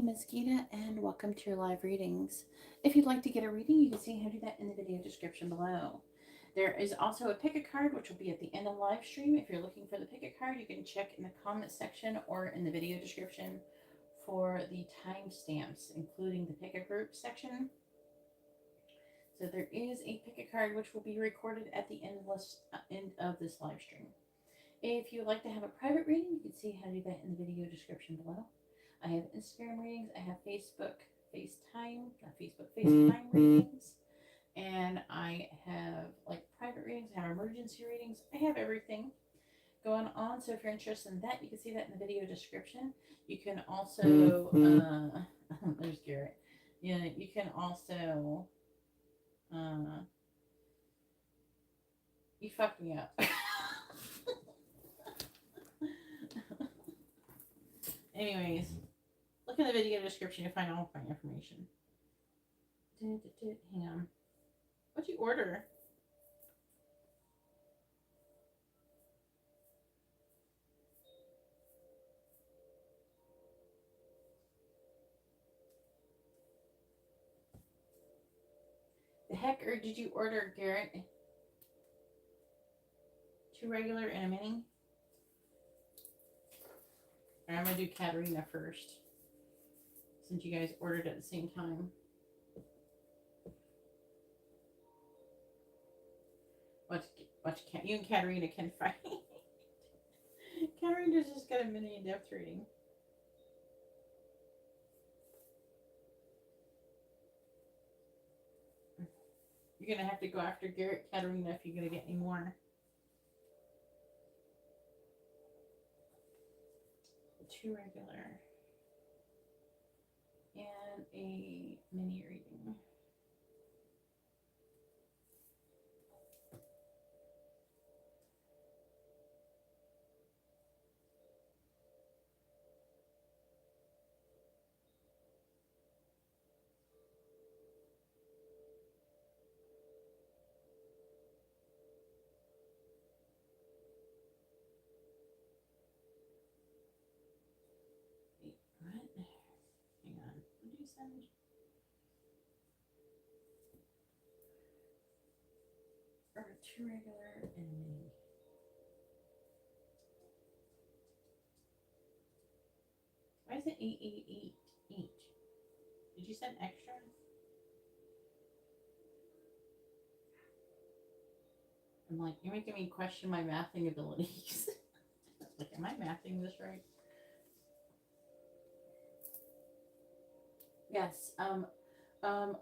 name is Geeta and welcome to your live readings. If you'd like to get a reading, you can see how to do that in the video description below. There is also a pick a card, which will be at the end of the live stream. If you're looking for the pick a card, you can check in the comment section or in the video description for the timestamps, including the pick a group section. So there is a pick a card, which will be recorded at the end of this live stream. If you would like to have a private reading, you can see how to do that in the video description below. I have Instagram readings, I have FaceTime readings, and I have like private readings, I have emergency readings, I have everything going on. So if you're interested in that, you can see that in the video description. You can also, there's Garrett. Yeah, you can also, you fucked me up. Anyways, look in the video description to find all of my information. Hang on. What'd you order? The heck or did you order, Garrett? 2 regular and a mini? I'm going to do Katarina first, since you guys ordered at the same time. You and Katarina can fight. Katarina's just got a mini in-depth reading. You're going to have to go after Garrett, Katarina, if you're going to get any more. 2 regular and a mini reading. Or 2 regular and a mini. Why is it 888 each? Did you send extra? I'm like, you're making me question my mathing abilities. Like, am I mathing this right? Yes.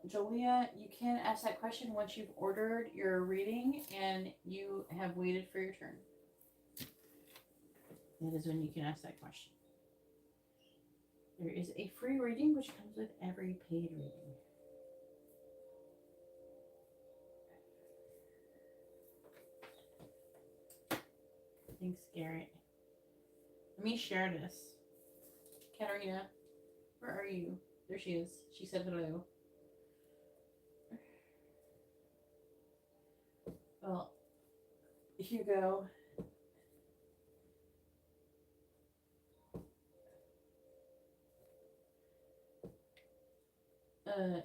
Julia, you can ask that question once you've ordered your reading and you have waited for your turn. That is when you can ask that question. There is a free reading which comes with every paid reading. Thanks, Garrett. Let me share this. Katarina, where are you? There she is. She said hello. Well, here you go.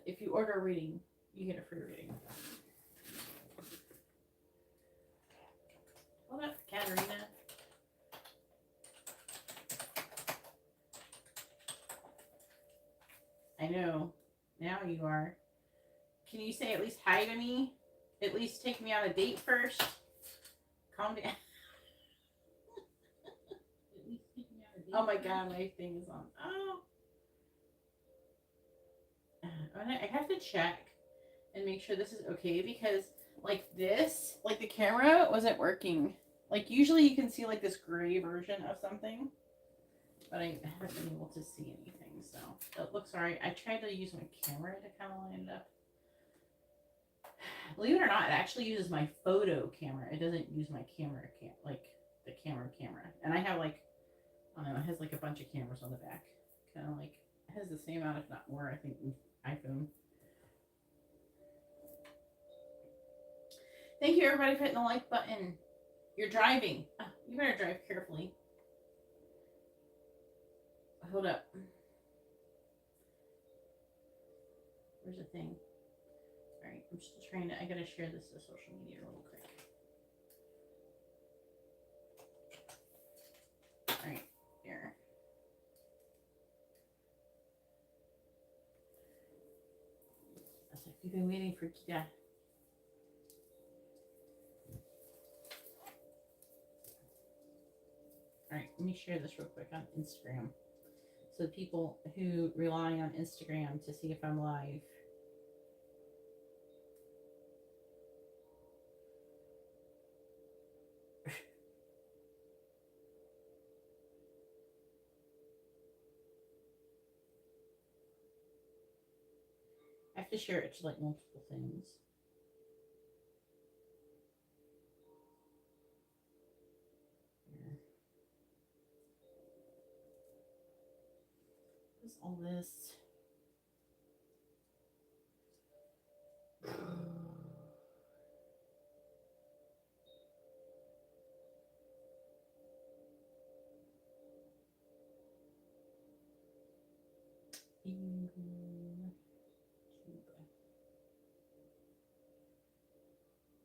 If you order a reading, you get a free reading. Hold up, Katarina. I know. Now you are. Can you say at least hi to me? At least take me on a date first? Calm down. Oh my god, my thing is on. Oh. I have to check and make sure this is okay because like this, like the camera wasn't working. Like usually you can see like this gray version of something, but I haven't been able to see anything, so it looks alright. I tried to use my camera to kind of line it up. Believe it or not, it actually uses my photo camera. It doesn't use my camera, like the camera. And I have like, I don't know, it has like a bunch of cameras on the back. Kind of like, it has the same amount, if not more, I think, iPhone. Thank you everybody for hitting the like button. You're driving. Oh, you better drive carefully. Hold up. Where's the thing? Alright, I'm still trying to, I gotta share this to social media real quick. Alright, there. I was like, we've been waiting for Geeta. Alright, let me share this real quick on Instagram. So people who rely on Instagram to see if I'm live. I have to share it to like multiple things. Here. What's all this?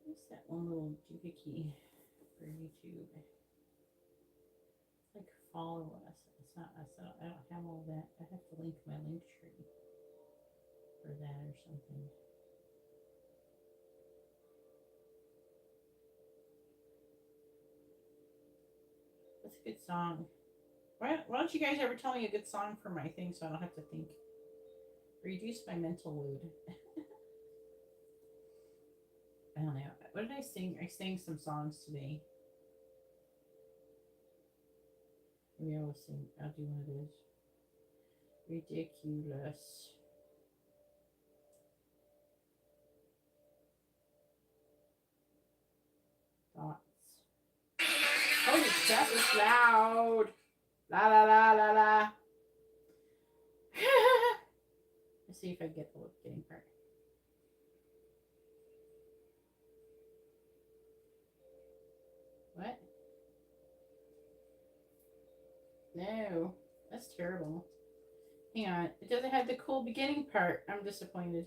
What's that one little doohickey for YouTube? It's like follow us. It's not us. I don't have all that. I have to link my link tree for that or something. What's a good song? Why don't you guys ever tell me a good song for my thing so I don't have to think? Reduce my mental load. I don't know. What did I sing? I sang some songs today. Maybe I will sing. I'll do one of those. Ridiculous. Thoughts. Holy crap, it's loud. La la la la la. Let's see if I get the beginning part. What? No, that's terrible. Hang on, it doesn't have the cool beginning part. I'm disappointed.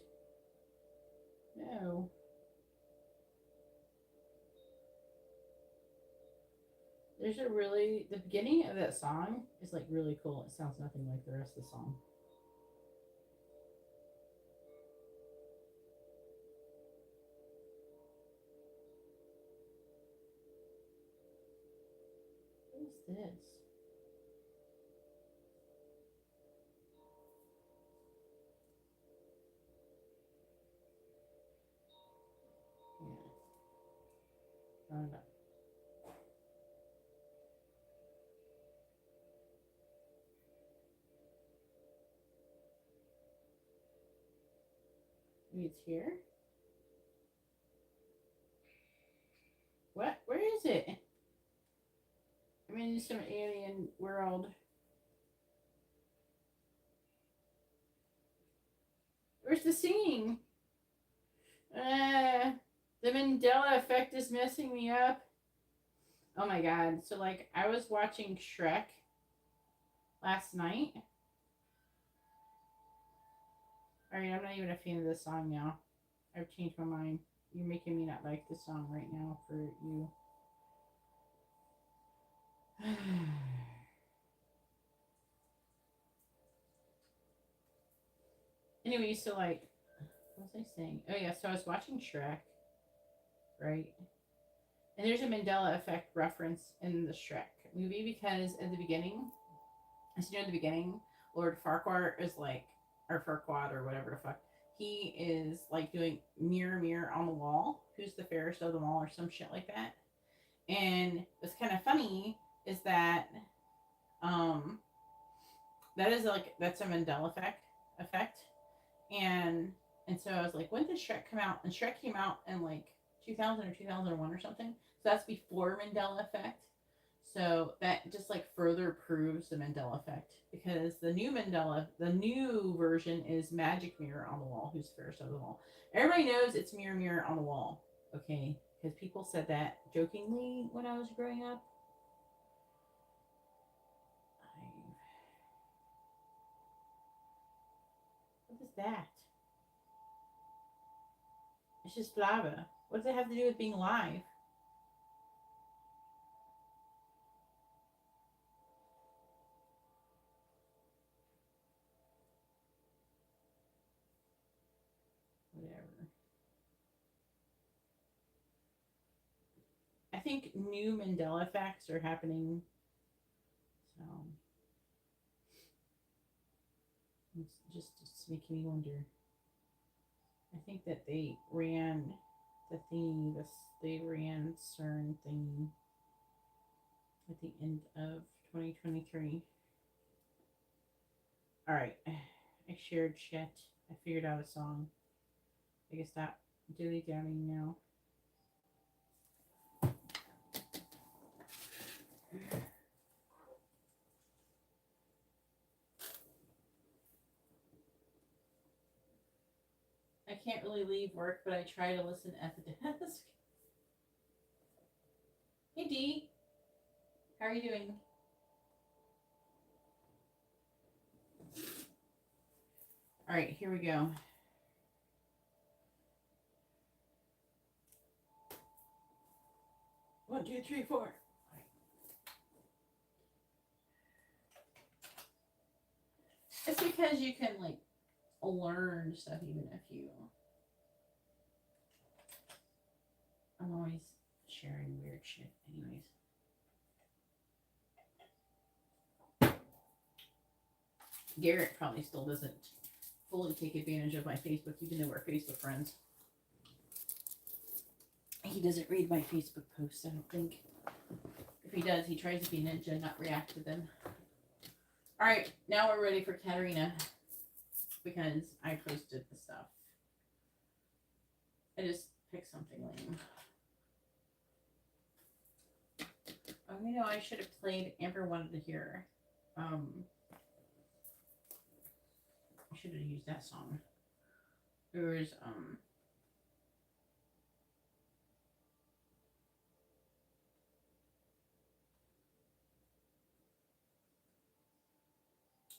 No. There's a really, the beginning of that song is like really cool. It sounds nothing like the rest of the song. What is this? Yeah. I don't know. Maybe it's here? What? Where is it? I'm in some alien world. Where's the singing? The Mandela effect is messing me up. Oh my god. So, like, I was watching Shrek last night. Alright, I'm not even a fan of this song now. I've changed my mind. You're making me not like this song right now for you. Anyway, so like, what was I saying? Oh yeah, so I was watching Shrek, right? And there's a Mandela effect reference in the Shrek movie because at the beginning, as you know, at the beginning, Lord Farquaad is like, or Farquaad or whatever the fuck, he is like doing mirror, mirror on the wall. Who's the fairest of them all, or some shit like that. And what's kind of funny is that, that is like, that's a Mandela effect. And so I was like, when did Shrek come out? And Shrek came out in like 2000 or 2001 or something. So that's before Mandela effect. So that just like further proves the Mandela effect, because the new version is Magic Mirror on the Wall. Who's fairest of them all? Everybody knows it's Mirror Mirror on the Wall. Okay, because people said that jokingly when I was growing up. What is that? It's just blabber. What does it have to do with being live? Whatever. I think new Mandela effects are happening. So it's making me wonder. I think that they ran the thingy, they ran CERN thingy at the end of 2023. All right, I shared chat. I figured out a song. I guess that dilly-dallying now. I can't really leave work, but I try to listen at the desk. Hey Dee, how are you doing? All right, here we go. One, two, three, four. It's because you can like learn stuff even if you. I'm always sharing weird shit, anyways. Garrett probably still doesn't fully take advantage of my Facebook, even though we're Facebook friends. He doesn't read my Facebook posts, I don't think. If he does, he tries to be ninja and not react to them. All right, now we're ready for Katarina because I posted the stuff. I just picked something lame. Oh, you know, I should have played Amber Wanted to Hear. I should have used that song. There was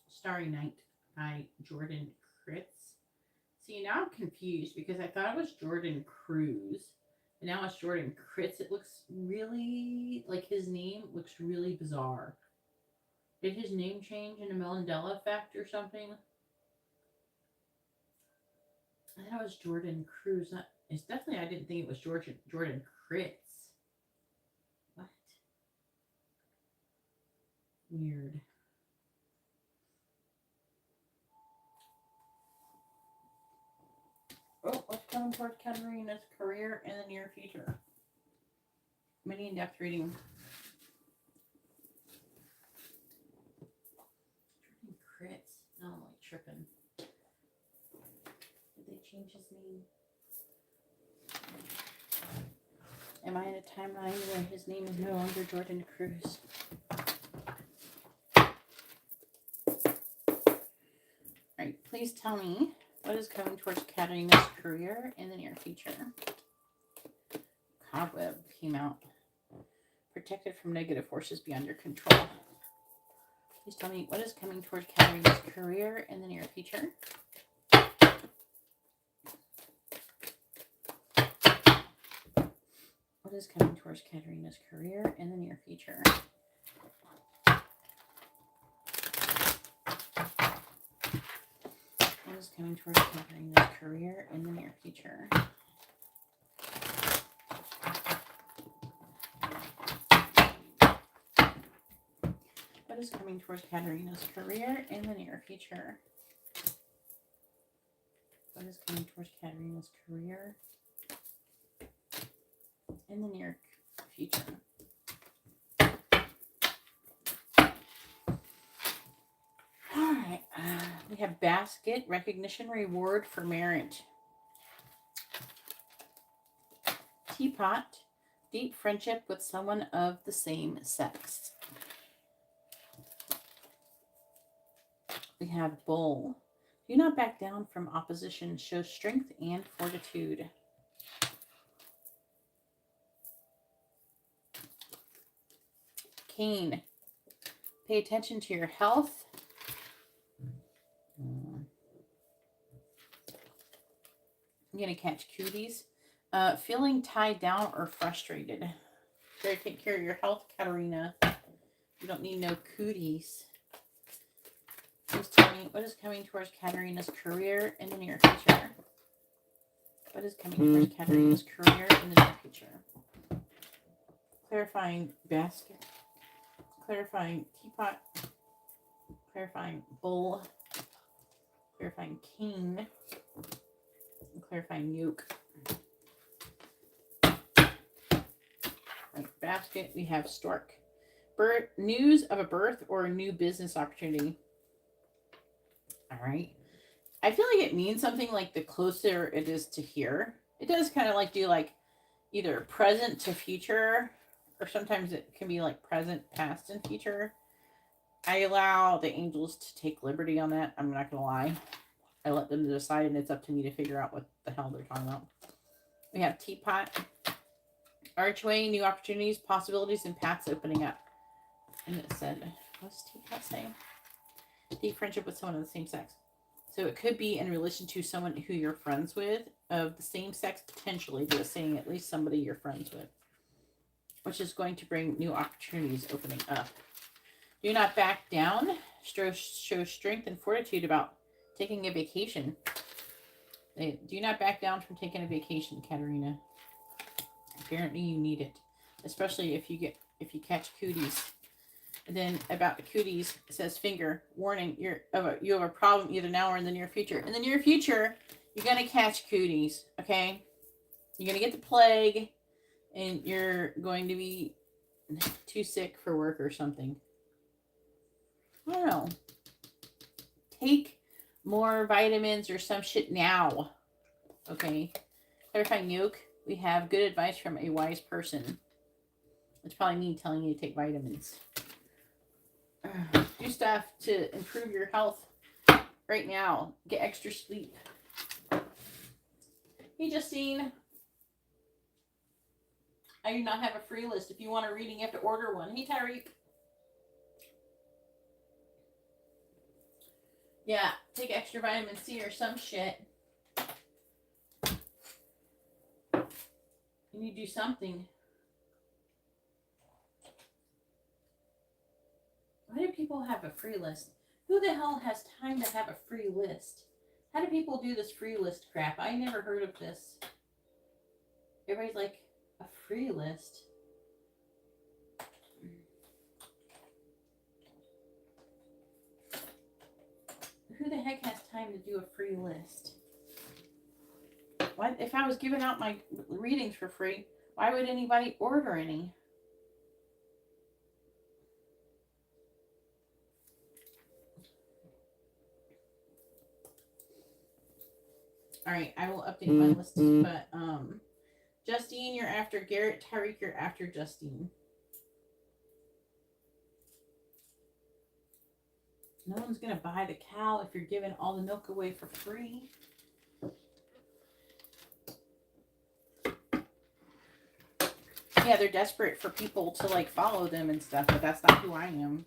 Starry Night by Jordan Kritz. See, now I'm confused because I thought it was Jordan Cruz, and now it's Jordan Kritz. It looks really like his name looks really bizarre. Did his name change in a Mandela effect or something? I thought it was Jordan Cruz. It's definitely, I didn't think it was Jordan Kritz. What? Weird. Oh, what's coming towards Katarina's career in the near future? Mini in-depth reading. Jordan Kritz. No, I'm like tripping. Did they change his name? Am I in a timeline where his name is no longer Jordan Cruz? Alright, please tell me what is coming towards Katarina's career in the near future. Cobweb came out. Protected from negative forces beyond your control. Please tell me what is coming towards Katarina's career in the near future. What is coming towards Katarina's career in the near future? What is coming towards Katarina's career in the near future? What is coming towards Katarina's career in the near future? What is coming towards Katarina's career in the near future? All right, we have basket, recognition, reward for merit. Teapot, deep friendship with someone of the same sex. We have bull. Do not back down from opposition. Show strength and fortitude. Cane. Pay attention to your health. I'm going to catch cooties. Feeling tied down or frustrated. Better take care of your health, Katerina. You don't need no cooties. Please tell me what is coming towards Katerina's career in the near future. What is coming towards Katerina's career in the near future? Clarifying basket. Clarifying teapot. Clarifying bowl. Clarifying king. And clarifying yoke. Right, basket, we have stork. News of a birth or a new business opportunity. All right. I feel like it means something like the closer it is to here. It does kind of like do like either present to future, or sometimes it can be like present, past, and future. I allow the angels to take liberty on that. I'm not going to lie. I let them decide, and it's up to me to figure out what the hell they're talking about. We have teapot, archway, new opportunities, possibilities, and paths opening up. And it said, what's teapot saying? Deep friendship with someone of the same sex. So it could be in relation to someone who you're friends with of the same sex, potentially, but it's saying at least somebody you're friends with, which is going to bring new opportunities opening up. Do not back down. Show strength and fortitude about taking a vacation. Do not back down from taking a vacation, Katerina. Apparently you need it, especially if you catch cooties. And then about the cooties, it says finger warning. You have a problem either now or in the near future. In the near future, you're gonna catch cooties. Okay, you're gonna get the plague, and you're going to be too sick for work or something. I don't know. Take more vitamins or some shit now. Okay. Clarifying yoke. We have good advice from a wise person. It's probably me telling you to take vitamins. Do stuff to improve your health right now. Get extra sleep. Hey, Justine. I do not have a free list. If you want a reading, you have to order one. Hey, Tyreek. Yeah, take extra vitamin C or some shit. You need to do something. Why do people have a free list? Who the hell has time to have a free list? How do people do this free list crap? I never heard of this. Everybody's like, a free list? Who the heck has time to do a free list? What? If I was giving out my readings for free, why would anybody order any? All right, I will update my list, but Justine, you're after Garrett. Tyreek, you're after Justine. No one's gonna buy the cow if you're giving all the milk away for free. Yeah, they're desperate for people to like follow them and stuff, but that's not who I am.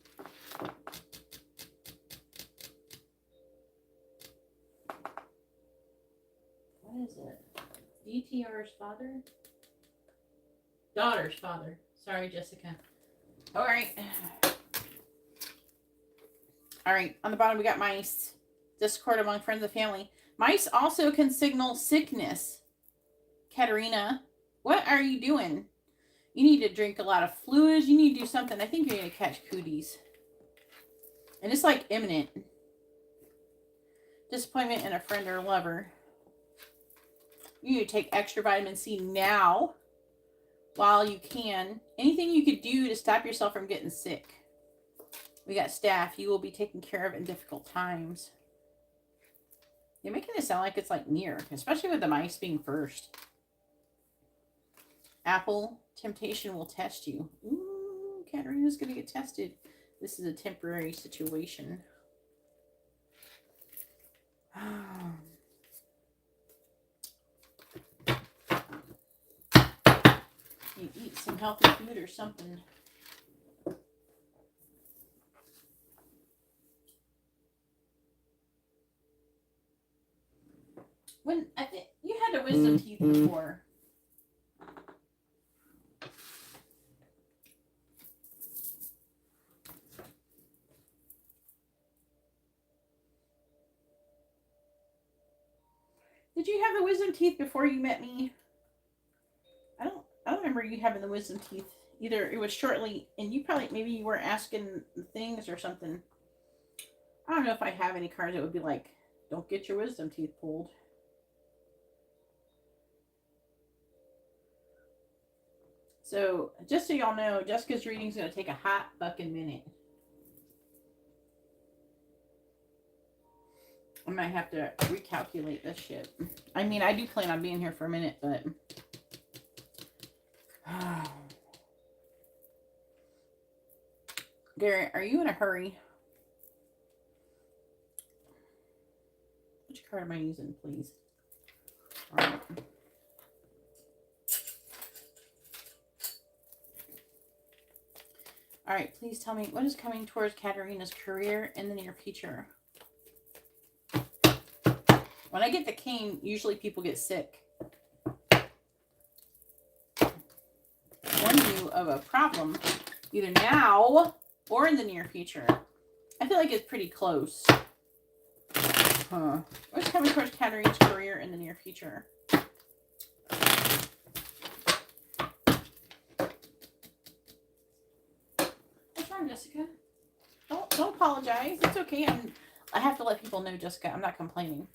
What is it? DTR's father? Daughter's father. Sorry, Jessica. All right. All right. On the bottom, we got mice. Discord among friends and family. Mice also can signal sickness. Katerina, what are you doing? You need to drink a lot of fluids. You need to do something. I think you're going to catch cooties. And it's like imminent. Disappointment in a friend or lover. You need to take extra vitamin C now while you can. Anything you could do to stop yourself from getting sick. We got staff. You will be taken care of in difficult times. You're making it sound like it's like near, especially with the mice being first. Apple, temptation will test you. Ooh, Katerina's going to get tested. This is a temporary situation. You eat some healthy food or something. When I think you had a wisdom teeth before. Did you have the wisdom teeth before you met me? I don't remember you having the wisdom teeth. Either it was shortly, and you probably, maybe you were asking things or something. I don't know if I have any cards that would be like, don't get your wisdom teeth pulled. So, just so y'all know, Jessica's reading is going to take a hot fucking minute. I might have to recalculate this shit. I mean, I do plan on being here for a minute, but... Gary, are you in a hurry? Which card am I using, please? All right. All right, please tell me what is coming towards Katarina's career in the near future. When I get the king, usually people get sick. Warn you of a problem either now or in the near future. I feel like it's pretty close. What's coming towards Katarina's career in the near future? What's wrong, Jessica? Don't apologize. It's okay. I have to let people know, Jessica. I'm not complaining.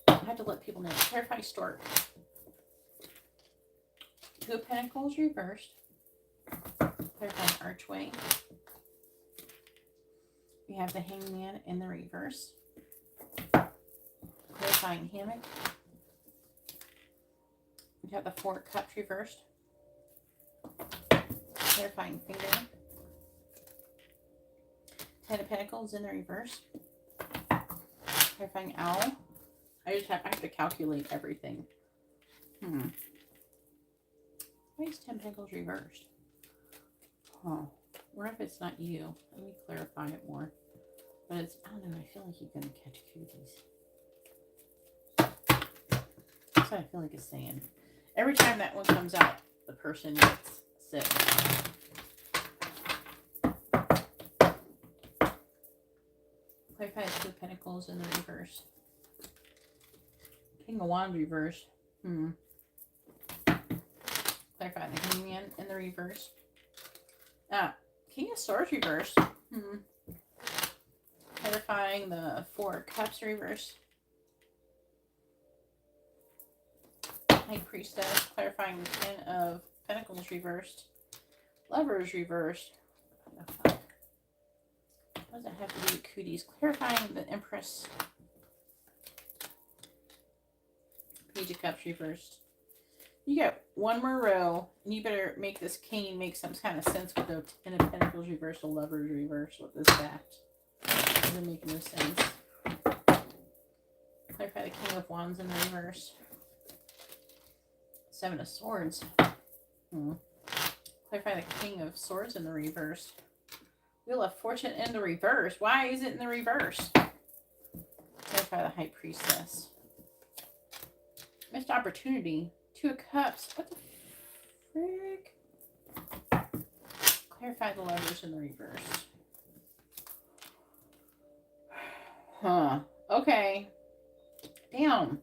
I have to let people know. Terrifying stork. Two of Pentacles reversed. Terrifying archway. We have the Hangman in the reverse. Clarifying hammock. We have the Four of Cups reversed. Clarifying finger. Ten of Pentacles in the reverse. Clarifying owl. I have to calculate everything. Why is 10 Pentacles reversed? What if it's not you? Let me clarify it more. But it's, I don't know, I feel like you're going to catch cooties. That's what I feel like it's saying. Every time that one comes out, the person gets sick. Clarify the Two of Pentacles in the reverse. King of Wands reversed. Clarify the Hangman in the reverse. King of Swords reversed. Clarifying the Four of Cups reversed. High Priestess. Clarifying the Ten of Pentacles reversed. Lovers reversed. What the fuck? What does that have to do with cooties? Clarifying the Empress. Page of Cups reversed. You got one more row, and you better make this cane make some kind of sense with the Ten of Pentacles reversed, the Lovers reversed. What is that? Doesn't make no sense. Clarify the King of Wands in the reverse. Seven of Swords. Clarify the King of Swords in the reverse. Wheel of Fortune in the reverse. Why is it in the reverse? Clarify the High Priestess. Missed opportunity. Two of Cups. What the frick? Clarify the Lovers in the reverse. Okay. Damn.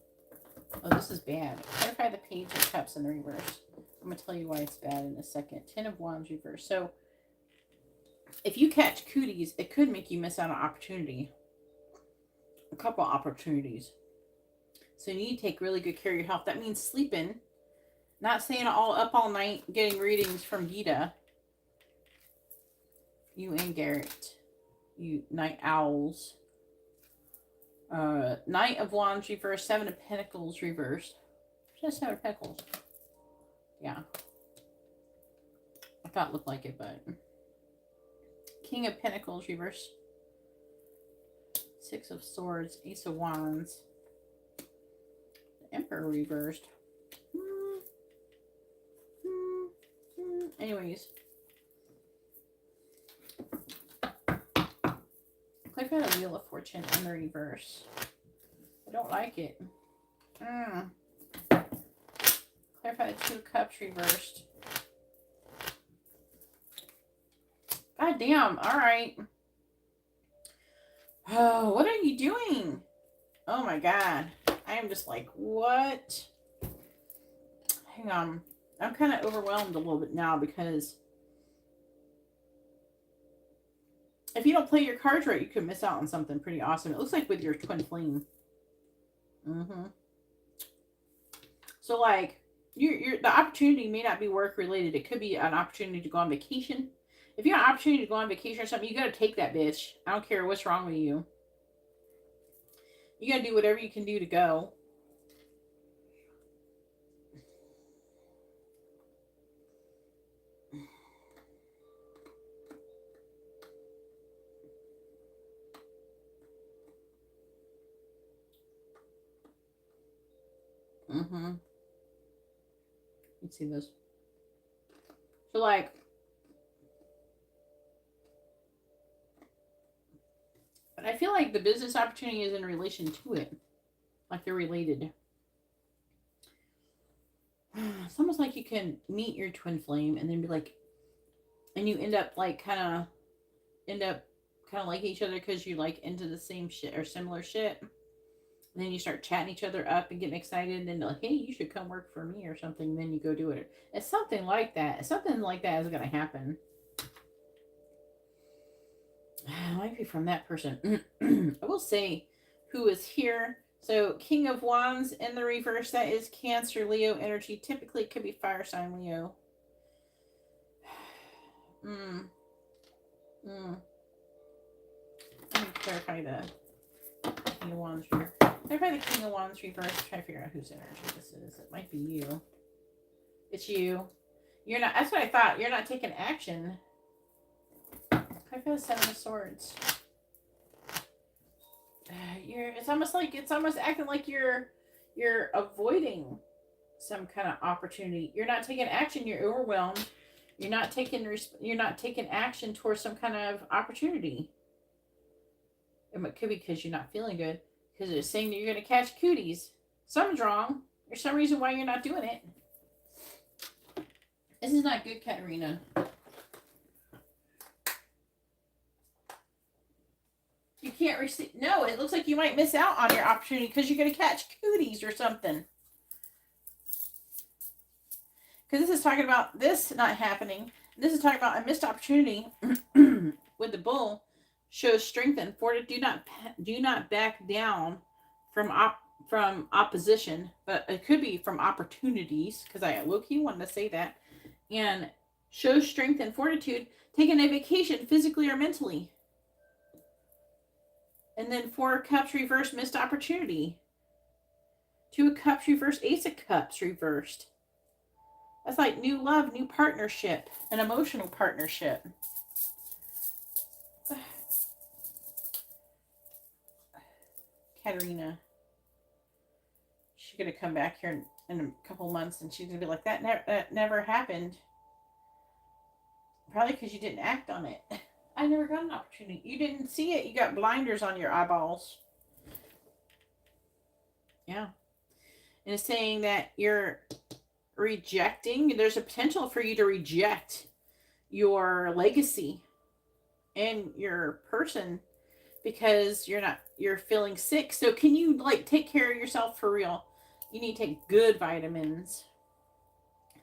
Oh, this is bad. Clarify the Page of Cups in the reverse. I'm going to tell you why it's bad in a second. Ten of Wands reverse. So, if you catch cooties, it could make you miss out on opportunity. A couple opportunities. So you need to take really good care of your health. That means sleeping. Not staying up all night getting readings from Geeta. You and Garrett. You night owls. Knight of Wands reversed. Seven of Pentacles reversed. Just Seven of Pentacles. Yeah. I thought it looked like it, but... King of Pentacles reversed. Six of Swords. Ace of Wands. The Emperor reversed. Anyways. Clarify the Wheel of Fortune in the reverse. I don't like it. Clarify the Two of Cups reversed. God damn. Alright. Oh, what are you doing? Oh my god. I am just like, what? Hang on. I'm kind of overwhelmed a little bit now because if you don't play your cards right, you could miss out on something pretty awesome. It looks like with your twin flame. So like, the opportunity may not be work related. It could be an opportunity to go on vacation. If you have an opportunity to go on vacation or something, you got to take that bitch. I don't care what's wrong with you. You got to do whatever you can do to go. You see this. So like, but I feel like the business opportunity is in relation to it. Like they're related. It's almost like you can meet your twin flame and then be like, and you end up kind of like each other because you like into the same shit or similar shit. And then you start chatting each other up and getting excited, and then they're like, hey, you should come work for me or something. And then you go do it. It's something like that. Something like that is going to happen. It might be from that person. I will say who is here. So King of Wands in the reverse, that is Cancer, Leo energy. Typically it could be fire sign Leo. Let me clarify the King of Wands here. Clarify the King of Wands reverse. Try to figure out whose energy this is. It might be you. It's you. You're not. That's what I thought. You're not taking action. Clarify the Seven of Swords. It's almost acting like you're avoiding some kind of opportunity. You're not taking action. You're overwhelmed. You're not taking action towards some kind of opportunity. It could be because you're not feeling good. Because it's saying that you're going to catch cooties. Something's wrong. There's some reason why you're not doing it. This is not good, Katarina. You can't receive. No, it looks like you might miss out on your opportunity because you're going to catch cooties or something. Because this is talking about this not happening. This is talking about a missed opportunity with the bull. Shows strength and fortitude. Do not back down from opposition, but it could be from opportunities, because I low-key wanted to say that. And shows strength and fortitude. Taking a vacation physically or mentally. And then 4 of Cups reversed, missed opportunity. 2 of Cups reversed, Ace of Cups reversed. That's like new love, new partnership, an emotional partnership. Katarina. She's going to come back here in a couple months and she's going to be like, that never happened. Probably because you didn't act on it. I never got an opportunity. You didn't see it. You got blinders on your eyeballs. Yeah. And it's saying that you're rejecting. There's a potential for you to reject your legacy and your person because you're feeling sick. So can you take care of yourself for real? You need to take good vitamins.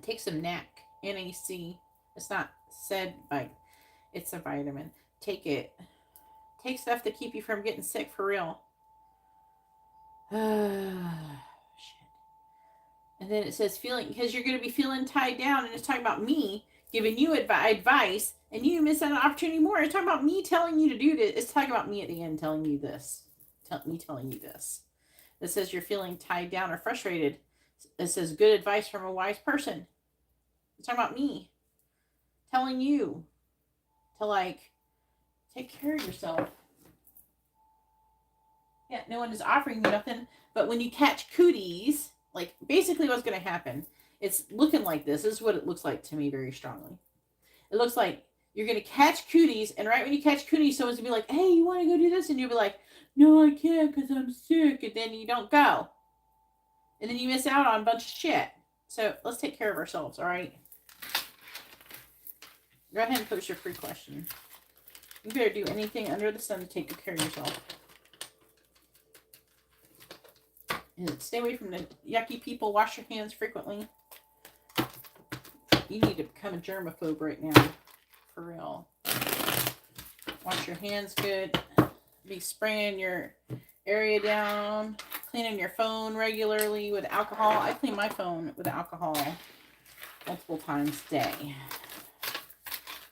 Take some NAC, NAC. It's not said by, it's a vitamin. Take it. Take stuff to keep you from getting sick for real. Shit. And then it says feeling, because you're going to be feeling tied down, and it's talking about me giving you advice, and you miss an opportunity more. It's talking about me telling you to do this. It's talking about me at the end telling you this. Me telling you this. It says you're feeling tied down or frustrated. It says good advice from a wise person. It's talking about me telling you to take care of yourself. Yeah, no one is offering you nothing, but when you catch cooties, basically what's going to happen, it's looking like this. This is what it looks like to me very strongly. It looks like you're going to catch cooties, and right when you catch cooties, someone's going to be like, hey, you want to go do this? And you'll be like, no, I can't because I'm sick. And then you don't go. And then you miss out on a bunch of shit. So let's take care of ourselves, all right? Go ahead and post your free question. You better do anything under the sun to take good care of yourself. Stay away from the yucky people. Wash your hands frequently. You need to become a germaphobe right now. For real. Wash your hands good. Be spraying your area down. Cleaning your phone regularly with alcohol. I clean my phone with alcohol multiple times a day.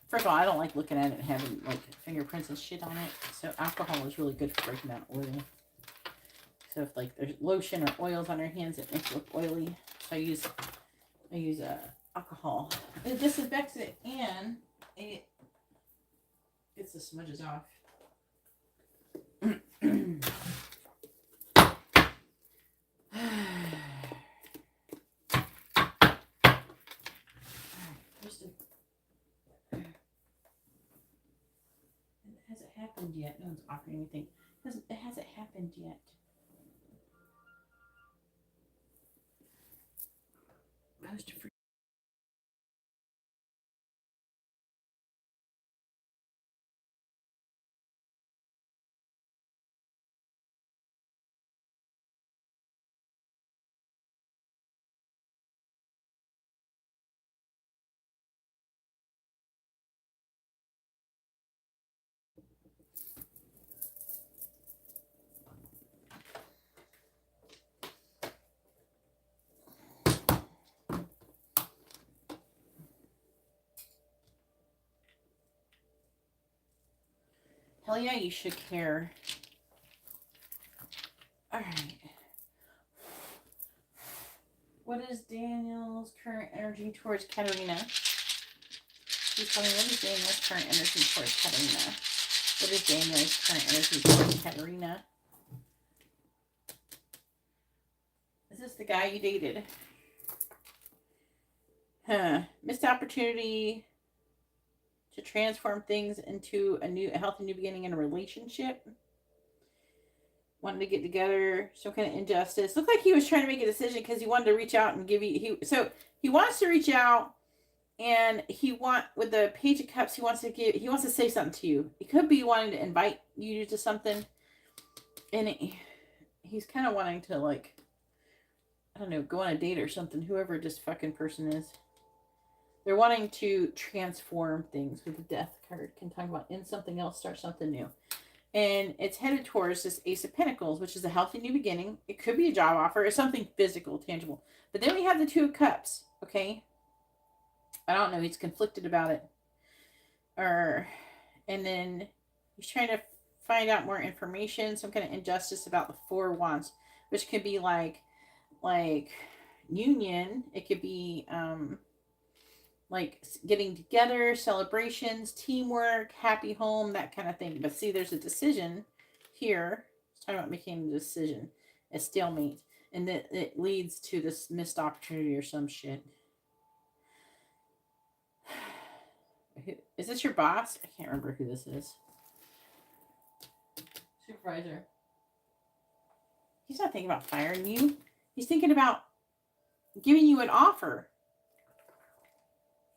First of all, I don't like looking at it and having like fingerprints and shit on it. So alcohol is really good for breaking down oil. So if like there's lotion or oils on your hands, it makes it look oily. So I use alcohol. It disinfects it and it gets the smudges off. It hasn't happened yet. No one's offering anything. It hasn't happened yet. Post free. Hell yeah, you should care. Alright. What is Daniel's current energy towards Katerina? Please tell me, what is Daniel's current energy towards Katerina? What is Daniel's current energy towards Katerina? Is this the guy you dated? Missed opportunity to transform things into a healthy new beginning in a relationship. Wanted to get together, some kind of injustice. Looked like he was trying to make a decision because he wanted to reach out and give you. He wants to reach out, and with the Page of Cups, he wants to say something to you. He could be wanting to invite you to something, and he's kind of wanting to, like, I don't know, go on a date or something. Whoever this fucking person is. They're wanting to transform things with the Death card. Can talk about in something else, start something new. And it's headed towards this Ace of Pentacles, which is a healthy new beginning. It could be a job offer. It's something physical, tangible. But then we have the Two of Cups, okay? I don't know. He's conflicted about it. And then he's trying to find out more information, some kind of injustice about the Four of Wands, which could be like union. It could be like getting together, celebrations, teamwork, happy home, that kind of thing. But see, there's a decision here. It's talking about making a decision, a stalemate, and that it leads to this missed opportunity or some shit. Is this your boss? I can't remember who this is. Supervisor. He's not thinking about firing you. He's thinking about giving you an offer.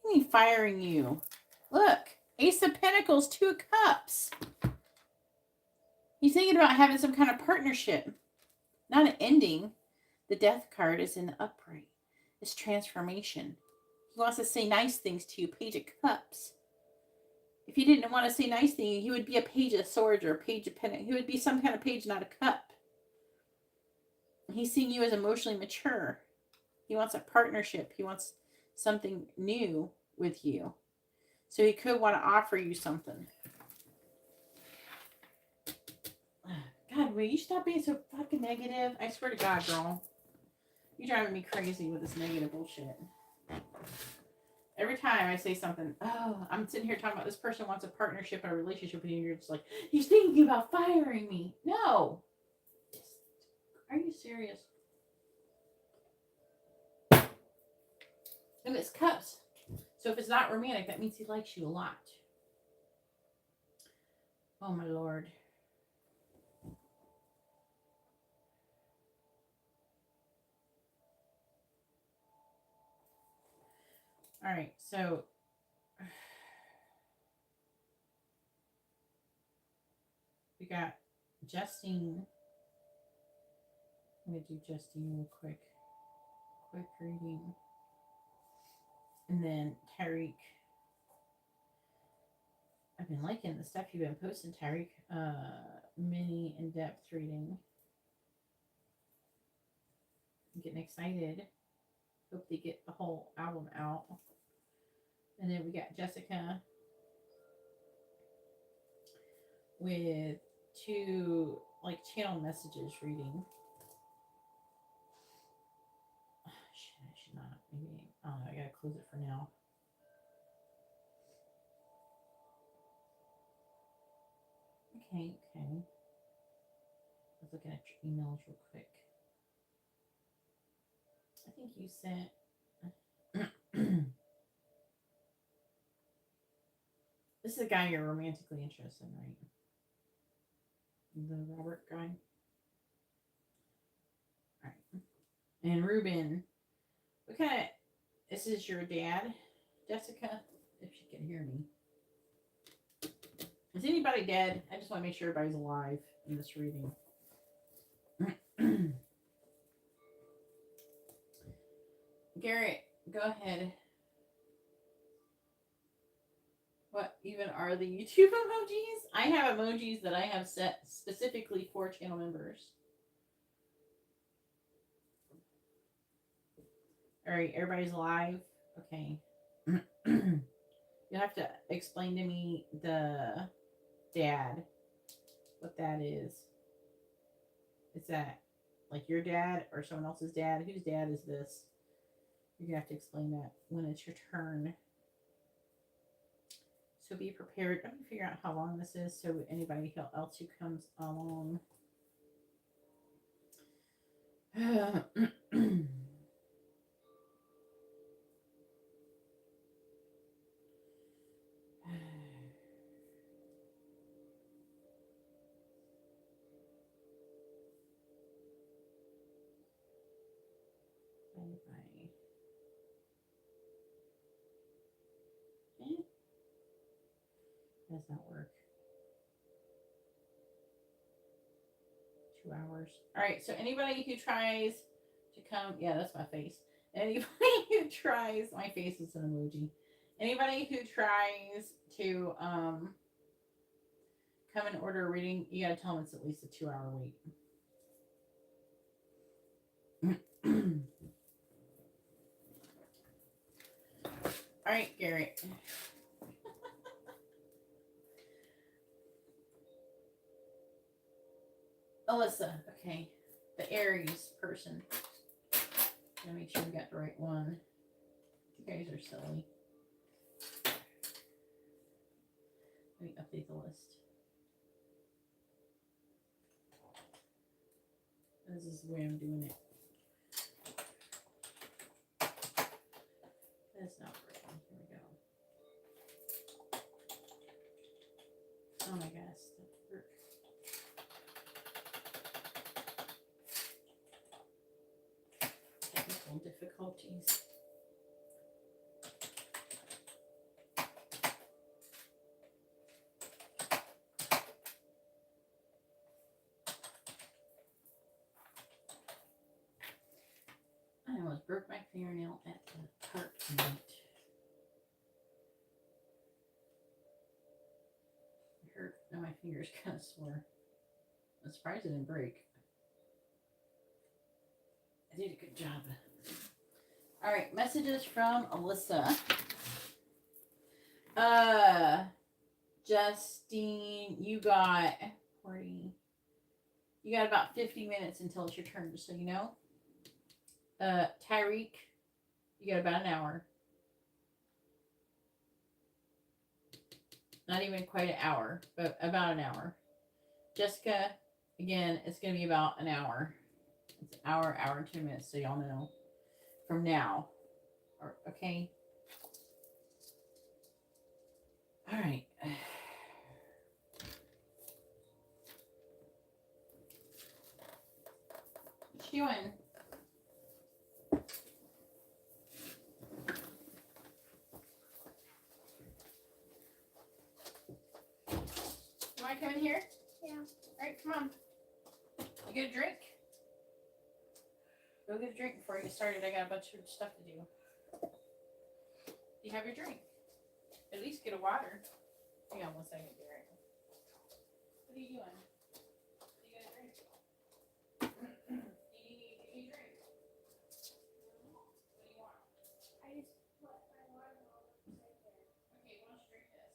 What do you mean firing you? Look, Ace of Pentacles, Two of Cups. He's thinking about having some kind of partnership. Not an ending. The Death card is in the upright. It's transformation. He wants to say nice things to you. Page of Cups. If he didn't want to say nice things, he would be a Page of Swords or a Page of Pentacles. He would be some kind of page, not a cup. He's seeing you as emotionally mature. He wants a partnership. He wants something new with you. So he could want to offer you something. God, will you stop being so fucking negative? I swear to God, girl. You're driving me crazy with this negative bullshit. Every time I say something, oh, I'm sitting here talking about this person wants a partnership and a relationship with you, and you're just like, he's thinking about firing me. No. Are you serious? And it's cups. So if it's not romantic, that means he likes you a lot. Oh, my Lord. All right, so we got Justine. I'm going to do just you a quick reading. And then Tyreek, I've been liking the stuff you've been posting, Tyreek. Mini in-depth reading. I'm getting excited. Hope they get the whole album out. And then we got Jessica with 2 like channel messages reading. Oh, shit, I should not. Maybe I don't know. I gotta close it for now. Okay. I was looking at your emails real quick. I think you sent. This is the guy you're romantically interested in, right? The Robert guy. All right. And Ruben, what kind of? This is your dad, Jessica. If she can hear me. Is anybody dead? I just want to make sure everybody's alive in this reading. Garrett, go ahead. What even are the YouTube emojis? I have emojis that I have set specifically for channel members. All right, everybody's live. Okay. You'll have to explain to me the dad, what that is. Is that like your dad or someone else's dad? Whose dad is this? You're going to have to explain that when it's your turn. So be prepared. Let me figure out how long this is so anybody else who comes along. Does not work. 2 hours. All right. So anybody who tries to come, yeah, that's my face. Anybody who tries, my face is an emoji. Anybody who tries to come and order a reading, you gotta tell them it's at least a 2-hour wait. All right, Garrett. Alyssa, okay. The Aries person. Gotta make sure we got the right one. You guys are silly. Let me update the list. This is the way I'm doing it. That's not working. Here we go. Oh my gosh, that work. Technical difficulties. I almost broke my fingernail at the park tonight. It hurt. Now my finger's kind of sore. I'm surprised it didn't break. I did a good job. All right, messages from Alyssa. Justine, you got 40. You got about 50 minutes until it's your turn, just so you know. Tyreek, you got about an hour. Not even quite an hour, but about an hour. Jessica, again, it's going to be about an hour. It's an hour and 2 minutes, so y'all know from now. Okay? All right. What you doing? You want to come in here? Yeah. All right, come on. You get a drink? Go get a drink before I get started. I got a bunch of stuff to do. You have your drink. At least get a water. Hang on 1 second, Garrett. What are you doing? You got a drink? Do you need a drink? What do you want? I just put my water bottle right there. Okay, why don't you drink this?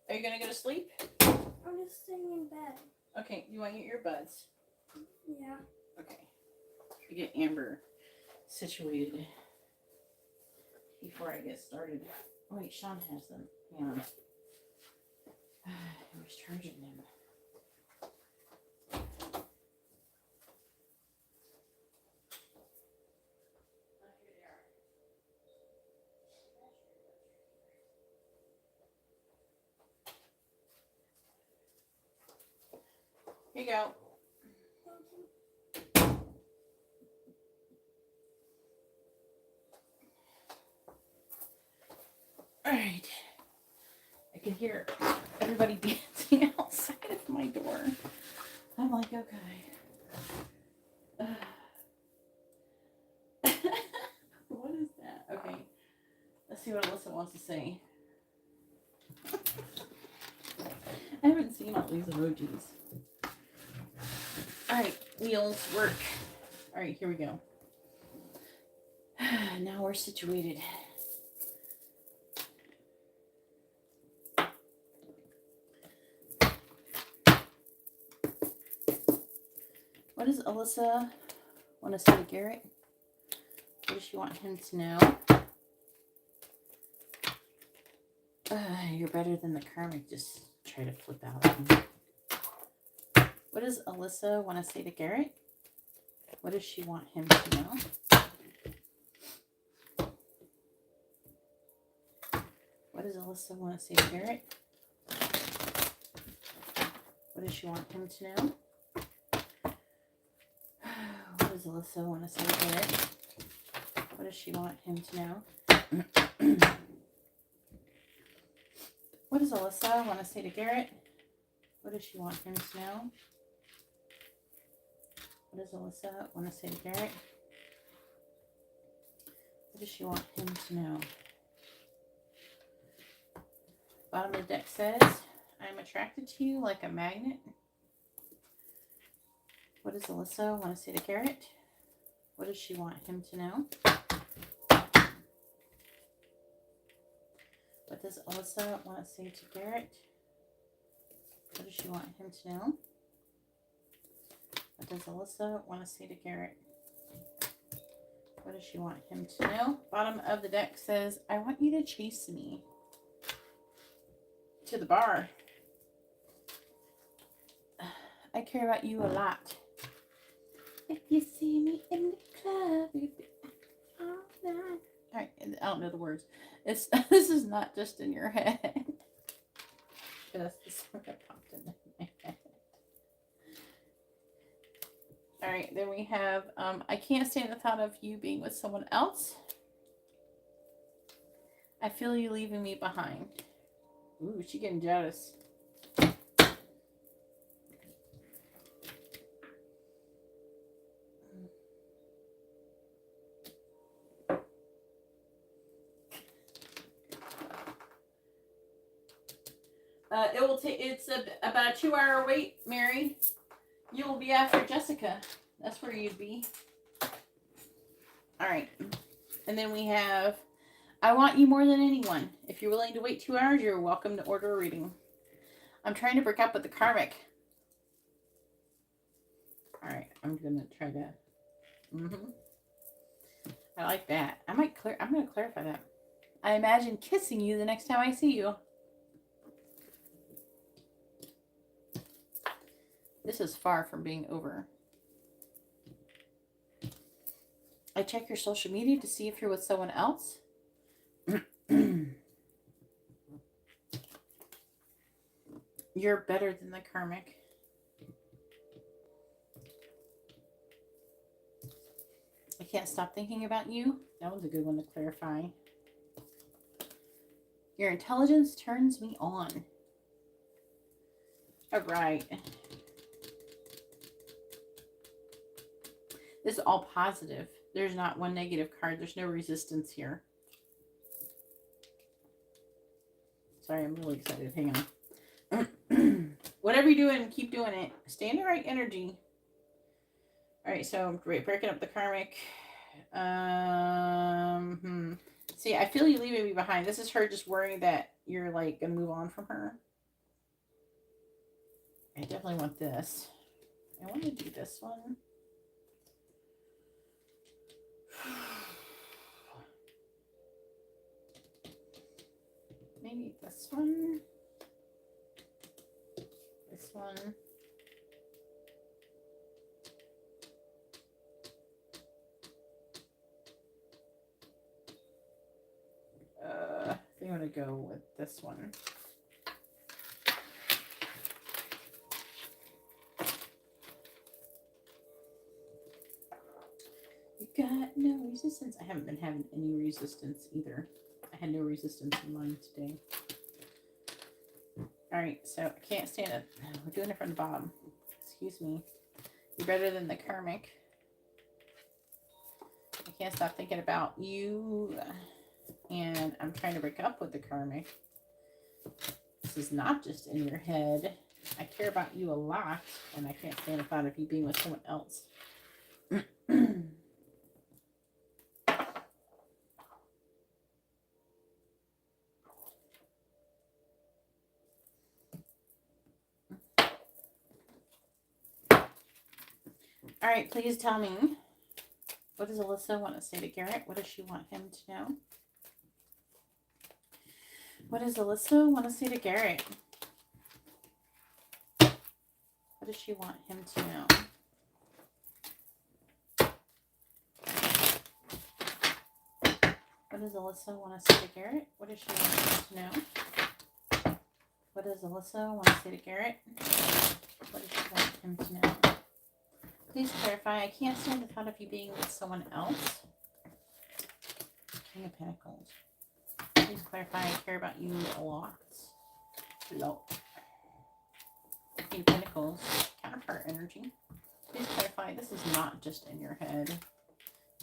Are you gonna go to sleep? I'm just sitting in bed. Okay, you want your earbuds? Yeah. Okay. To get Amber situated before I get started. Oh wait, Sean has them. Hang on. I was charging them. Here you go. All right. I can hear everybody dancing outside of my door. I'm like, okay. What is that? Okay. Let's see what Alyssa wants to say. I haven't seen all these emojis. All right, wheels work. All right, here we go. Now we're situated. What does Alyssa want to say to Garrett? What does she want him to know? You're better than the karmic. Just try to flip out at me. What does Alyssa want to say to Garrett? What does she want him to know? What does Alyssa want to say to Garrett? What does she want him to know? What does Alyssa want to say to Garrett? What does she want him to know? What does Alyssa want to say to Garrett? What does she want him to know? What does Alyssa want to say to Garrett? What does she want him to know? Bottom of the deck says, I'm attracted to you like a magnet. What does Alyssa want to say to Garrett? What does she want him to know? What does Alyssa want to say to Garrett? What does she want him to know? What does Alyssa want to say to Garrett? What does she want him to know? Bottom of the deck says, I want you to chase me to the bar. I care about you a lot. If you see me in the club, you'd be all night. All right, I don't know the words. It's this is not just in your head. Just the song that popped in my head. All right, then we have I can't stand the thought of you being with someone else. I feel you leaving me behind. Ooh, she getting jealous. It will take. It's about a 2-hour wait, Mary. You will be after Jessica. That's where you'd be. All right, and then we have. I want you more than anyone. If you're willing to wait 2 hours, you're welcome to order a reading. I'm trying to break up with the karmic. All right, I'm gonna try to. I like that. I'm gonna clarify that. I imagine kissing you the next time I see you. This is far from being over. I check your social media to see if you're with someone else. You're better than the karmic. I can't stop thinking about you. That was a good one to clarify. Your intelligence turns me on. All right. This is all positive. There's not one negative card. There's no resistance here. Sorry, I'm really excited. Hang on. Whatever you're doing, keep doing it. Stay in the right energy. All right, so breaking up the karmic. See, I feel you leaving me behind. This is her just worrying that you're like gonna move on from her. I definitely want this. I want to do this one. Maybe this one. This one. I think I'm going to go with this one. You got no resistance. I haven't been having any resistance either. I had no resistance in mine today. Alright, so I can't stand it. We're doing it from the bottom. Excuse me. You're better than the karmic. I can't stop thinking about you. And I'm trying to break up with the karmic. This is not just in your head. I care about you a lot. And I can't stand the thought of you being with someone else. All right, please tell me, what does Alyssa want to say to Garrett? What does she want him to know? What does Alyssa want to say to Garrett? What does she want him to know? What does Alyssa want to say to Garrett? What does she want him to know? What does Alyssa want to say to Garrett? What does she want him to know? Please clarify. I can't stand the thought of you being with someone else. King of Pentacles. Please clarify. I care about you a lot. Hello. King of Pentacles. Counterpart energy. Please clarify. This is not just in your head.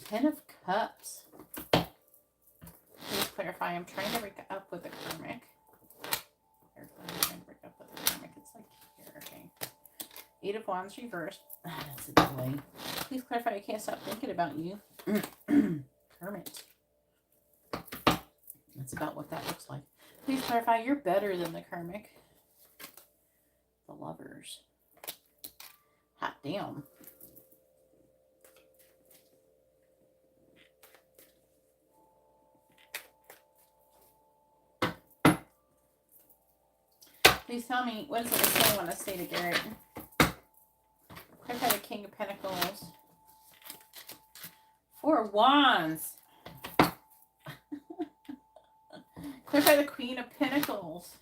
10 of Cups. Please clarify. I'm trying to break up with the karmic. I'm trying to break up with the karmic. It's like here. Okay. 8 of Wands reversed. That's a delay. Please clarify. I can't stop thinking about you. Hermit. That's about what that looks like. Please clarify. You're better than the karmic. The Lovers. Hot damn. Please tell me, what does Alyssa want to say to Garrett? Clarify the King of Pentacles. 4 of Wands. Clarify the Queen of Pentacles.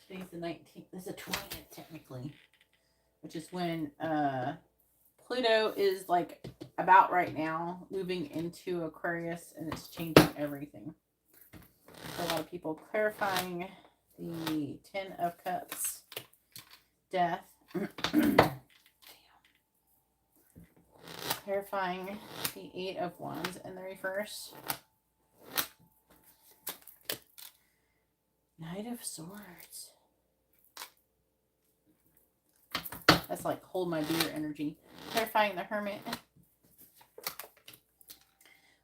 Today's the 19th. This is the 20th, technically. Which is when Pluto is, like, about right now, moving into Aquarius, and it's changing everything. For a lot of people, clarifying the 10 of Cups. Death. Clarifying the 8 of Wands in the reverse. Knight of Swords. That's like hold my beer energy. Clarifying the Hermit.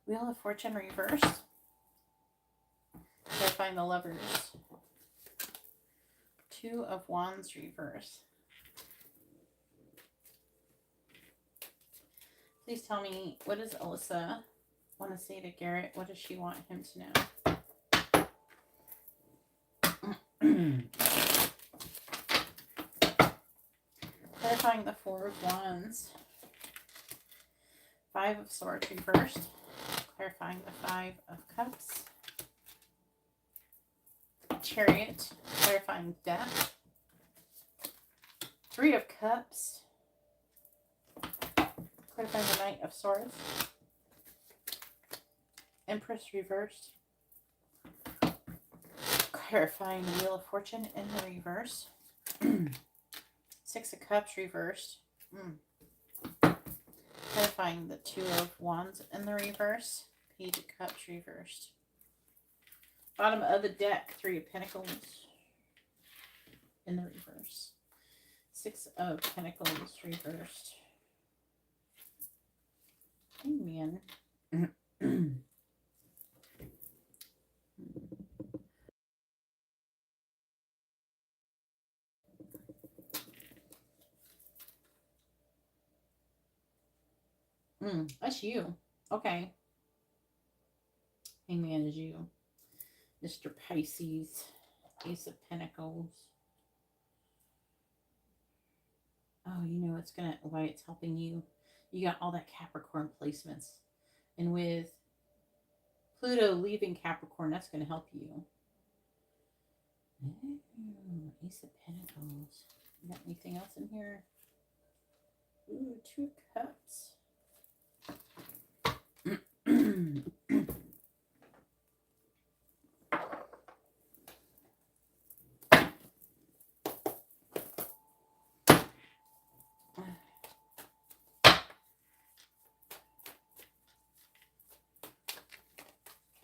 Wheel of Fortune reverse. Clarifying the Lovers. 2 of Wands reverse. Please tell me, what does Alyssa want to say to Garrett? What does she want him to know? Clarifying the 4 of Wands. 5 of Swords reversed. Clarifying the 5 of Cups. Chariot. Clarifying Death. 3 of Cups. Clarifying the Knight of Swords. Empress reversed. Clarifying the Wheel of Fortune in the reverse. 6 of Cups reversed. Clarifying the 2 of Wands in the reverse. Page of Cups reversed. Bottom of the deck, 3 of Pentacles in the reverse. 6 of Pentacles reversed. Amen. That's you. Okay. Hangman is you. Mr. Pisces. Ace of Pentacles. Oh, you know it's gonna, why it's helping you. You got all that Capricorn placements. And with Pluto leaving Capricorn, that's gonna help you. Ace of Pentacles. You got anything else in here? Ooh, 2 cups.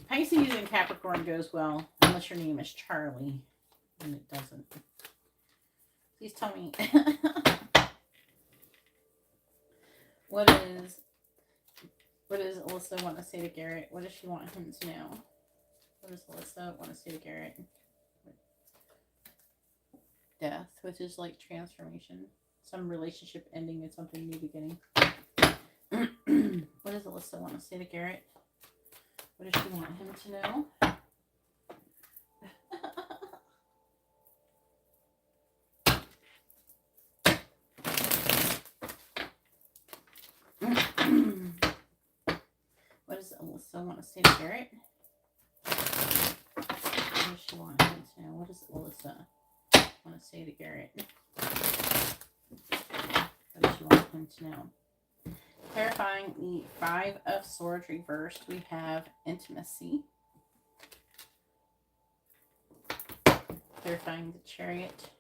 Pisces and Capricorn goes well, unless your name is Charlie, and it doesn't. Please tell me. What does Alyssa want to say to Garrett? What does she want him to know? What does Alyssa want to say to Garrett? Death, which is like transformation. Some relationship ending and something new beginning. What does Alyssa want to say to Garrett? What does she want him to know? What does Alyssa want to say to Garrett? What does she want him to know? What does Alyssa want to say to Garrett? What does she want him to know? Clarifying the 5 of Swords reversed, we have intimacy. Clarifying the Chariot,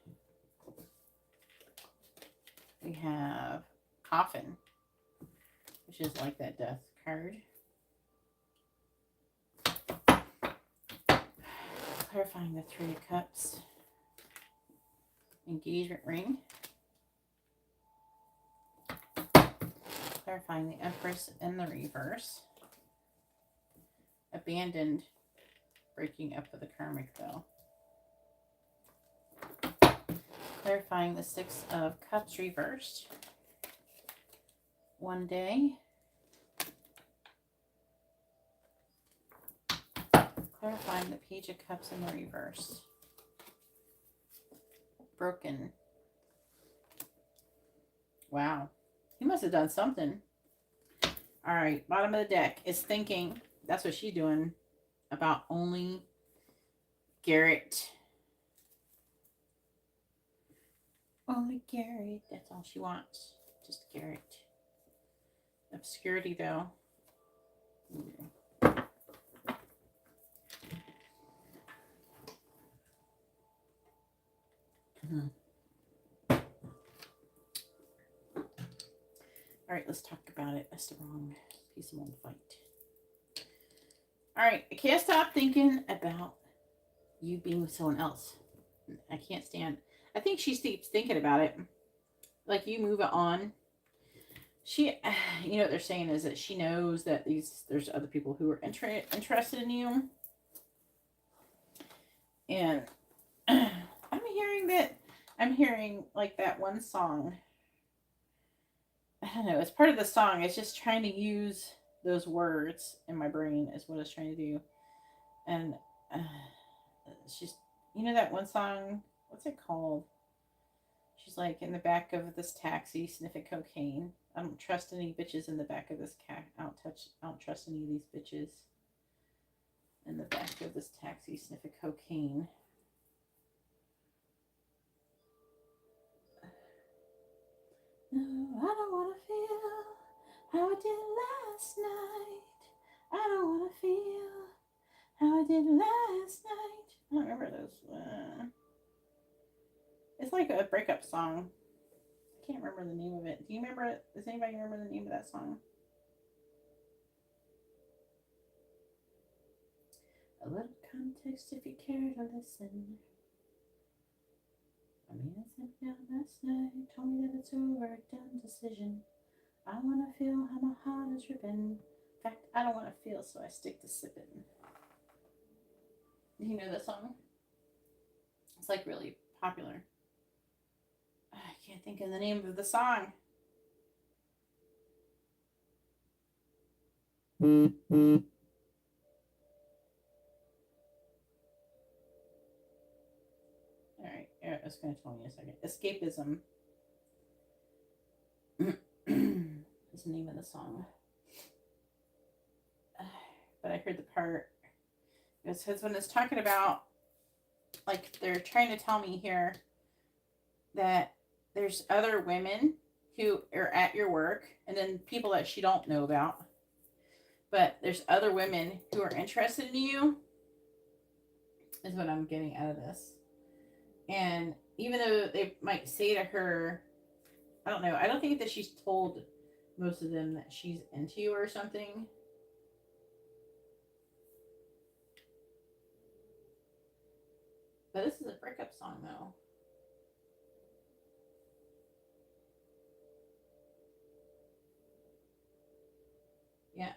we have coffin, which is like that death card. Clarifying the 3 of Cups, engagement ring. Clarifying the Empress in the reverse. Abandoned, breaking up with the karmic though. Clarifying the 6 of Cups reversed. One day. Clarifying the Page of Cups in the reverse. Broken. Wow. He must have done something. All right. Bottom of the deck is thinking. That's what she's doing. About only Garrett. Only Garrett. That's all she wants. Just Garrett. Obscurity though. Ooh. All right, let's talk about it. That's the wrong piece of old fight. All right, I can't stop thinking about you being with someone else. I can't stand. I think she keeps thinking about it. Like you move it on. She, you know what they're saying is that she knows that there's other people who are interested in you. And I'm hearing like that one song. I don't know. It's part of the song. It's just trying to use those words in my brain is what it's trying to do. And she's, you know that one song? What's it called? She's like in the back of this taxi sniffing cocaine. I don't trust any bitches in the back of this I don't trust any of these bitches in the back of this taxi sniffing cocaine. No, I don't want to feel how I did last night. I don't want to feel how I did last night. I don't remember those. It's like a breakup song. I can't remember the name of it. Do you remember it? Does anybody remember the name of that song? A little context if you care to listen. I mean, I sat down last night, told me that it's over, done decision. I want to feel how my heart is ripping. In fact, I don't want to feel, so I stick to sipping. Do you know that song? It's like really popular. I can't think of the name of the song. All right, I was going to tell you in a second. Escapism is the name of the song. But I heard the part. It says when it's talking about, like, they're trying to tell me here that there's other women who are at your work, and then people that she don't know about. But there's other women who are interested in you, is what I'm getting out of this. And even though they might say to her, I don't know, I don't think that she's told most of them that she's into you or something. But this is a breakup song, though. Yeah.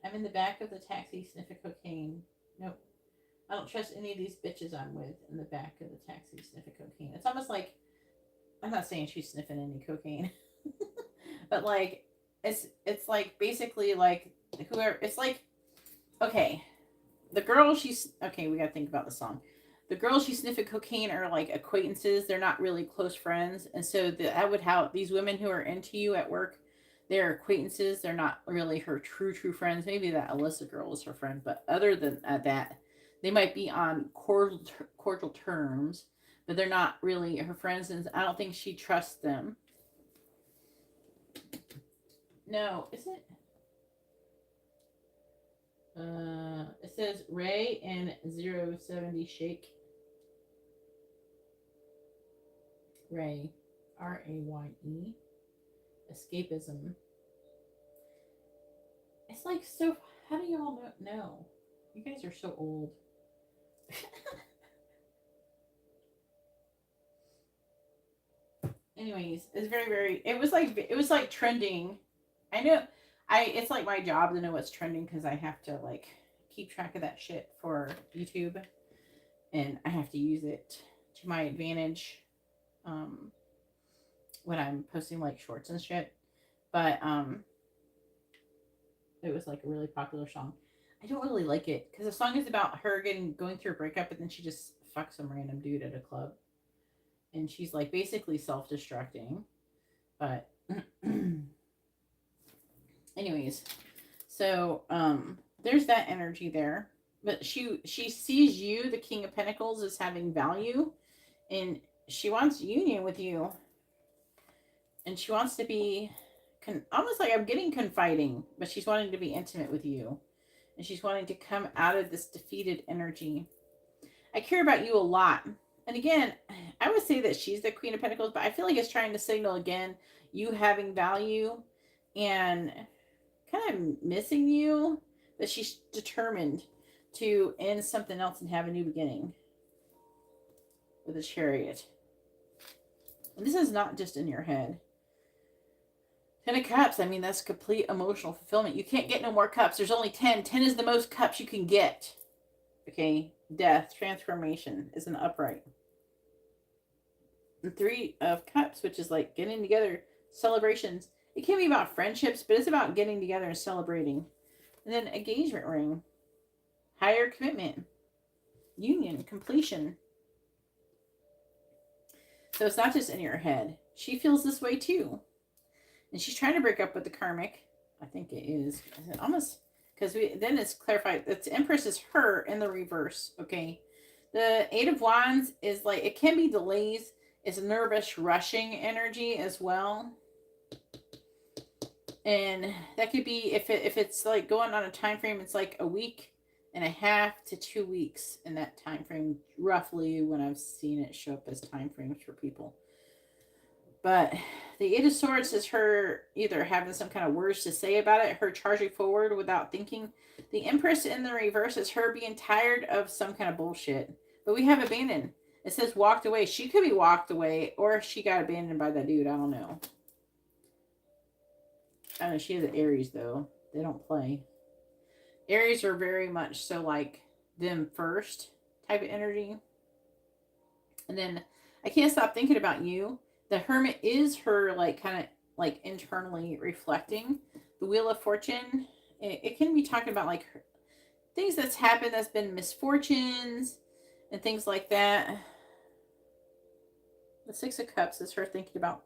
I'm in the back of the taxi sniffing cocaine. Nope. I don't trust any of these bitches I'm with in the back of the taxi sniffing cocaine. It's almost like, I'm not saying she's sniffing any cocaine, but like, it's like basically like whoever, it's like, okay, the girl she's, okay, we gotta think about the song. The girls she's sniffing cocaine are like acquaintances. They're not really close friends. And so that would how these women who are into you at work, they're acquaintances. They're not really her true friends. Maybe that Alyssa girl is her friend, but other than that, they might be on cordial terms, but they're not really her friends, and I don't think she trusts them. No, is it? It says Ray and 070 Shake. Ray, Raye. Escapism. It's like, so how do y'all know? You guys are so old. Anyways, it's very it was like trending. I know it's like my job to know what's trending because I have to like keep track of that shit for YouTube, and I have to use it to my advantage when I'm posting like shorts and shit. But it was like a really popular song. I don't really like it because the song is about her going through a breakup, and then she just fucks some random dude at a club, and she's like basically self-destructing. But anyways, so there's that energy there. But she sees you, the King of Pentacles, as having value, and she wants union with you, and she wants to be almost like I'm getting confiding, but she's wanting to be intimate with you, and she's wanting to come out of this defeated energy. I care about you a lot. And again, I would say that she's the Queen of Pentacles, but I feel like it's trying to signal again you having value and kind of missing you, that she's determined to end something else and have a new beginning with a Chariot. And this is not just in your head. 10 of Cups, I mean, that's complete emotional fulfillment. You can't get no more cups. There's only 10. 10 is the most cups you can get. Okay, death, transformation is an upright. And 3 of Cups, which is like getting together, celebrations. It can be about friendships, but it's about getting together and celebrating. And then engagement ring, higher commitment, union, completion. So it's not just in your head. She feels this way too. And she's trying to break up with the karmic. I think it is. Almost, because then it's clarified. That the Empress is her in the reverse. Okay. The 8 of Wands is like, it can be delays. It's nervous, rushing energy as well. And that could be, if it's like going on a time frame, it's like a week. and a half to 2 weeks in that time frame, roughly, when I've seen it show up as time frames for people. But the Eight of Swords is her either having some kind of words to say about it, her charging forward without thinking. The Empress in the reverse is her being tired of some kind of bullshit. But we have abandoned. It says walked away. She could be walked away, or she got abandoned by that dude. I don't know. I don't know. She has an Aries, though. They don't play. Aries are very much so like them first type of energy. And then I can't stop thinking about you. The Hermit is her like kind of like internally reflecting. The Wheel of Fortune, it can be talking about like things that's happened that's been misfortunes and things like that. The Six of Cups is her thinking about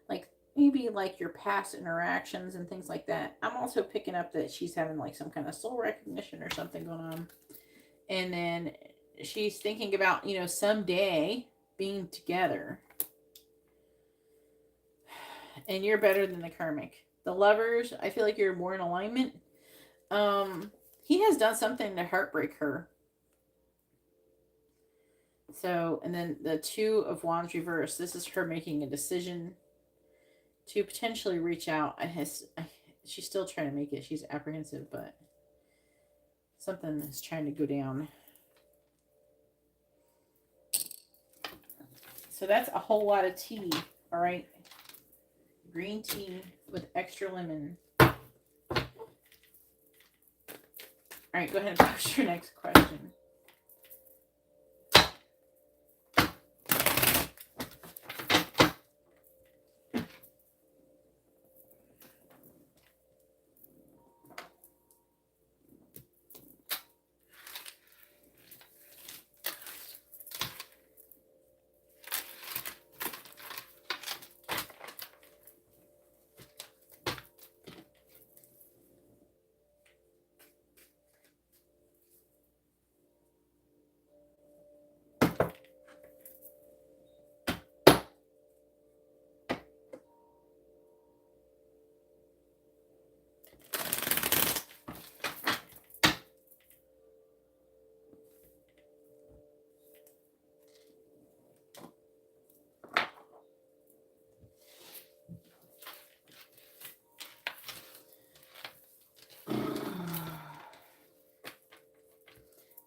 like maybe like your past interactions and things like that. I'm also picking up that she's having like some kind of soul recognition or something going on. And then she's thinking about, you know, someday being together. And you're better than the karmic. The Lovers, I feel like you're more in alignment. He has done something to heartbreak her. So, and then the Two of Wands reverse. This is her making a decision to potentially reach out. She's still trying to make it. She's apprehensive, but something is trying to go down. So that's a whole lot of tea. All right. Green tea with extra lemon. All right, go ahead and post your next question.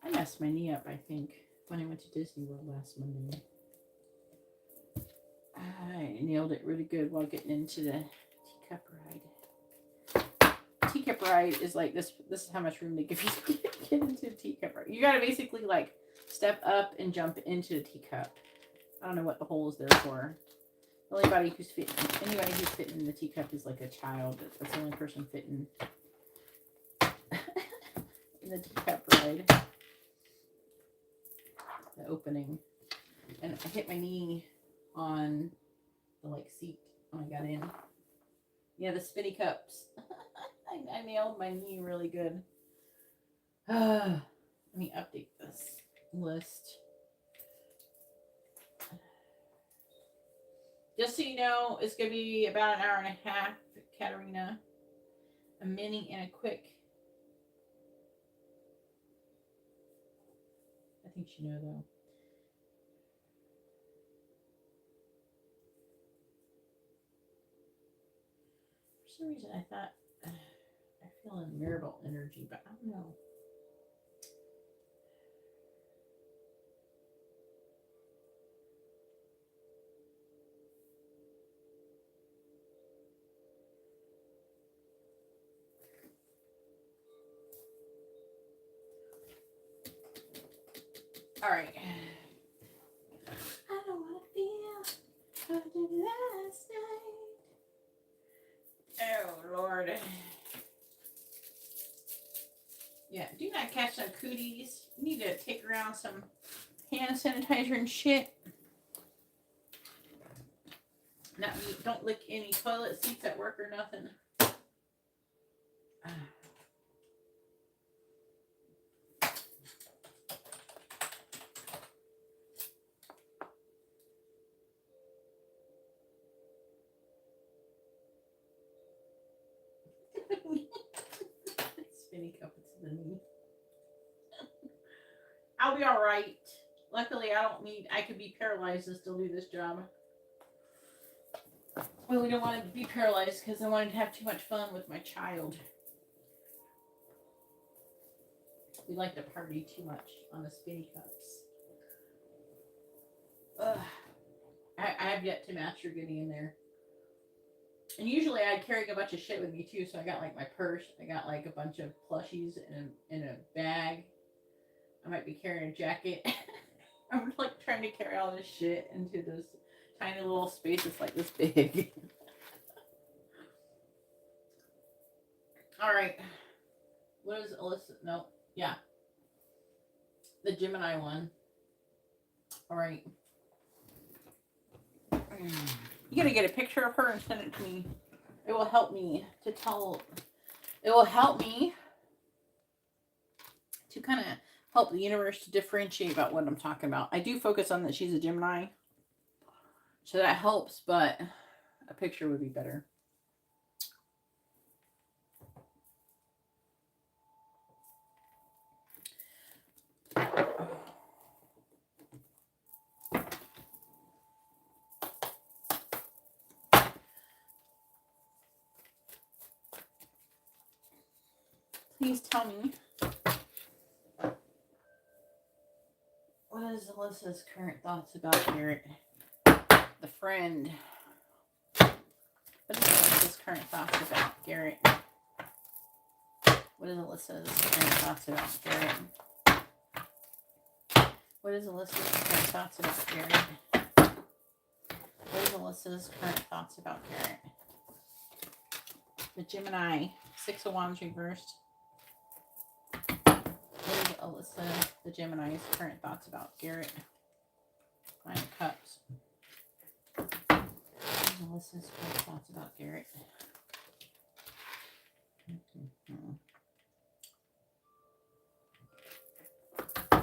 I messed my knee up, I think, when I went to Disney World last Monday. I nailed it really good while getting into the teacup ride. Teacup ride is like this. This is how much room they give you to get into the teacup ride. You gotta basically like step up and jump into the teacup. I don't know what the hole is there for. Anybody who's fitting in the teacup is like a child. That's the only person fitting in the teacup ride. The opening, and I hit my knee on the like seat when I got in. Yeah, the spinny cups. I nailed my knee really good. Let me update this list. Just so you know, it's going to be about an hour and a half, Katarina. A mini and a quick. I think you know, though. For some reason, I thought I feel a marital energy, but I don't know. All right. I don't want to feel what I did last night. Oh, Lord. Yeah, do not catch some cooties. You need to take around some hand sanitizer and shit. Don't lick any toilet seats at work or nothing. Spinny cup, it's the knee. I'll be all right. Luckily, I could be paralyzed and still do this job. Well, we don't want to be paralyzed because I wanted to have too much fun with my child. We like to party too much on the spinny cups. Ugh. I have yet to master getting in there. And usually I carry a bunch of shit with me too. So I got like my purse. I got like a bunch of plushies in a bag. I might be carrying a jacket. I'm like trying to carry all this shit into this tiny little space that's like this big. All right. What is Alyssa? No. Yeah. The Gemini one. All right. You gotta get a picture of her and send it to me. It will help me to tell. It will help me to kind of help the universe to differentiate about what I'm talking about. I do focus on that she's a Gemini, so that helps, but a picture would be better. Please tell me, what is Alyssa's current thoughts about Garrett, the friend? What is Alyssa's current thoughts about Garrett? What is Alyssa's current thoughts about Garrett? What is Alyssa's current thoughts about Garrett? What is Alyssa's current thoughts about Garrett? The Gemini, 6 of Wands reversed. What is Alyssa, the Gemini's current thoughts about Garrett? 9 of Cups. What is Alyssa's current thoughts about Garrett?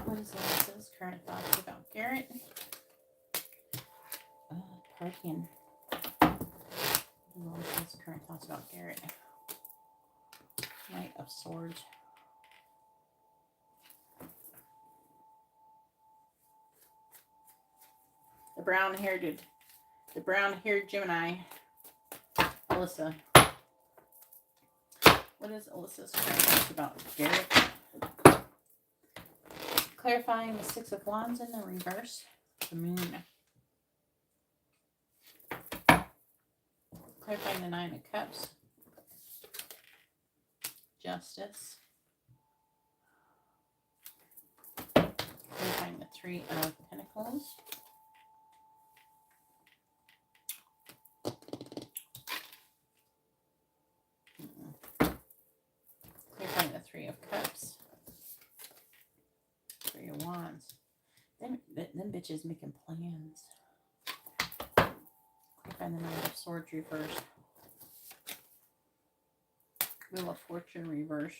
What is Alyssa's current thoughts about Garrett? Partying. What is Alyssa's current thoughts about Garrett? Knight of Swords. The brown-haired Gemini, Alyssa. What is Alyssa's current thoughts about Garrett? Clarifying the 6 of Wands in the reverse. The Moon. Clarifying the 9 of Cups. Justice. Clarifying the 3 of Pentacles. Clarifying the 3 of Cups. 3 of Wands. Them bitches making plans. Clarifying the 9 of Swords reversed. Wheel of Fortune reversed.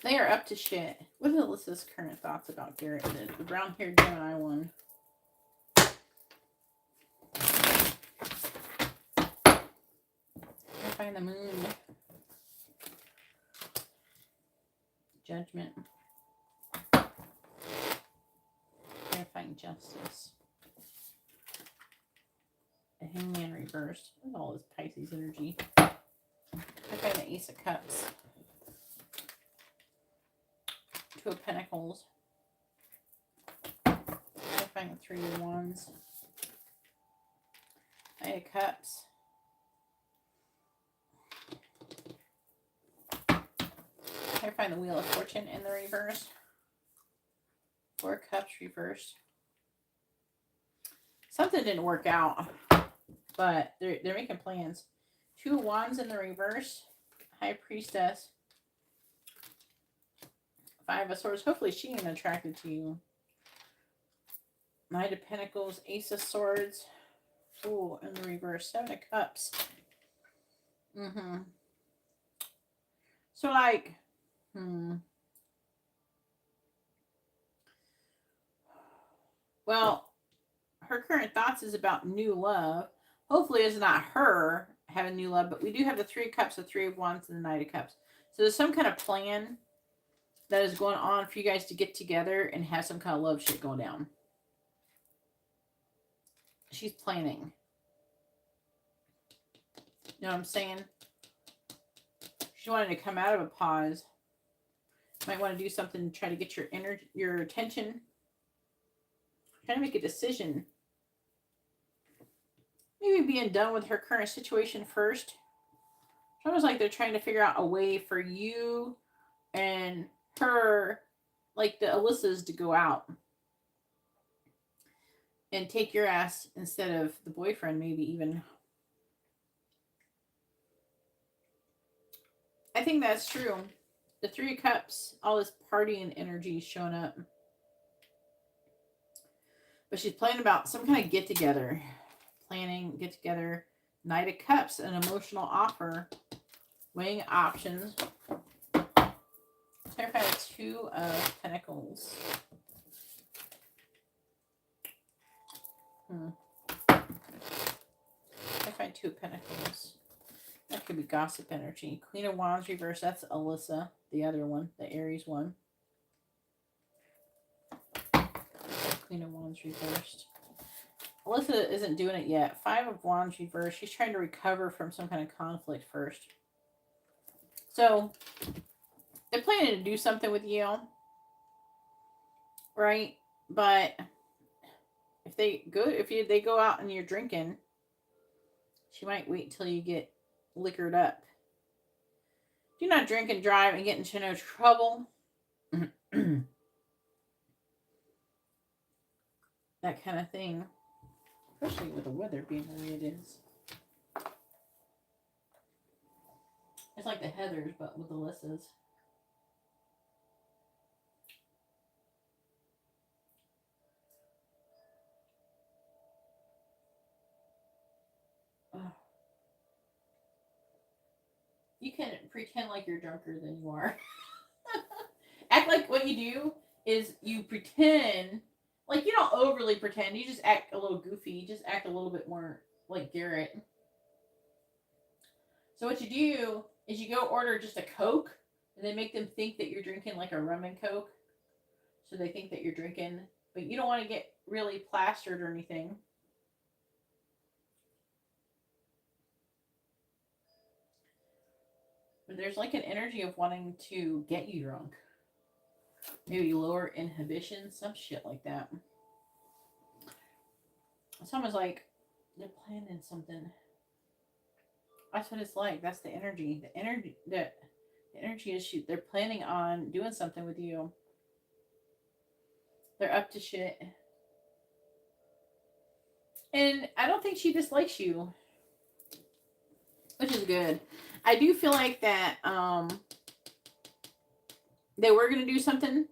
They are up to shit. What is Alyssa's current thoughts about Garrett? The brown-haired Gemini one. Clarifying the Moon. Judgment. Clarifying Justice. The Hangman reversed. Look at all this Pisces energy. Clarifying the Ace of Cups. 2 of Pentacles. Clarifying the 3 of Wands. Knight of Cups. Clarifying the Wheel of Fortune in the reverse. 4 of Cups reversed. Something didn't work out, but they're making plans. 2 of Wands in the reverse. High Priestess. 5 of Swords. Hopefully she ain't attracted to you. Knight of Pentacles. Ace of Swords. Ooh, in the reverse. 7 of Cups. So like, well, her current thoughts is about new love. Hopefully it's not her having new love, but we do have the Three of Cups, the Three of Wands, and the Knight of Cups. So there's some kind of plan that is going on for you guys to get together and have some kind of love shit going down. She's planning. You know what I'm saying? She wanted to come out of a pause. Might want to do something to try to get your attention. Trying to make a decision. Maybe being done with her current situation first. It's almost like they're trying to figure out a way for you and her, like the Alyssa's, to go out and take your ass instead of the boyfriend, maybe even. I think that's true. The Three of Cups, all this partying energy is showing up. But she's planning about some kind of get-together. Planning, get-together. Knight of Cups, an emotional offer. Weighing options. Clarify the Two of Pentacles. Clarify Two of Pentacles. That could be gossip energy. Queen of Wands reverse. That's Alyssa. The other one. The Aries one. Queen of Wands reversed. Alyssa isn't doing it yet. Five of Wands reversed. She's trying to recover from some kind of conflict first. So, they're planning to do something with you. Right? But if they go out and you're drinking, she might wait till you get liquored up. Do not drink and drive and get into no trouble. That kind of thing. Especially with the weather being the way it is. It's like the Heathers, but with Alyssa's. You can pretend like you're drunker than you are. Act like what you do is you pretend, like you don't overly pretend, you just act a little goofy, you just act a little bit more like Garrett. So what you do is you go order just a Coke, and then make them think that you're drinking like a rum and Coke. So they think that you're drinking, but you don't want to get really plastered or anything. But there's like an energy of wanting to get you drunk. Maybe lower inhibition, some shit like that. It's almost like they're planning something. That's what it's like. That's the energy. The energy is they're planning on doing something with you. They're up to shit. And I don't think she dislikes you, which is good. I do feel like that they were going to do something,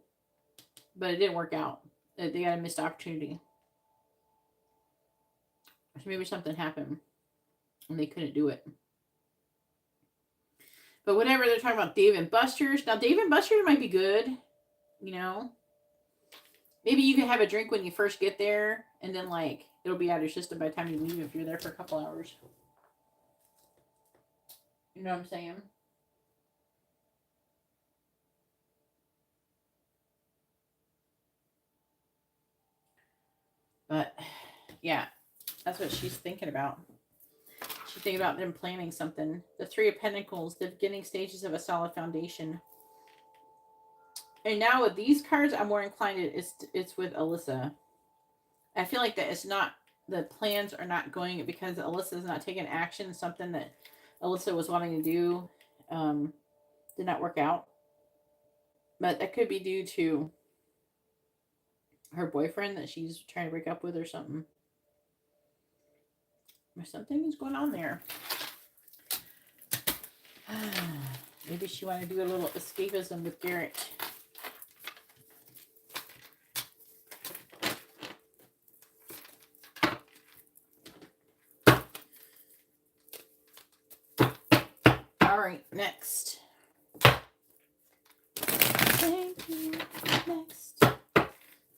but it didn't work out. They got a missed opportunity. So maybe something happened and they couldn't do it. But whatever, they're talking about Dave and Buster's. Now, Dave and Buster's might be good, you know. Maybe you can have a drink when you first get there, and then, like, it'll be out of your system by the time you leave if you're there for a couple hours. You know what I'm saying? But, yeah, that's what she's thinking about. She's thinking about them planning something. The Three of Pentacles, the beginning stages of a solid foundation. And now with these cards, I'm more inclined it's with Alyssa. I feel like that it's not, the plans are not going because Alyssa's not taking action. Something that Alyssa was wanting to do did not work out. But that could be due to her boyfriend that she's trying to break up with or something. Something is going on there. Maybe she wanted to do a little escapism with Garrett. All right, next. Thank you. Next.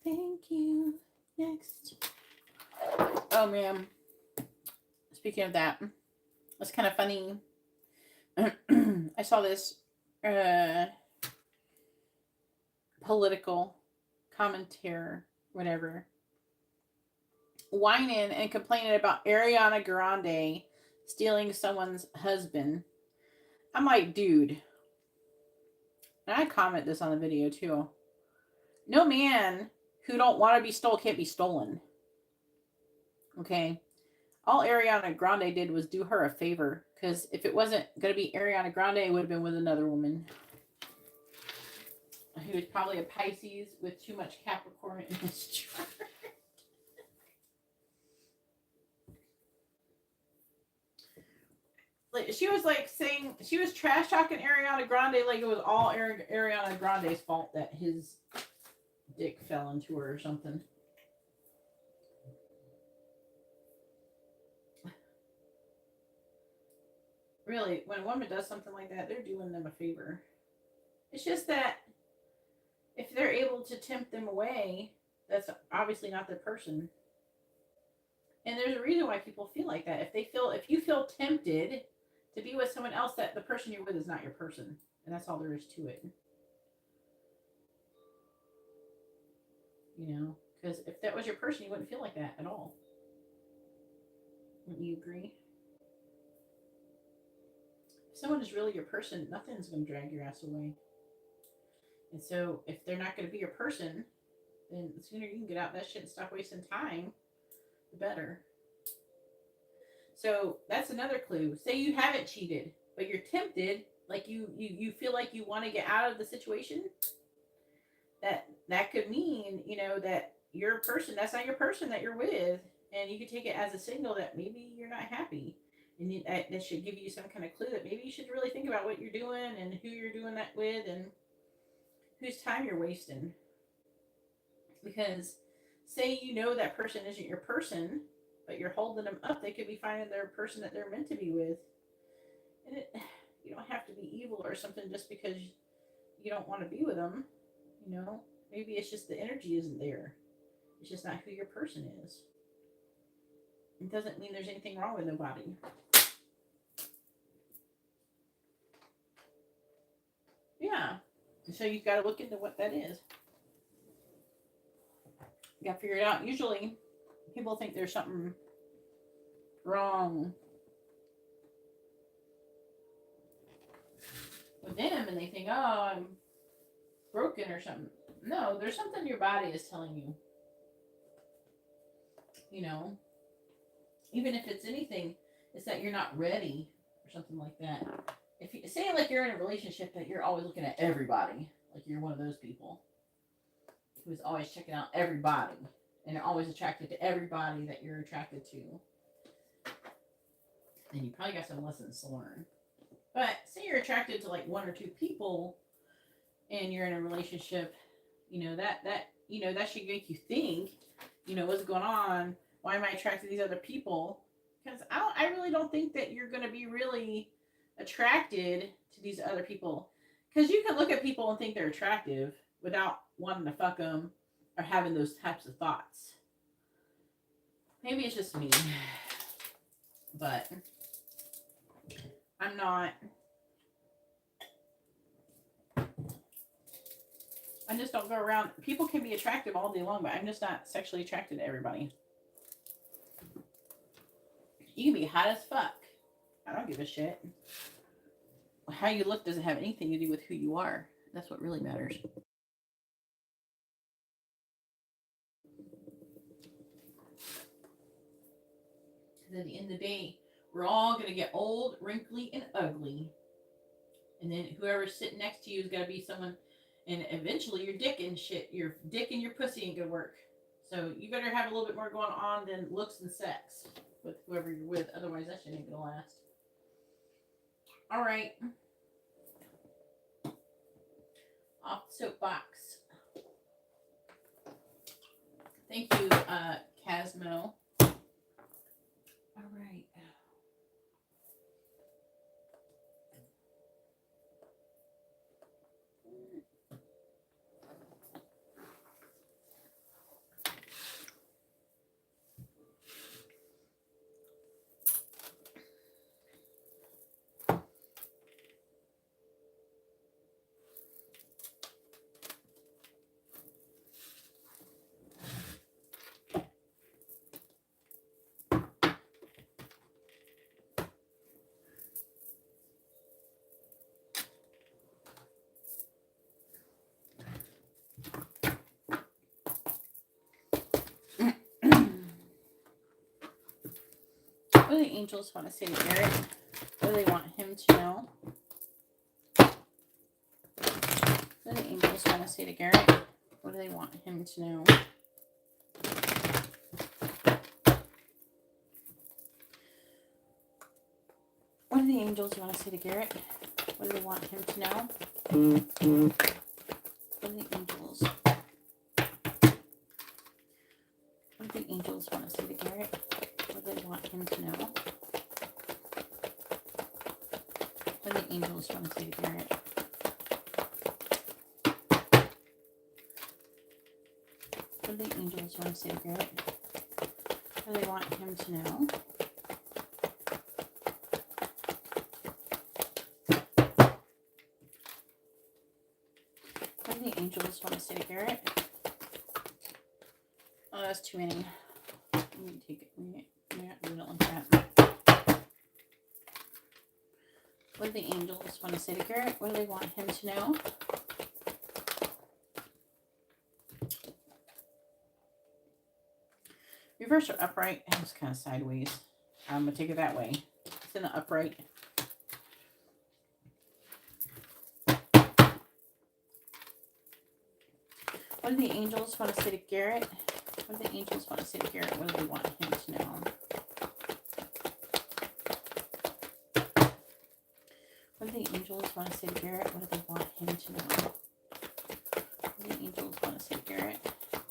Thank you. Next. Oh, man. Speaking of that, It's kind of funny. I saw this political commentator, whatever, whining and complaining about Ariana Grande stealing someone's husband. I'm like, dude, and I comment this on the video too. No man who don't want to be stole can't be stolen. Okay? All Ariana Grande did was do her a favor, because if it wasn't going to be Ariana Grande, it would have been with another woman who was probably a Pisces with too much Capricorn in his chart. Like, she was like saying, she was trash talking Ariana Grande like it was all Ariana Grande's fault that his dick fell into her or something. Really, when a woman does something like that, they're doing them a favor. It's just that if they're able to tempt them away, that's obviously not their person. And there's a reason why people feel like that. If you feel tempted to be with someone else, that the person you're with is not your person. And that's all there is to it. You know, because if that was your person, you wouldn't feel like that at all. Wouldn't you agree? If someone is really your person, nothing's going to drag your ass away. And so if they're not going to be your person, then the sooner you can get out that shit and stop wasting time, the better. So that's another clue. Say you haven't cheated, but you're tempted, like you feel like you want to get out of the situation. That could mean, you know, that your person, that's not your person that you're with, and you could take it as a signal that maybe you're not happy. And that should give you some kind of clue that maybe you should really think about what you're doing and who you're doing that with and whose time you're wasting. Because say you know that person isn't your person, but you're holding them up, they could be finding their person that they're meant to be with. And you don't have to be evil or something just because you don't want to be with them. You know, maybe it's just the energy isn't there. It's just not who your person is. It doesn't mean there's anything wrong with nobody. Yeah. So you've got to look into what that is. You got to figure it out. Usually, people think there's something wrong with them, and they think, oh, I'm broken or something. No, there's something your body is telling you. You know, even if it's anything, it's that you're not ready or something like that. If you say like you're in a relationship that you're always looking at everybody, like you're one of those people who's always checking out everybody and you're always attracted to everybody that you're attracted to, then you probably got some lessons to learn. But say you're attracted to like one or two people and you're in a relationship, you know, that should make you think, you know, what's going on? Why am I attracted to these other people? Because I really don't think that you're going to be really attracted to these other people. Because you can look at people and think they're attractive without wanting to fuck them or having those types of thoughts. Maybe it's just me. But I'm not. I just don't go around. People can be attractive all day long, but I'm just not sexually attracted to everybody. You can be hot as fuck. I don't give a shit. How you look doesn't have anything to do with who you are. That's what really matters. Because at the end of the day, we're all going to get old, wrinkly, and ugly. And then whoever's sitting next to you is going to be someone, and eventually your dick and your pussy ain't going to work. So you better have a little bit more going on than looks and sex with whoever you're with. Otherwise, that shit ain't going to last. All right. Off the soapbox. Thank you, Casmo. All right. What do the angels want to say to Garrett? What do they want him to know? What do the angels want to say to Garrett? What do they want him to know? What do the angels want to say to Garrett? What do they want him to know? What do the angels? What do the angels want to say to Garrett? What do they want him to know? What do the angels want to say to Garrett? What do the angels want to say to Garrett? What do they want him to know? What do the angels want to say to Garrett? Oh, that's too many. Let me take it. We're not doing it like that. What do the angels want to say to Garrett? What do they want him to know? Reverse or upright? It's kind of sideways. I'm going to take it that way. It's in the upright. What do the angels want to say to Garrett? What do the angels want to say to Garrett? What do they want him to know? What do the angels want to say to Garrett? What do they want him to know? What do the angels want to say to Garrett?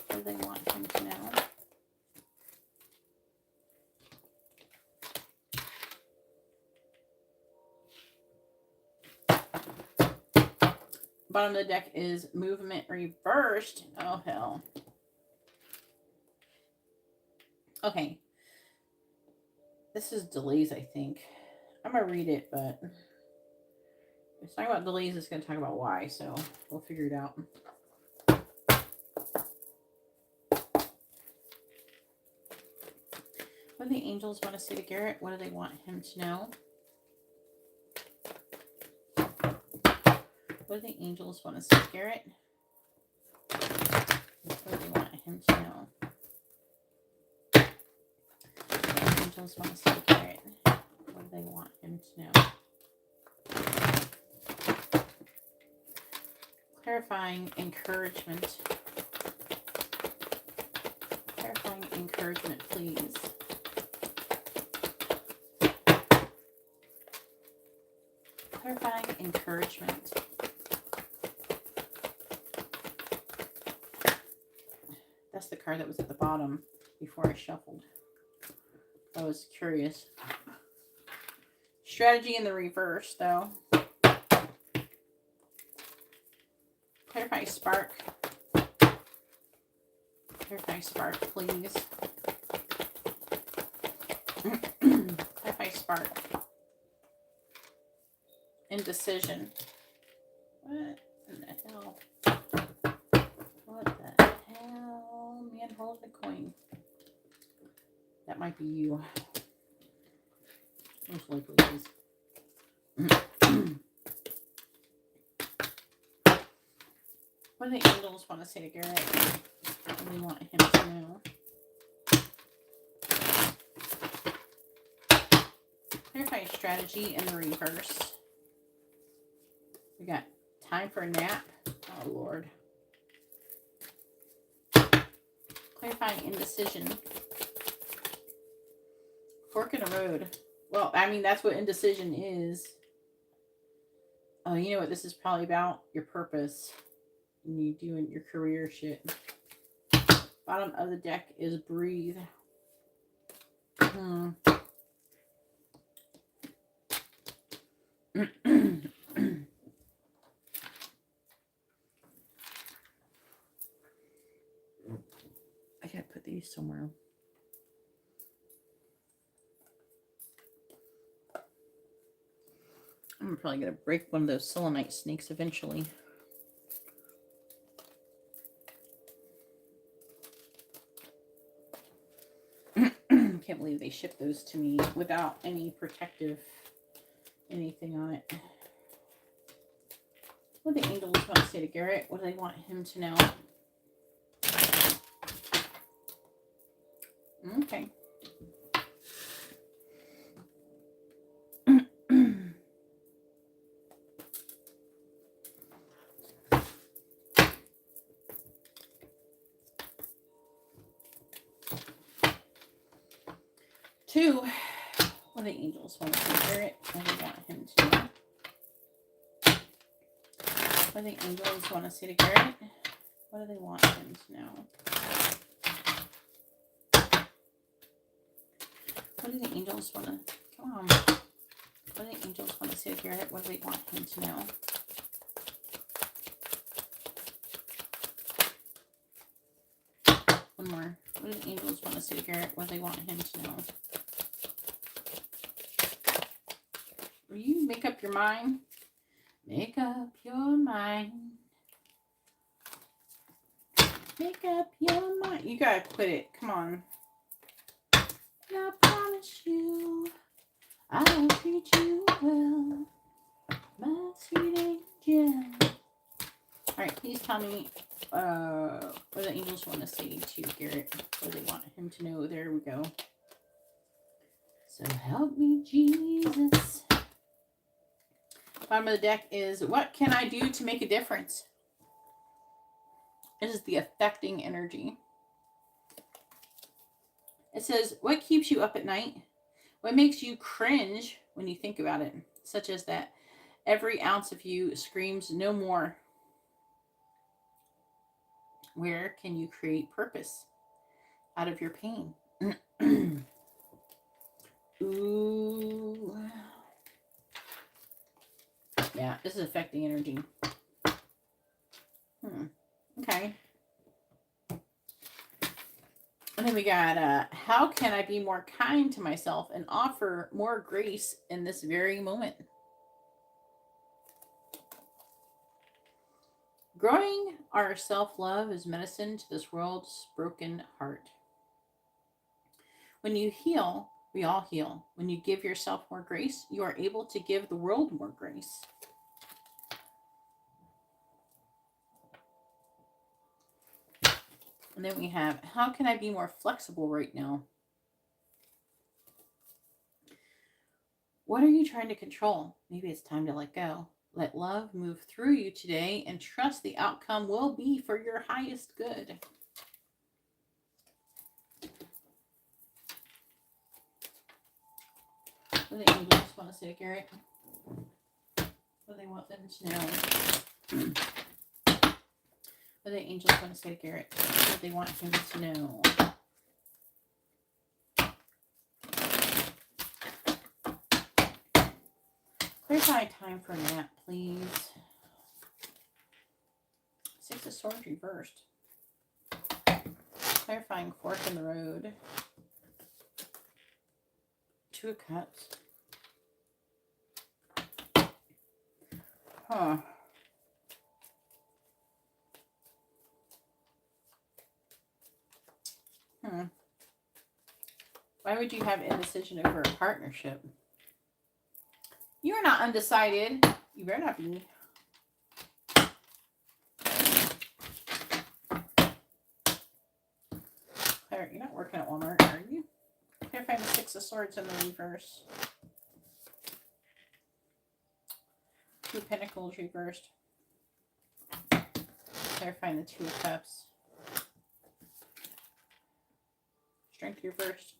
What do they want him to know? Bottom of the deck is movement reversed. Oh, hell. Okay. This is delays, I think. I'm going to read it, but it's talking about delays. It's going to talk about why, so we'll figure it out. What do the angels want to say to Garrett? What do they want him to know? What do the angels want to say to Garrett? What do they want him to know? What do the angels want to say to Garrett? What do they want him to know? Clarifying encouragement. Clarifying encouragement, please. Clarifying encouragement. That's the card that was at the bottom before I shuffled. I was curious. Strategy in the reverse, though. Clarify spark. Clarify spark, please. Clarify spark. Indecision. What in the hell? What the hell? Man holding the coin. That might be you. Most likely it is. What do the angels want to say to Garrett? What do they want him to know? Clarify strategy in the reverse. We got time for a nap. Oh, Lord. Clarifying indecision. Fork in the road. Well, I mean, that's what indecision is. Oh, you know what this is probably about? Your purpose. And you doing your career shit. Bottom of the deck is breathe. I gotta put these somewhere. I'm probably gonna break one of those selenite snakes eventually. Can't believe they shipped those to me without any protective anything on it. What do the angels want to say to Garrett? What do they want him to know? Okay. 2. What do the angels want to say, Garrett? What do they want him to know? What do the angels want to say to Garrett? What do they want him to know? What do the angels want to... Come on. What do the angels want to say to Garrett? What do they want him to know? One more. What do the angels want to say to Garrett? What do they want him to know? Will you make up your mind? Make up your mind. Make up your mind. You gotta quit it. Come on. I promise you, I'll treat you well, my sweet angel. Alright, please tell me what the angels want to say to Garrett. What do they want him to know? There we go. So help me, Jesus. Bottom of the deck is, what can I do to make a difference? This is the affecting energy. It says, what keeps you up at night? What makes you cringe when you think about it? Such as that every ounce of you screams no more. Where can you create purpose out of your pain? Ooh. Yeah, this is affecting energy. Okay. And then we got, how can I be more kind to myself and offer more grace in this very moment? Growing our self-love is medicine to this world's broken heart. When you heal, we all heal. When you give yourself more grace, you are able to give the world more grace. And then we have, how can I be more flexible right now? What are you trying to control? Maybe it's time to let go. Let love move through you today and trust the outcome will be for your highest good. What do the angels want to say to Garrett? What do they want them to know? What do the angels want to say to Garrett? What do they want him to know? Clarify time for a nap, please. 6 of Swords reversed. Clarifying fork in the road. 2 of Cups. Huh. Why would you have indecision over a partnership? You're not undecided. You better not be. Claire, you're not working at Walmart, are you? Clarifying the 6 of Swords in the reverse. 2 of Pentacles reversed. Clarifying the 2 of Cups. Strength reversed.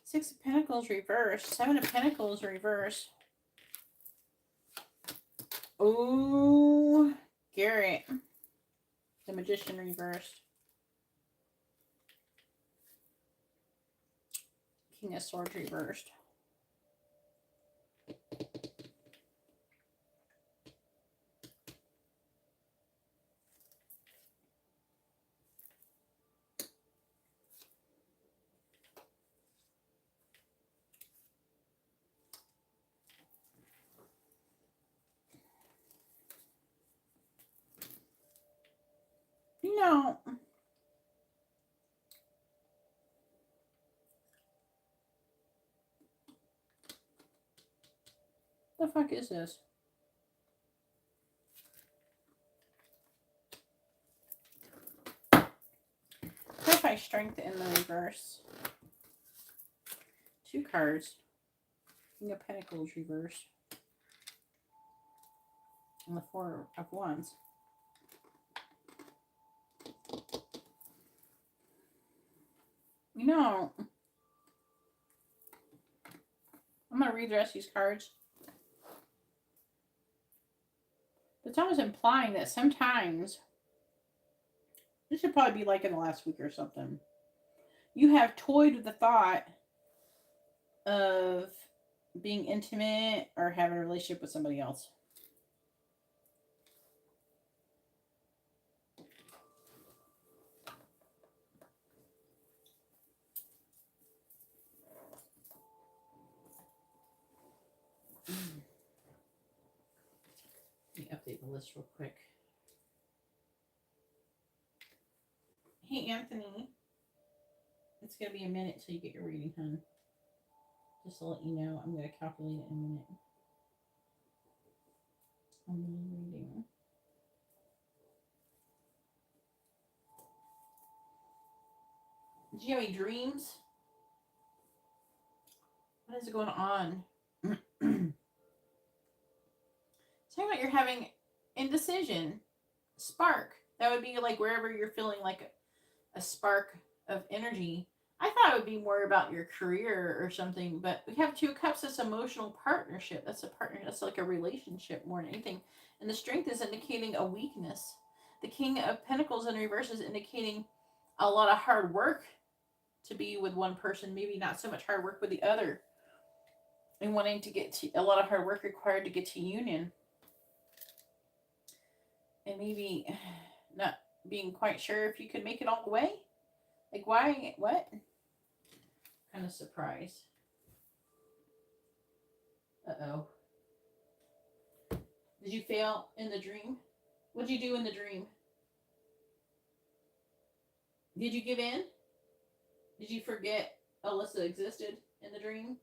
6 of Pentacles reversed. 7 of Pentacles reversed. Oh, Garrett. The Magician reversed. King of Swords reversed. No. The fuck is this? Clarify strength in the reverse. 2 cards. King of Pentacles reversed. And the 4 of Wands. You know, I'm going to read the rest of these cards. It's almost implying that sometimes, this should probably be like in the last week or something, you have toyed with the thought of being intimate or having a relationship with somebody else. Let me update the list real quick. Hey, Anthony. It's going to be a minute till you get your reading, hon. Just to let you know, I'm going to calculate it in a minute. I'm reading. Do you have any dreams? What is going on? Talking about you're having indecision. Spark. That would be like wherever you're feeling like a spark of energy. I thought it would be more about your career or something, but we have 2 cups. That's emotional partnership. That's a partner. That's like a relationship more than anything. And the strength is indicating a weakness. The King of Pentacles in reverse is indicating a lot of hard work to be with one person. Maybe not so much hard work with the other. And wanting to get to a lot of hard work required to get to union. And maybe not being quite sure if you could make it all the way. Like, why? What? Kind of surprised. Uh-oh. Did you fail in the dream? What did you do in the dream? Did you give in? Did you forget Alyssa existed in the dream?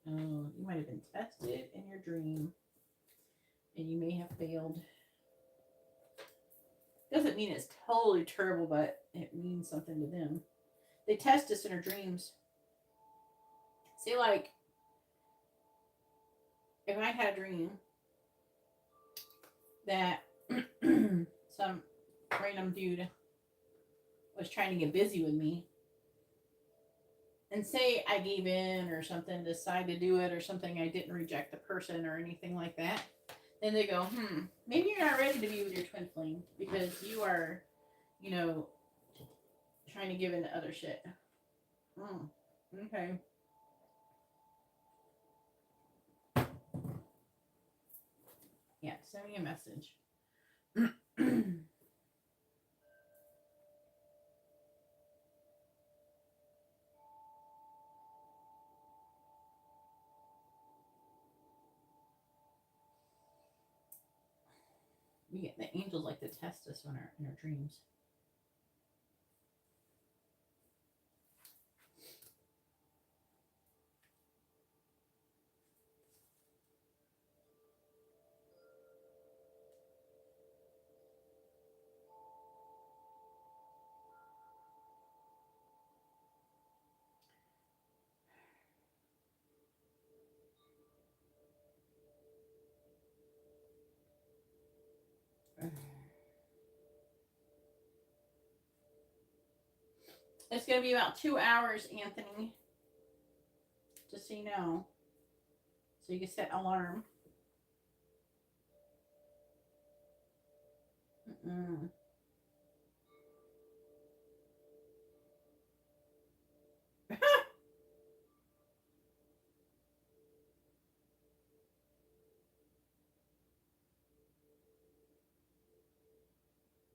Oh, you might have been tested in your dream. And you may have failed. Doesn't mean it's totally terrible, but it means something to them. They test us in our dreams. Say, like, if I had a dream that some random dude was trying to get busy with me, and say I gave in or something, decided to do it or something, I didn't reject the person or anything like that, then they go, maybe you're not ready to be with your twin flame because you are, trying to give in to other shit. Okay. Yeah, send me a message. The angels like to test us in our dreams. It's going to be about 2 hours, Anthony. Just so you know. So you can set an alarm.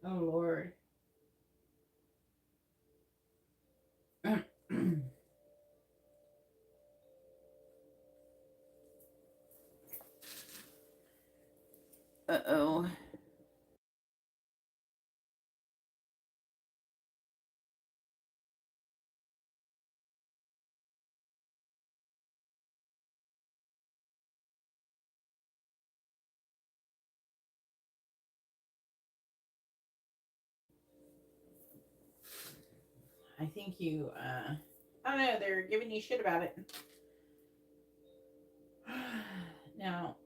Oh, Lord. Uh-oh. I think you, I don't know, they're giving you shit about it. Now,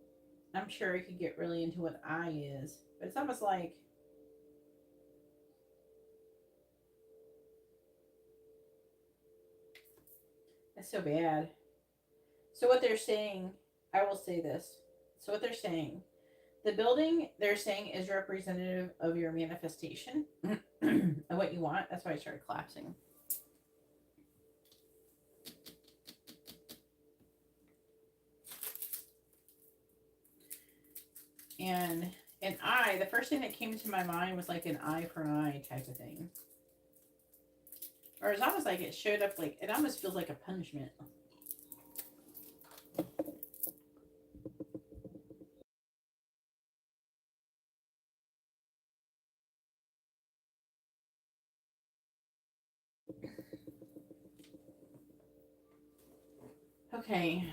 I'm sure I could get really into what I is, but it's almost like That's so bad. So what they're saying, I will say this. So what they're saying, the building they're saying is representative of your manifestation of what you want. That's why I started collapsing. And an eye, the first thing that came to my mind was like an eye for an eye type of thing. Or it's almost like it showed up like, it almost feels like a punishment. Okay.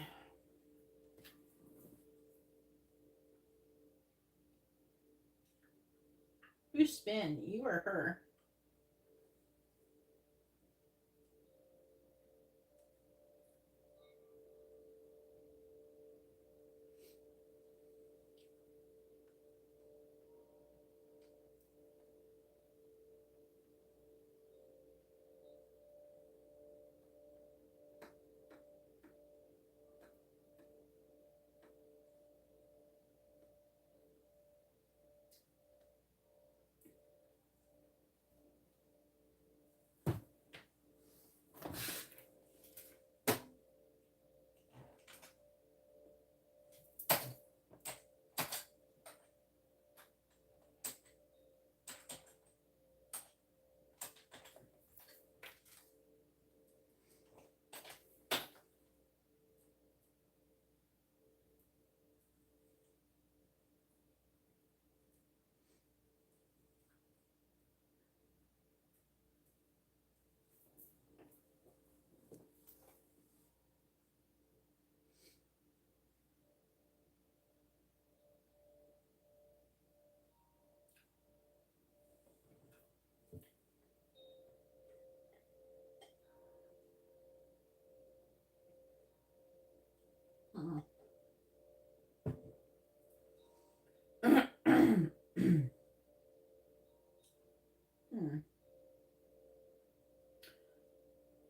Who spin? You or her?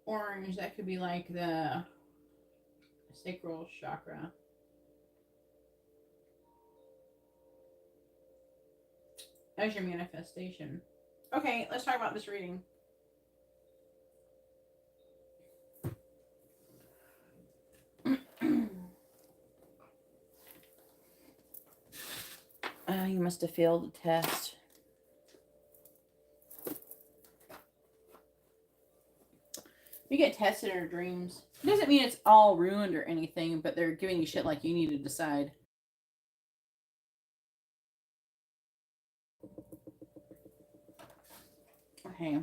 Orange, that could be like the sacral chakra. As your manifestation. Okay, let's talk about this reading. You must have failed the test. You get tested in your dreams. It doesn't mean it's all ruined or anything, but they're giving you shit like you need to decide. Okay.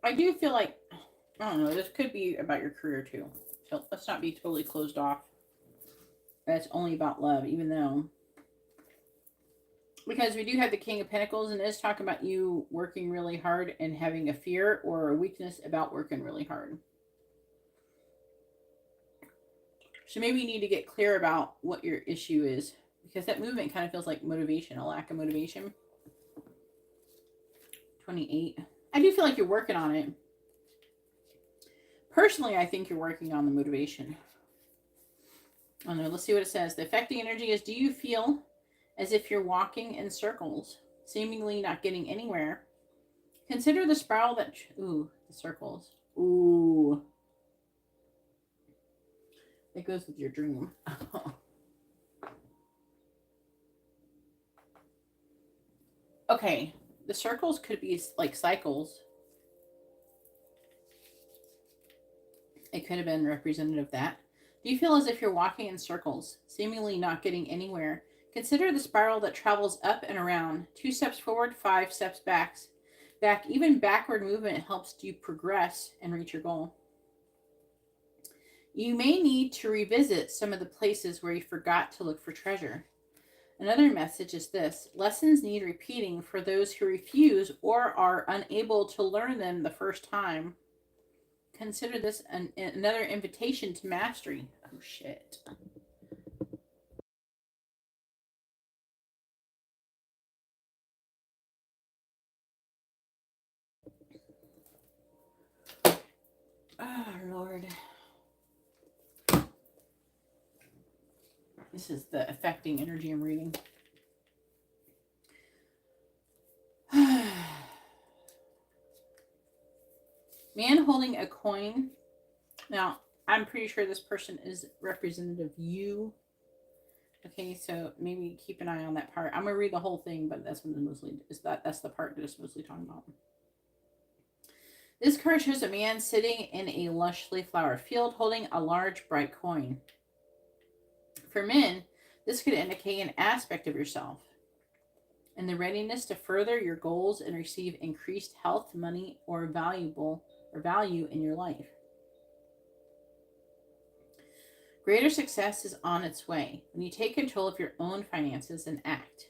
I do feel like, I don't know, this could be about your career too. So let's not be totally closed off. That's only about love, even though. Because we do have the King of Pentacles, and it is talking about you working really hard and having a fear or a weakness about working really hard. So maybe you need to get clear about what your issue is. Because that movement kind of feels like motivation, a lack of motivation. 28. I do feel like you're working on it. Personally, I think you're working on the motivation. I don't know. Let's see what it says. The affecting energy is, do you feel as if you're walking in circles, seemingly not getting anywhere? Consider the spiral that... Ooh, the circles. Ooh. It goes with your dream. Okay. The circles could be like cycles. It could have been representative of that. Do you feel as if you're walking in circles, seemingly not getting anywhere? Consider the spiral that travels up and around. 2 steps forward, 5 steps back. Even backward movement helps you progress and reach your goal. You may need to revisit some of the places where you forgot to look for treasure. Another message is this: lessons need repeating for those who refuse or are unable to learn them the first time. Consider this another invitation to mastery. Oh, shit. Oh, Lord. This is the affecting energy I'm reading. Man holding a coin. Now, I'm pretty sure this person is representative of you. Okay, so maybe keep an eye on that part. I'm gonna read the whole thing, but that's what that's the part that it's mostly talking about. This card shows a man sitting in a lushly flowered field holding a large bright coin. For men, this could indicate an aspect of yourself and the readiness to further your goals and receive increased health, money, or value in your life. Greater success is on its way when you take control of your own finances and act.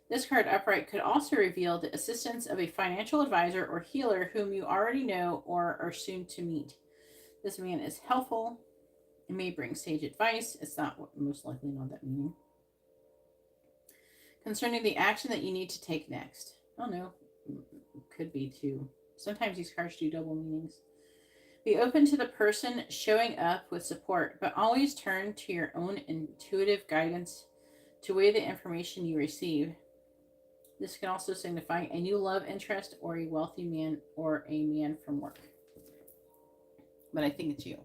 This card upright could also reveal the assistance of a financial advisor or healer whom you already know or are soon to meet. This man is helpful. It may bring sage advice. It's not most likely not that meaning. Concerning the action that you need to take next. Oh no, could be too. Sometimes these cards do double meanings. Be open to the person showing up with support, but always turn to your own intuitive guidance to weigh the information you receive. This can also signify a new love interest or a wealthy man or a man from work. But I think it's you.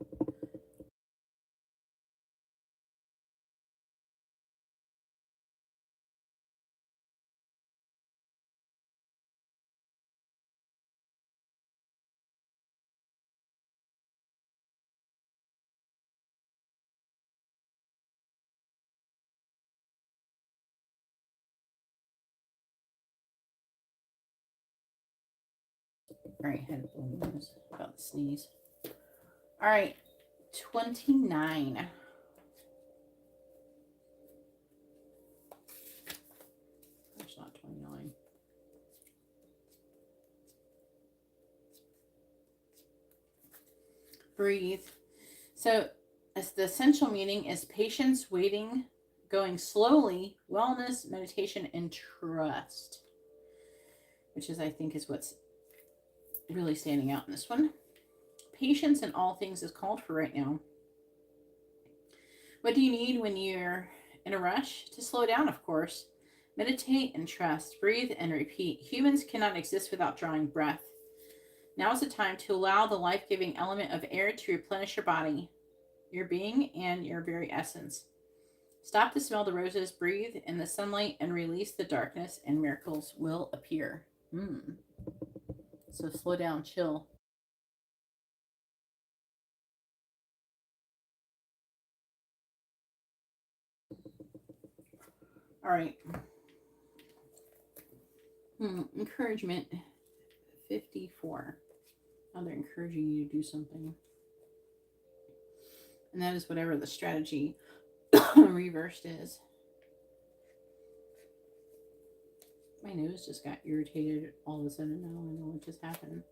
All right, had balloons about the sneeze. All right, 29. That's not 29. Breathe. So, as the essential meaning is patience, waiting, going slowly, wellness, meditation, and trust, which is, I think, is what's really standing out in this one. Patience in all things is called for right now. What do you need when you're in a rush? To slow down, of course. Meditate and trust. Breathe and repeat. Humans cannot exist without drawing breath. Now is the time to allow the life-giving element of air to replenish your body, your being, and your very essence. Stop to smell the roses, breathe in the sunlight, and release the darkness, and miracles will appear. So slow down, chill. All right. Encouragement 54. Now they're encouraging you to do something. And that is whatever the strategy reversed is. My nose just got irritated all of a sudden. Now I know what just happened.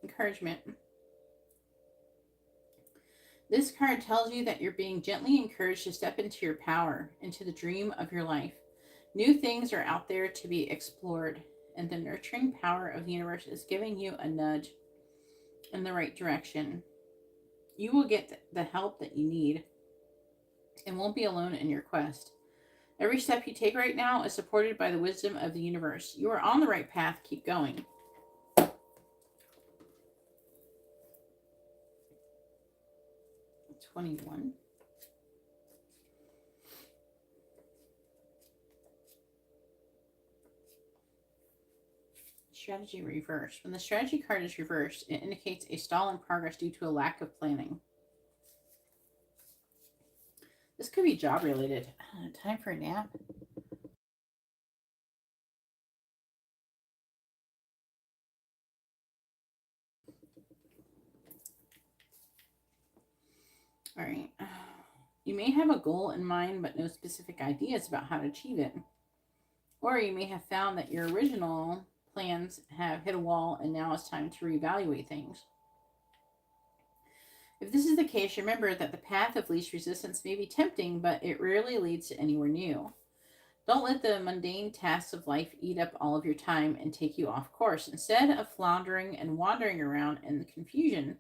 Encouragement. This card tells you that you're being gently encouraged to step into your power, into the dream of your life. New things are out there to be explored, and the nurturing power of the universe is giving you a nudge in the right direction. You will get the help that you need and won't be alone in your quest. Every step you take right now is supported by the wisdom of the universe. You are on the right path. Keep going. $21. Strategy reversed. When the strategy card is reversed, it indicates a stall in progress due to a lack of planning. This could be job related. Time for a nap. All right. You may have a goal in mind, but no specific ideas about how to achieve it. Or you may have found that your original plans have hit a wall and now it's time to reevaluate things. If this is the case, remember that the path of least resistance may be tempting, but it rarely leads to anywhere new. Don't let the mundane tasks of life eat up all of your time and take you off course. Instead of floundering and wandering around in the confusion,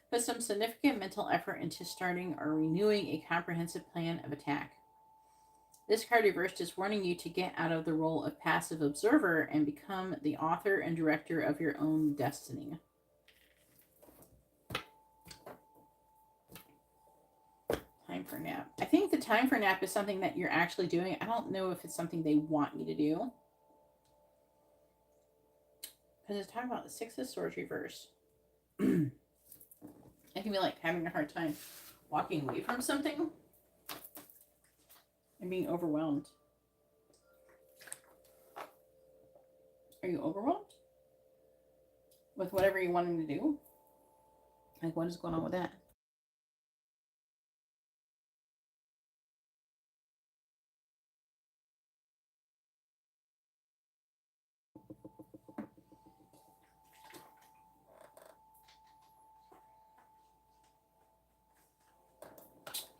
put some significant mental effort into starting or renewing a comprehensive plan of attack. This card reversed is warning you to get out of the role of passive observer and become the author and director of your own destiny. Time for nap. I think the time for nap is something that you're actually doing. I don't know if it's something they want you to do. Because it's talking about the Six of Swords reverse. I can be like having a hard time walking away from something and being overwhelmed. Are you overwhelmed with whatever you're wanting to do? Like, what is going on with that?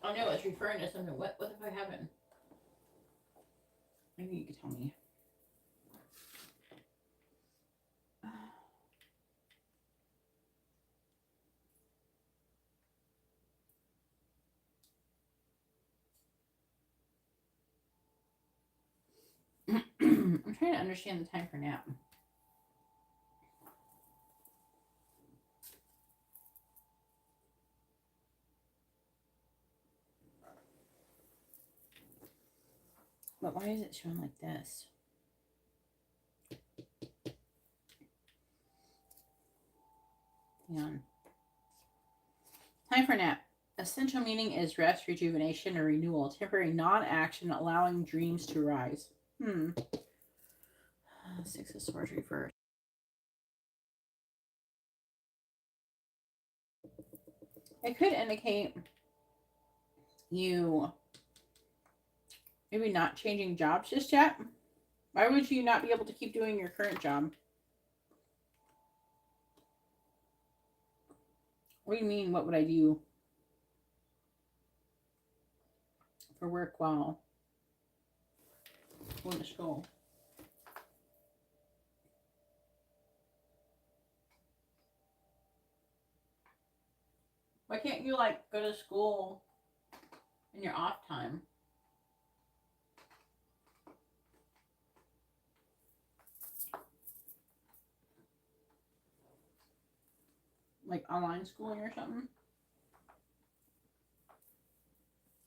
Oh no, it's referring to something. What if I haven't? Maybe you could tell me. I'm trying to understand the time for nap. But why is it showing like this? Hang on. Time for nap. Essential meaning is rest, rejuvenation, or renewal. Temporary non-action, allowing dreams to rise. Six of Swords reversed. It could indicate you maybe not changing jobs just yet. Why would you not be able to keep doing your current job? What do you mean, what would I do for work while going to school? Why can't you, like, go to school in your off time? Like online schooling or something?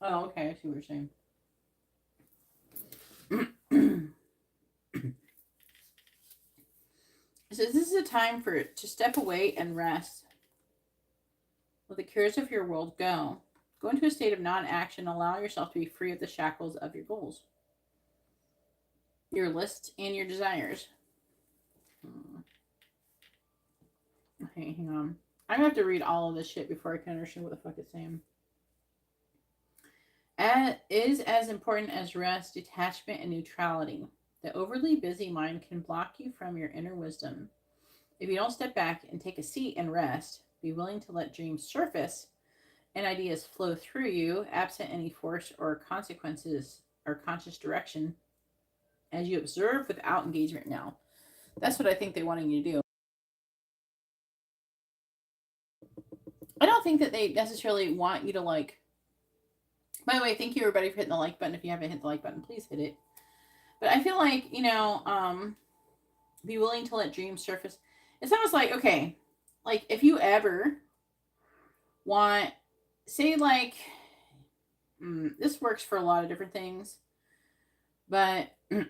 Oh, okay. I see what you're saying. So this is a time to step away and rest. Let the cares of your world go. Go into a state of non-action. Allow yourself to be free of the shackles of your goals, your lists, and your desires. Okay, hang on. I'm going to have to read all of this shit before I can understand what the fuck it's saying. Is as important as rest, detachment, and neutrality. The overly busy mind can block you from your inner wisdom. If you don't step back and take a seat and rest, be willing to let dreams surface and ideas flow through you, absent any force or consequences or conscious direction, as you observe without engagement now. That's what I think they're wanting you to do. I don't think that they necessarily want you to, like... By the way, thank you everybody for hitting the like button. If you haven't hit the like button, please hit it. But I feel like, be willing to let dreams surface. It's almost like, okay, like if you ever want, say like, this works for a lot of different things, but it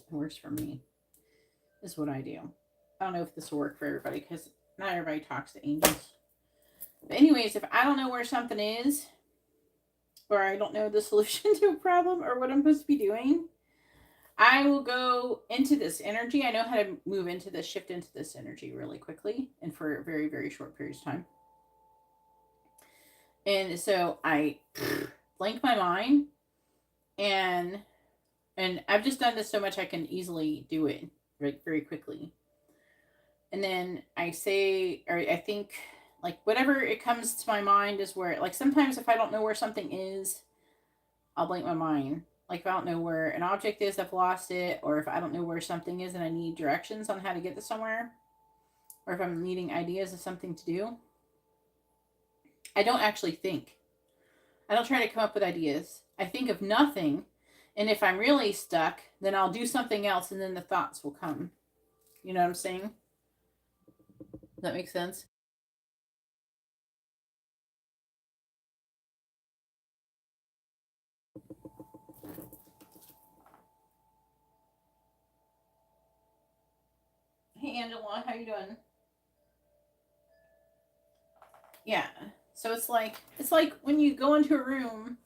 works for me. This is what I do. I don't know if this will work for everybody because not everybody talks to angels. But anyways, if I don't know where something is, or I don't know the solution to a problem or what I'm supposed to be doing, I will go into this energy. I know how to move into this, shift into this energy really quickly and for very, very short periods of time. And so I blank my mind, and I've just done this so much I can easily do it very, very quickly. And then I say, or I think, like, whatever it comes to my mind is where, like, sometimes if I don't know where something is, I'll blank my mind. Like if I don't know where an object is, I've lost it, or if I don't know where something is and I need directions on how to get to somewhere, or if I'm needing ideas of something to do, I don't actually think. I don't try to come up with ideas. I think of nothing, and if I'm really stuck, then I'll do something else and then the thoughts will come. You know what I'm saying? Does that make sense? Hey Angela, how you doing? Yeah. So it's like when you go into a room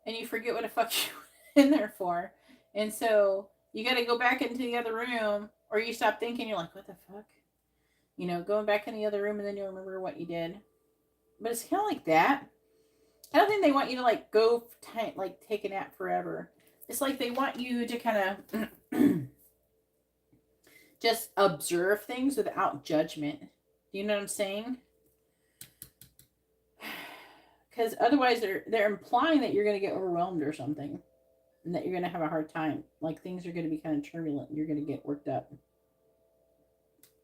and you forget what the fuck you were in there for. And so you got to go back into the other room, or you stop thinking, you're like, what the fuck? You know, going back in the other room and then you'll remember what you did. But it's kind of like that. I don't think they want you to like go like take a nap forever. It's like they want you to kind of just observe things without judgment. Do you know what I'm saying? Because otherwise they're implying that you're going to get overwhelmed or something, and that you're going to have a hard time. Like things are going to be kind of turbulent. And you're going to get worked up.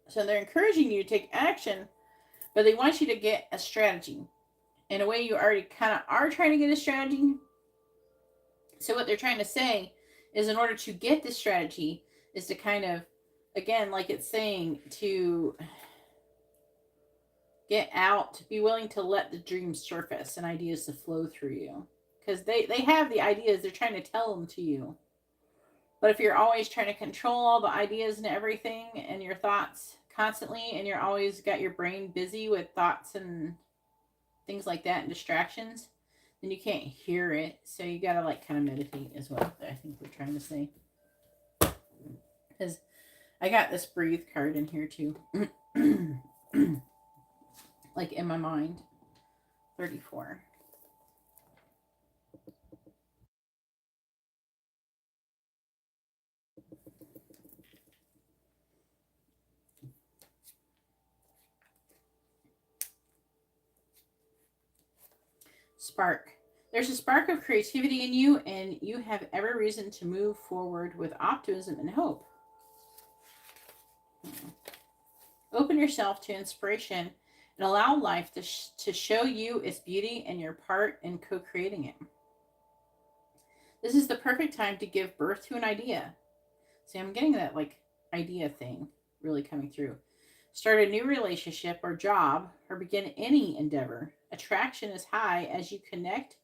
So they're encouraging you to take action, but they want you to get a strategy. In a way, you already kind of are trying to get a strategy. So what they're trying to say is, in order to get this strategy, is to kind of, again, like it's saying, to get out, be willing to let the dreams surface and ideas to flow through you. Because they have the ideas, they're trying to tell them to you. But if you're always trying to control all the ideas and everything and your thoughts constantly, and you're always got your brain busy with thoughts and things like that and distractions, then you can't hear it. So you gotta like kind of meditate as well. I think we're trying to say. Because I got this breathe card in here too. Like in my mind. 34. Spark. There's a spark of creativity in you, and you have every reason to move forward with optimism and hope. Open yourself to inspiration and allow life to show you its beauty and your part in co-creating it. This is the perfect time to give birth to an idea. See, I'm getting that like idea thing really coming through. Start a new relationship or job, or begin any endeavor. Attraction is high as you connect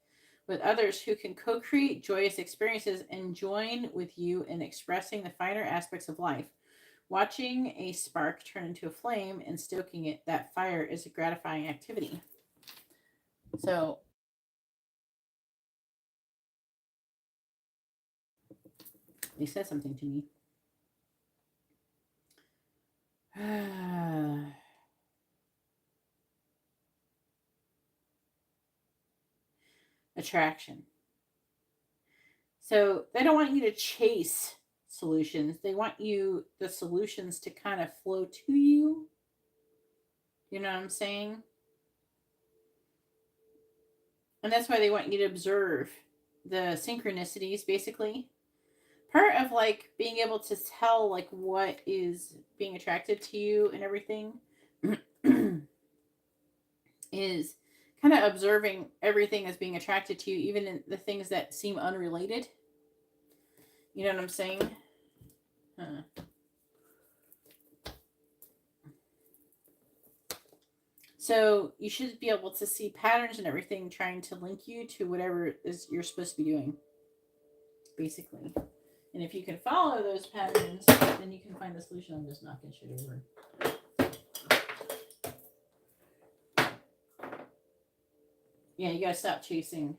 with others who can co-create joyous experiences and join with you in expressing the finer aspects of life. Watching a spark turn into a flame and stoking it, that fire, is a gratifying activity. So they said something to me. Attraction. So they don't want you to chase solutions. They want the solutions to kind of flow to you. You know what I'm saying? And that's why they want you to observe the synchronicities, basically. Part of like being able to tell like what is being attracted to you and everything is kind of observing everything as being attracted to you, even in the things that seem unrelated. You know what I'm saying? So you should be able to see patterns and everything trying to link you to whatever is you're supposed to be doing, basically. And if you can follow those patterns, then you can find the solution. I'm just knocking shit over. Yeah, you gotta stop chasing.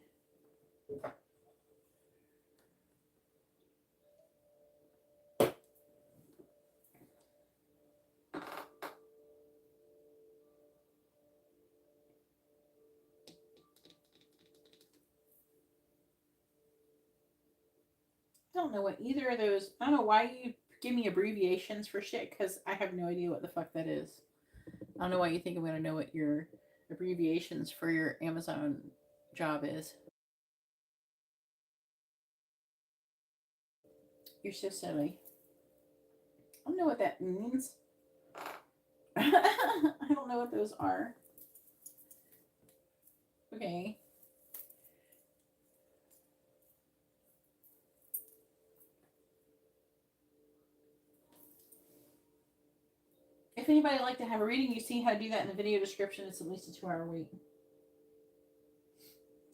I don't know what either of those. I don't know why you give me abbreviations for shit, because I have no idea what the fuck that is. I don't know why you think I'm gonna know what your abbreviations for your Amazon job is. You're so silly. I don't know what that means. I don't know what those are. Okay. If anybody would like to have a reading, you see how to do that in the video description. It's at least a 2-hour wait.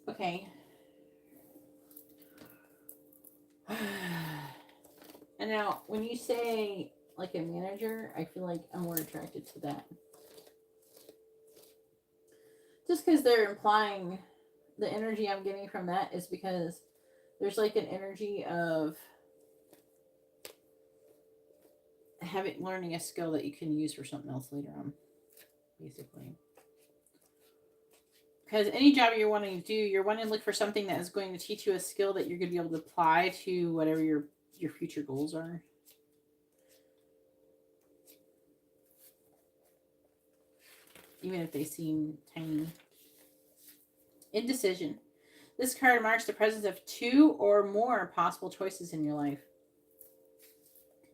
Okay. And now, when you say like a manager, I feel like I'm more attracted to that. Just because they're implying the energy I'm getting from that is because there's like an energy of learning a skill that you can use for something else later on, basically. Because any job you're wanting to do, you're wanting to look for something that is going to teach you a skill that you're going to be able to apply to whatever your future goals are. Even if they seem tiny. Indecision. This card marks the presence of 2 or more possible choices in your life.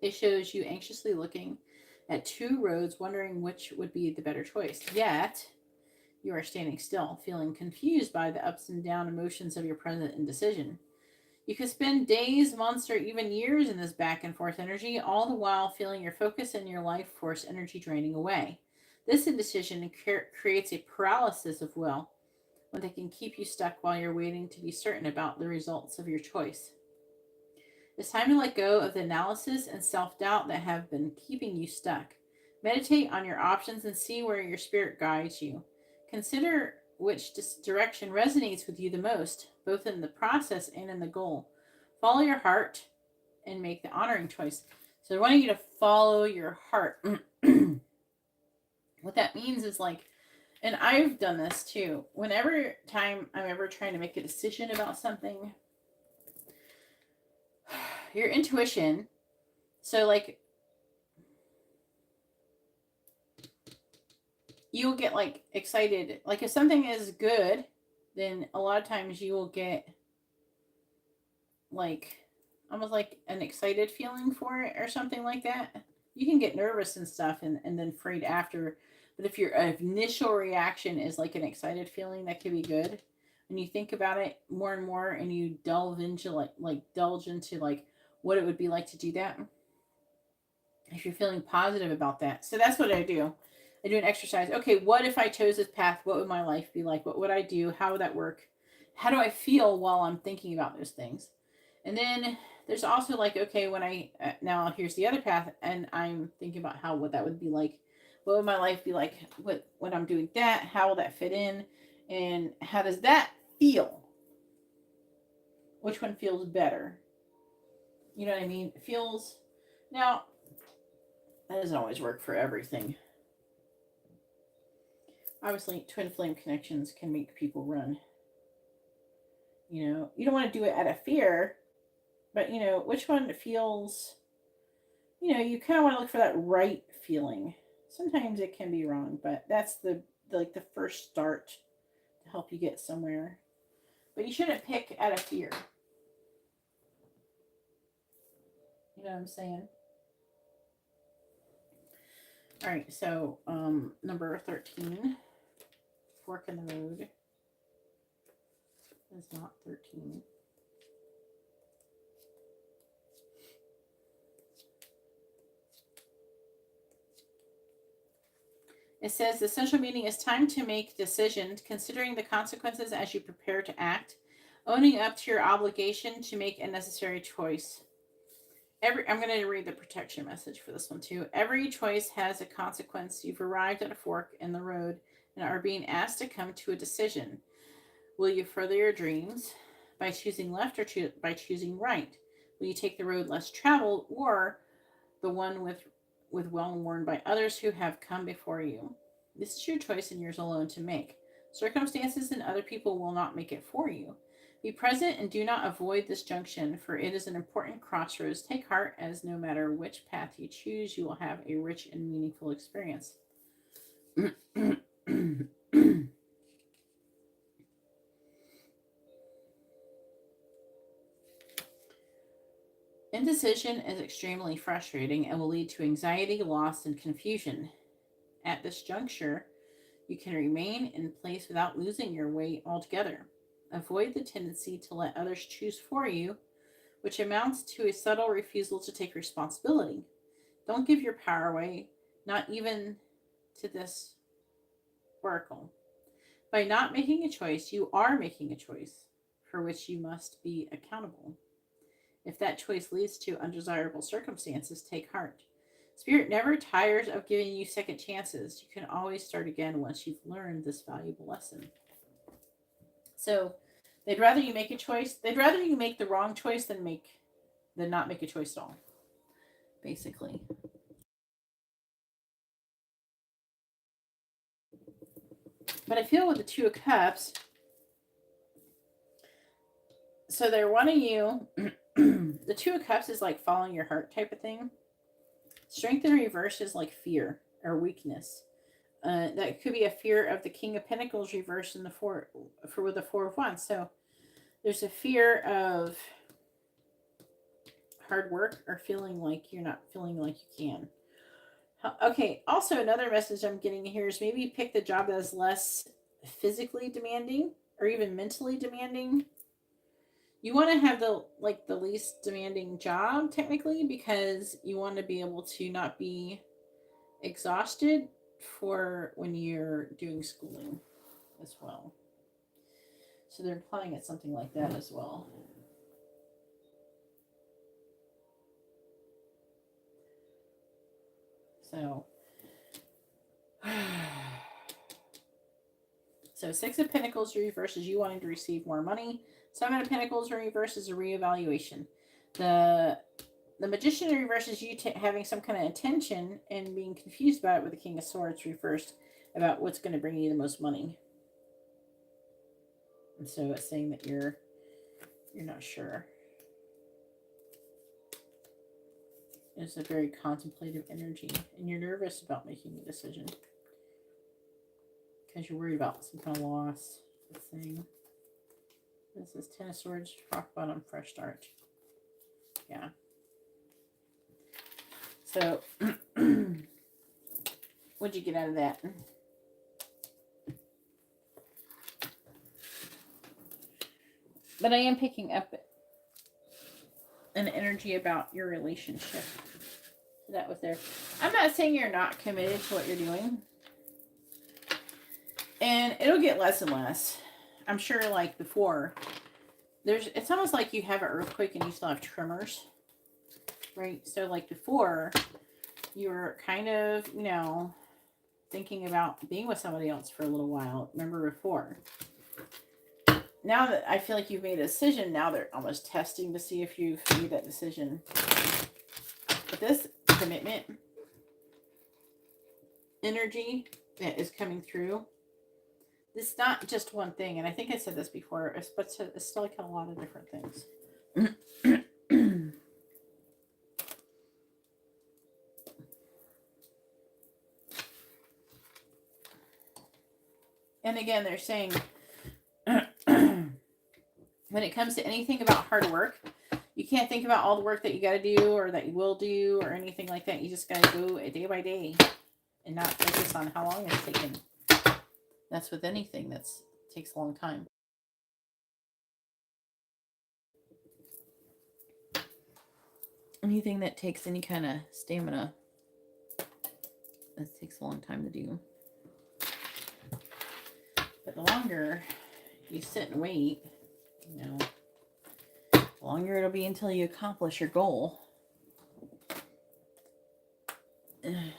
It shows you anxiously looking at 2 roads, wondering which would be the better choice. Yet, you are standing still, feeling confused by the ups and down emotions of your present indecision. You could spend days, months, or even years in this back and forth energy, all the while feeling your focus and your life force energy draining away. This indecision creates a paralysis of will, one that can keep you stuck while you're waiting to be certain about the results of your choice. It's time to let go of the analysis and self-doubt that have been keeping you stuck. Meditate on your options and see where your spirit guides you. Consider which direction resonates with you the most, both in the process and in the goal. Follow your heart and make the honoring choice. So they're wanting you to follow your heart. What that means is like, and I've done this too, whenever time I'm ever trying to make a decision about something, your intuition, so like you'll get like excited. Like if something is good, then a lot of times you will get like almost like an excited feeling for it or something like that. You can get nervous and stuff and then afraid after. But if your initial reaction is like an excited feeling, that could be good. When you think about it more and more and you delve into indulge into like what it would be like to do that. If you're feeling positive about that. So that's what I do. I do an exercise. Okay, what if I chose this path? What would my life be like? What would I do? How would that work? How do I feel while I'm thinking about those things? And then there's also like, okay, when I, now here's the other path and I'm thinking about what that would be like. What would my life be like when I'm doing that? How will that fit in? And how does that feel? Which one feels better? You know what I mean? It feels, now, that doesn't always work for everything. Obviously, twin flame connections can make people run. You know, you don't want to do it out of fear, but you know, which one feels, you know, you kind of want to look for that right feeling. Sometimes it can be wrong, but that's the first start to help you get somewhere. But you shouldn't pick out of fear. You know what I'm saying? All right, so number 13, fork in the road, is not 13. It says the essential meaning is time to make decisions, considering the consequences as you prepare to act, owning up to your obligation to make a necessary choice. I'm going to read the protection message for this one too. Every choice has a consequence. You've arrived at a fork in the road and are being asked to come to a decision. Will you further your dreams by choosing left or by choosing right? Will you take the road less traveled or the one with well worn by others who have come before you? This is your choice and yours alone to make. Circumstances and other people will not make it for you. Be present and do not avoid this junction, for it is an important crossroads. Take heart, as no matter which path you choose, you will have a rich and meaningful experience. Indecision is extremely frustrating and will lead to anxiety, loss, and confusion. At this juncture, you can remain in place without losing your way altogether. Avoid the tendency to let others choose for you, which amounts to a subtle refusal to take responsibility. Don't give your power away, not even to this oracle. By not making a choice, you are making a choice for which you must be accountable. If that choice leads to undesirable circumstances, take heart. Spirit never tires of giving you second chances. You can always start again once you've learned this valuable lesson. So they'd rather you make a choice. They'd rather you make the wrong choice than not make a choice at all. Basically. But I feel with the Two of Cups, so they're wanting you. The Two of Cups is like following your heart type of thing. Strength in reverse is like fear or weakness. That could be a fear of the King of Pentacles reversed in the with the Four of Wands. So there's a fear of hard work or feeling like you're not feeling like you can. Okay, also another message I'm getting here is maybe pick the job that is less physically demanding or even mentally demanding. You want to have the least demanding job technically, because you want to be able to not be exhausted for when you're doing schooling as well. So they're implying it's something like that as well. So Six of Pentacles reverse is you wanting to receive more money. Seven of Pentacles in reverse is a reevaluation. The Magician in reverse is you having some kind of intention and being confused about it, with the King of Swords reversed about what's going to bring you the most money. And so it's saying that you're not sure. It's a very contemplative energy, and you're nervous about making a decision because you're worried about some kind of loss. It's saying this is Ten of Swords, rock bottom, fresh start. Yeah. So, what'd you get out of that? But I am picking up an energy about your relationship. So that was there. I'm not saying you're not committed to what you're doing. And it'll get less and less. I'm sure like before, it's almost like you have an earthquake and you still have tremors. Right? So like before, you were kind of, thinking about being with somebody else for a little while. Remember before? Now that I feel like you've made a decision, now they're almost testing to see if you've made that decision. But this commitment energy that is coming through, it's not just one thing. And I think I said this before, but it's still like a lot of different things. And again, they're saying when it comes to anything about hard work, you can't think about all the work that you got to do or that you will do or anything like that. You just got to go day by day and not focus on how long it's taken. That's with anything that takes a long time. Anything that takes any kind of stamina, that takes a long time to do. But the longer you sit and wait, the longer it'll be until you accomplish your goal. If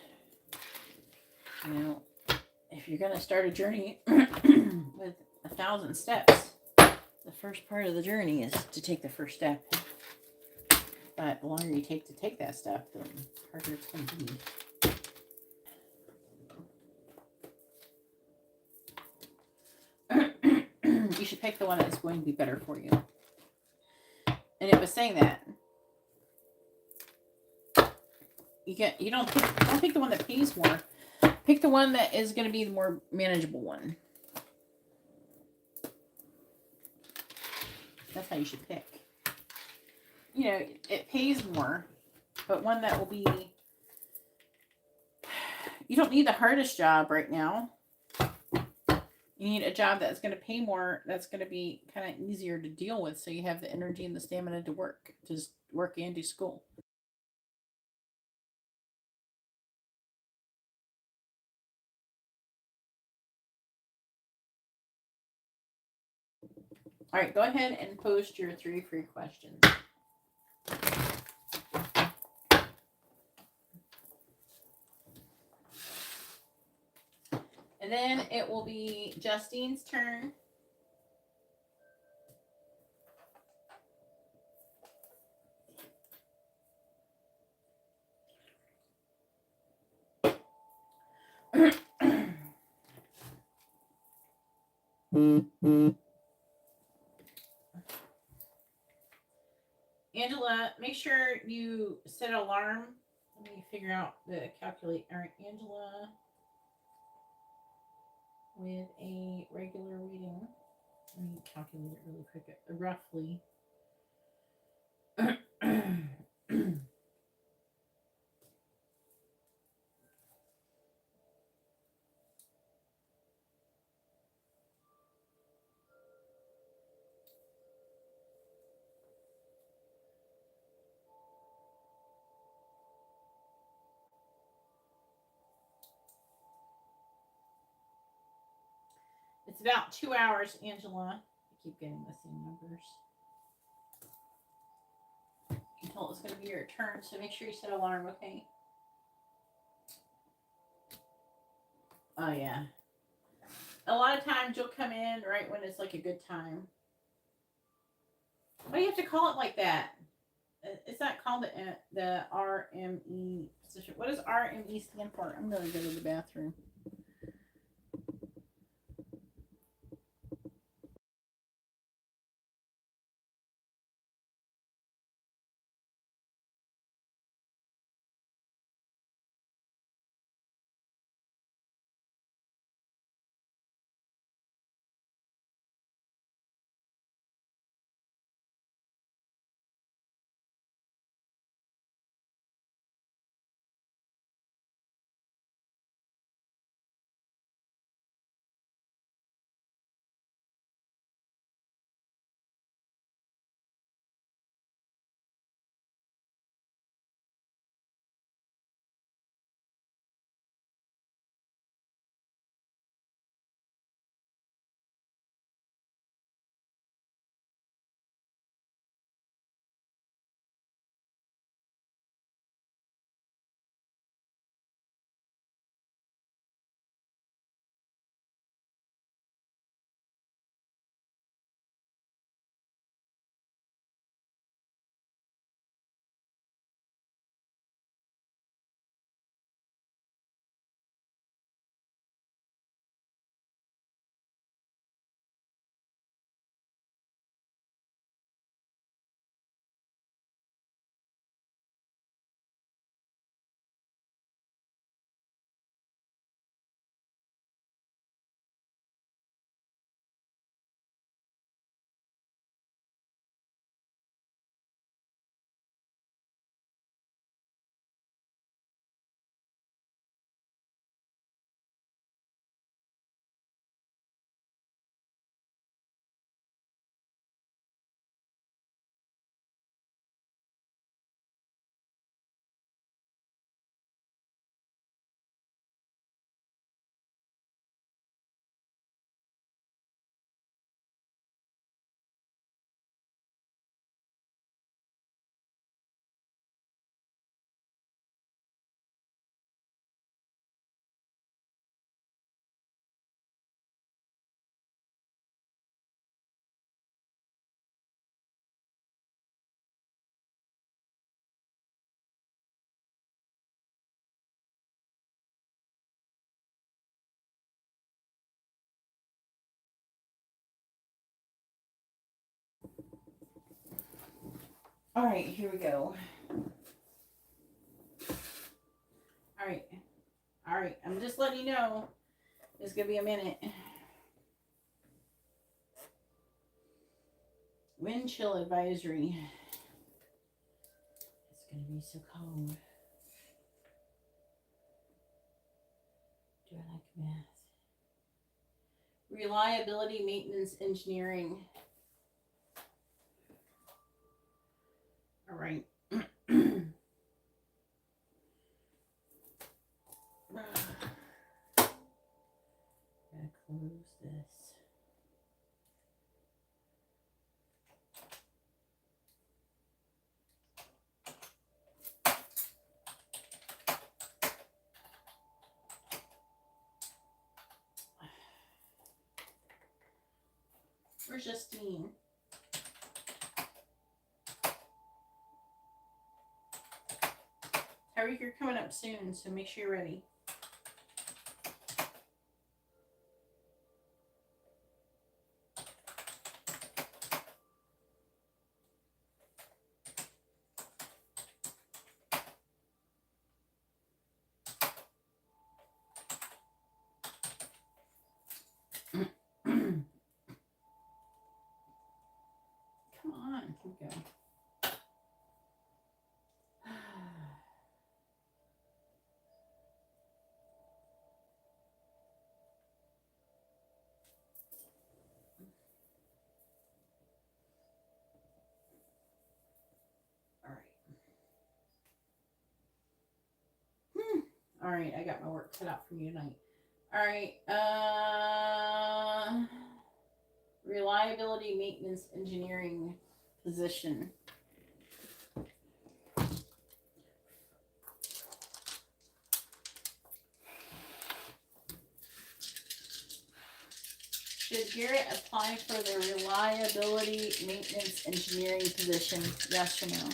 you're going to start a journey with 1,000 steps, the first part of the journey is to take the first step. But the longer you take to take that step, the harder it's going to be. You should pick the one that's going to be better for you. And it was saying that you don't pick the one that pays more. Pick the one that is going to be the more manageable one. That's how you should pick. you know, it pays more, but one that will be, you don't need the hardest job right now. You need a job that's going to pay more, that's going to be kind of easier to deal with, so you have the energy and the stamina to work and do school. All right, go ahead and post your 3 free questions. And then it will be Justine's turn. Angela, make sure you set an alarm. Let me figure out the calculate. All right, Angela, with a regular reading. Let me calculate it really quick. Roughly. It's about 2 hours, Angela. I keep getting the same numbers. Until it's going to be your turn, so make sure you set an alarm, okay? Oh, yeah. A lot of times you'll come in right when it's like a good time. Why do you have to call it like that? It's not called the RME position. What does RME stand for? I'm going to go to the bathroom. All right, here we go. All right. All right. I'm just letting you know. It's going to be a minute. Wind chill advisory. be so cold. Do I like math? Reliability, maintenance, engineering. All right. Gotta close this. Where's Justine? Harry, you're coming up soon, so make sure you're ready. Come on, here we go. All right, I got my work cut out for you tonight. All right, reliability, maintenance, engineering position. Should Garrett apply for the reliability, maintenance, engineering position? Yes or no?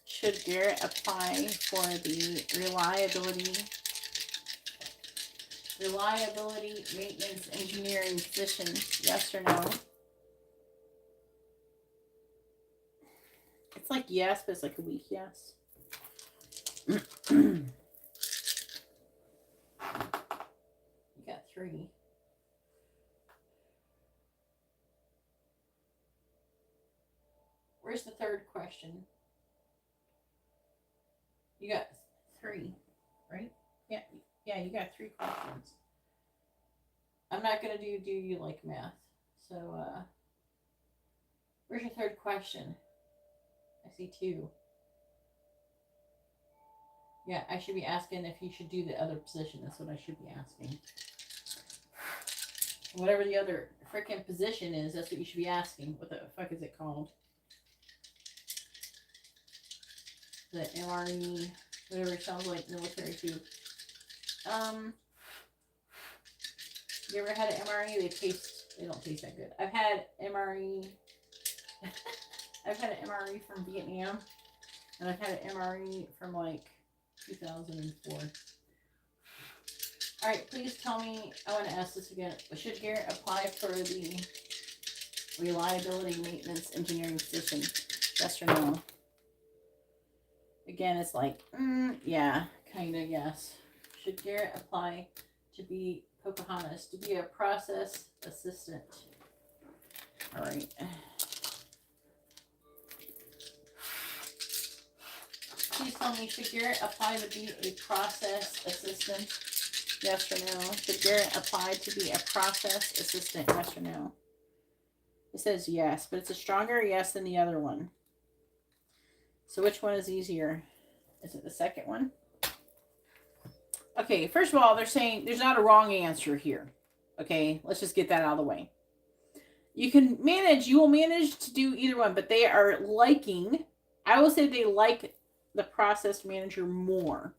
Should Garrett apply for the reliability, maintenance, engineering position? Yes or no? It's like yes, but it's like a weak yes. You got 3. Where's the third question? You got 3, right? Yeah, you got 3 questions. I'm not gonna do you like math? So where's your third question? I see 2. Yeah, I should be asking if you should do the other position. That's what I should be asking. Whatever the other freaking position is, that's what you should be asking. What the fuck is it called? The MRE, whatever it sounds like, military too. You ever had an MRE? They don't taste that good. I've had MRE. I've had an MRE from Vietnam, and I've had an MRE from like 2004. All right, please tell me. I want to ask this again. Should Garrett apply for the reliability, maintenance, engineering position? Yes or no? Again, it's like, yeah, kind of, yes. Should Garrett apply to be Pocahontas, to be a process assistant? All right. Please tell me, should Garrett apply to be a process assistant? Yes or no? Should Garrett apply to be a process assistant? Yes or no? It says yes, but it's a stronger yes than the other one. So which one is easier? Is it the second one? Okay, first of all, they're saying there's not a wrong answer here. Okay, let's just get that out of the way. You will manage to do either one, but they are liking, I will say they like the process manager more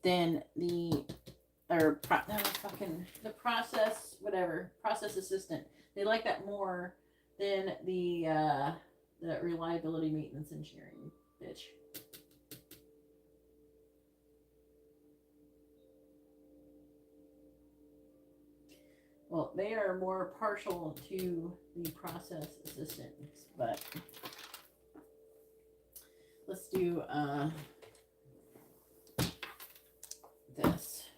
than the process assistant. They like that more than the reliability, maintenance, engineering bitch. Well, they are more partial to the process assistants, but let's do this.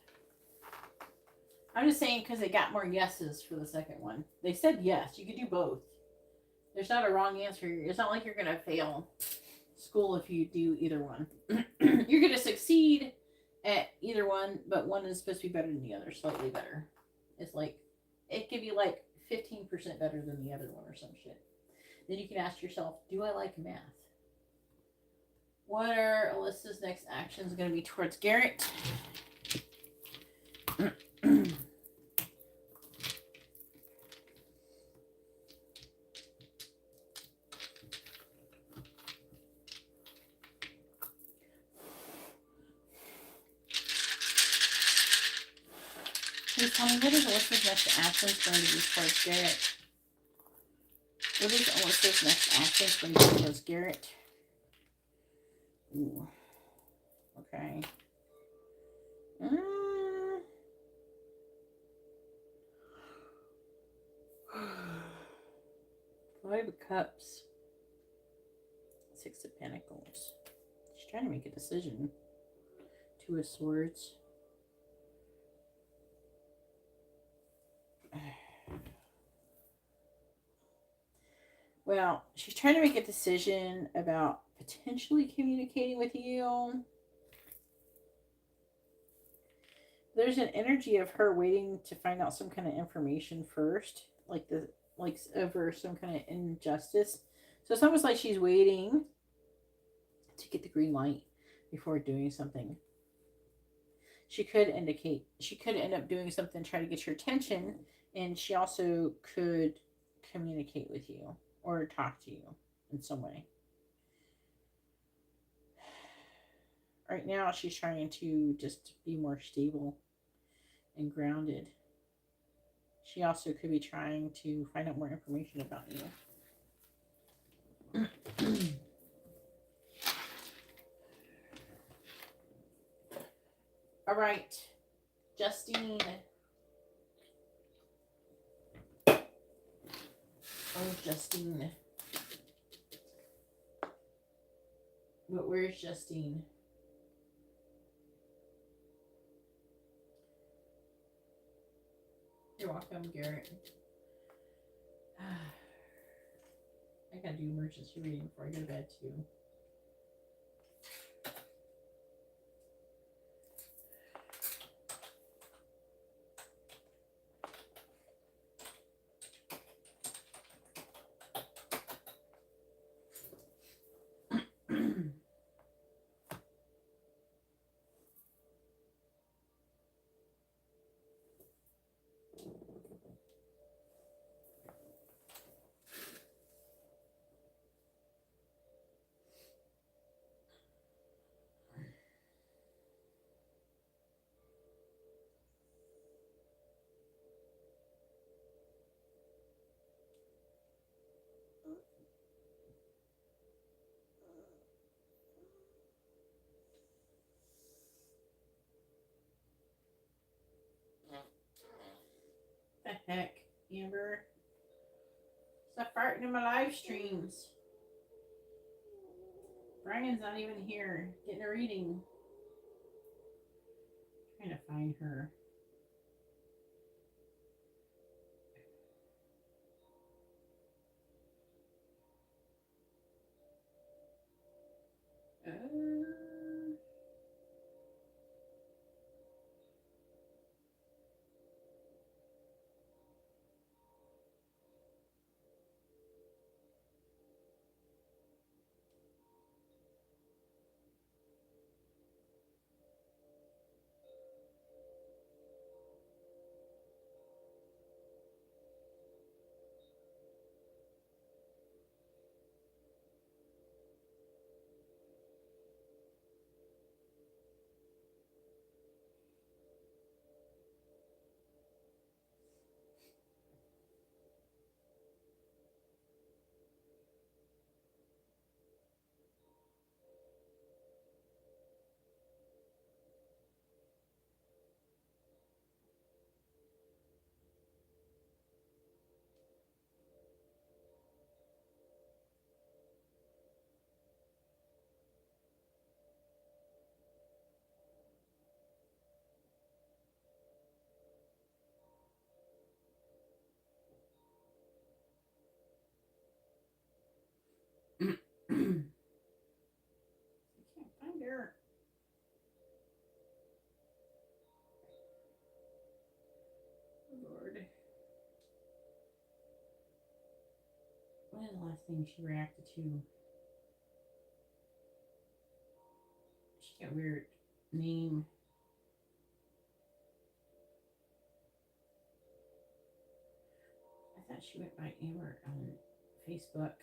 I'm just saying because they got more yeses for the second one. They said yes. You could do both. There's not a wrong answer. It's not like you're going to fail school if you do either one. You're going to succeed at either one, but one is supposed to be better than the other, slightly better. It's like, it could be like 15% better than the other one or some shit. Then you can ask yourself, do I like math? What are Alyssa's next actions going to be towards Garrett? Please tell me, what is Alyssa's next actions going to be towards Garrett? What is Alyssa's next actions going to be towards Garrett? Ooh. Okay. Five of Cups. Six of Pentacles. She's trying to make a decision. Two of Swords. Well, she's trying to make a decision about potentially communicating with you. There's an energy of her waiting to find out some kind of information first, like over some kind of injustice. So it's almost like she's waiting to get the green light before doing something. She could end up doing something, try to get your attention, and she also could communicate with you or talk to you in some way. Right now, she's trying to just be more stable and grounded. She also could be trying to find out more information about you. All right, Justine. Oh, Justine. But where's Justine? You're welcome, Garrett. I gotta do emergency reading before I go to bed, too. The heck, Amber? Stop farting in my live streams. Brian's not even here getting a reading. I'm trying to find her. What is the last thing she reacted to? She got a weird name. I thought she went by Amber on Facebook.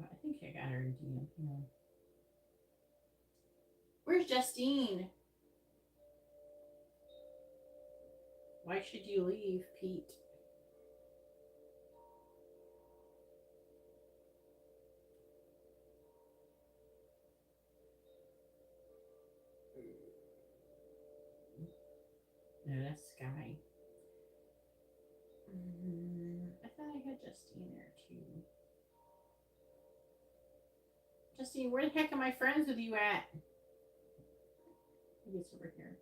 I think I got her in DM. Yeah. Where's Justine? Why should you leave, Pete? No, that's Sky. I thought I had Justine there too. Justine, where the heck am I friends with you at? Maybe it's over here.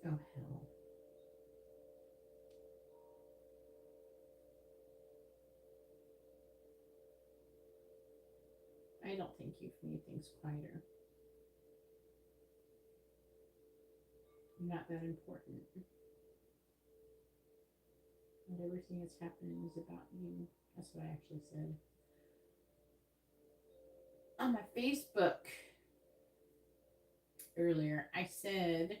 Oh, hell. I don't think you've made things quieter. You're not that important. Not everything that's happening is about you. That's what I actually said. On my Facebook earlier, I said,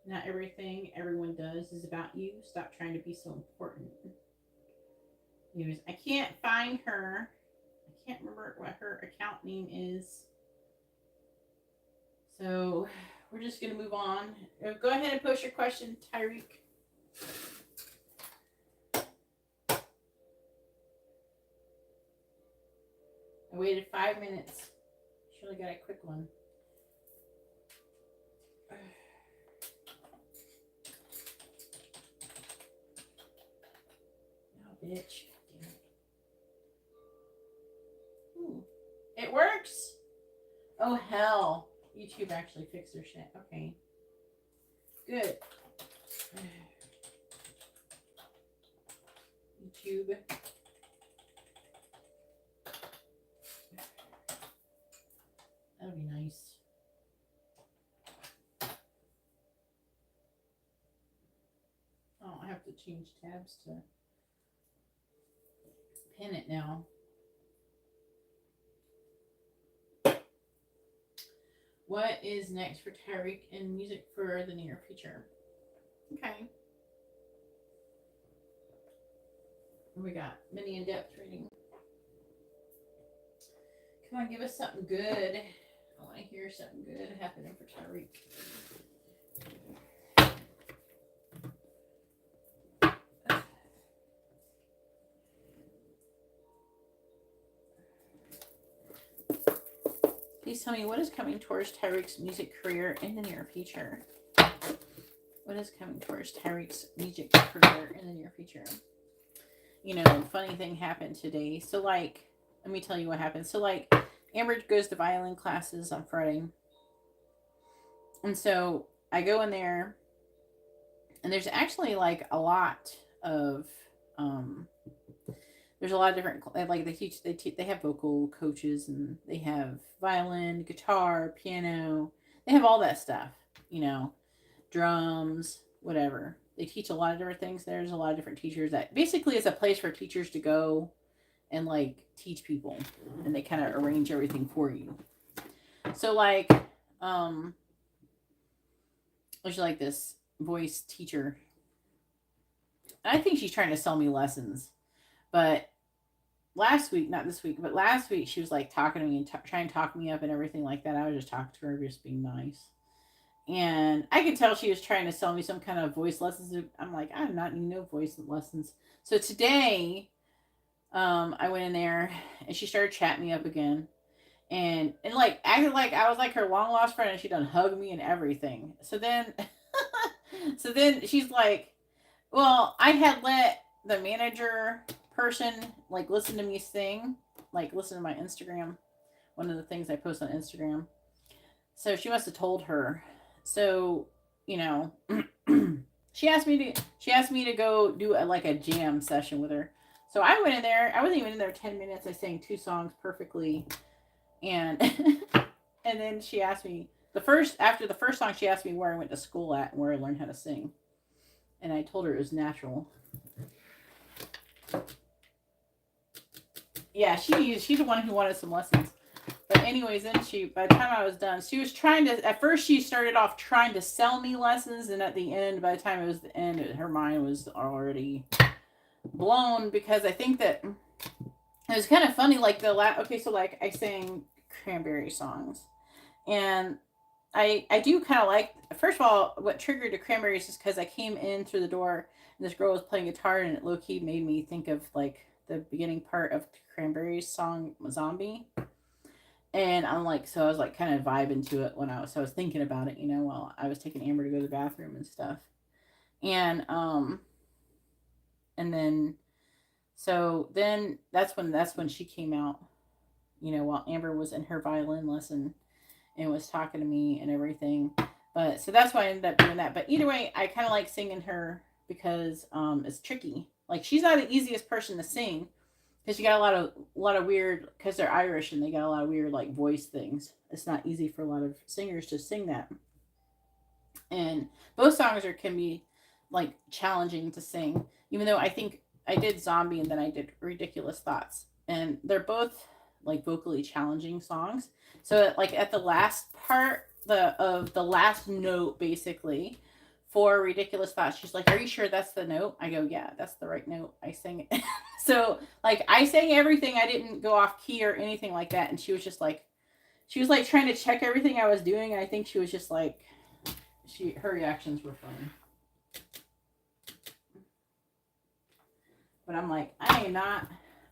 not everything everyone does is about you. Stop trying to be so important. Anyways, I can't find her. I can't remember what her account name is. So we're just going to move on. Go ahead and post your question, Tyreek. I waited 5 minutes. Surely got a quick one. No, bitch. Ooh. It works? Oh, hell. YouTube actually fixed their shit. Okay. Good. YouTube. That'll be nice. Oh, I have to change tabs to pin it now. What is next for Tyreek in music for the near future? Okay. We got mini in-depth reading. Come on, give us something good. I want to hear something good happening for Tyreek. Please tell me what is coming towards Tyreek's music career in the near future. What is coming towards Tyreek's music career in the near future? You know, funny thing happened today. So, like, let me tell you what happened. So, like, Amber goes to violin classes on Friday. And so I go in there, and there's actually, like, a lot of, there's a lot of different, like, they have vocal coaches, and they have violin, guitar, piano. They have all that stuff, you know, drums, whatever. They teach a lot of different things. There's a lot of different teachers that basically is a place for teachers to go and, like, teach people, and they kind of arrange everything for you. So, like, there's, like, this voice teacher, and I think she's trying to sell me lessons, but last week, not this week, but last week, she was, like, talking to me and trying to talk me up and everything like that. I was just talking to her, just being nice. And I could tell she was trying to sell me some kind of voice lessons. I'm like, I'm not needing no voice lessons. So today, I went in there, and she started chatting me up again. And like, acted like I was, like, her long lost friend, and she done hugged me and everything. So then, she's like, well, I had let the manager person, like, listen to me sing, like, listen to my Instagram, one of the things I post on Instagram. So she must have told her. So, you know, She asked me to go do a jam session with her. So I went in there. I wasn't even in there 10 minutes. I sang 2 songs perfectly. And and then she asked me after the first song, she asked me where I went to school at and where I learned how to sing. And I told her it was natural. Yeah, she's the one who wanted some lessons. But anyways, then by the time I was done, she was trying to, at first she started off trying to sell me lessons, and at the end, by the time it was the end, her mind was already blown, because I think that it was kind of funny, like I sang Cranberry songs, and I do kind of like, first of all, what triggered the Cranberries is because I came in through the door, and this girl was playing guitar, and it low-key made me think of, like, the beginning part of Cranberries' song, Zombie. And I'm like, so I was like kind of vibing to it so I was thinking about it, while I was taking Amber to go to the bathroom and stuff. And then so then that's when she came out, while Amber was in her violin lesson and was talking to me and everything. But so that's why I ended up doing that. But either way, I kind of like singing her because it's tricky. Like, she's not the easiest person to sing, because you got a lot of weird, because they're Irish and they got a lot of weird, like, voice things. It's not easy for a lot of singers to sing that. And both songs can be, like, challenging to sing. Even though I think I did Zombie and then I did Ridiculous Thoughts, and they're both, like, vocally challenging songs. So, like, at the last part of the last note, basically, for Ridiculous Thoughts, she's like, "Are you sure that's the note?" I go, "Yeah, that's the right note." I sang it. So, like, I sang everything. I didn't go off key or anything like that. And she was like trying to check everything I was doing. And I think she was just like, her reactions were funny. But I'm like, I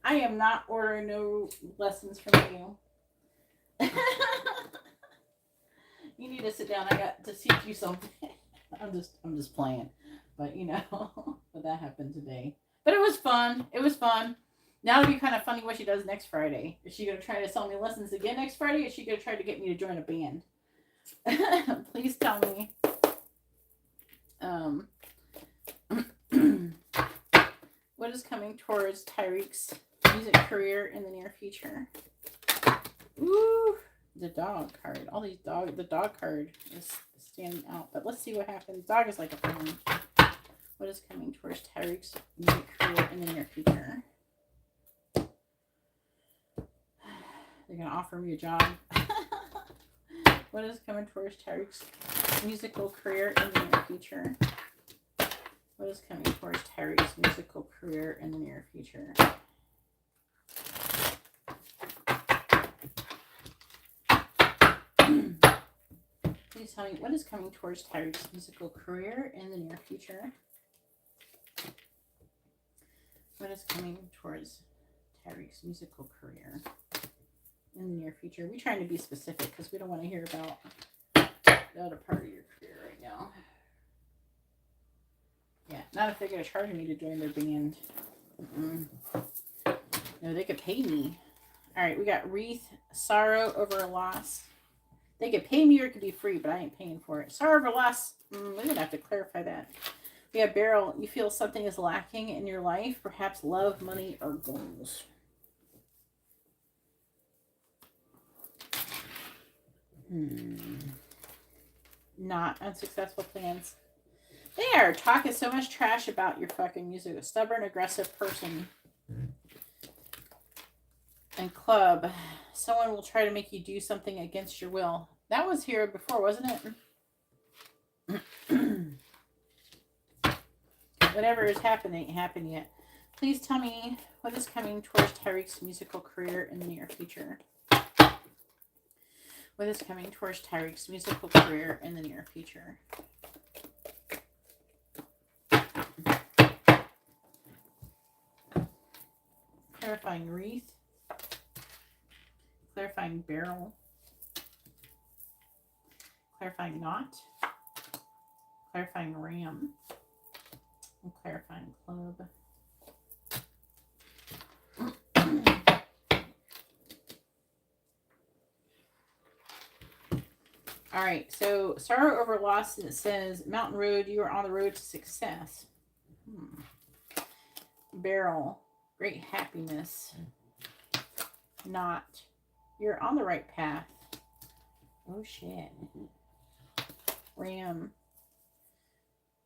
am not ordering no lessons from you. You need to sit down. I got to teach you something. I'm just playing. But but that happened today. But it was fun. Now it'll be kind of funny what she does next Friday. Is she going to try to sell me lessons again next Friday? Or is she going to try to get me to join a band? Please tell me. What is coming towards Tyreek's music career in the near future? Ooh, the dog card. The dog card is standing out. But let's see what happens. Dog is like a friend. What is coming towards Tyreek's music career in the near future? They're going to offer me a job. What is coming towards Tyreek's musical career in the near future? What is coming towards Tyreek's musical career in the near future? Please tell me, what is coming towards Tyreek's musical career in the near future? What is coming towards Tyreek's musical career in the near future? We're trying to be specific because we don't want to hear about the other part of your career right now. Yeah, not if they're going to charge me to join their band. No, they could pay me. All right, we got Wreath, sorrow over a loss. They could pay me or it could be free, but I ain't paying for it. Sorrow over loss, we're going to have to clarify that. We have Beryl, you feel something is lacking in your life, perhaps love, money, or goals. Not unsuccessful plans. They are talking so much trash about your fucking music. A stubborn, aggressive person. And Club. Someone will try to make you do something against your will. That was here before, wasn't it? Whatever is happening ain't happened yet. Please tell me what is coming towards Tyreek's musical career in the near future. What is coming towards Tyreek's musical career in the near future? Clarifying Wreath. Clarifying Beryl. Clarifying Knot. Clarifying Ram. And clarifying Club. All right, so sorrow over loss, and it says Mountain Road, you are on the road to success. Barrel, great happiness. Not, you're on the right path. Oh shit. Ram,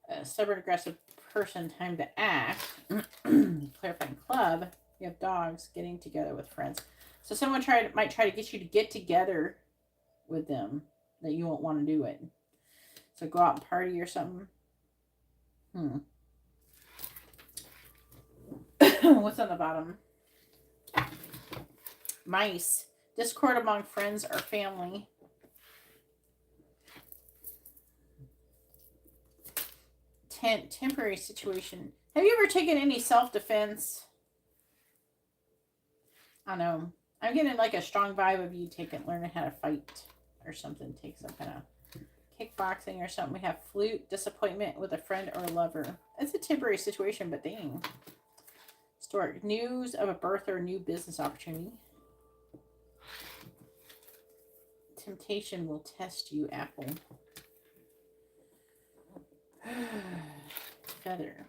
a stubborn, aggressive person, time to act. Clarifying club, you have dogs, getting together with friends. So someone might try to get you to get together with them, that you won't want to do it. So go out and party or something. What's on the bottom? Mice, discord among friends or family. Temporary situation. Have you ever taken any self-defense? I don't know. I'm getting like a strong vibe of you learning how to fight or something. Take some kind of kickboxing or something. We have flute, disappointment with a friend or lover. It's a temporary situation, but dang. Stork, news of a birth or a new business opportunity. Temptation will test you, Apple. Feather,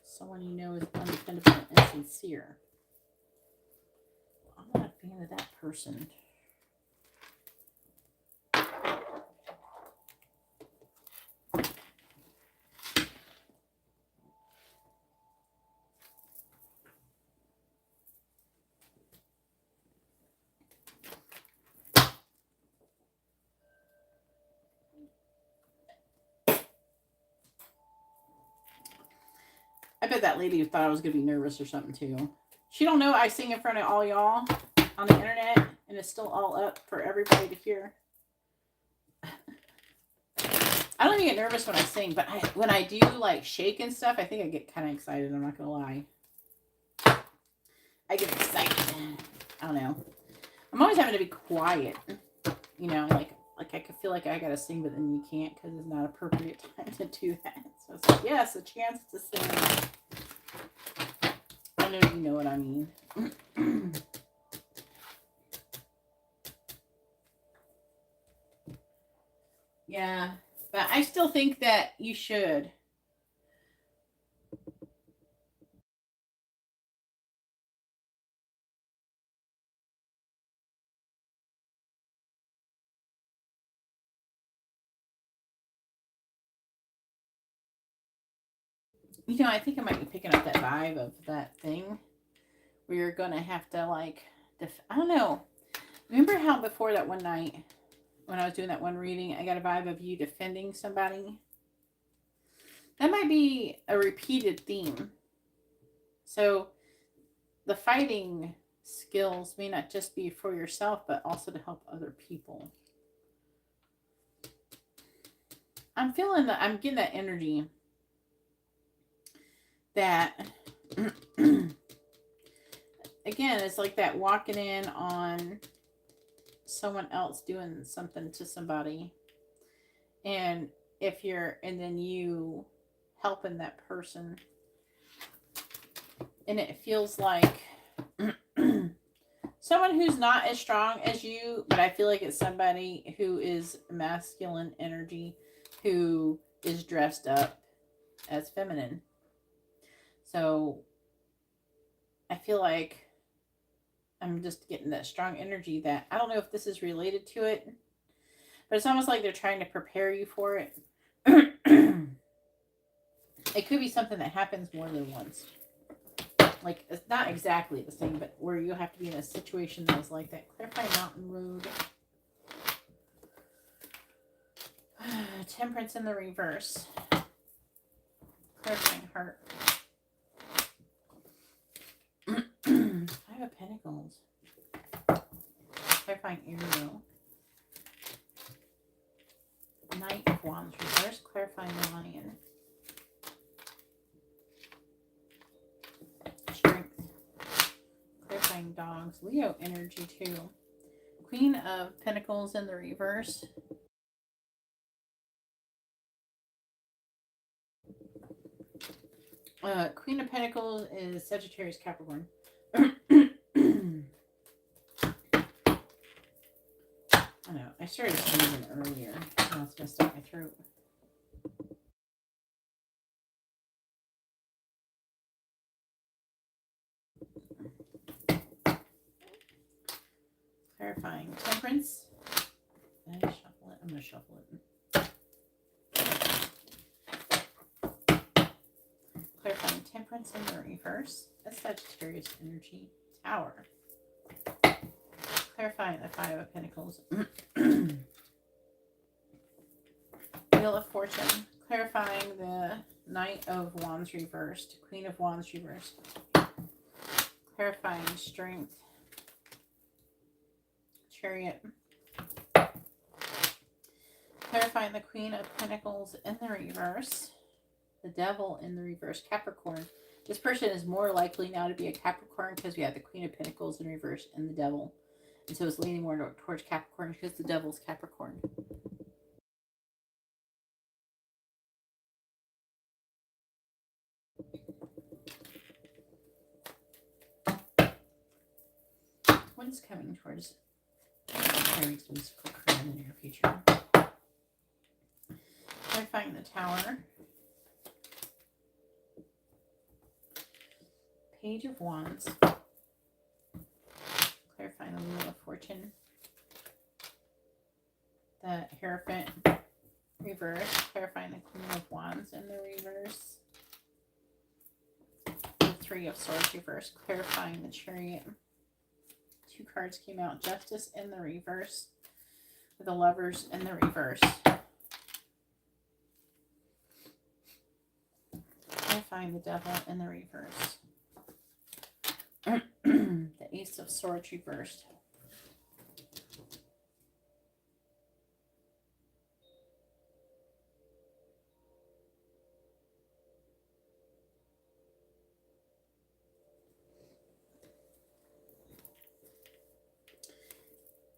someone you know is undependable and sincere. I'm not a fan of that person. I bet that lady thought I was going to be nervous or something too. She don't know I sing in front of all y'all on the internet, and it's still all up for everybody to hear. I don't even get nervous when I sing, but when I do like shake and stuff, I think I get kind of excited. I'm not going to lie. I get excited. I don't know. I'm always having to be quiet. You know, like I could feel like I got to sing, but then you can't because it's not appropriate time to do that. So it's like, yes, a chance to sing. I know you know what I mean. Yeah, but I still think that you should. You know, I think I might be picking up that vibe of that thing where you're going to have to, like, I don't know. Remember how before that one night when I was doing that one reading, I got a vibe of you defending somebody? That might be a repeated theme. So the fighting skills may not just be for yourself, but also to help other people. I'm feeling that, I'm getting that energy that, again, it's like that walking in on someone else doing something to somebody. And then you helping that person. And it feels like someone who's not as strong as you, but I feel like it's somebody who is masculine energy, who is dressed up as feminine. So I feel like I'm just getting that strong energy that I don't know if this is related to it, but it's almost like they're trying to prepare you for it. It could be something that happens more than once. Like, it's not exactly the same, but where you have to be in a situation that is like that. Clarify Mountain Road. Temperance in the reverse. Clarifying Heart. Five of Pentacles. Clarifying Ariel. Knight of Wands reverse. Clarifying Lion. Strength. Clarifying Dogs. Leo energy too. Queen of Pentacles in the reverse. Queen of Pentacles is Sagittarius, Capricorn. I know. I I started sneezing earlier. Now it's messed up my throat. Clarifying temperance. Did I shuffle it? I'm going to shuffle it. Clarifying temperance in the reverse. That's Sagittarius energy. Tower. Clarifying the Five of Pentacles. Wheel of Fortune. Clarifying the Knight of Wands reversed. Queen of Wands reversed. Clarifying Strength. Chariot. Clarifying the Queen of Pentacles in the reverse. The Devil in the reverse. Capricorn. This person is more likely now to be a Capricorn because we have the Queen of Pentacles in reverse and the Devil. And so it's leaning more towards Capricorn because the Devil's Capricorn. What is coming towards Harry's musical career in the near future? Clarifying the Tower. Page of Wands. Clarifying the Wheel of Fortune. The Hierophant reverse. Clarifying the Queen of Wands in the reverse. The Three of Swords reverse. Clarifying the Chariot. Two cards came out. Justice in the reverse. The Lovers in the reverse. Clarifying the Devil in the reverse. The Ace of Swords reversed.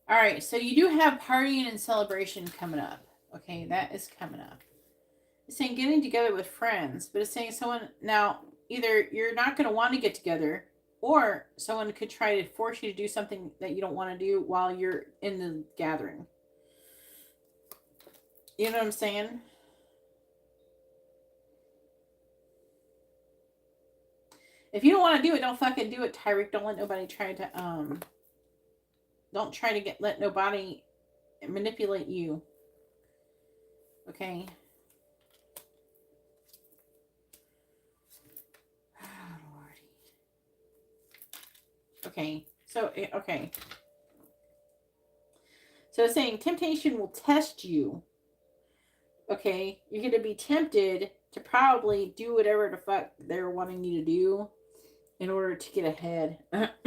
All right, so you do have partying and celebration coming up. Okay, that is coming up. It's saying getting together with friends, but it's saying someone, now, either you're not going to want to get together, or someone could try to force you to do something that you don't want to do while you're in the gathering. You know what I'm saying? If you don't want to do it, don't fucking do it, Tyreek. Don't let nobody try to, don't try to let nobody manipulate you. Okay? Oh, Lordy. Okay. So, okay. So it's saying temptation will test you. Okay? You're going to be tempted to probably do whatever the fuck they're wanting you to do in order to get ahead. I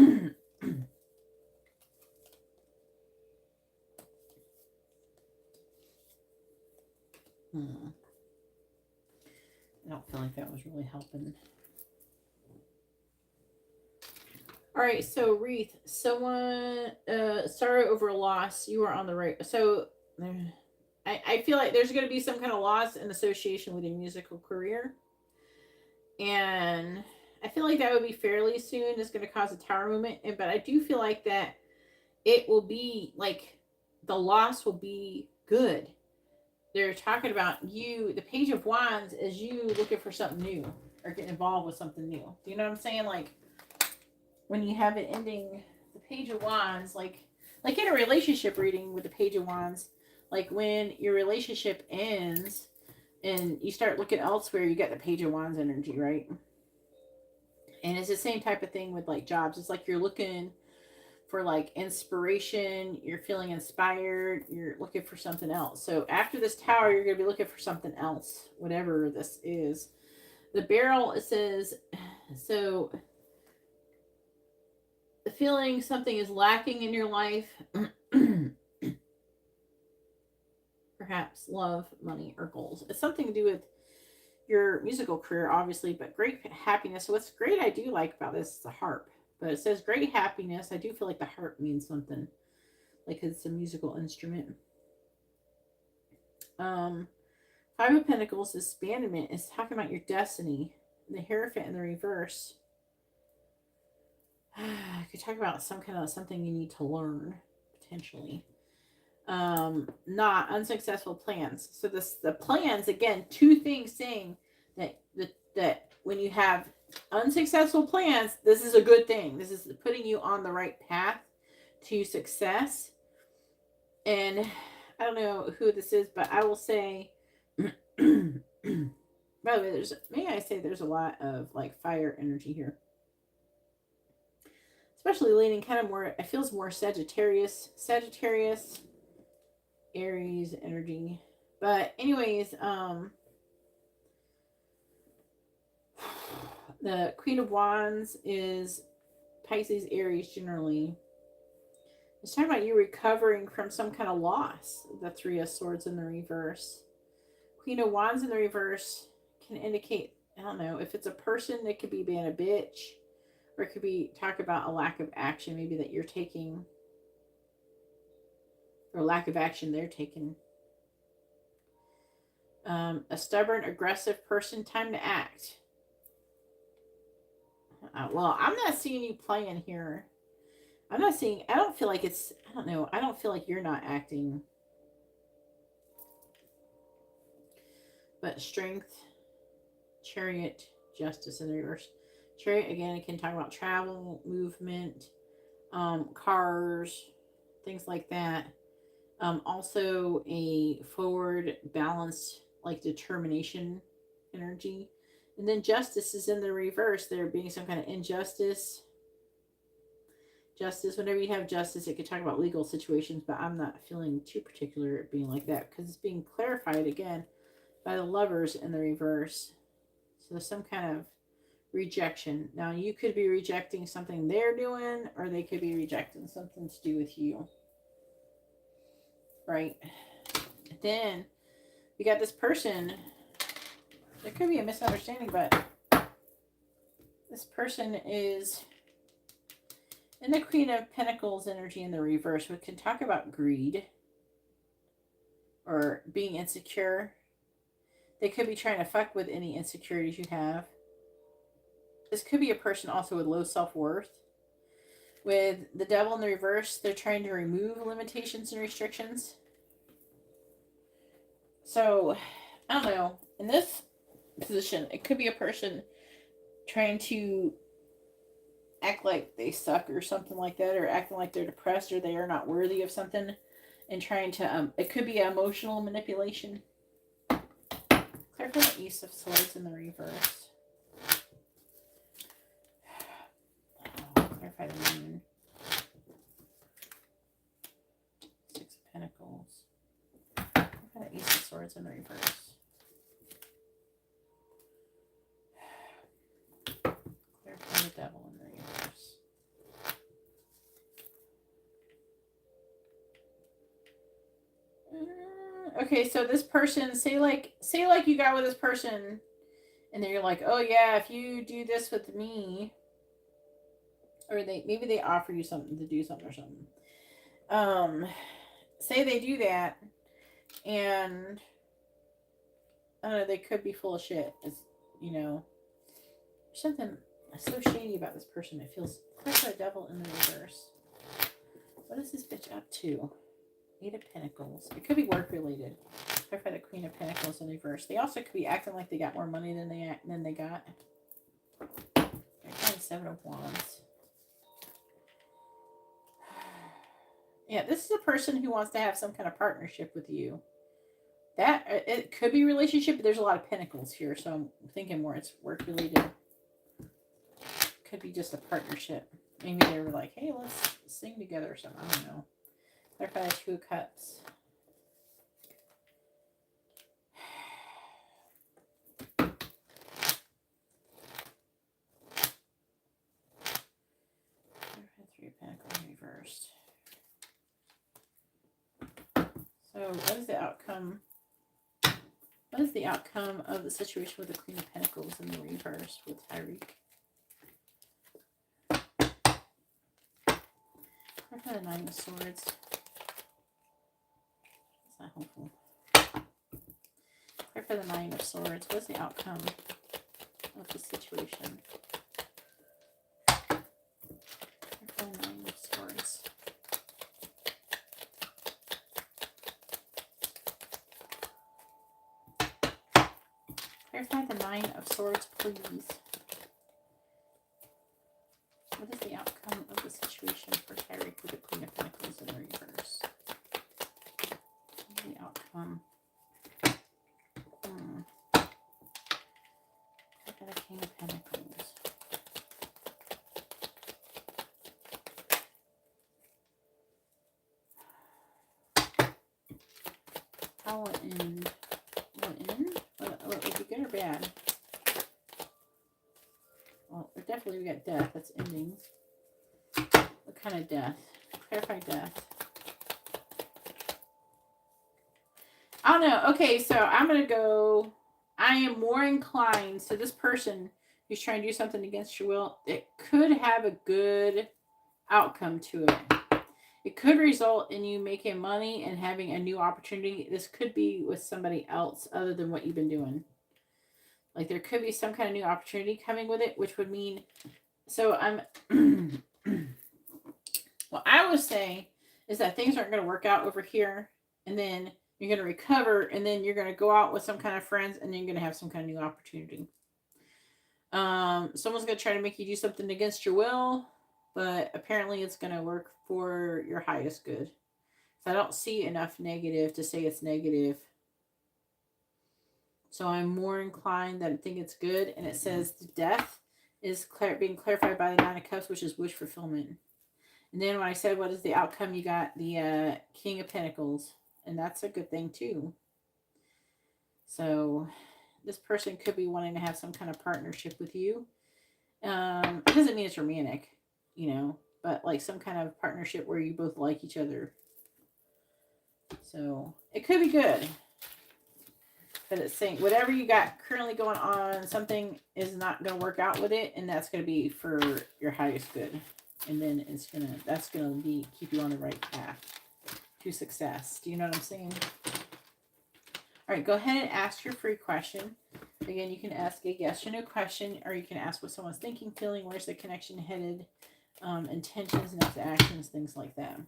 don't feel like that was really helping. All right, so Wreath, someone sorry over a loss. You are on the right. So I feel like there's going to be some kind of loss in association with your musical career, and I feel like that would be fairly soon. It's going to cause a tower movement, but I do feel like that it will be like the loss will be good. They're talking about you. The Page of Wands is you looking for something new or getting involved with something new. Do you know what I'm saying? Like when you have it ending, the Page of Wands, like in a relationship reading with the Page of Wands, like when your relationship ends and you start looking elsewhere, you get the Page of Wands energy, right? And it's the same type of thing with like jobs. It's like you're looking for like inspiration, you're feeling inspired, you're looking for something else. So after this tower, you're going to be looking for something else, whatever this is. The barrel, it says, so the feeling something is lacking in your life, perhaps love, money, or goals. It's something to do with your musical career, obviously, but great happiness. So what's great I do like about this is the harp. But it says great happiness. I do feel like the harp means something. Like it's a musical instrument. Five of Pentacles is abandonment. It's talking about your destiny. The Hierophant in the reverse. I could talk about some kind of something you need to learn, potentially. not unsuccessful plans. So the plans, again, two things saying that when you have unsuccessful plans, this is a good thing. This is putting you on the right path to success. And I don't know who this is, but I will say, by the way, there's a lot of like fire energy here, especially leaning kind of more. It feels more Sagittarius, Aries energy. But anyways, the Queen of Wands is Pisces, Aries generally. It's talking about you recovering from some kind of loss. The Three of Swords in the reverse. Queen of Wands in the reverse can indicate, I don't know, if it's a person, it could be being a bitch, or it could be talk about a lack of action, maybe that you're taking, or lack of action they're taking. A stubborn, aggressive person, time to act. Well, I'm not seeing you playing here. I don't feel like it's, I don't know, I don't feel like you're not acting. But Strength, Chariot, Justice in the reverse. Chariot, again, it can talk about travel, movement, cars, things like that. Also a forward, balanced, like determination energy. And then Justice is in the reverse. There being some kind of injustice. Justice, whenever you have justice, it could talk about legal situations, but I'm not feeling too particular at being like that because it's being clarified again by the Lovers in the reverse. So there's some kind of rejection. Now, you could be rejecting something they're doing, or they could be rejecting something to do with you. Right? Then we got this person. There could be a misunderstanding, but this person is in the Queen of Pentacles energy in the reverse, which can talk about greed or being insecure. They could be trying to fuck with any insecurities you have. This could be a person also with low self-worth. With the Devil in the reverse, they're trying to remove limitations and restrictions. So, I don't know. In this position, it could be a person trying to act like they suck or something like that, or acting like they're depressed or they are not worthy of something, and trying to, it could be emotional manipulation. Clarify the Ace of Swords in the reverse. Clarify the Moon. Six of Pentacles. Clarify the Ace of Swords in the reverse. Clarify the Devil in the reverse. Okay, so this person, say like you got with this person, and then you're like, oh yeah, if you do this with me, or maybe they offer you something to do something or something. Say they do that, and I don't know, they could be full of shit. It's, you know, something so shady about this person. It feels like the Devil in the reverse. What is this bitch up to? Eight of Pentacles. It could be work related. Clarify the Queen of Pentacles in reverse. They also could be acting like they got more money than they got. Clarify the Seven of Wands. Yeah, this is a person who wants to have some kind of partnership with you. That it could be a relationship, but there's a lot of pentacles here, so I'm thinking more it's work related. Could be just a partnership. Maybe they were like, hey, let's sing together or something. I don't know. Clarify the Two of Cups. Clarify Three of Pentacles reversed. So what is the outcome? What is the outcome of the situation with the Queen of Pentacles in the reverse with Tyreek? Clarify the Nine of Swords. That's not helpful. Clarify the Nine of Swords. What is the outcome of the situation? Clarify the Nine of Swords. Clarify the Nine of Swords, please. What is the outcome of the situation for Carrie with the Queen of Pentacles in the reverse? What is the outcome? Look at the King of Pentacles. How will it end? Will it end? Will it be good or bad? Well, definitely we got death. That's ending. What kind of death? Clarify death. I don't know. Okay, so I'm going to go. I am more inclined. So this person who's trying to do something against your will, it could have a good outcome to it. It could result in you making money and having a new opportunity. This could be with somebody else other than what you've been doing. Like there could be some kind of new opportunity coming with it, which would mean, so I'm, what I would say is that things aren't going to work out over here. And then you're going to recover. And then you're going to go out with some kind of friends and you're going to have some kind of new opportunity. Someone's going to try to make you do something against your will, but apparently it's going to work for your highest good. So I don't see enough negative to say it's negative. So I'm more inclined that I think it's good. And it says the death is being clarified by the Nine of Cups, which is wish fulfillment. And then when I said, what is the outcome? You got the King of Pentacles. And that's a good thing too. So this person could be wanting to have some kind of partnership with you. It doesn't mean it's romantic, you know, but like some kind of partnership where you both like each other. So it could be good. But it's saying whatever you got currently going on, something is not going to work out with it. And that's going to be for your highest good. And then that's going to keep you on the right path to success. Do you know what I'm saying? All right, go ahead and ask your free question. Again, you can ask a yes or no question, or you can ask what someone's thinking, feeling, where's the connection headed, intentions, next actions, things like that.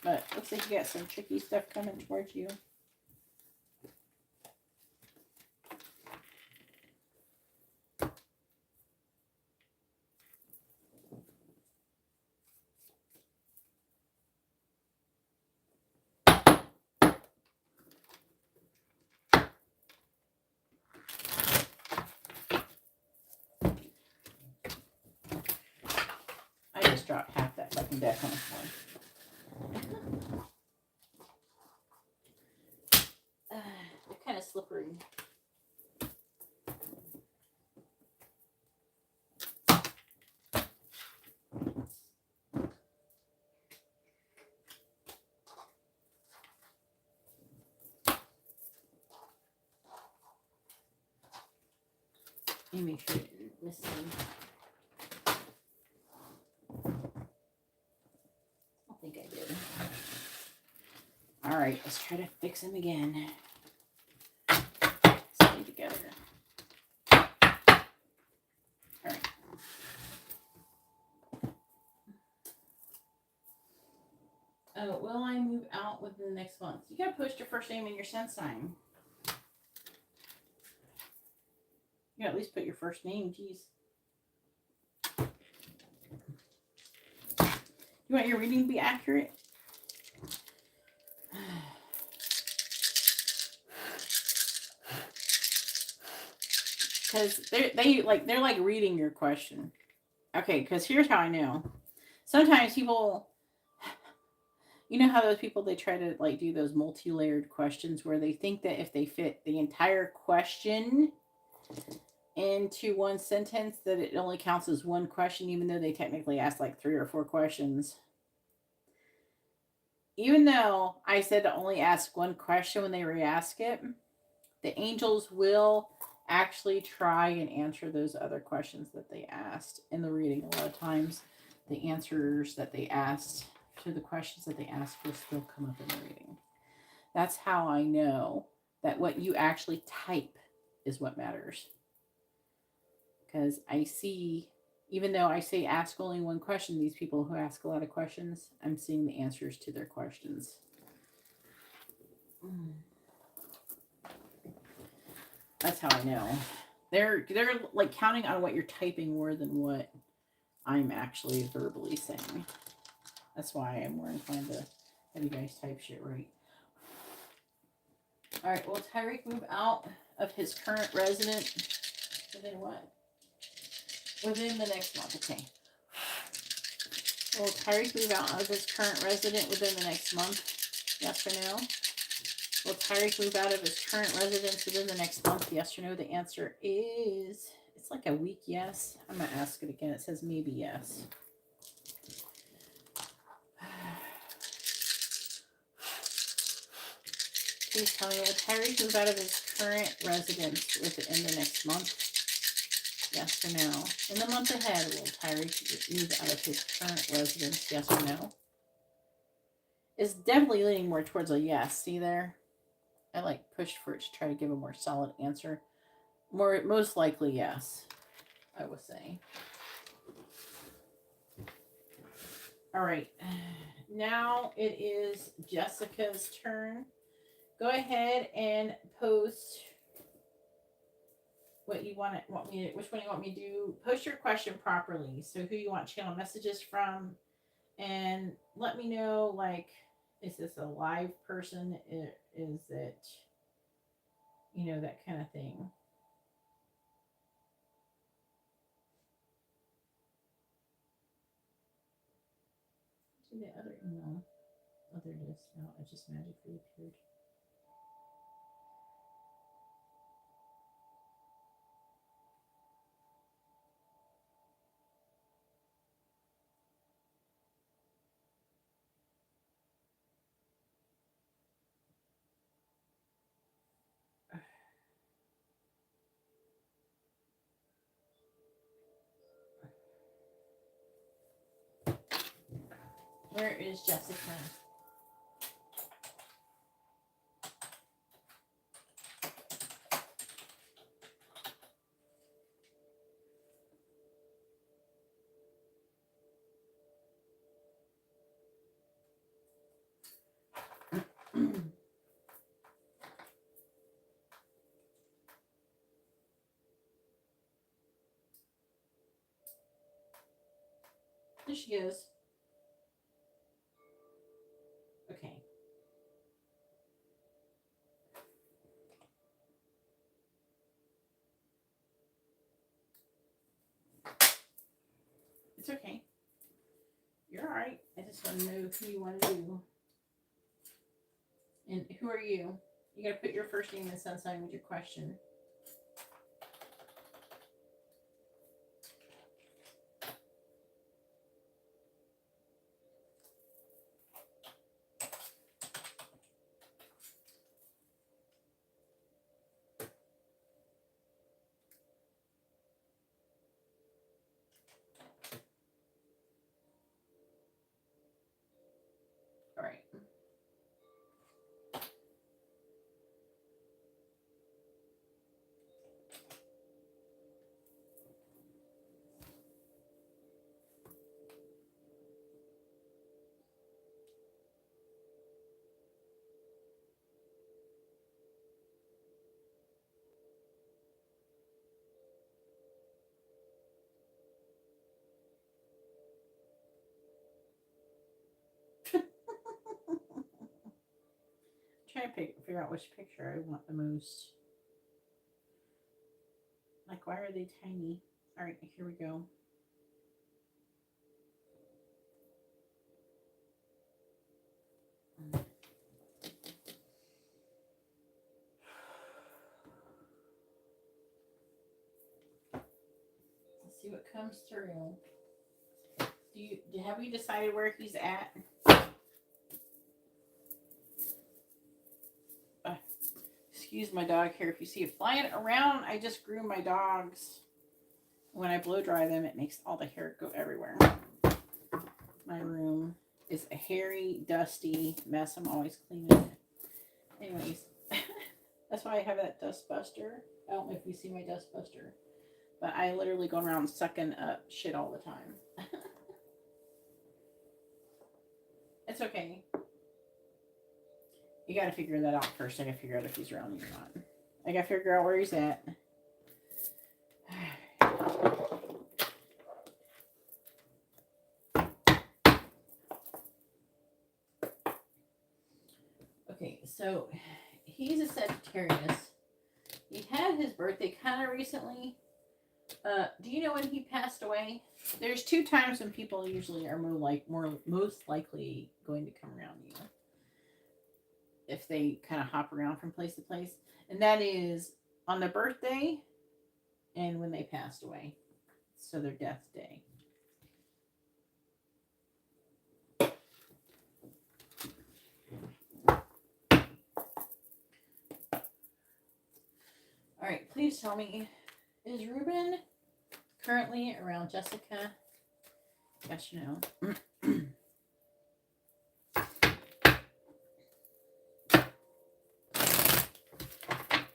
But looks like you got some tricky stuff coming towards you. I just dropped half that fucking deck on the floor. They're kind of slippery. Let me make sure I didn't miss them. I think I did. All right, let's try to fix them again. Stay together. All right. Oh, will I move out within the next month? You gotta post your first name and your sun sign. You gotta at least put your first name, jeez. You want your reading to be accurate? Because they're like reading your question. Okay, because here's how I know. Sometimes people, you know how those people, they try to like do those multi-layered questions where they think that if they fit the entire question into one sentence that it only counts as one question, even though they technically asked like 3 or 4 questions. Even though I said to only ask one question when they re-ask it, the angels will actually try and answer those other questions that they asked in the reading. A lot of times the answers that they asked to the questions that they asked will still come up in the reading. That's how I know that what you actually type is what matters. Because I see, even though I say ask only one question, these people who ask a lot of questions, I'm seeing the answers to their questions. That's how I know. They're like counting on what you're typing more than what I'm actually verbally saying. That's why I'm more inclined to have you guys type shit right. All right, will Tyreek move out of his current residence within what? Within the next month, okay. Will Tyreek move out of his current residence within the next month? Yes or no? Will Tyreek move out of his current residence within the next month? Yes or no? The answer is, it's like a weak yes. I'm going to ask it again. It says maybe yes. Please tell me, will Tyreek move out of his current residence within the next month? Yes or no? In the month ahead, will Tyreek move out of his current residence? Yes or no? It's definitely leaning more towards a yes. See there? I like pushed for it to try to give a more solid answer. Most likely yes, I would say. All right. Now it is Jessica's turn. Go ahead and post what you which one you want me to do. Post your question properly. So who you want channel messages from, and let me know, like, is this a live person? Is it, that kind of thing. To the other email. Oh, there it is. Now it just magically appeared. Where is Jessica? There she is. Okay. It's okay. You're all right. I just want to know who you want to do. And who are you? You got to put your first name and sun sign with your question. All right. Try to figure out which picture I want the most. Like, why are they tiny? All right, here we go. Let's see what comes through. Have we decided where he's at? Excuse my dog here. If you see it flying around, I just grew my dogs. When I blow dry them, it makes all the hair go everywhere. My room is a hairy, dusty mess. I'm always cleaning it. Anyways, that's why I have that dust buster. I don't know if you see my dust buster. But I literally go around sucking up shit all the time. It's okay. You gotta figure that out first. I gotta figure out if he's around you or not. I gotta figure out where he's at. Okay, so he's a Sagittarius. He had his birthday kind of recently. Do you know when he passed away? There's 2 times when people usually are most likely going to come around you if they kind of hop around from place to place, and that is on their birthday and when they passed away. So their death day. All right, please tell me, is Ruben currently around Jessica? Yes or no?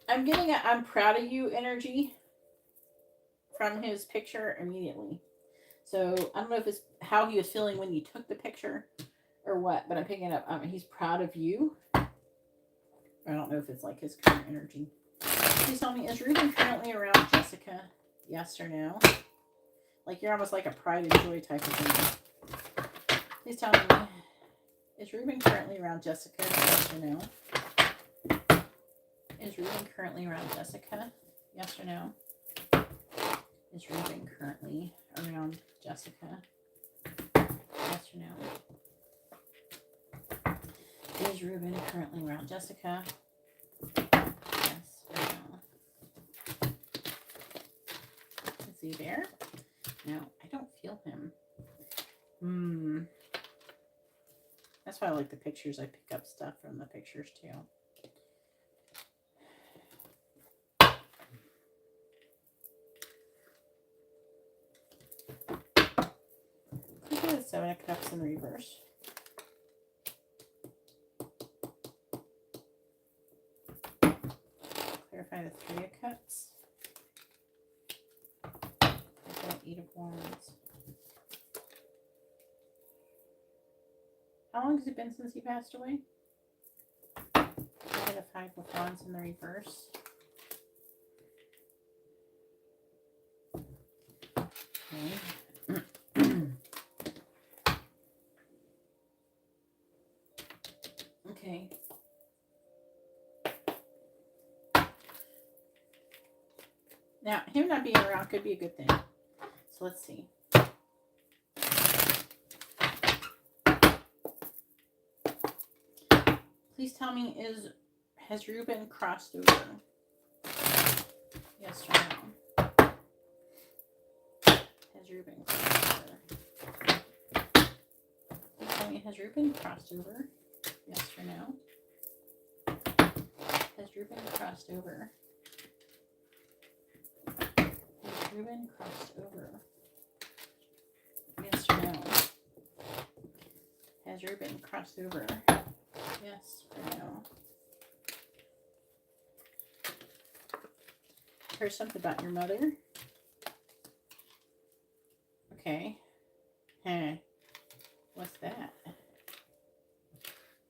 I'm getting a I'm proud of you energy from his picture immediately. So I don't know if it's how he was feeling when you took the picture or what, but I'm picking up he's proud of you. I don't know if it's like his current energy. Please tell me, is Ruben currently around Jessica? Yes or no? Like you're almost like a pride and joy type of thing. Please tell me, is Ruben currently around Jessica? Yes or no? Is Ruben currently around Jessica? Yes or no? Is Ruben currently around Jessica? Yes or no? Is Ruben currently around Jessica? Yes or no? Is he there? No, I don't feel him. That's why I like the pictures. I pick up stuff from the pictures too. Look at the 7 of Cups in reverse. Clarify the 3 of Cups. Clarify the 8 of Wands. How long has it been since he passed away? Clarify the 5 of Wands in the reverse. Okay. Okay. Now, him not being around could be a good thing. So let's see. Please tell me, has Ruben crossed over? Yes or no? Has Ruben crossed over? Please tell me, has Ruben crossed over? Yes or no? Has Ruben crossed over? Has Ruben crossed over? Yes or no? Has Ruben crossed over? Yes or no? Heard something about your mother. Okay. Huh. What's that?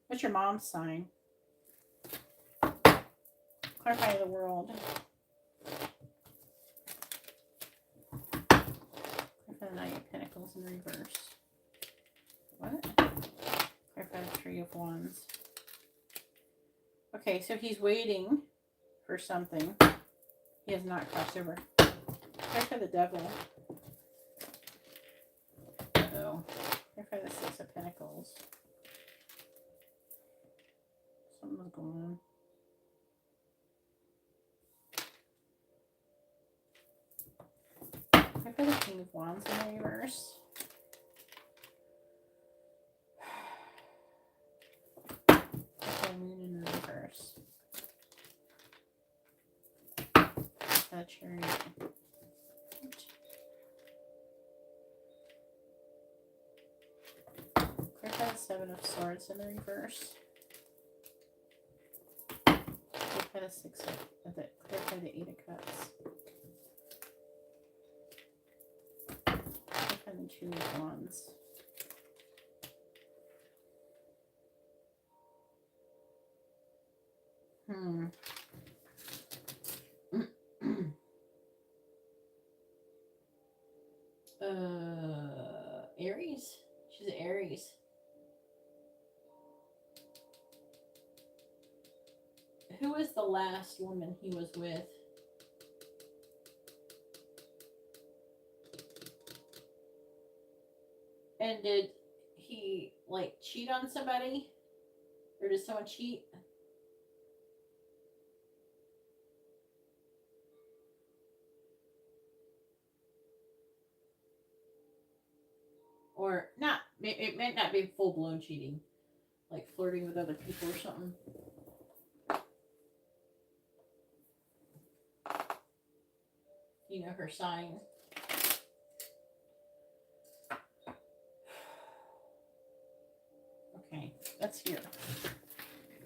What's your mom's sign? Clarify the world. Clarify the 9 of Pentacles in reverse. What? Clarify the 3 of Wands. Okay, so he's waiting for something. He has not crossed over. Clarify the Devil. Uh-oh. Clarify the 6 of Pentacles. Something's going on. Clarify the King of Wands in the reverse. Clarify the Moon in the reverse. The Chariot. Clarify the 7 of Swords in the reverse. Clarify the 6 of clarify the 8 of Cups. Two of Wands. Aries? She's an Aries. Who was the last woman he was with? And did he, like, cheat on somebody? Or did someone cheat? Or not, it might not be full-blown cheating. Like flirting with other people or something. You know her sign. Okay, that's here.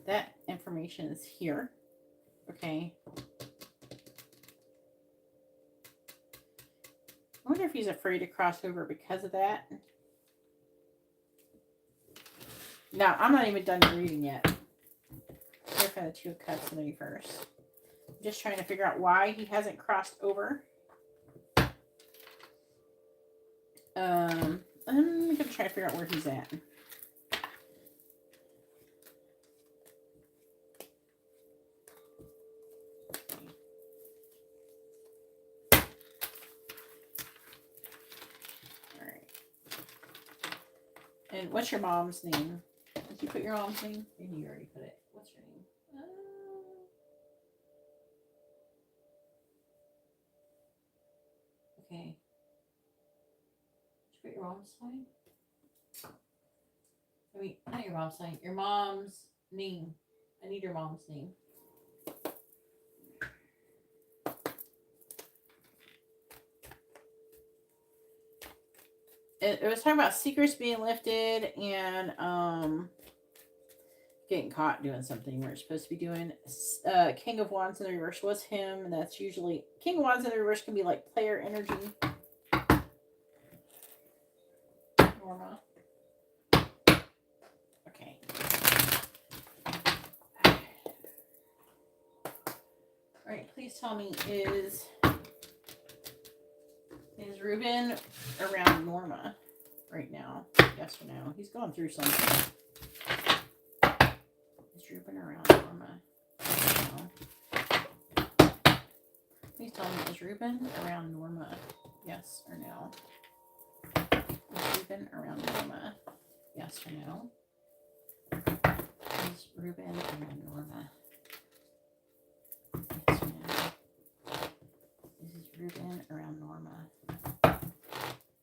That information is here. Okay. I wonder if he's afraid to cross over because of that. No, I'm not even done reading yet. Here for the Two of Cups in the reverse. I'm just trying to figure out why he hasn't crossed over. I'm going to try to figure out where he's at. And what's your mom's name? Did you put your mom's name? Maybe you already put it. What's her name? Okay. Did you put your mom's sign? I mean, not your mom's sign. Your mom's name. I need your mom's name. It was talking about secrets being lifted and getting caught doing something we're supposed to be doing. King of Wands in the reverse was him, and that's usually King of Wands in the reverse can be like player energy. Norma. Okay. All right, please tell me, is Ruben around Norma right now? Yes or no? He's going through something. Is Ruben around Norma right now? Please tell me, is Ruben around Norma? Yes or no? Is Ruben around Norma? Yes or no? Is Ruben around Norma? Yes or no? Is Ruben around Norma?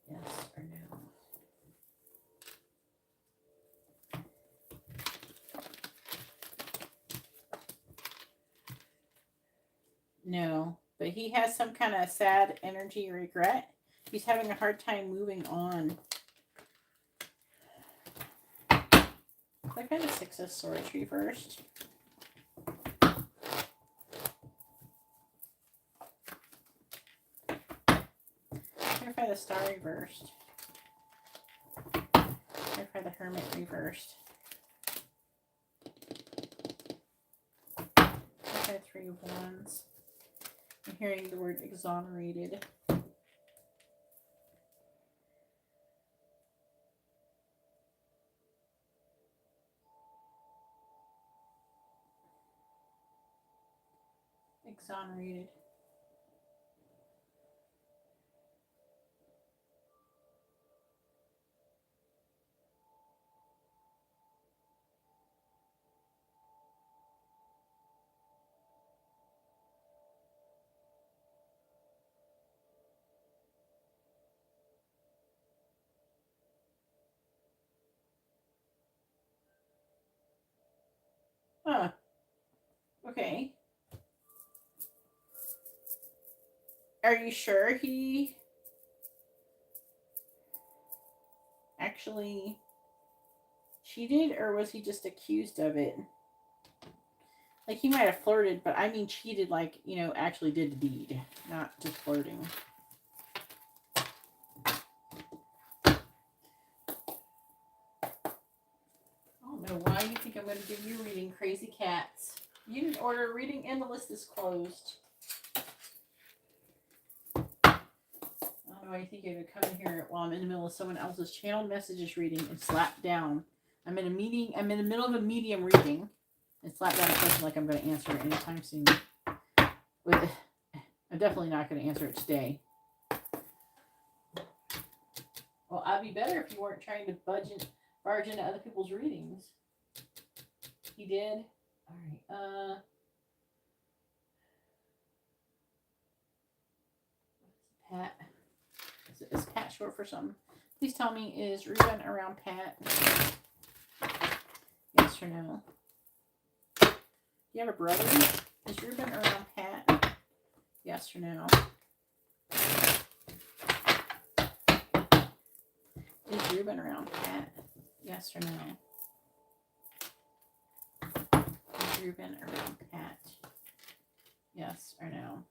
Yes or no? No, but he has some kind of sad energy regret. He's having a hard time moving on. I kind of Six of Swords reversed. Clarify the Star reversed. Clarify the Hermit reversed. Clarify Three of Wands. I'm hearing the word exonerated. Exonerated. Huh. Okay. Are you sure he actually cheated, or was he just accused of it? Like, he might have flirted, but I mean cheated like, you know, actually did the deed, not just flirting. think I'm going to give you a reading, Crazy Cats. You didn't order a reading and the list is closed. I don't know why you think you're going to come in here while I'm in the middle of someone else's channel messages reading and slap down. I'm in a meeting. I'm in the middle of a medium reading and slap down a question like I'm going to answer it anytime soon. I'm definitely not going to answer it today. Well, I'd be better if you weren't trying to barge into other people's readings. He did? Alright, Pat. Is Pat short for something? Please tell me, is Ruben around Pat? Yes or no? Do you have a brother? Is Ruben around Pat? Yes or no? Is Ruben around Pat? Yes or no? Is Ruben around Pat? Yes or no?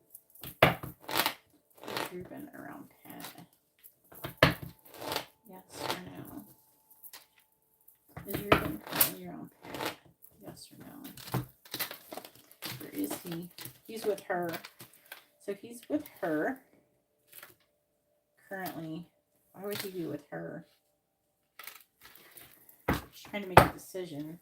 Is Ruben around Pat? Yes or no? Is Ruben currently around Pat? Yes or no? Where is he? He's with her. So he's with her currently. Why would he be with her? She's trying to make a decision.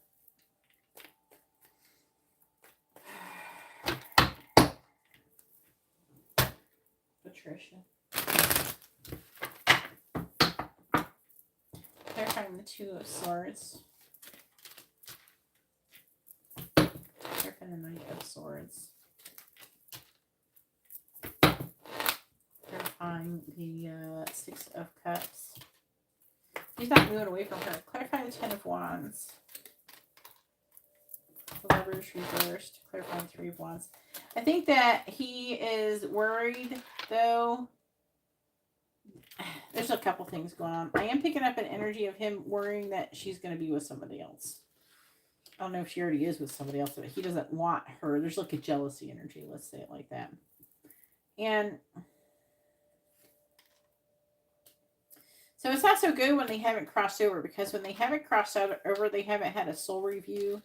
Patricia. Clarifying the Two of Swords. Clarifying the Knight of Swords. Clarifying the Six of Cups. He's not moving away from her. Clarifying the Ten of Wands. The Lovers reversed. Clarifying Three of Wands. I think that he is worried, though. There's a couple things going on. I am picking up an energy of him worrying that she's going to be with somebody else. I don't know if she already is with somebody else, but he doesn't want her. There's like a jealousy energy, let's say it like that. And so it's not so good when they haven't crossed over, because when they haven't crossed over, they haven't had a soul review.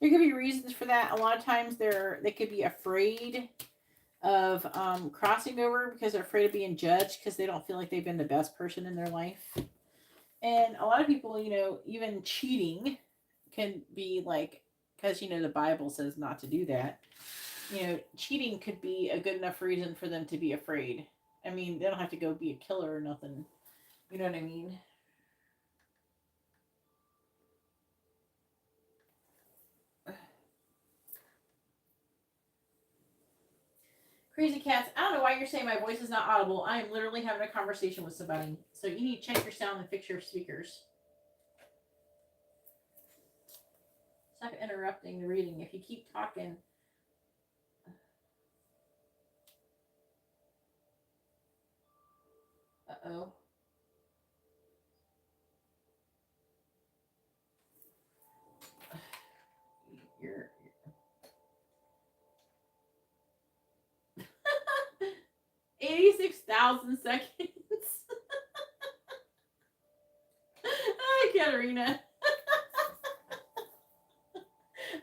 There could be reasons for that. A lot of times they could be afraid of crossing over because they're afraid of being judged because they don't feel like they've been the best person in their life. And a lot of people, you know, even cheating can be like, because, you know, the Bible says not to do that. You know, cheating could be a good enough reason for them to be afraid. I mean, they don't have to go be a killer or nothing. You know what I mean? Crazy Cats, I don't know why you're saying my voice is not audible. I am literally having a conversation with somebody. So you need to check your sound and fix your speakers. Stop interrupting the reading. If you keep talking. Uh-oh. You're 86,000 seconds. Hi, Katarina.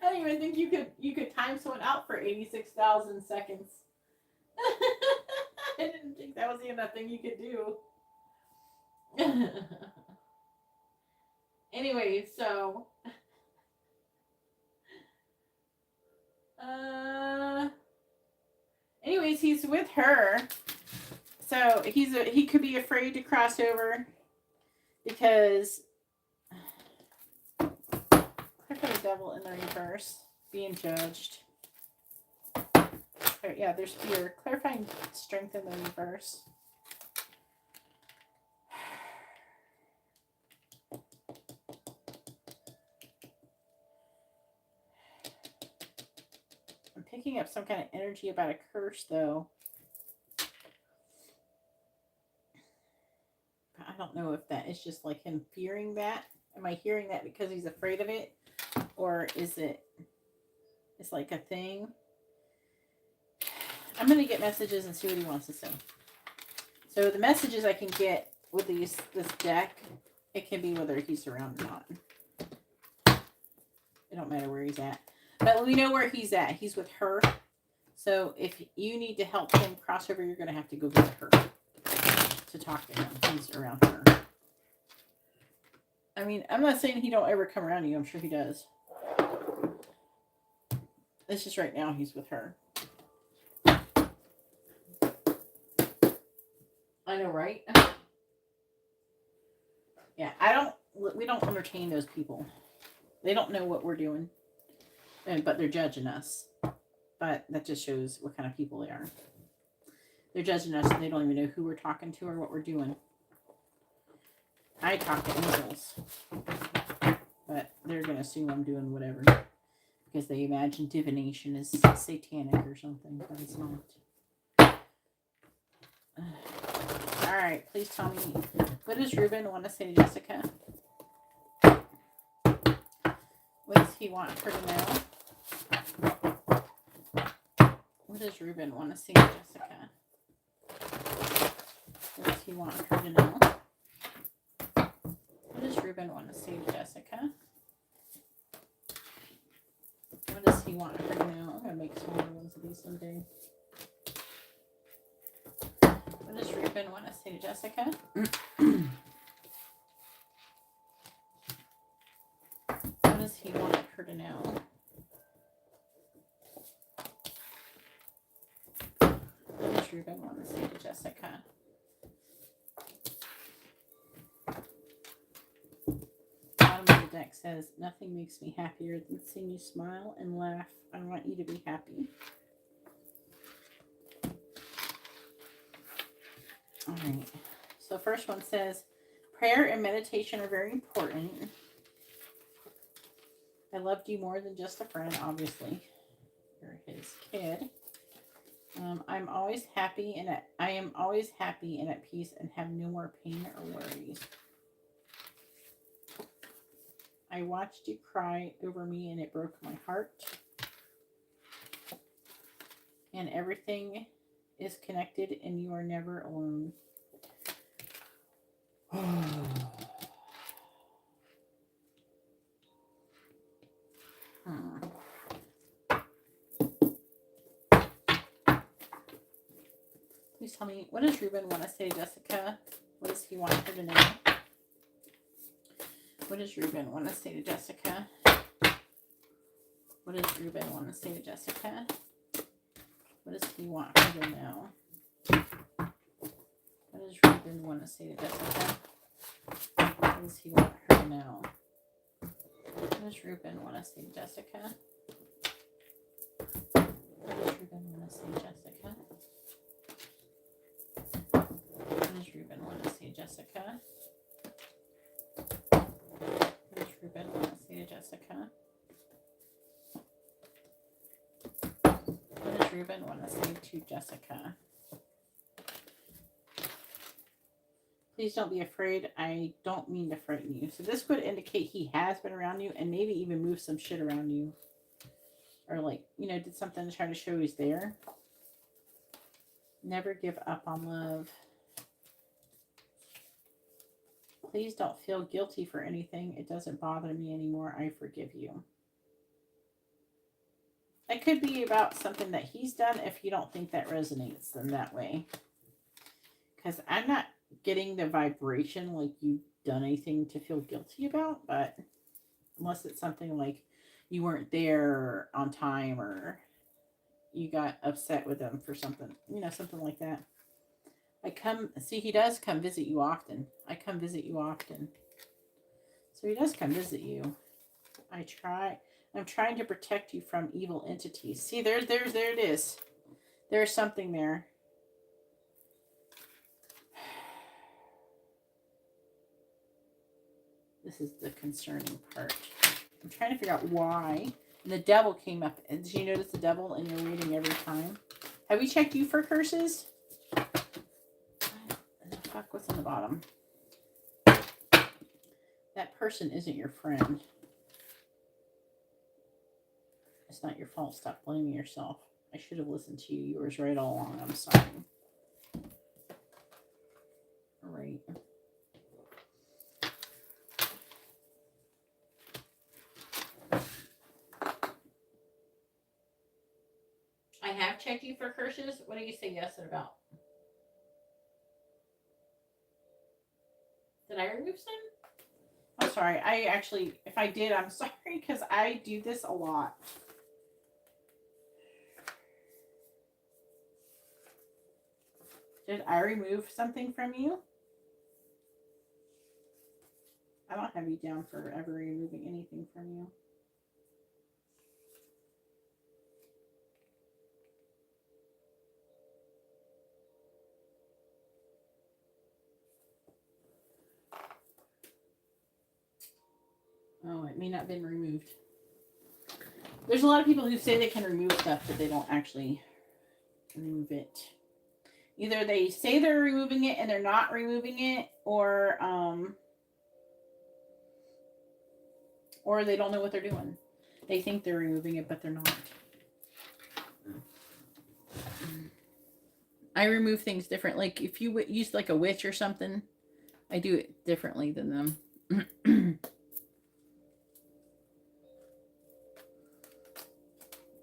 I didn't even think you could time someone out for 86,000 seconds. I didn't think that was even a thing you could do. Anyway, so anyways, he's with her. So he could be afraid to cross over because look at the Devil in the reverse, being judged. Yeah, there's fear. Clarifying Strength in the reverse. I'm picking up some kind of energy about a curse, though. I don't know if that is just like him fearing that. Am I hearing that because he's afraid of it? Or is it's like a thing? I'm going to get messages and see what he wants to say. So the messages I can get with this deck, it can be whether he's around or not. It don't matter where he's at. But we know where he's at. He's with her. So if you need to help him cross over, you're going to have to go visit her to talk to him. He's around her. I mean, I'm not saying he don't ever come around you. I'm sure he does. It's just right now he's with her. I know, right? Yeah, we don't entertain those people. They don't know what we're doing, but they're judging us. But that just shows what kind of people they are. They're judging us and they don't even know who we're talking to or what we're doing. I talk to angels, but they're going to assume I'm doing whatever because they imagine divination is satanic or something, but it's not. All right, please tell me, what does Ruben want to say to Jessica? What does he want her to know? What does Ruben want to say to Jessica? What does he want her to know? What does Ruben want to say to Jessica? What does he want her to know? I'm going to make smaller ones of these someday. What does Ruben want to say to Jessica? What does he want her to know? What does Ruben want to say to Jessica? Bottom of the deck says, nothing makes me happier than seeing you smile and laugh. I want you to be happy. All right. So first one says, prayer and meditation are very important. I loved you more than just a friend, obviously. You're his kid. I am always happy and at peace and have no more pain or worries. I watched you cry over me and it broke my heart. And everything is connected and you are never alone. Please tell me, what does Ruben want to say to Jessica? What does he want her to know? What does Ruben want to say to Jessica? What does Ruben want to say to Jessica? What does he want her to know? What does Ruben want to say to Jessica? What does he want her to know? What does Ruben want to say to Jessica? What does Ruben want to say to Jessica? What does Ruben want to say to Jessica? What does Ruben want to say to Jessica? What does Ruben want to say to Jessica? Please don't be afraid. I don't mean to frighten you. So this could indicate he has been around you and maybe even moved some shit around you. Or like, you know, did something to try to show he's there. Never give up on love. Please don't feel guilty for anything. It doesn't bother me anymore. I forgive you. It could be about something that he's done. If you don't think that resonates, then that way. Because I'm not getting the vibration like you've done anything to feel guilty about. But unless it's something like you weren't there on time or you got upset with him for something. You know, something like that. He does come visit you often. I come visit you often. So he does come visit you. I'm trying to protect you from evil entities. See, there it is. There's something there. This is the concerning part. I'm trying to figure out why. And the devil came up. Did you notice the devil in your reading every time? Have we checked you for curses? Fuck, what's on the bottom? That person isn't your friend. It's not your fault. Stop blaming yourself. I should have listened to you. You were right all along. I'm sorry. All right. have checked you for curses. What do you say yes about? Did I remove some? I'm sorry. I actually, if I did, I'm sorry because I do this a lot. Did I remove something from you? I don't have you down for ever removing anything from you. Oh, it may not have been removed. There's a lot of people who say they can remove stuff, but they don't actually remove it. Either they say they're removing it and they're not removing it, or they don't know what they're doing. They think they're removing it, but they're not. I remove things different. Like if you use like a witch or something, I do it differently than them.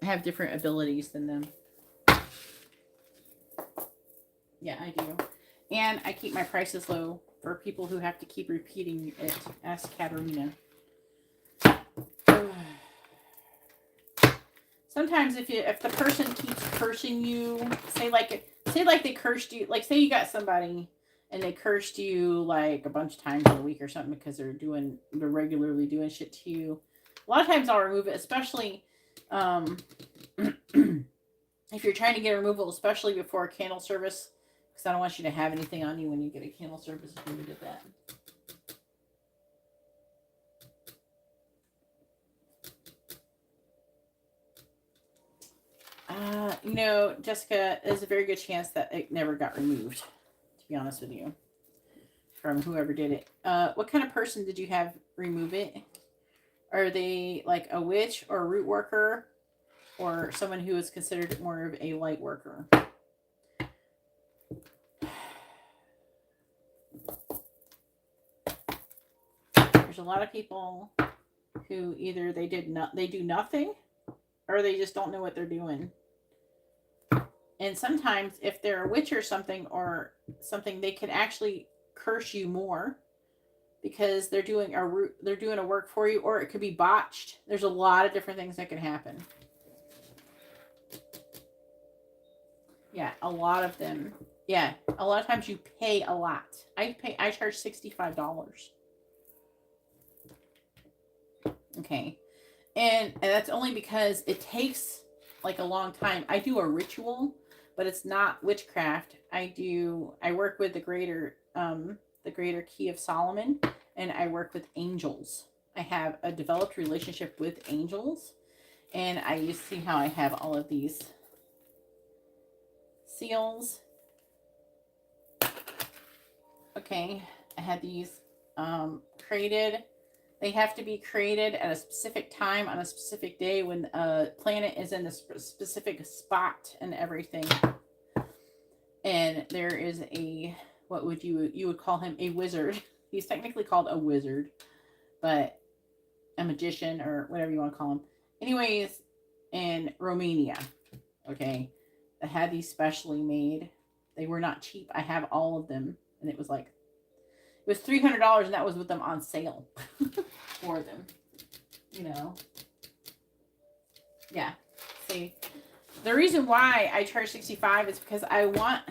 I have different abilities than them. Yeah, I do. And I keep my prices low for people who have to keep repeating it. Ask Katerina. Sometimes if the person keeps cursing you, say like they cursed you, like say you got somebody and they cursed you like a bunch of times in a week or something because they're regularly doing shit to you. A lot of times I'll remove it, especially if you're trying to get a removal, especially before a candle service, because I don't want you to have anything on you when you get a candle service if you did that. Jessica, there's a very good chance that it never got removed, to be honest with you, from whoever did it. What kind of person did you have remove it? Are they like a witch or a root worker or someone who is considered more of a light worker? There's a lot of people who either they do nothing or they just don't know what they're doing. And sometimes if they're a witch or something, they can actually curse you more because they're doing a work for you, or it could be botched. There's a lot of different things that can happen. Yeah, a lot of them. Yeah, a lot of times you pay a lot. I charge $65. Okay. And that's only because it takes like a long time. I do a ritual, but it's not witchcraft. I work with the greater key of Solomon, and I work with angels. I have a developed relationship with angels, and you see how I have all of these seals. Okay, I had these created. They have to be created at a specific time on a specific day when a planet is in a specific spot and everything. And there is what would you would call him a wizard. He's technically called a wizard, but a magician or whatever you want to call him. Anyways, in Romania, okay, I had these specially made. They were not cheap. I have all of them, and it was $300, and that was with them on sale for them. Yeah. See, the reason why I charge $65 is because I want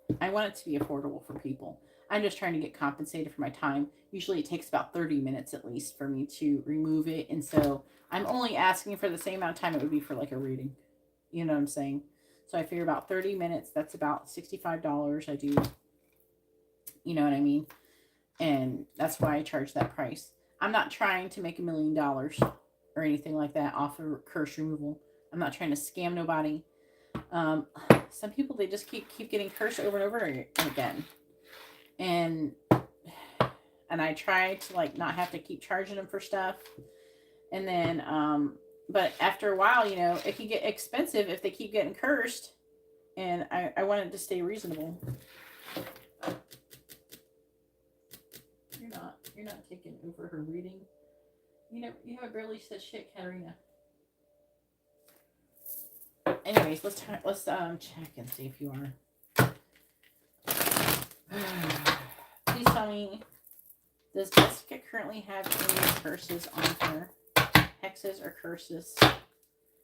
it to be affordable for people. I'm just trying to get compensated for my time. Usually it takes about 30 minutes at least for me to remove it. And so I'm only asking for the same amount of time it would be for like a reading. You know what I'm saying? So I figure about 30 minutes, that's about $65 I do. You know what I mean? And that's why I charge that price. I'm not trying to make $1 million or anything like that off of curse removal. I'm not trying to scam nobody. Some people, they just keep getting cursed over and over again. And I try to like not have to keep charging them for stuff. And then, but after a while, it can get expensive if they keep getting cursed. And I want it to stay reasonable. You're not taking over her reading. You haven't barely said shit, Katerina. anyways, let's check and see if you are. Please tell me, does Jessica currently have any curses on her? Hexes or curses?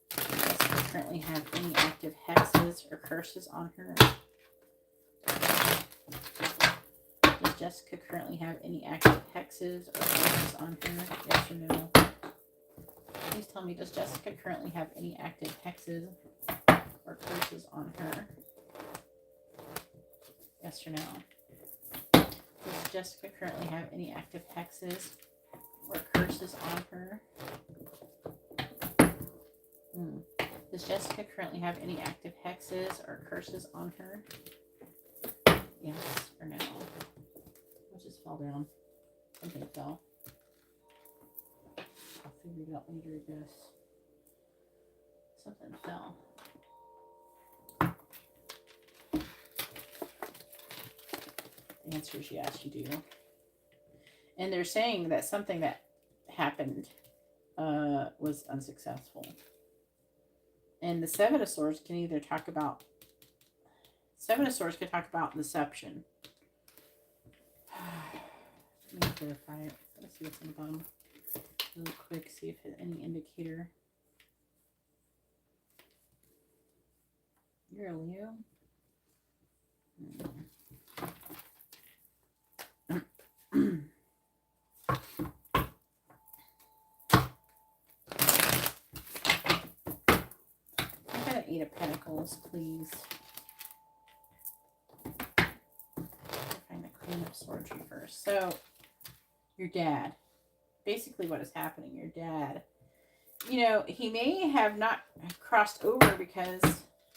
Does Jessica currently have any active hexes or curses on her? Does Jessica currently have any active hexes or curses on her? Yes or no? Please tell me, does Jessica currently have any active hexes or curses on her? Yes or no? Does Jessica currently have any active hexes or curses on her? Does Jessica currently have any active hexes or curses on her? Yes or no? What just fell down? Something fell. I'll figure it out later, I guess. Something fell. The answer is yes, you do. And they're saying that something that happened was unsuccessful. And the Seven of Swords can either talk about... Seven of Swords can talk about deception. Let me clarify it. Let's see what's on the bottom. Really quick, see if it's any indicator. You're a Leo? I got an Eight of Pentacles, please. Find the Queen of Swords reversed. So, your dad. Basically what is happening, your dad. You know, he may have not crossed over because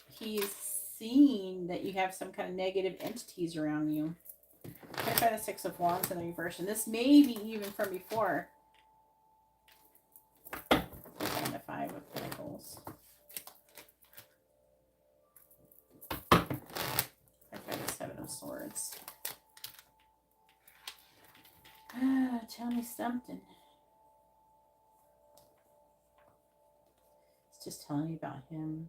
he's seen that you have some kind of negative entities around you. I find the Six of Wands in the reverse, and this may be even from before. And the Five of Pentacles. I find the Seven of Swords. Tell me something. It's just telling me about him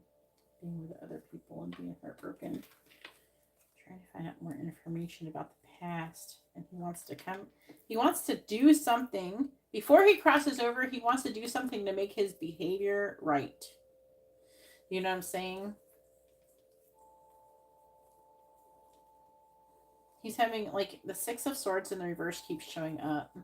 being with other people and being heartbroken. Trying to find out more information about the past. And he wants to do something. Before he crosses over, he wants to do something to make his behavior right. You know what I'm saying? He's having, like, the Six of Swords in the reverse keeps showing up.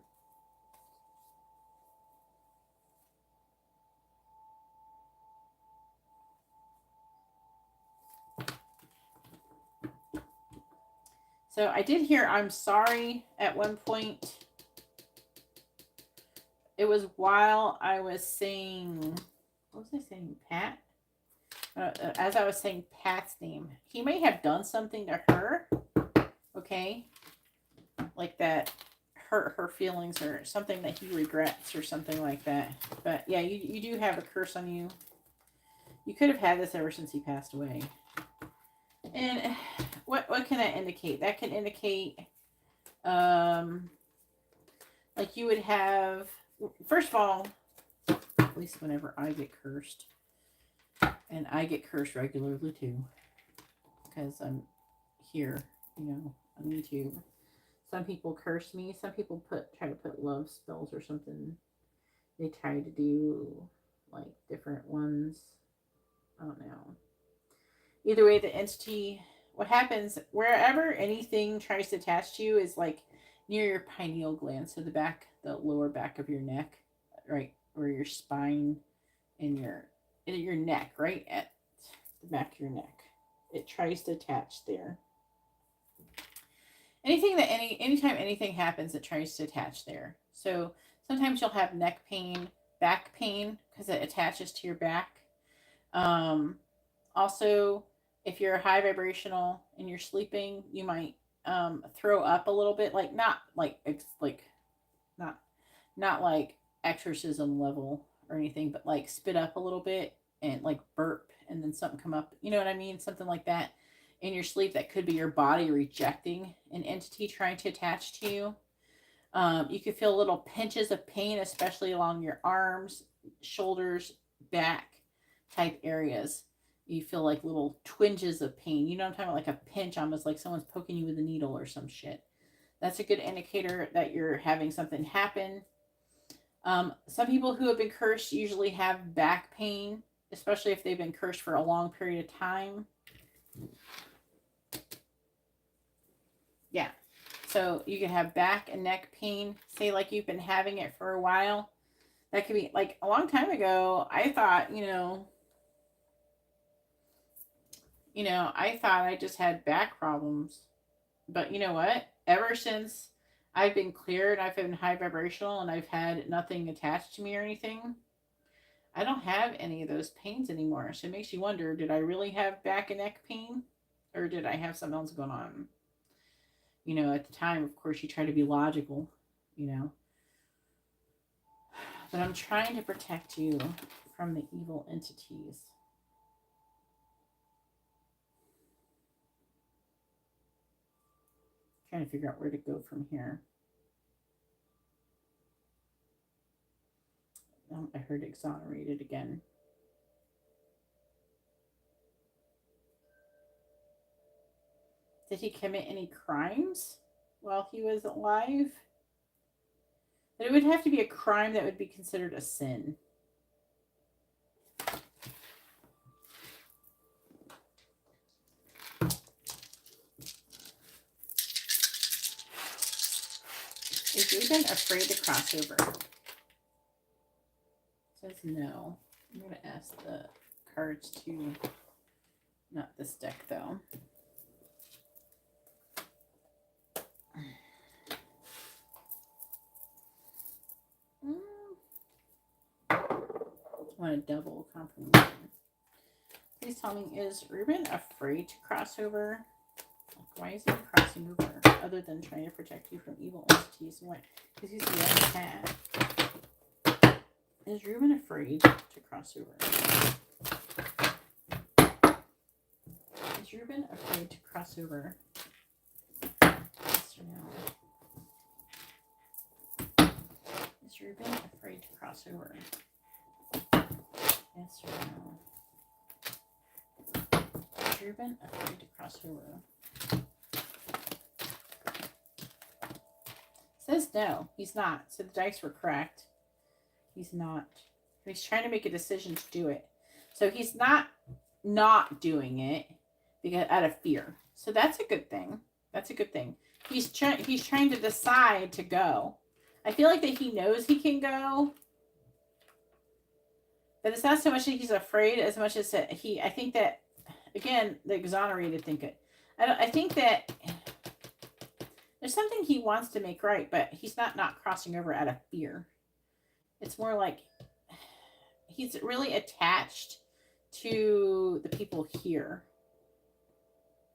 So I did hear I'm sorry at one point. It was while I was saying, what was I saying? Pat? As I was saying Pat's name. He may have done something to her. Okay? Like that hurt her feelings or something that he regrets or something like that. But yeah, you do have a curse on you. You could have had this ever since he passed away. And what can that indicate? That can indicate like you would have, first of all, at least whenever I get cursed, and I get cursed regularly too, because I'm here, you know, on YouTube. Some people curse me. Some people try to put love spells or something. They try to do like different ones. I don't know. Either way, the entity, what happens, wherever anything tries to attach to you is like near your pineal gland. So the lower back of your neck, right? Or your spine and your neck, right? At the back of your neck. It tries to attach there. Anytime anything happens, it tries to attach there. So sometimes you'll have neck pain, back pain, because it attaches to your back. Also, if you're high vibrational and you're sleeping, you might throw up a little bit, like not like exorcism level or anything, but like spit up a little bit and like burp and then something come up. You know what I mean? Something like that in your sleep. That could be your body rejecting an entity trying to attach to you. You could feel little pinches of pain, especially along your arms, shoulders, back type areas. You feel like little twinges of pain. You know what I'm talking about? Like a pinch, almost like someone's poking you with a needle or some shit. That's a good indicator that you're having something happen. Some people who have been cursed usually have back pain, especially if they've been cursed for a long period of time. Yeah. So you can have back and neck pain. Say like you've been having it for a while. That could be like a long time ago. I thought, I thought I just had back problems. But you know what? Ever since I've been cleared, I've been high vibrational, and I've had nothing attached to me or anything, I don't have any of those pains anymore. So it makes you wonder, did I really have back and neck pain? Or did I have something else going on? At the time, of course, you try to be logical, you know. But I'm trying to protect you from the evil entities. Trying to figure out where to go from here. I heard exonerated again. Did he commit any crimes while he was alive? But it would have to be a crime that would be considered a sin. Is Ruben afraid to cross over? It says no. I'm going to ask the cards to, not this deck though. I want a double confirmation. Please tell me, is Ruben afraid to cross over? Why is he crossing over other than trying to protect you from evil entities? What? Because he's a young cat. Is Ruben afraid to cross over? Is Ruben afraid to cross over? Yes or no? Is Ruben afraid to cross over? Yes or no? Is Ruben afraid to cross over? Says no, he's not. So the dice were correct. He's not. He's trying to make a decision to do it. So he's not doing it because out of fear. So that's a good thing. That's a good thing. He's trying to decide to go. I feel like that he knows he can go. But it's not so much that he's afraid as much as that I think that, again, the exonerated think it. I think that there's something he wants to make right, but he's not crossing over out of fear. It's more like he's really attached to the people here.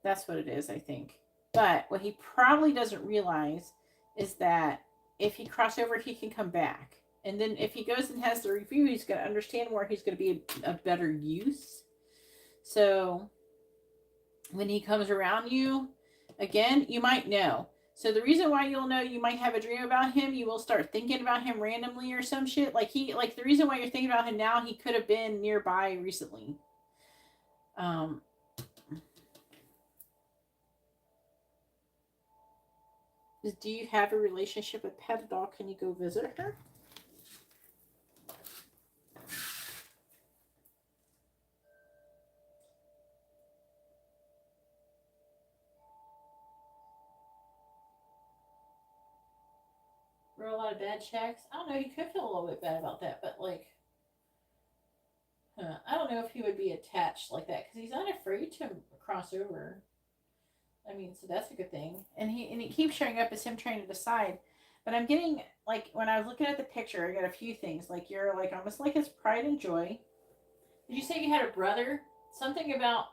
That's what it is, I think. But what he probably doesn't realize is that if he crosses over, he can come back. And then if he goes and has the review, he's going to understand where he's going to be a better use. So when he comes around you, again, you might know. So the reason why you'll know, you might have a dream about him, you will start thinking about him randomly or some shit. Like the reason why you're thinking about him now, he could have been nearby recently. Do you have a relationship with Pet at all? Can you go visit her? Wrote a lot of bad checks. I don't know. He could feel a little bit bad about that, but like, I don't know if he would be attached like that because he's not afraid to cross over. I mean, so that's a good thing. And he keeps showing up as him trying to decide. But I'm getting, like, when I was looking at the picture, I got a few things. Like, you're, like, almost like his pride and joy. Did you say you had a brother? Something about...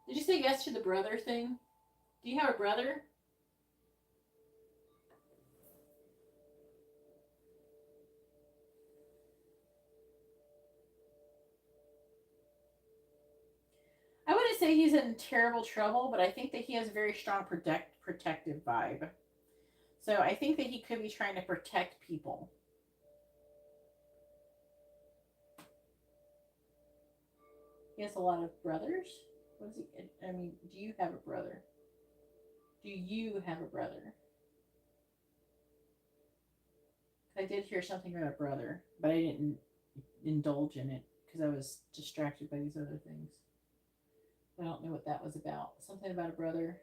Did you say yes to the brother thing? Do you have a brother? I wouldn't say he's in terrible trouble, but I think that he has a very strong protective vibe. So I think that he could be trying to protect people. He has a lot of brothers. What is he? I mean, do you have a brother? Do you have a brother? I did hear something about a brother, but I didn't indulge in it because I was distracted by these other things. I don't know what that was about. Something about a brother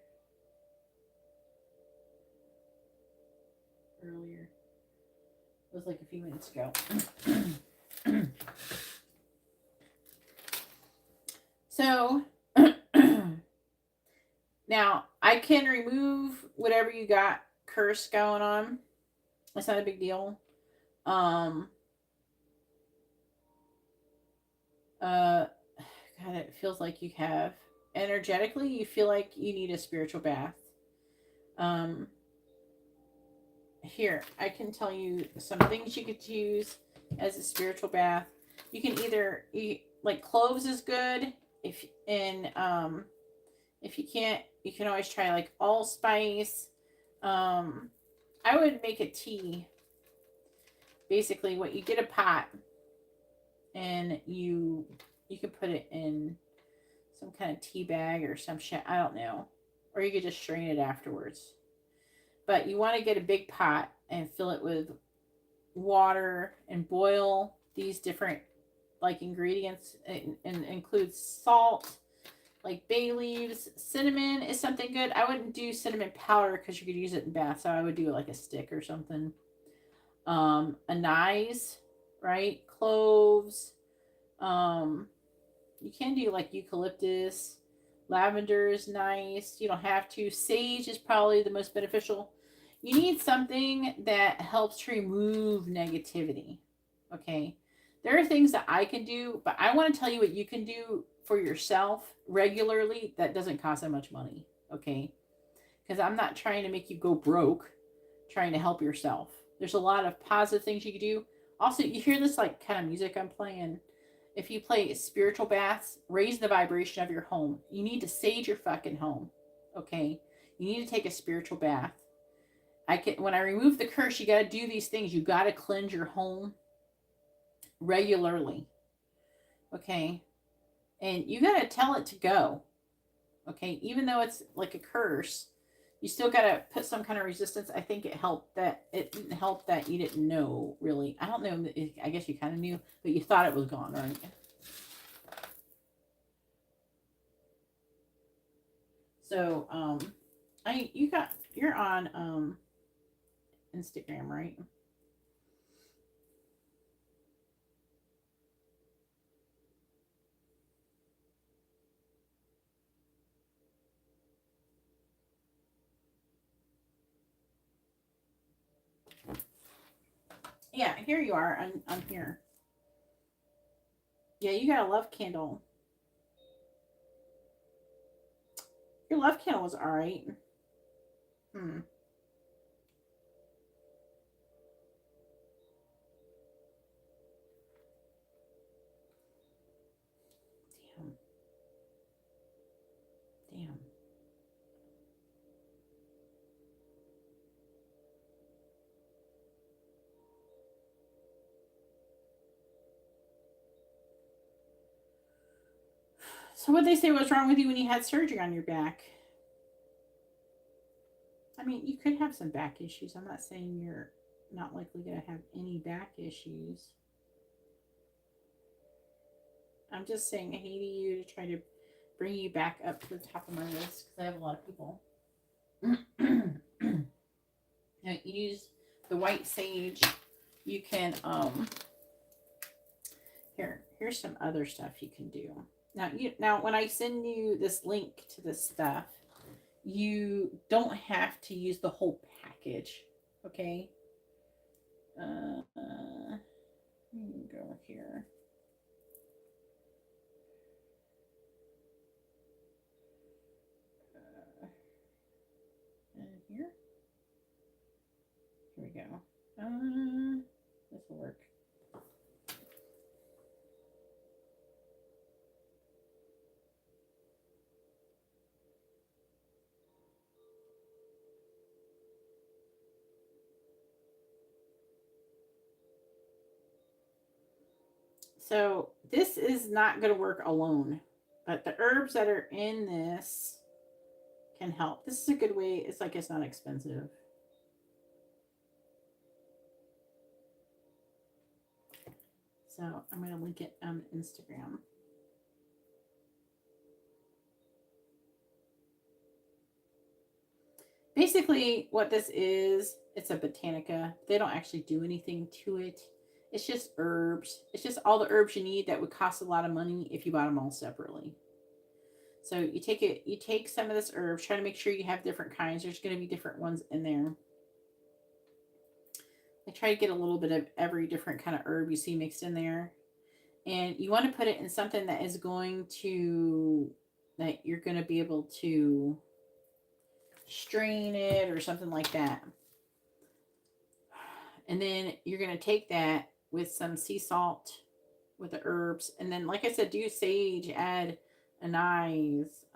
earlier. It was like a few minutes ago. So, now I can remove whatever you got curse going on. It's not a big deal. Um, God, it feels like you have energetically, you feel like you need a spiritual bath. Um, Here, I can tell you some things you could use as a spiritual bath. You can either eat, like, cloves is good. If you can't, you can always try like allspice. I would make a tea. Basically, what you get a pot, and you can put it in some kind of tea bag or some shit. I don't know, or you could just strain it afterwards. But you want to get a big pot and fill it with water and boil these different like ingredients, and includes salt, like bay leaves. Cinnamon is something good. I wouldn't do cinnamon powder because you could use it in bath, so I would do like a stick or something. Anise, right? Cloves. You can do like eucalyptus. Lavender is nice. You don't have to. Sage is probably the most beneficial. You need something that helps to remove negativity. Okay. There are things that I can do, but I want to tell you what you can do for yourself regularly that doesn't cost that much money. Okay. Because I'm not trying to make you go broke, trying to help yourself. There's a lot of positive things you can do. Also, you hear this like kind of music I'm playing. If you play spiritual baths, raise the vibration of your home. You need to sage your fucking home. Okay? You need to take a spiritual bath. When I remove the curse, you got to do these things. You got to cleanse your home regularly. Okay? And you got to tell it to go. Okay? Even though it's like a curse, you still got to put some kind of resistance. I think it didn't help that you didn't know, really. I don't know. I guess you kind of knew, but you thought it was gone, right? So, you're on Instagram, right? Yeah, here you are. I'm here. Yeah, you got a love candle. Your love candle was all right. Hmm. Damn. Damn. So what they say was wrong with you when you had surgery on your back? I mean, you could have some back issues. I'm not saying you're not likely going to have any back issues. I'm just saying I hate you to try to bring you back up to the top of my list because I have a lot of people. Now, use the white sage. You can here's some other stuff you can do. Now when I send you this link to this stuff, you don't have to use the whole package. Okay. Go here. And here. Here we go. This will work. So this is not going to work alone, but the herbs that are in this can help. This is a good way. It's like it's not expensive. So I'm going to link it on Instagram. Basically, what this is, it's a botanica. They don't actually do anything to it. It's just herbs. It's just all the herbs you need that would cost a lot of money if you bought them all separately. So you take some of this herb, try to make sure you have different kinds. There's going to be different ones in there. I try to get a little bit of every different kind of herb you see mixed in there. And you want to put it in something that is going to, that you're going to be able to strain it or something like that. And then you're going to take that with some sea salt with the herbs. And then, like I said, do sage, add anise,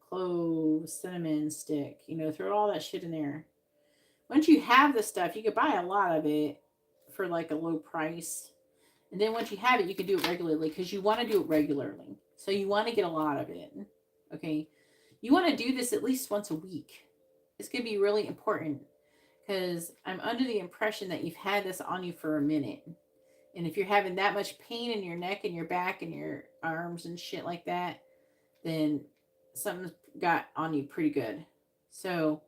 cloves, cinnamon stick, throw all that shit in there. Once you have the stuff, you could buy a lot of it for like a low price. And then once you have it, you can do it regularly because you want to do it regularly. So you want to get a lot of it. Okay. You want to do this at least once a week. It's going to be really important because I'm under the impression that you've had this on you for a minute. And if you're having that much pain in your neck and your back and your arms and shit like that, then something's got on you pretty good. So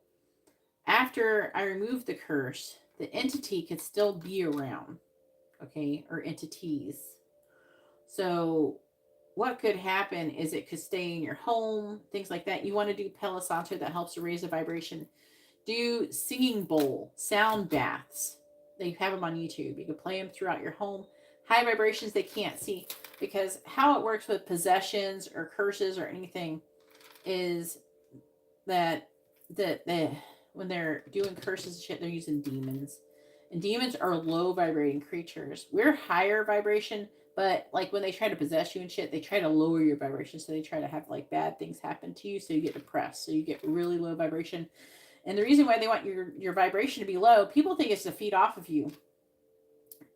after I remove the curse, the entity could still be around, okay, or entities. So what could happen is it could stay in your home, things like that. You want to do Palo Santo that helps to raise the vibration. Do singing bowl, sound baths. They have them on YouTube. You can play them throughout your home. High vibrations they can't see, because how it works with possessions or curses or anything is that when they're doing curses and shit, they're using demons. And demons are low vibrating creatures. We're higher vibration, but like when they try to possess you and shit, they try to lower your vibration. So they try to have like bad things happen to you. So you get depressed. So you get really low vibration. And the reason why they want your vibration to be low, people think it's to feed off of you.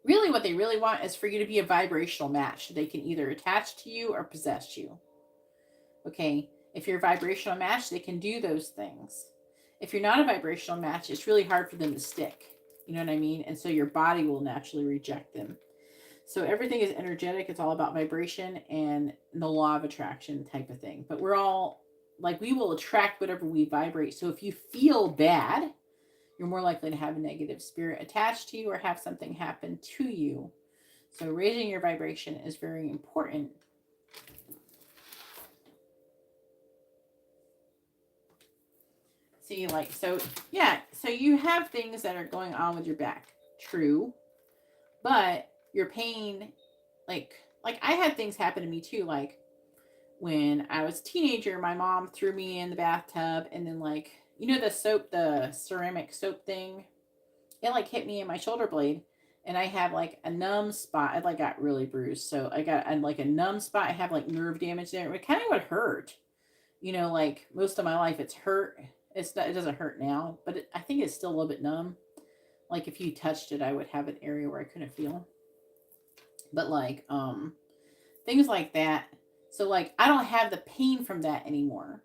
Really, what they really want is for you to be a vibrational match. So they can either attach to you or possess you. Okay? If you're a vibrational match, they can do those things. If you're not a vibrational match, it's really hard for them to stick. You know what I mean? And so your body will naturally reject them. So everything is energetic. It's all about vibration and the law of attraction type of thing. But we're all, like, we will attract whatever we vibrate. So if you feel bad, you're more likely to have a negative spirit attached to you or have something happen to you. So raising your vibration is very important. See, like, so you have things that are going on with your back. True. But your pain, like I had things happen to me too. Like when I was a teenager, my mom threw me in the bathtub, and then like, the ceramic soap thing, it like hit me in my shoulder blade, and I have like a numb spot. I like got really bruised. So I got like a numb spot. I have like nerve damage there. It kind of would hurt. Like most of my life it's hurt. It doesn't hurt now, but I think it's still a little bit numb. Like if you touched it, I would have an area where I couldn't feel. But like things like that. So like I don't have the pain from that anymore.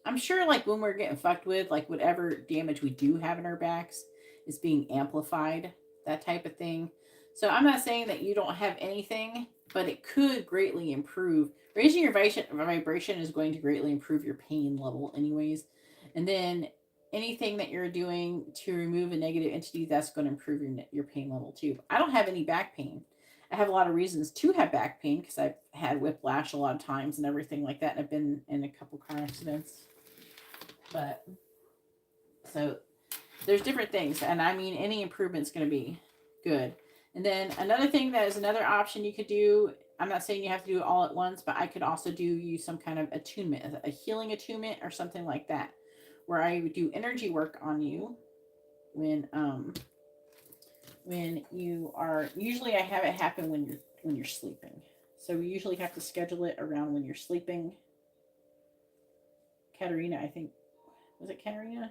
I'm sure like when we're getting fucked with, like whatever damage we do have in our backs is being amplified, that type of thing. So I'm not saying that you don't have anything, but it could greatly improve. Raising your vibration is going to greatly improve your pain level anyways. And then anything that you're doing to remove a negative entity, that's going to improve your pain level too. I don't have any back pain. I have a lot of reasons to have back pain because I've had whiplash a lot of times and everything like that. And I've been in a couple car accidents. But so there's different things. And I mean, any improvement's going to be good. And then another thing that is another option you could do. I'm not saying you have to do it all at once, but I could also use some kind of attunement, a healing attunement or something like that, where I would do energy work on you when you are, usually I have it happen when you're sleeping. So we usually have to schedule it around when you're sleeping. Katerina, I think, was it Katerina?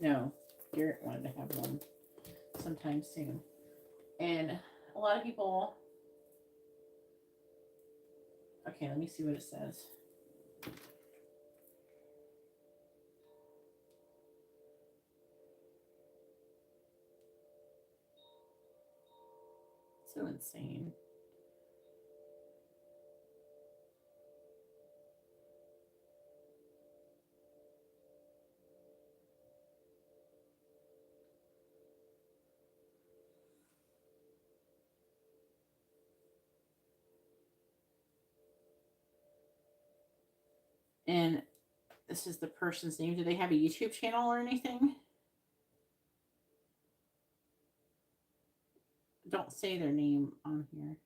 No, Garrett wanted to have one sometime soon. And a lot of people Okay, let me see what it says. So insane. And this is the person's name. Do they have a YouTube channel or anything? Don't say their name on here.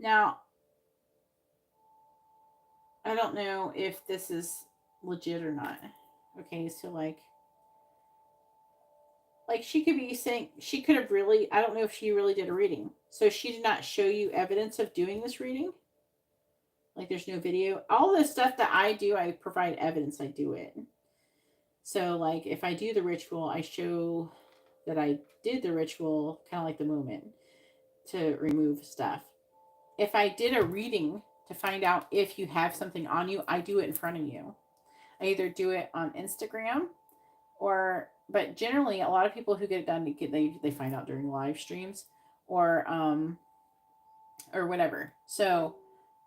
Now, I don't know if this is legit or not. Okay, so like she could be saying she could have really, I don't know if she really did a reading. So she did not show you evidence of doing this reading. Like there's no video. All the stuff that I do, I provide evidence I do it. So like if I do the ritual, I show that I did the ritual kind of like the moment to remove stuff. If I did a reading to find out if you have something on you, I do it in front of you. I either do it on Instagram but generally a lot of people who get it done, they find out during live streams or whatever. So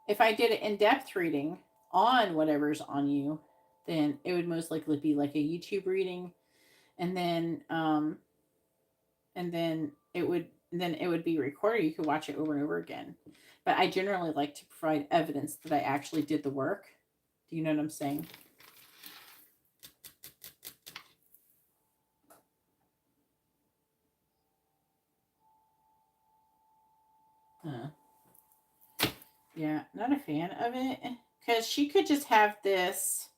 if I did an in-depth reading on whatever's on you, then it would most likely be like a YouTube reading, and then it would be recorded. You could watch it over and over again. But I generally like to provide evidence that I actually did the work. Do you know what I'm saying? Yeah, not a fan of it. Because she could just have this.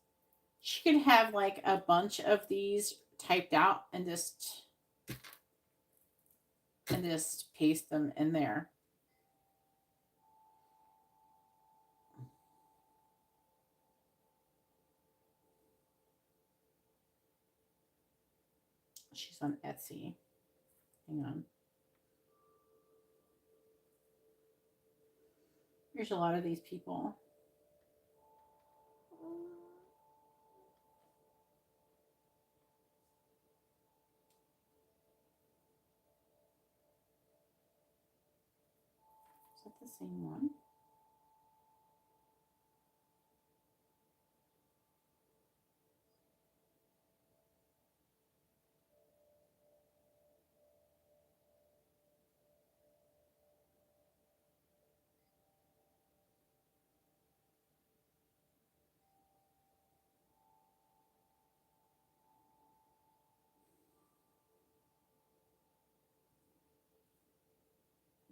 She could have like a bunch of these typed out and just paste them in there. She's on Etsy. Hang on. There's a lot of these people. Is that the same one?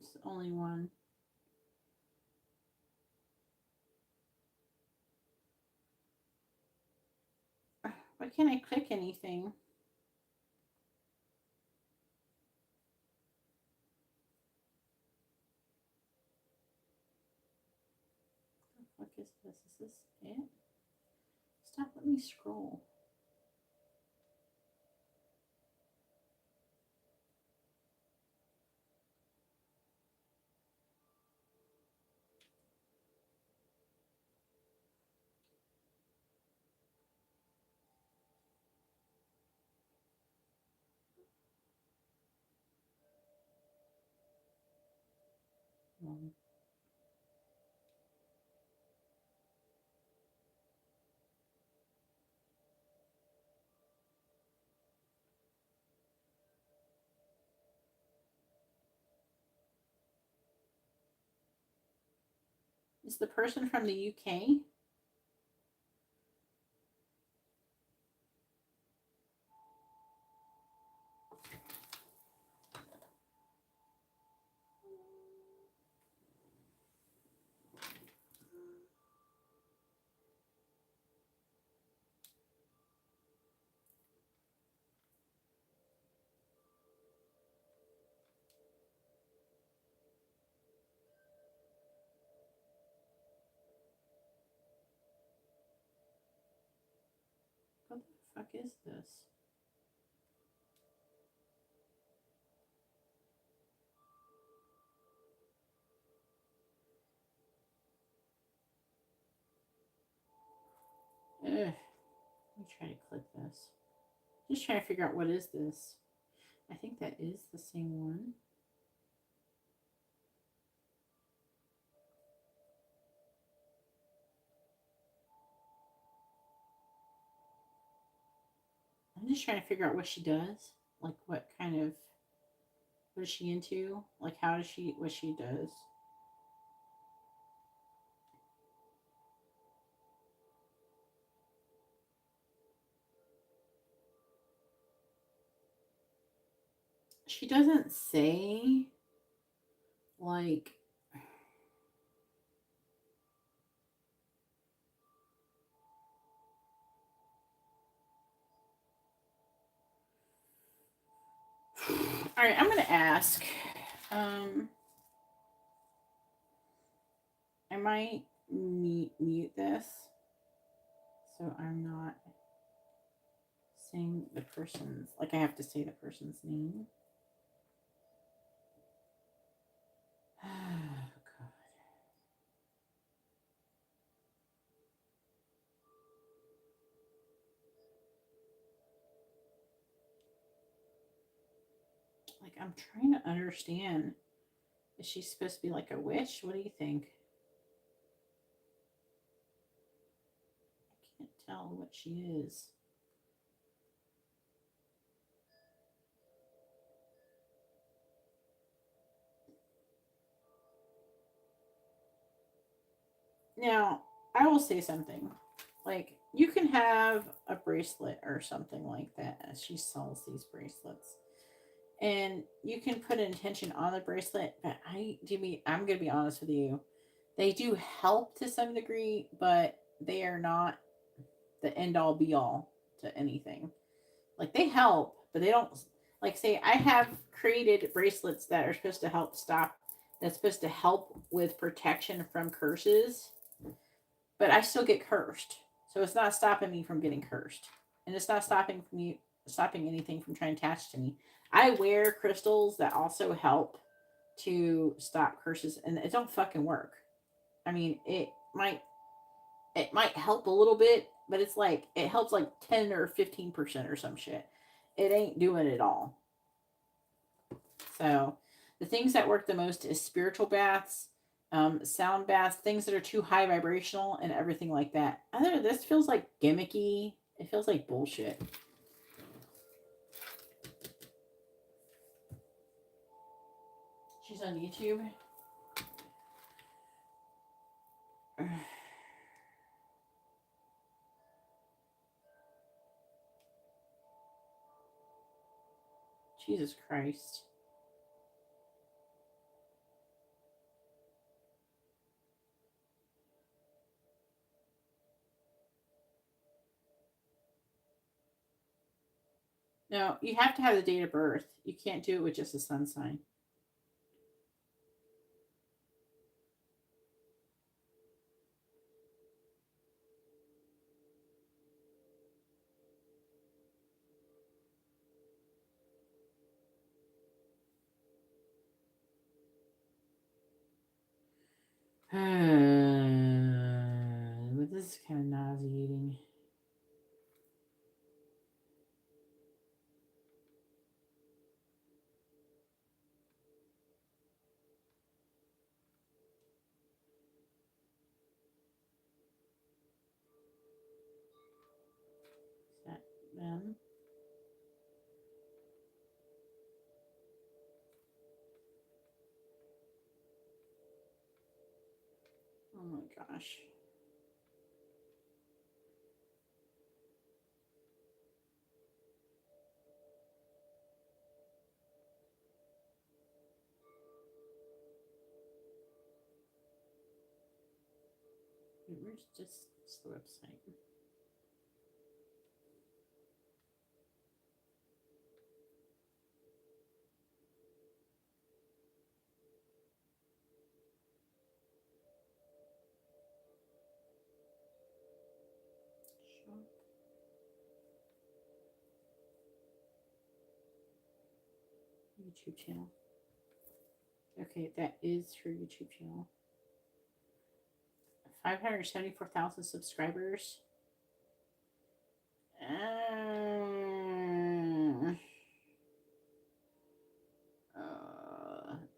It's the only one. Why can't I click anything? What is this? Is this it? Stop, let me scroll. Is the person from the UK? What the fuck is this? Ugh. Let me try to click this. Just trying to figure out what is this. I think that is the same one. I'm just trying to figure out what she does. Like what is she into? Like how does what she does. She doesn't say like all right, I'm gonna ask. I might mute this so I'm not saying the person's like I have to say the person's name. Oh, God. Like I'm trying to understand. Is she supposed to be like a witch? What do you think? I can't tell what she is. Now, I will say something. Like, you can have a bracelet or something like that. She sells these bracelets. And you can put an intention on the bracelet, but I'm gonna be honest with you. They do help to some degree, but they are not the end all be all to anything. Like they help, but they don't like say I have created bracelets that are supposed to that's supposed to help with protection from curses, but I still get cursed. So it's not stopping me from getting cursed. And it's not stopping anything from trying to attach to me. I wear crystals that also help to stop curses and it don't fucking work. I mean, it might help a little bit, but it's like it helps like 10 or 15% or some shit. It ain't doing it all. So the things that work the most is spiritual baths, sound baths, things that are too high vibrational, and everything like that. Other this feels like gimmicky. It feels like bullshit. She's on YouTube. Jesus Christ. No, you have to have the date of birth. You can't do it with just a sun sign. But this is kind of nauseating. Is that them? Oh my gosh. Where's just the website? YouTube channel. Okay, that is her YouTube channel. 574,000 subscribers.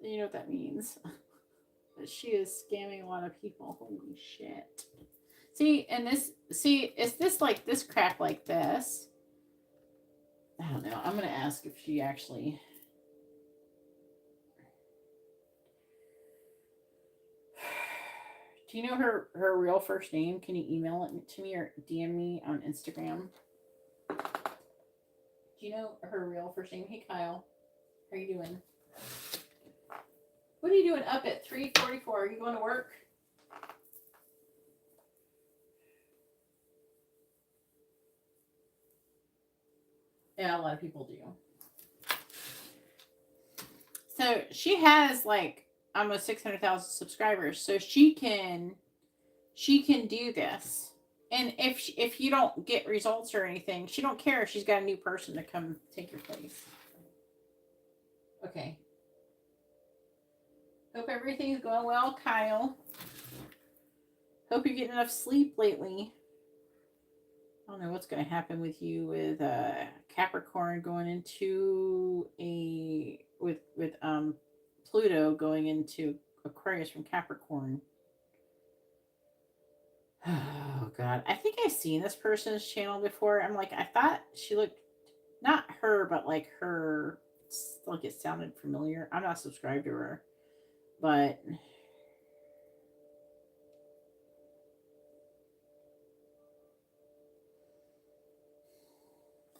You know what that means? She is scamming a lot of people. Holy shit. See, and this, is this like this crap like this? I don't know. I'm going to ask if she actually. Do you know her real first name? Can you email it to me or DM me on Instagram? Do you know her real first name? Hey, Kyle. How are you doing? What are you doing up at 3:44? Are you going to work? Yeah, a lot of people do. So she has like almost 600,000 subscribers. So she can do this. And if you don't get results or anything, she don't care if she's got a new person to come take your place. Okay. Hope everything's going well, Kyle. Hope you're getting enough sleep lately. I don't know what's going to happen with you with Capricorn going into with Pluto going into Aquarius from Capricorn. Oh God, I think I've seen this person's channel before. I'm like, I thought she looked, not her, but like her, like it sounded familiar. I'm not subscribed to her, but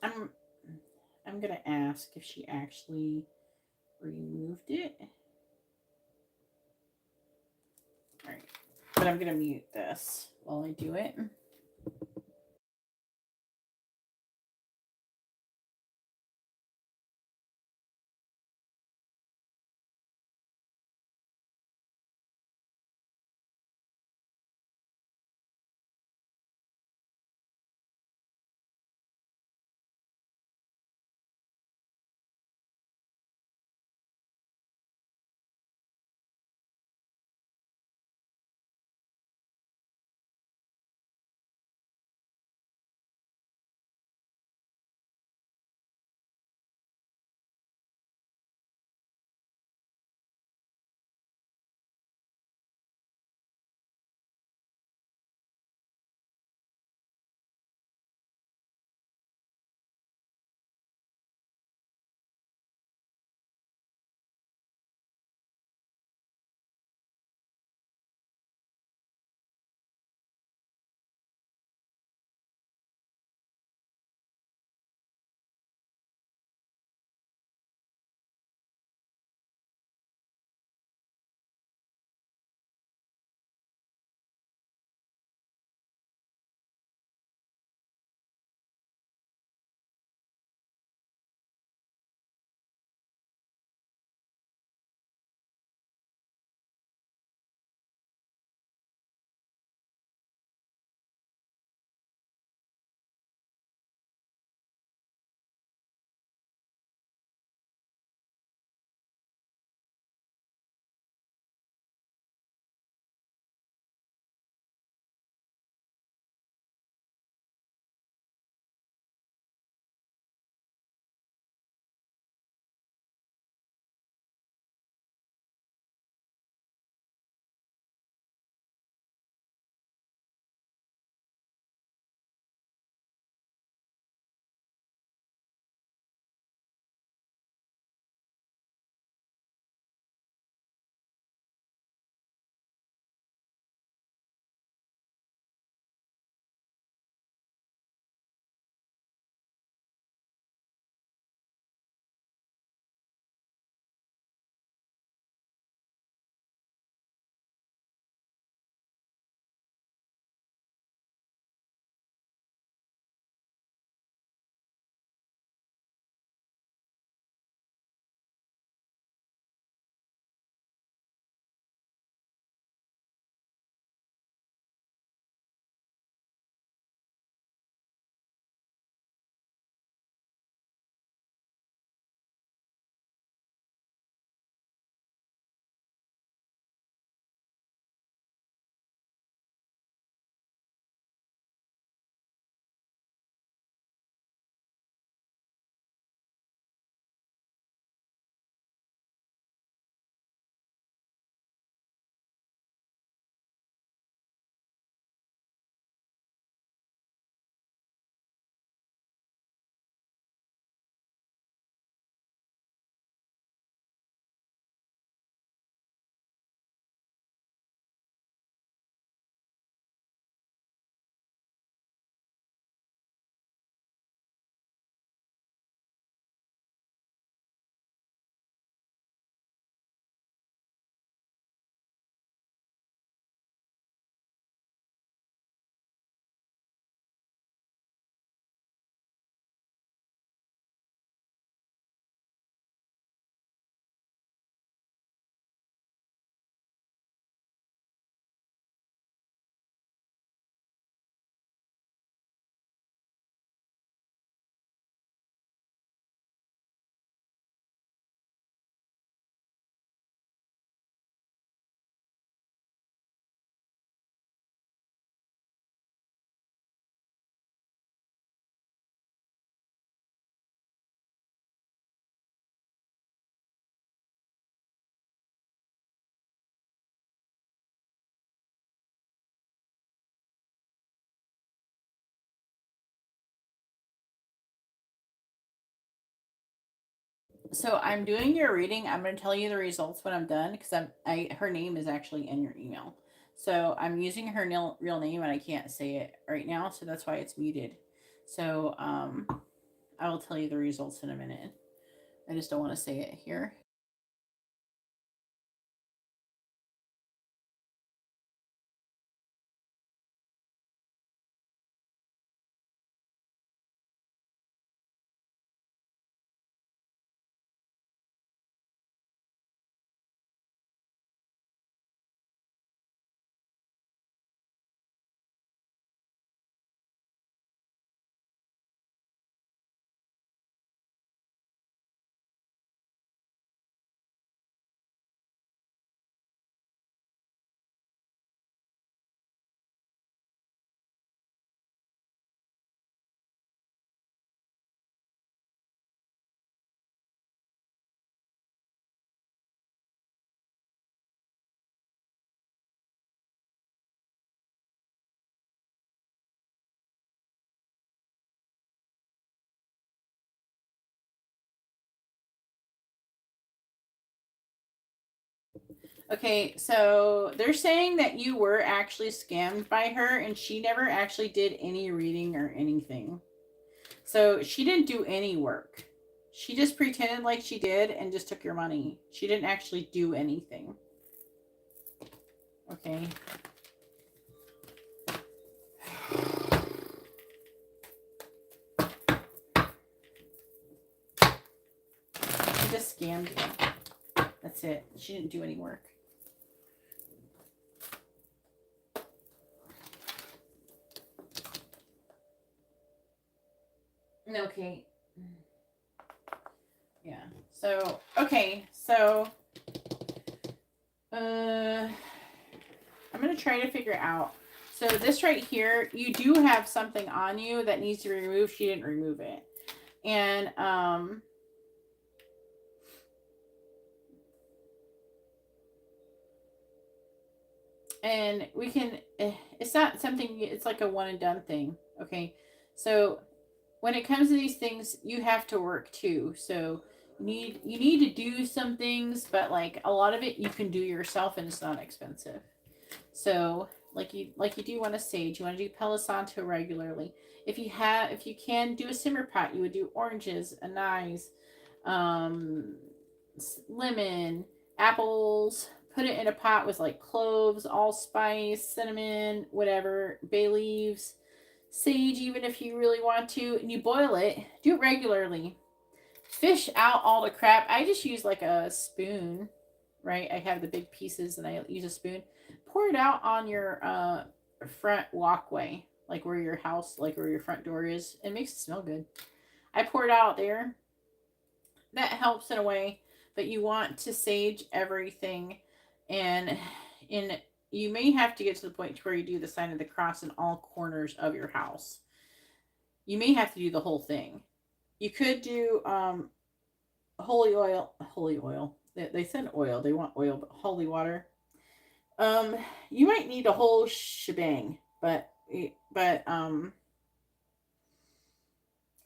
I'm gonna ask if she actually removed it. All right, but I'm gonna mute this while I do it. So I'm doing your reading. I'm going to tell you the results when I'm done because her name is actually in your email. So I'm using her real name and I can't say it right now, so that's why it's muted. So I will tell you the results in a minute. I just don't want to say it here. Okay, so they're saying that you were actually scammed by her and she never actually did any reading or anything. So she didn't do any work. She just pretended like she did and just took your money. She didn't actually do anything. Okay. She just scammed you. That's it. She didn't do any work. Okay. Yeah. So, okay. So, I'm going to try to figure out. So this right here, you do have something on you that needs to be removed. She didn't remove it. And we can, it's not something, it's like a one and done thing. Okay. So when it comes to these things, you have to work too. So you need to do some things, but like a lot of it you can do yourself and it's not expensive. So like you do want to sage, you want to do Palo Santo regularly. If you can do a simmer pot, you would do oranges, anise, lemon, apples. Put it in a pot with like cloves, allspice, cinnamon, whatever, bay leaves, sage, even if you really want to, and you boil it. Do it regularly. Fish out all the crap. I just use like a spoon, right? I have the big pieces and I use a spoon. Pour it out on your front walkway, like where your house, like where your front door is. It makes it smell good. I pour it out there. That helps in a way, but you want to sage everything, and you may have to get to the point where you do the sign of the cross in all corners of your house. You may have to do the whole thing. You could do holy oil. They send oil. They want oil, but holy water. You might need a whole shebang, but I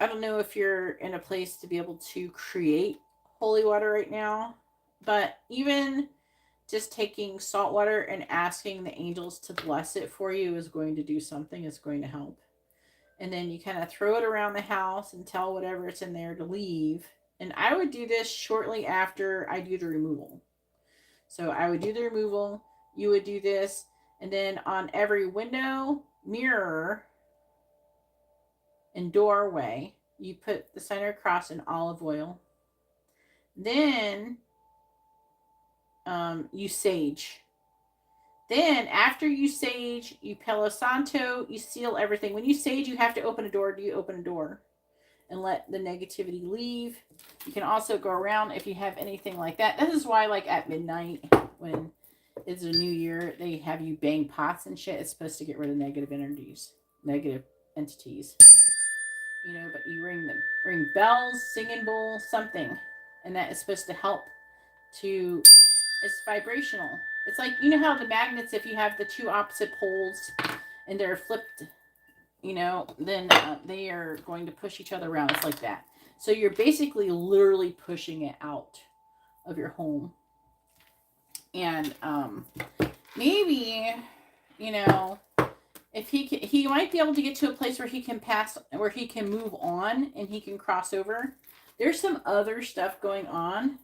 don't know if you're in a place to be able to create holy water right now. But even just taking salt water and asking the angels to bless it for you is going to do something. It's going to help. And then you kind of throw it around the house and tell whatever it's in there to leave. And I would do this shortly after I do the removal. So I would do the removal, you would do this, and then on every window, mirror, and doorway, you put the center cross in olive oil. Then you sage. Then after you sage, you Palo Santo, you seal everything. When you sage, you have to open a door. Do you open a door and let the negativity leave? You can also go around if you have anything like that. This is why, like at midnight, when it's a new year, they have you bang pots and shit. It's supposed to get rid of negative energies, negative entities. You know, but you ring bells, singing bowl, something, and that is supposed to help to. It's vibrational. It's like, you know how the magnets, if you have the two opposite poles and they're flipped, then they are going to push each other around. It's like that. So you're basically literally pushing it out of your home. And maybe, you know, if he might be able to get to a place where he can move on and he can cross over. There's some other stuff going on,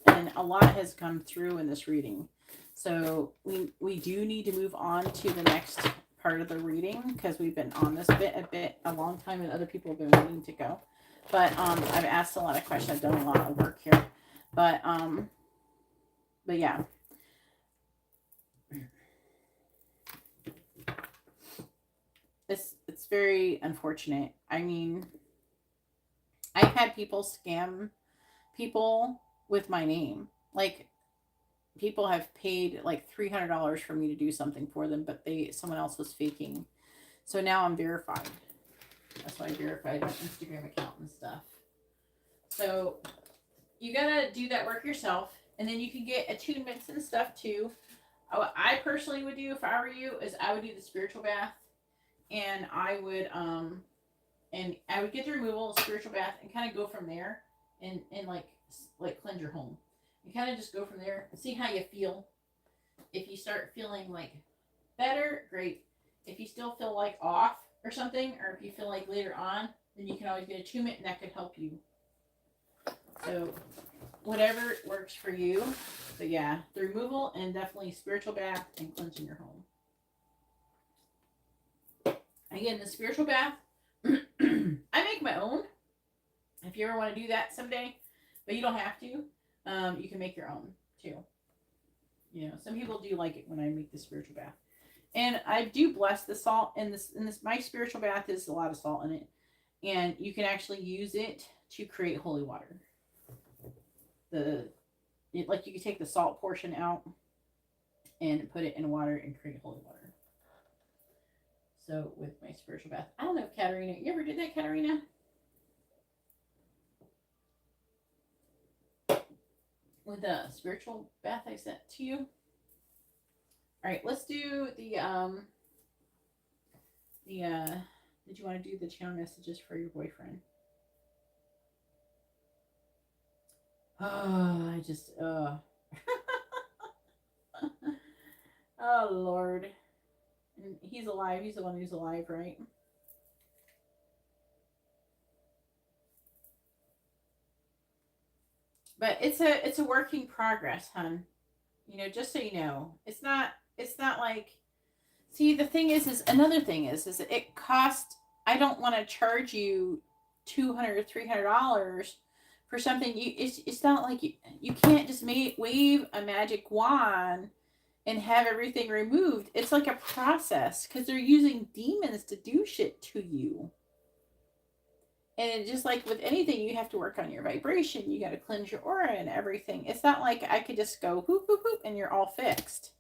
and a lot has come through in this reading. So we do need to move on to the next part of the reading because we've been on this a long time, and other people have been waiting to go. But I've asked a lot of questions. I've done a lot of work here. But yeah. It's very unfortunate. I mean, I've had people scam people with my name. Like, people have paid like $300 for me to do something for them, but someone else was faking. So now I'm verified. That's why I verified my Instagram account and stuff. So you gotta do that work yourself, and then you can get attunements and stuff too. What I personally would do if I were you is I would do the spiritual bath, and I would get the removal, spiritual bath, and kind of go from there, and like cleanse your home, and kind of just go from there and see how you feel. If you start feeling like better, great. If you still feel like off or something, or if you feel like later on, then you can always get attunement, and that could help you. So whatever works for you. But yeah, the removal and definitely spiritual bath and cleansing your home. Again, the spiritual bath, I make my own. If you ever want to do that someday, but you don't have to. You can make your own too. You know, some people do like it when I make the spiritual bath, and I do bless the salt in this. My spiritual bath is a lot of salt in it, and you can actually use it to create holy water. Like you can take the salt portion out and put it in water and create holy water. So with my spiritual bath, I don't know if Katarina, you ever did that, Katarina? With the spiritual bath I sent to you. All right, let's do the did you want to do the channel messages for your boyfriend? Oh, I just oh Lord. And he's alive. He's the one who's alive, right? But it's a work in progress, hun. You know, just so you know, it's not like. See, the thing is another thing is it costs. I don't want to charge you $200 or $300 for something. It's not like you can't just wave a magic wand and have everything removed. It's like a process because they're using demons to do shit to you. And just like with anything, you have to work on your vibration. You got to cleanse your aura and everything. It's not like I could just go whoop, whoop, whoop, and you're all fixed.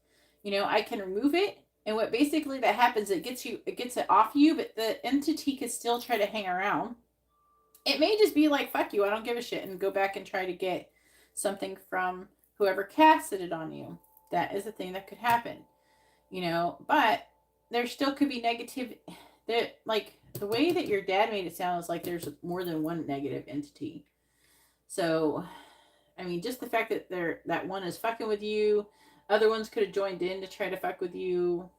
You know, I can remove it. And what basically that happens, it gets it off you, but the entity could still try to hang around. It may just be like, fuck you, I don't give a shit, and go back and try to get something from whoever casted it on you. That is a thing that could happen. You know, but there still could be negative. That, like, the way that your dad made it sound is like there's more than one negative entity. So, I mean, just the fact that that one is fucking with you, other ones could have joined in to try to fuck with you.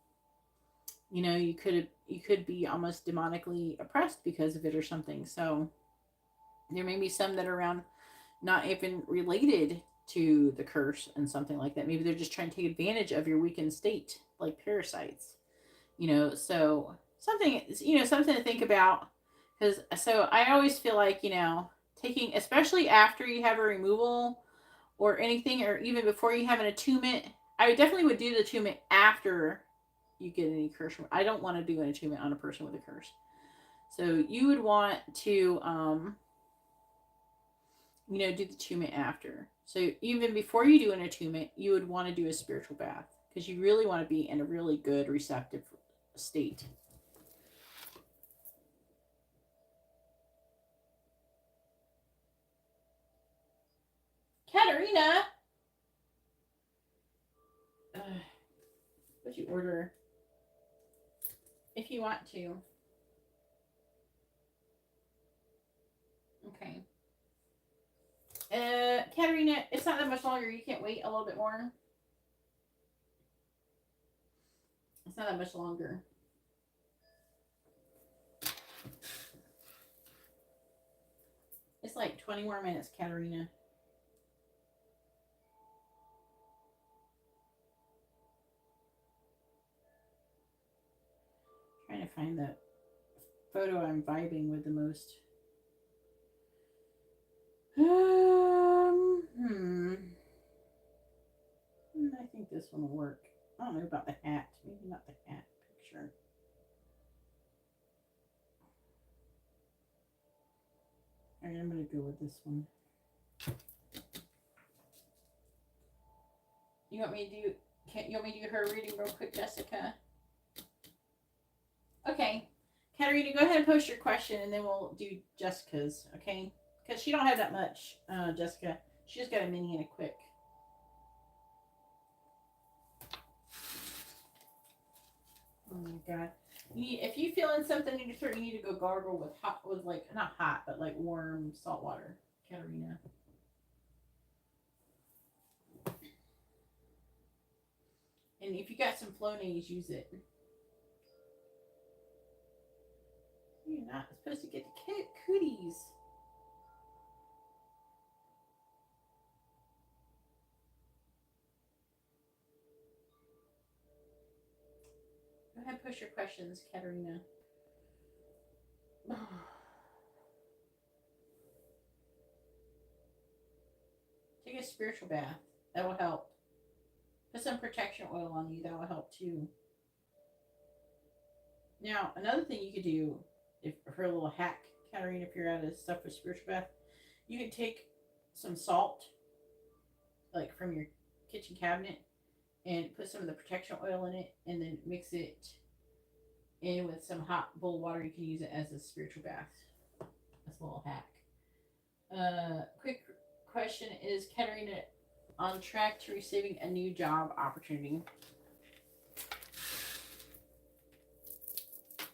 You know, you could be almost demonically oppressed because of it or something. So, there may be some that are around not even related to the curse and something like that. Maybe they're just trying to take advantage of your weakened state, like parasites. You know, so something to think about. Because so I always feel like, you know, taking, especially after you have a removal or anything, or even before you have an attunement, I definitely would do the attunement after you get any curse. I don't want to do an attunement on a person with a curse. So you would want to, do the attunement after. So even before you do an attunement, you would want to do a spiritual bath because you really want to be in a really good receptive state. Katarina, would you order if you want to? Okay. Katerina, it's not that much longer. You can't wait a little bit more. It's not that much longer. It's like 20 more minutes, Katerina. Trying to find the photo I'm vibing with the most. I think this one will work. I don't know about the hat. Maybe not the hat picture. Alright, I'm gonna go with this one. You want me to do? You want me to do her reading real quick, Jessica? Okay, Katerina, go ahead and post your question, and then we'll do Jessica's. Okay, because she don't have that much, Jessica. She just got a mini and a quick. Oh my god. If you feeling something in your throat, you need to go gargle with hot, with like not hot, but like warm salt water, Katerina. And if you got some Flonase, use it. You're not supposed to get the cooties. Go ahead, push your questions, Katerina. Take a spiritual bath. That will help. Put some protection oil on you. That will help too. Now, another thing you could do, if for a little hack, Katerina, if you're out of stuff for spiritual bath, you can take some salt, like from your kitchen cabinet, and put some of the protection oil in it, and then mix it in with some hot bowl of water. You can use it as a spiritual bath. That's a little hack. Quick question: is Katerina on track to receiving a new job opportunity?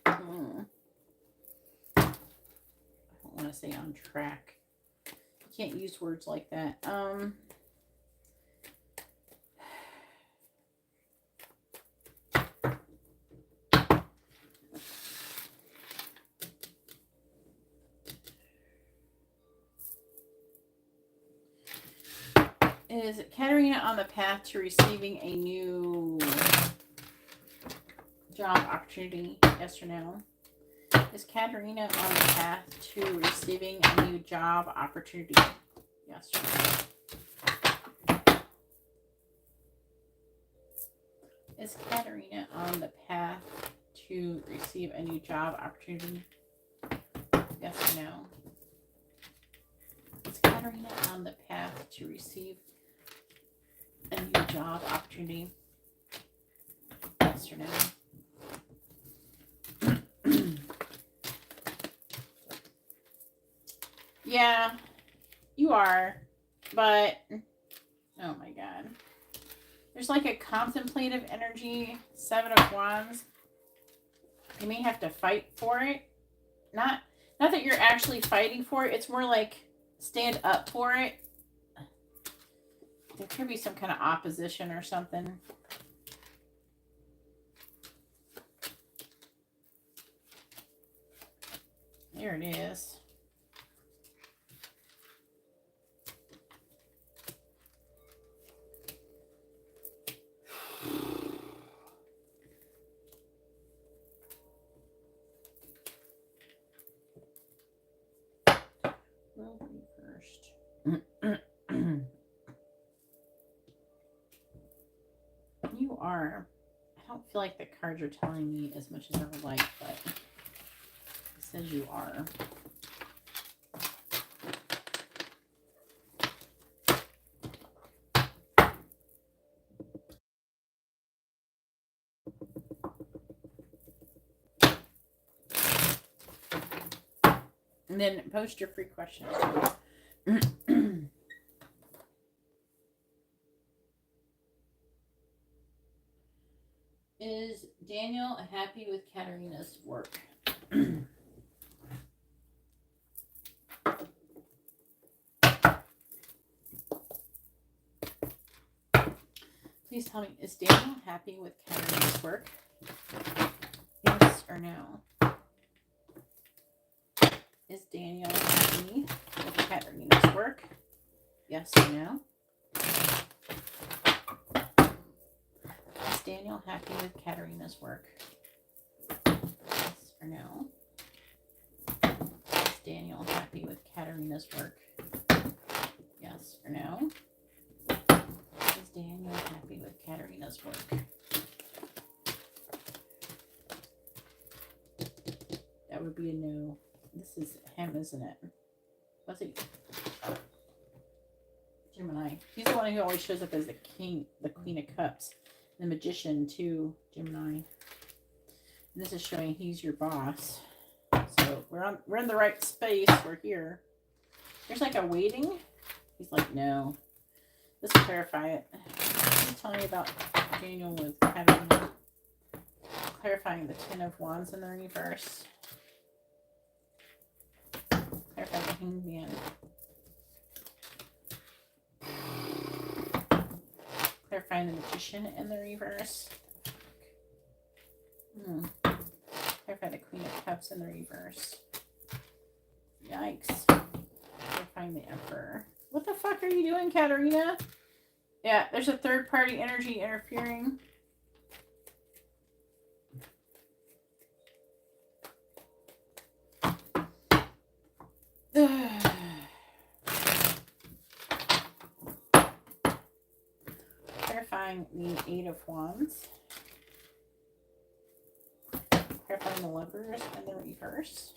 I don't want to say on track. You can't use words like that. Is Katerina on the path to receiving a new job opportunity? Yes or no? Is Katerina on the path to receiving a new job opportunity? Yes or no? Is Katerina on the path to receive a new job opportunity? Yes or no? Is Katerina on the path to receive a new job opportunity? Yes or no? Yeah, you are, but oh my god. There's like a contemplative energy, 7 of Wands. You may have to fight for it. Not that you're actually fighting for it. It's more like stand up for it. There could be some kind of opposition or something. There it is. Will be first. You are. I don't feel like the cards are telling me as much as I would like, but it says you are. And then post your free questions. Is Daniel happy with Katerina's work? Tell me, is Daniel happy with Katarina's work? Yes or no? Is Daniel happy with Katarina's work? Yes or no? Is Daniel happy with Katarina's work? Yes or no? Is Daniel happy with Katarina's work? Yes or no? Is Daniel happy with Katarina's work? That would be a no. This is him, isn't it? Let's see. Gemini. He's the one who always shows up as the king, the Queen of Cups. The Magician, too, Gemini. And this is showing he's your boss. So we're in the right space. We're here. There's like a waiting. He's like, no. Let's clarify it. Tell me about Daniel with Katarina. Clarifying the Ten of Wands in the reverse. Clarifying the Hanged Man. Clarifying the Magician in the reverse. Clarify the Queen of Cups in the reverse. Yikes. Clarifying the Emperor. What the fuck are you doing, Katarina? Yeah, there's a third party energy interfering. Clarifying the Eight of Wands. Clarifying the Lovers in the reverse.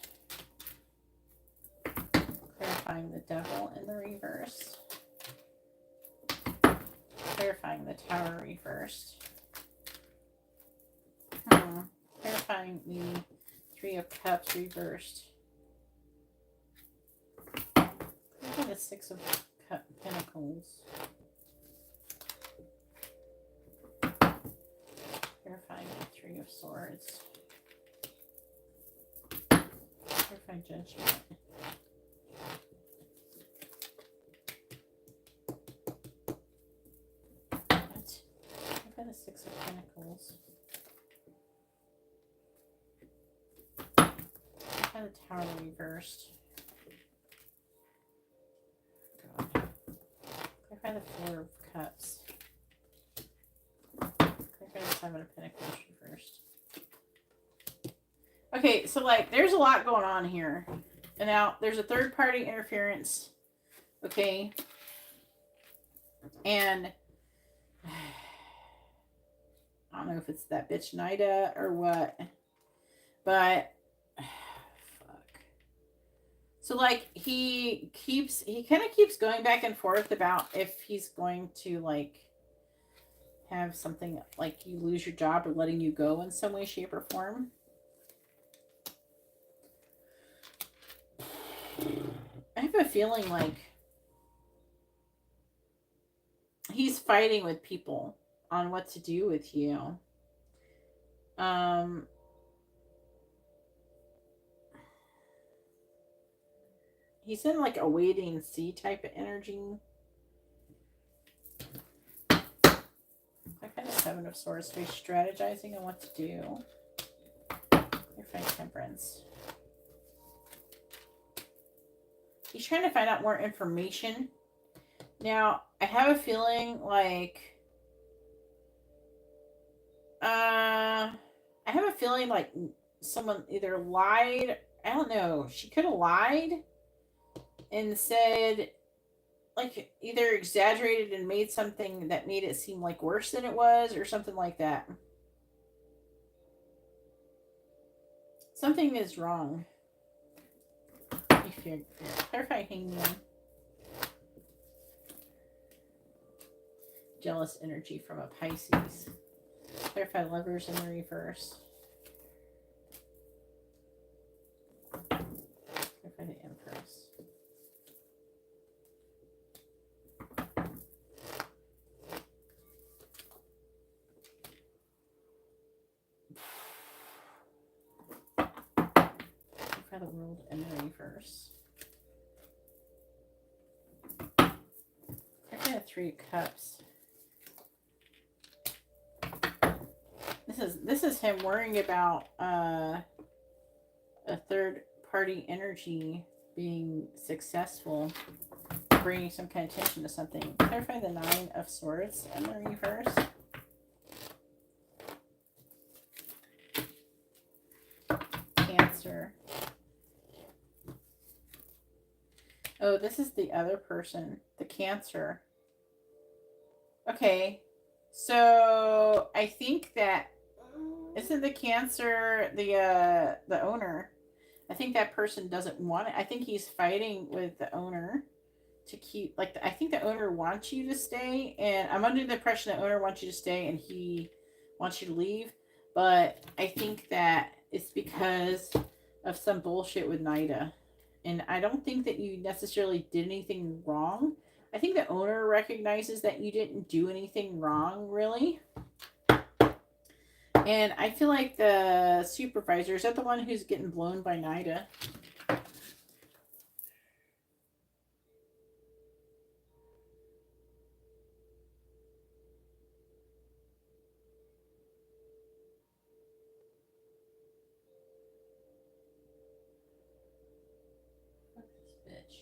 Clarifying the Devil in the reverse. Clarifying the Tower reversed. Clarifying the Three of Cups reversed. Clarifying the Six of Pentacles. Clarifying the Three of Swords. Clarifying Judgment. The Six of Pentacles. Kind of Tower reversed. God. Clarify the Four of Cups. Clarify the Seven of Pentacles reversed. Okay, so like there's a lot going on here. And now there's a third party interference. Okay. And I don't know if it's that bitch Nida or what, but fuck. So like he kind of keeps going back and forth about if he's going to like have something like you lose your job or letting you go in some way, shape, or form. I have a feeling like he's fighting with people on what to do with you. He's in like a wait and see type of energy. I kind of Seven of Swords. So he's strategizing on what to do. You're finding Temperance. He's trying to find out more information. Now, I have a feeling like someone either lied. I don't know. She could have lied and said, like, either exaggerated and made something that made it seem like worse than it was, or something like that. Something is wrong. If you're clarify Hangman. Jealous energy from a Pisces. Clarify Lovers in the reverse. Clarify the Empress. Clarify the World in the reverse. Clarify the Three of Cups. This is him worrying about a third party energy being successful, bringing some kind of attention to something. Clarify the 9 of Swords in the reverse. Cancer. Oh, this is the other person, the Cancer. Okay, so I think that isn't the Cancer the owner? I think that person doesn't want it. I think he's fighting with the owner to keep, like, I think the owner wants you to stay, and I'm under the impression the owner wants you to stay and he wants you to leave. But I think that it's because of some bullshit with Nida. And I don't think that you necessarily did anything wrong. I think the owner recognizes that you didn't do anything wrong, really. And I feel like the supervisor, is that the one who's getting blown by Nida? Fuck this bitch.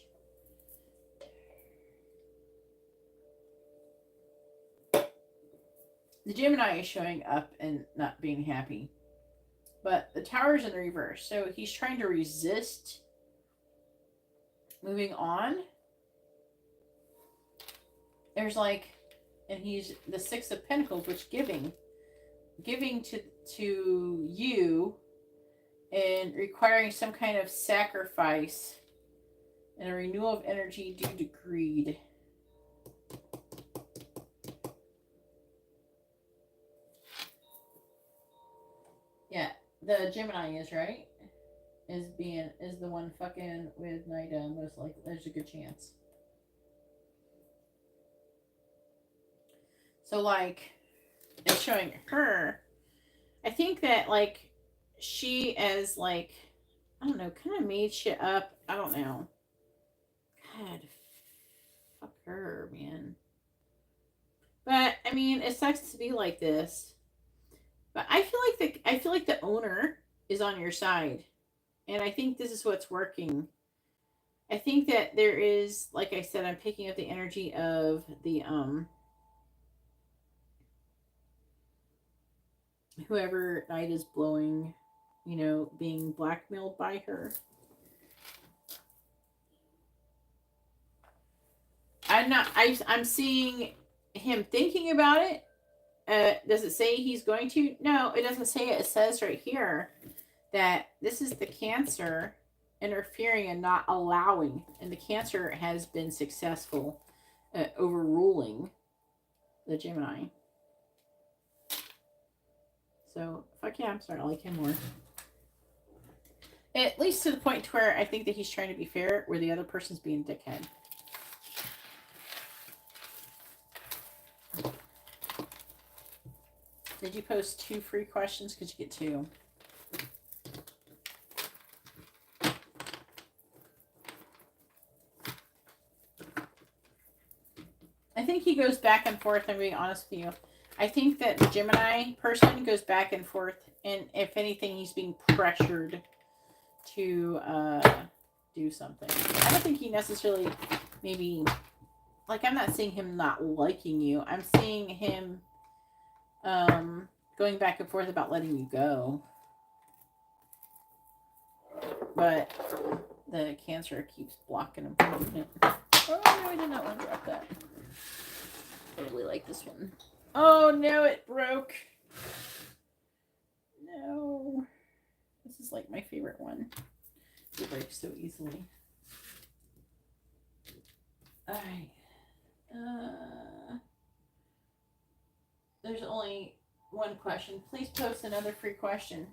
The Gemini is showing up and not being happy. But the Tower's in the reverse. So he's trying to resist moving on. There's like, and he's the 6 of Pentacles, which giving to you and requiring some kind of sacrifice and a renewal of energy due to greed. Yeah, the Gemini is right. Is the one fucking with Nida, most likely. There's a good chance. So like, it's showing her. I think that like she as like, I don't know, kind of made shit up. I don't know. God, fuck her, man. But I mean, it sucks to be like this. But I feel like the owner is on your side, and I think this is what's working. I think that there is, like I said, I'm picking up the energy of the whoever Night is blowing, you know, being blackmailed by her. I'm seeing him thinking about it. Does it say he's going to? No, it doesn't say it. It says right here that this is the Cancer interfering and not allowing, and the Cancer has been successful at overruling the Gemini. So fuck yeah, I'm starting to like him more. At least to the point to where I think that he's trying to be fair, where the other person's being a dickhead. Did you post 2 free questions? Because you get 2. I think he goes back and forth, I'm being honest with you. I think that the Gemini person goes back and forth, and if anything, he's being pressured to do something. I don't think he necessarily, maybe, like, I'm not seeing him not liking you. I'm seeing him going back and forth about letting you go. But the Cancer keeps blocking him from doing it. Oh, no, I did not want to drop that. I really like this one. Oh, no, it broke. No. This is like my favorite one. It breaks so easily. Alright. There's only one question. Please post another free question.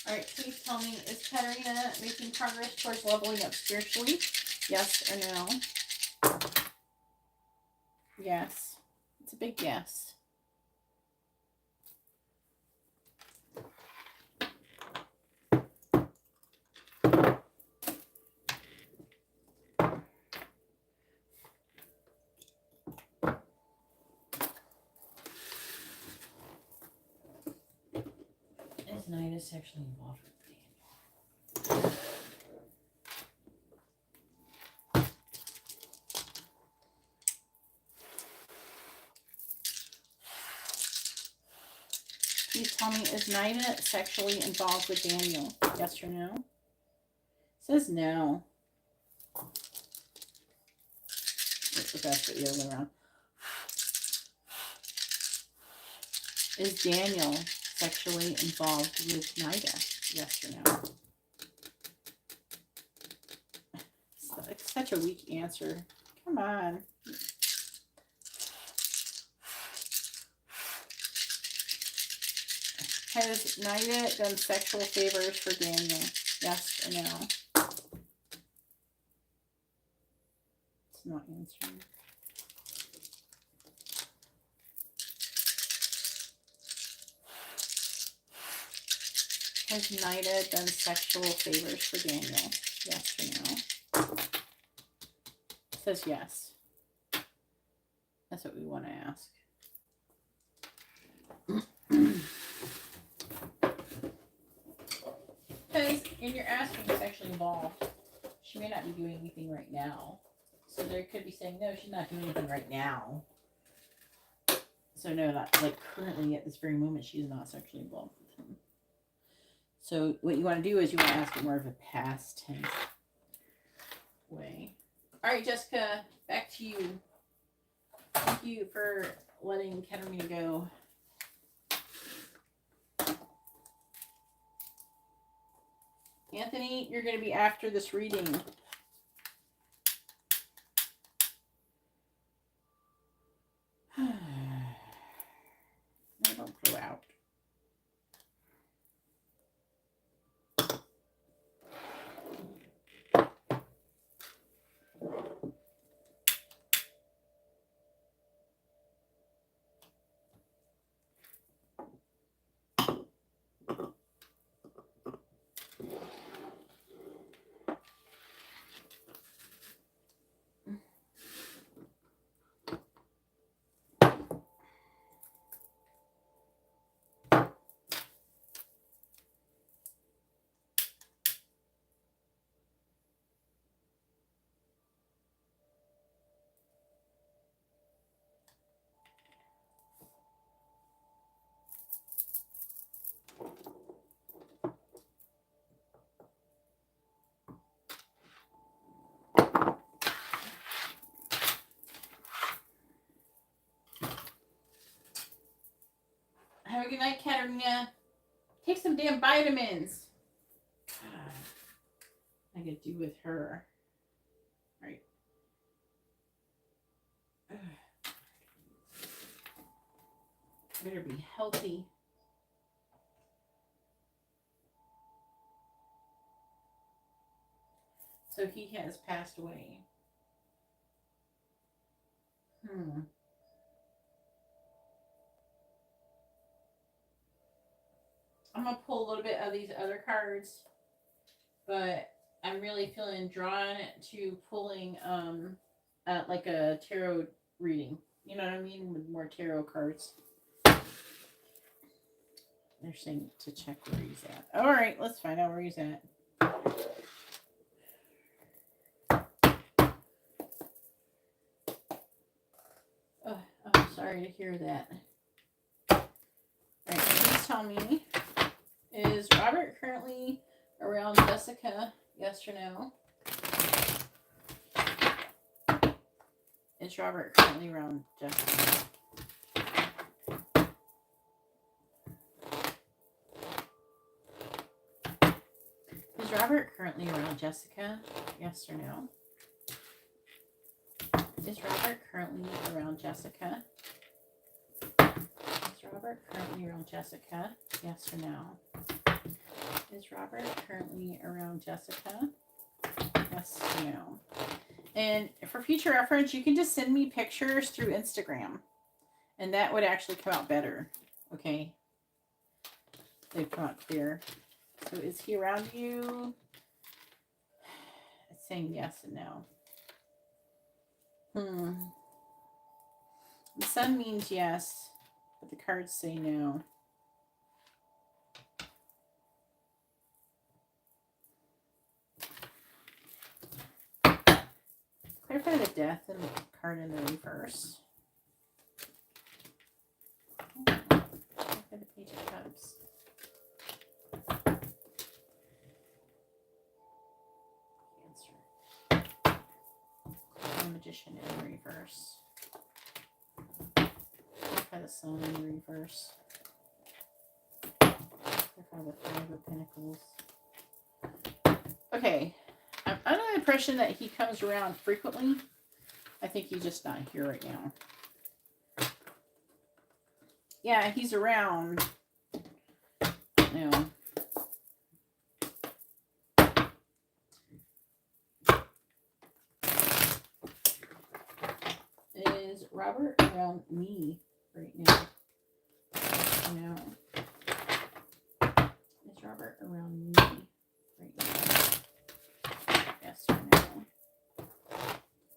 Alright, please tell me, is Katarina making progress towards leveling up spiritually? Yes or no? Yes. It's a big yes. Is Nida sexually involved with Daniel? Please tell me, is Nida sexually involved with Daniel? Yes or no? It says no. That's the best way the other way around. Is Daniel sexually involved with Nida? Yes or no? It's such a weak answer. Come on. Has Nida done sexual favors for Daniel? Yes or no? It's not answering. Has Nida done sexual favors for Daniel? Yes or no? It says yes. That's what we want to ask. Because, and you're asking who's actually involved. She may not be doing anything right now. So they could be saying, no, she's not doing anything right now. So no, not like currently at this very moment, she is not sexually involved with him. So what you want to do is you want to ask it more of a past tense way. All right, Jessica, back to you. Thank you for letting Katerina go. Anthony, you're going to be after this reading. I don't go out. Have a good night, Katerina. Take some damn vitamins. God, I could do with her. All right. Better be healthy. So he has passed away. I'm going to pull a little bit of these other cards, but I'm really feeling drawn to pulling like a tarot reading. You know what I mean? With more tarot cards. They're saying to check where he's at. All right, let's find out where he's at. Oh, I'm sorry to hear that. All right, please tell me, is Robert currently around Jessica? Yes or no? Is Robert currently around Jessica? Is Robert currently around Jessica? Yes or no? Is Robert currently around Jessica? Is Robert currently around Jessica? Yes or no? Is Robert currently around Jessica? Yes or no? And for future reference, you can just send me pictures through Instagram. And that would actually come out better. Okay? They've come out clear. So is he around you? It's saying yes and no. The sun means yes, but the cards say no. Clarify the death and the card in the reverse. Clarify the Page of Cups. Cancer. The Magician in the reverse. Clarify the Sun in the reverse. Clarify the Five of Pentacles. Okay. I'm under the impression that he comes around frequently. I think he's just not here right now. Yeah, he's around. You know. Is Robert around me right now? No. Is Robert around me right now? Yes or no?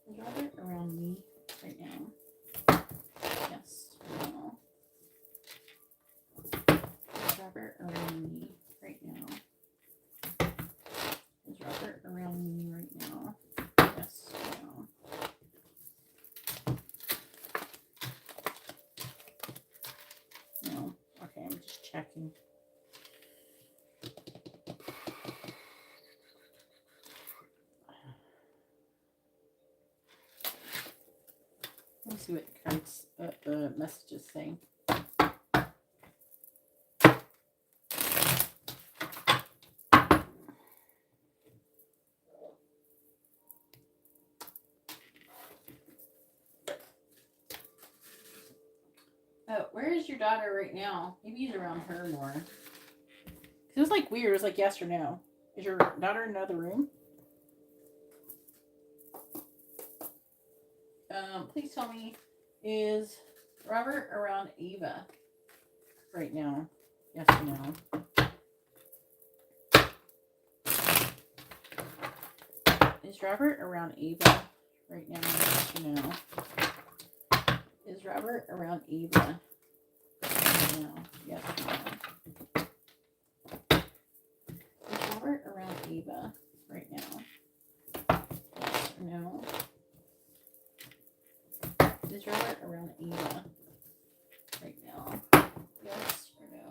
Is Robert around me right now? Yes or no? Is Robert around me right now? Is Robert around me right now? Yes or no? No. Okay, I'm just checking. Let me see what cards the messages saying. Oh, where is your daughter right now? Maybe he's around her more. It was like weird. It was like yes or no. Is your daughter in another room? Please tell me, is Robert around Ava right now? Yes or no? Is Robert around Ava right now? Yes or no? Is Robert around Ava right now? Yes or no? Is Robert around Ava right now? Yes or no? Is Robert around Ava right now? Yes or no?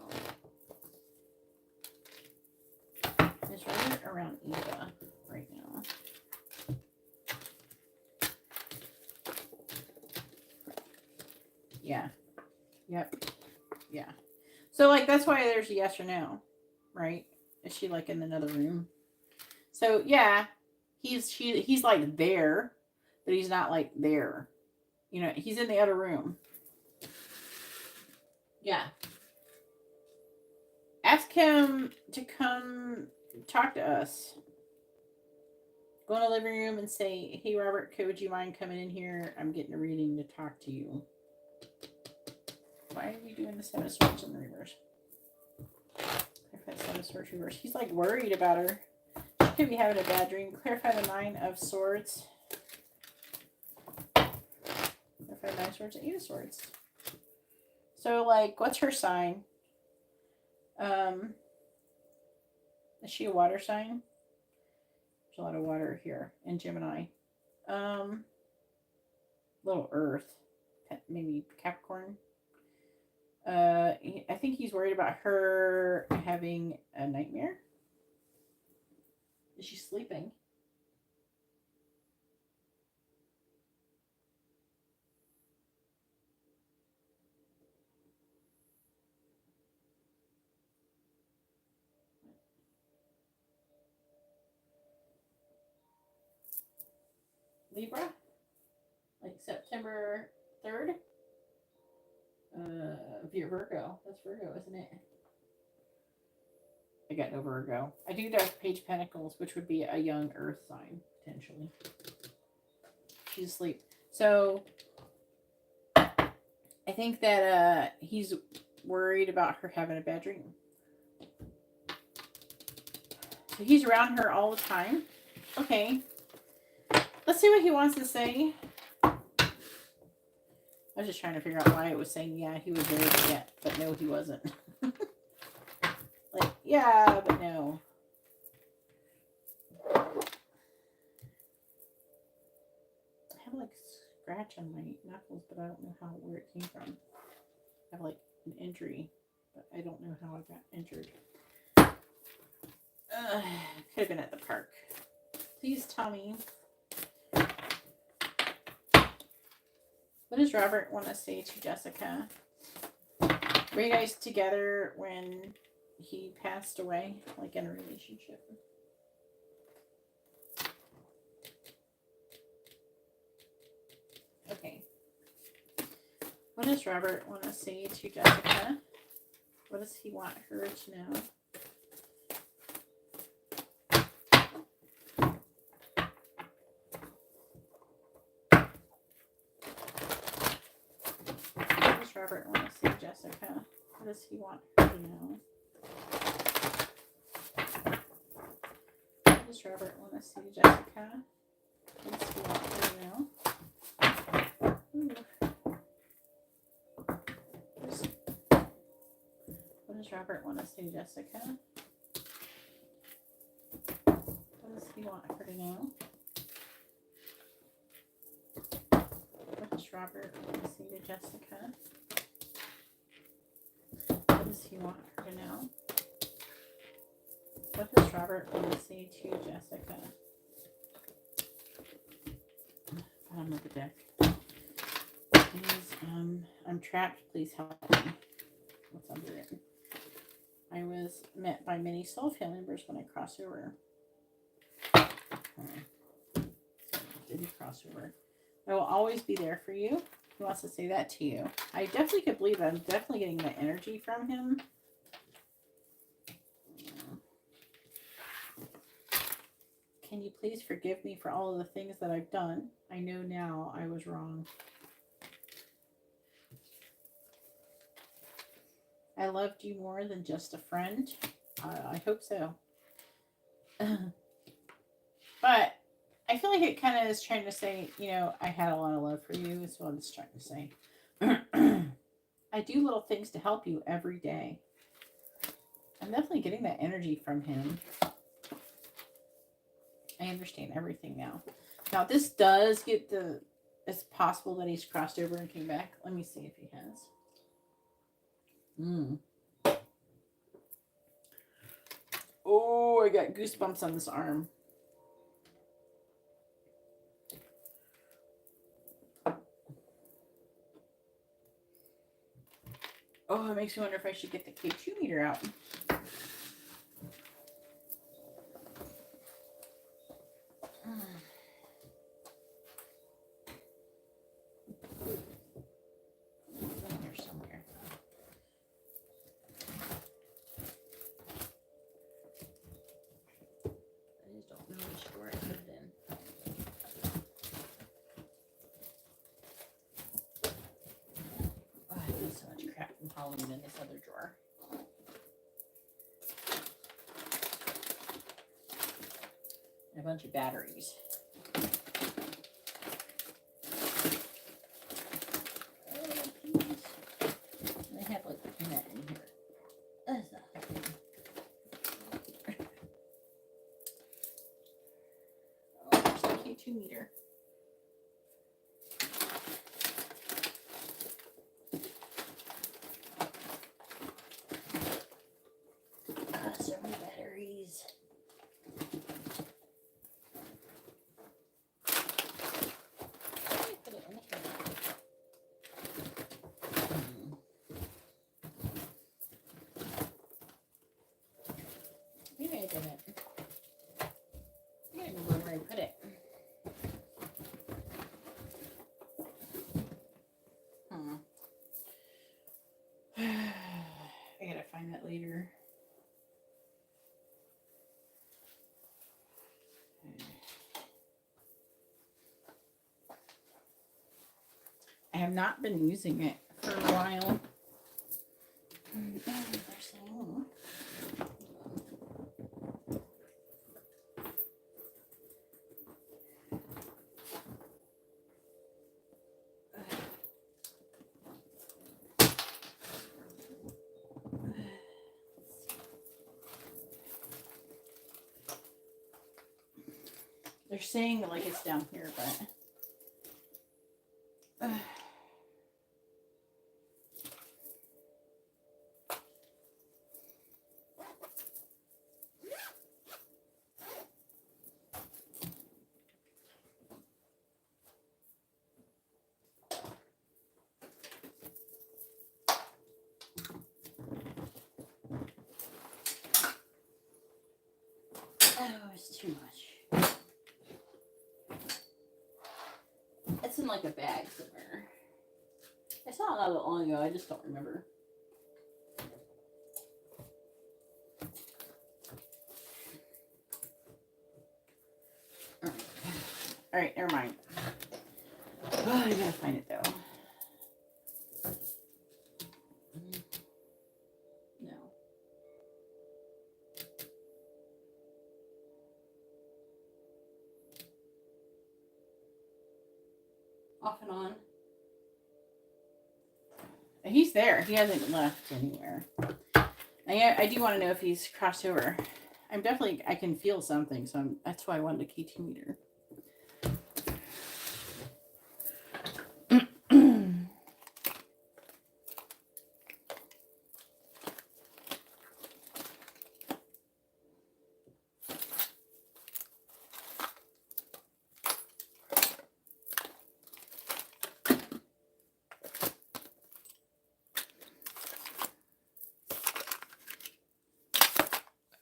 Is Robert around Ava right now? Yeah. Yep. Yeah. So, like, that's why there's a yes or no, right? Is she, like, in another room? So, yeah, he's like, there, but he's not, like, there. You know, he's in the other room. Yeah. Ask him to come talk to us. Go in the living room and say, hey, Robert, would you mind coming in here? I'm getting a reading to talk to you. Why are we doing the Seven of Swords in the reverse? Clarify the Seven of Swords reverse. He's like worried about her. She could be having a bad dream. Clarify the Nine of Swords. Clarify the Nine of Swords and Eight of Swords. So, like, what's her sign? Is she a water sign? There's a lot of water here in Gemini. Little Earth. Maybe Capricorn. I think he's worried about her having a nightmare. Is she sleeping? Libra? Like September 3rd? Virgo. That's Virgo, isn't it? I got no Virgo. I do have Page of Pentacles, which would be a young Earth sign, potentially. She's asleep. So, I think that he's worried about her having a bad dream. So he's around her all the time. Okay. Let's see what he wants to say. I was just trying to figure out why it was saying, yeah, he was there, but no, he wasn't. Like, yeah, but no. like a scratch on my knuckles, but I don't know where it came from. I have like an injury, but I don't know how I got injured. Could have been at the park. Please tell me. What does Robert want to say to Jessica? Were you guys together when he passed away, like in a relationship? Okay. What does Robert want to say to Jessica? What does he want her to know? What does Robert want to say to Jessica? What does he want her to know? What does Robert want to say to Jessica? What does he want her to know? What does Robert want to say to Jessica? What does he want her to know? What does Robert want to say to Jessica? What does he want her to know? What does Robert want to say to Jessica? Bottom of the deck. Please, I'm trapped. Please help me. What's under it? I was met by many soul family members when I crossed over. Did he cross over? I will always be there for you. He wants to say that to you. I definitely could believe that. I'm definitely getting the energy from him. Can you please forgive me for all of the things that I've done? I know now I was wrong. I loved you more than just a friend. I hope so. But I feel like it kind of is trying to say, you know, I had a lot of love for you. Is what it's trying to say. I do little things to help you every day. I'm definitely getting that energy from him. I understand everything now. Now, this does get the... It's possible that he's crossed over and came back. Let me see if he has. Oh, I got goosebumps on this arm. Oh, it makes me wonder if I should get the K2 meter out. In this other drawer. And a bunch of batteries. Oh, geez. I have like a net in here. That's not happening. Oh, there's the K2 meter. So many batteries. Put it in here. Maybe I didn't. I don't remember where I put it. I gotta find that later. I have not been using it for a while. They're saying like it's down here, but Oh, it's too much. It's in like a bag somewhere. I saw it not that long ago. I just don't remember. All right, never mind. Oh, I gotta find it though. No. Off and on. He's there. He hasn't left anywhere. I do want to know if he's crossed over. I can feel something, so that's why I wanted a KT meter.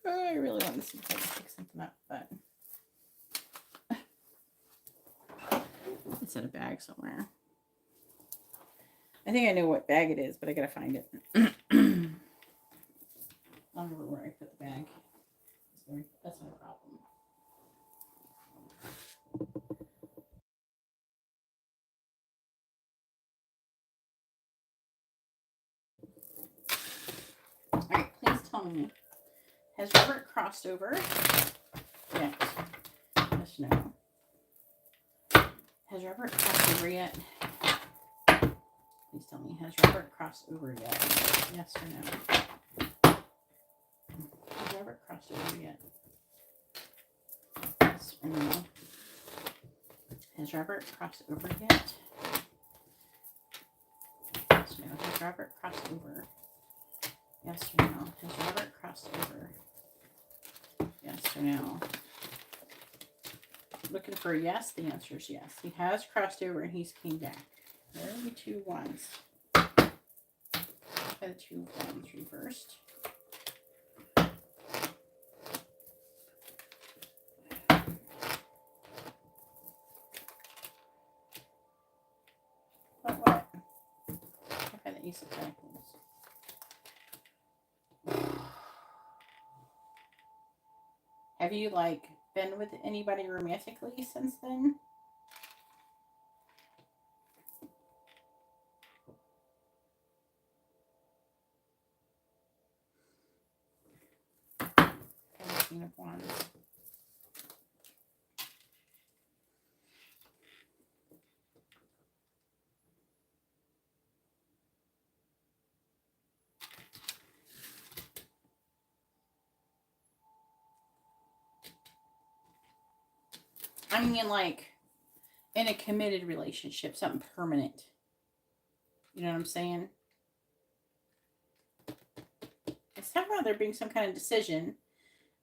I really want to see if I can pick something up, but it's in a bag somewhere. I think I know what bag it is, but I gotta find it. I don't remember where I put the bag. That's my problem. All right, please tell me. Has Robert crossed over? Yet? Yes, no. Has Robert crossed over yet? Please tell me. Has Robert crossed over yet? Yes or no? Has Robert crossed over yet? Yes or no? Has Robert crossed over yet? Yes or no? Has Robert crossed over? Yes or no? Has Robert crossed over? Yes or no? Looking for a yes. The answer is yes. He has crossed over and he's came back. There are the 2 ones. Try the 2 ones reversed. What? I find the Ace of Pentacles. Have you been with anybody romantically since then? Queen of Wands. I mean, in a committed relationship, something permanent. You know what I'm saying? It's somehow there being some kind of decision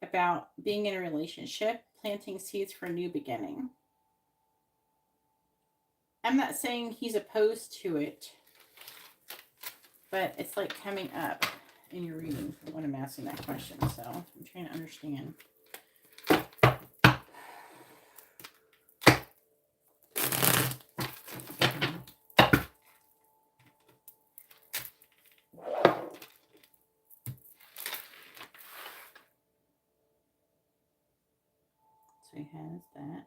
about being in a relationship, planting seeds for a new beginning. I'm not saying he's opposed to it, but it's coming up in your reading when I'm asking that question. So I'm trying to understand. So he has that.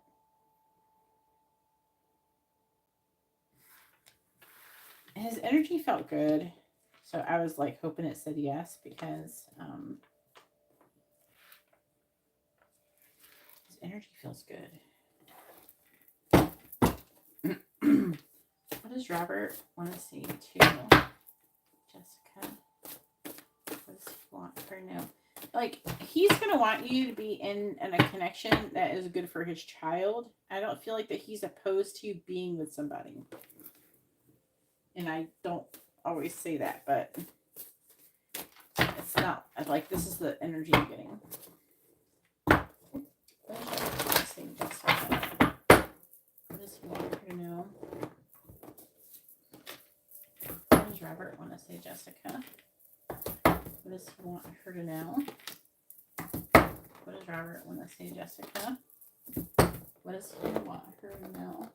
His energy felt good. So I was hoping it said yes because his energy feels good. What does Robert want to say to Jessica? What does he want her to know? He's going to want you to be in a connection that is good for his child. I don't feel that he's opposed to you being with somebody. And I don't always say that, but it's not. This is the energy I'm getting. What does he want her to know? What does Robert want to say, Jessica? What does he want her to know? What does does Robert want to say, Jessica? What does he want her to know?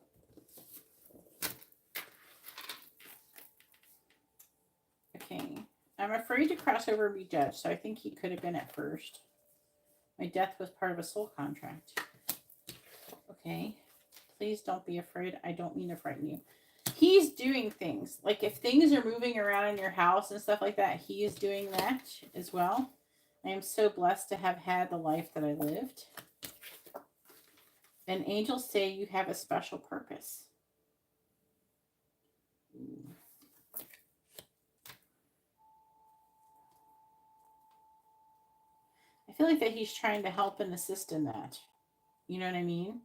Okay. I'm afraid to cross over and be judged, so I think he could have been at first. My death was part of a soul contract. Okay. Please don't be afraid. I don't mean to frighten you. He's doing things. Like if things are moving around in your house and stuff like that, he is doing that as well. I am so blessed to have had the life that I lived. And angels say you have a special purpose. I feel like that he's trying to help and assist in that. You know what I mean?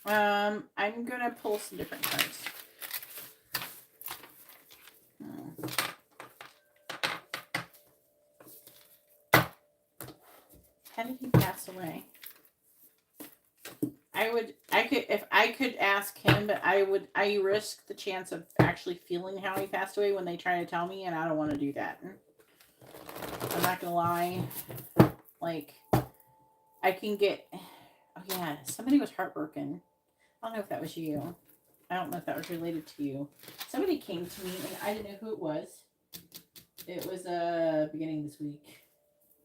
I'm going to pull some different cards. How did he pass away? If I could ask him, but I risk the chance of actually feeling how he passed away when they try to tell me, and I don't want to do that. I'm not going to lie. Like, I can get, oh yeah, somebody was heartbroken. I don't know if that was you. I don't know if that was related to you. Somebody came to me, and I didn't know who it was. It was beginning of this week,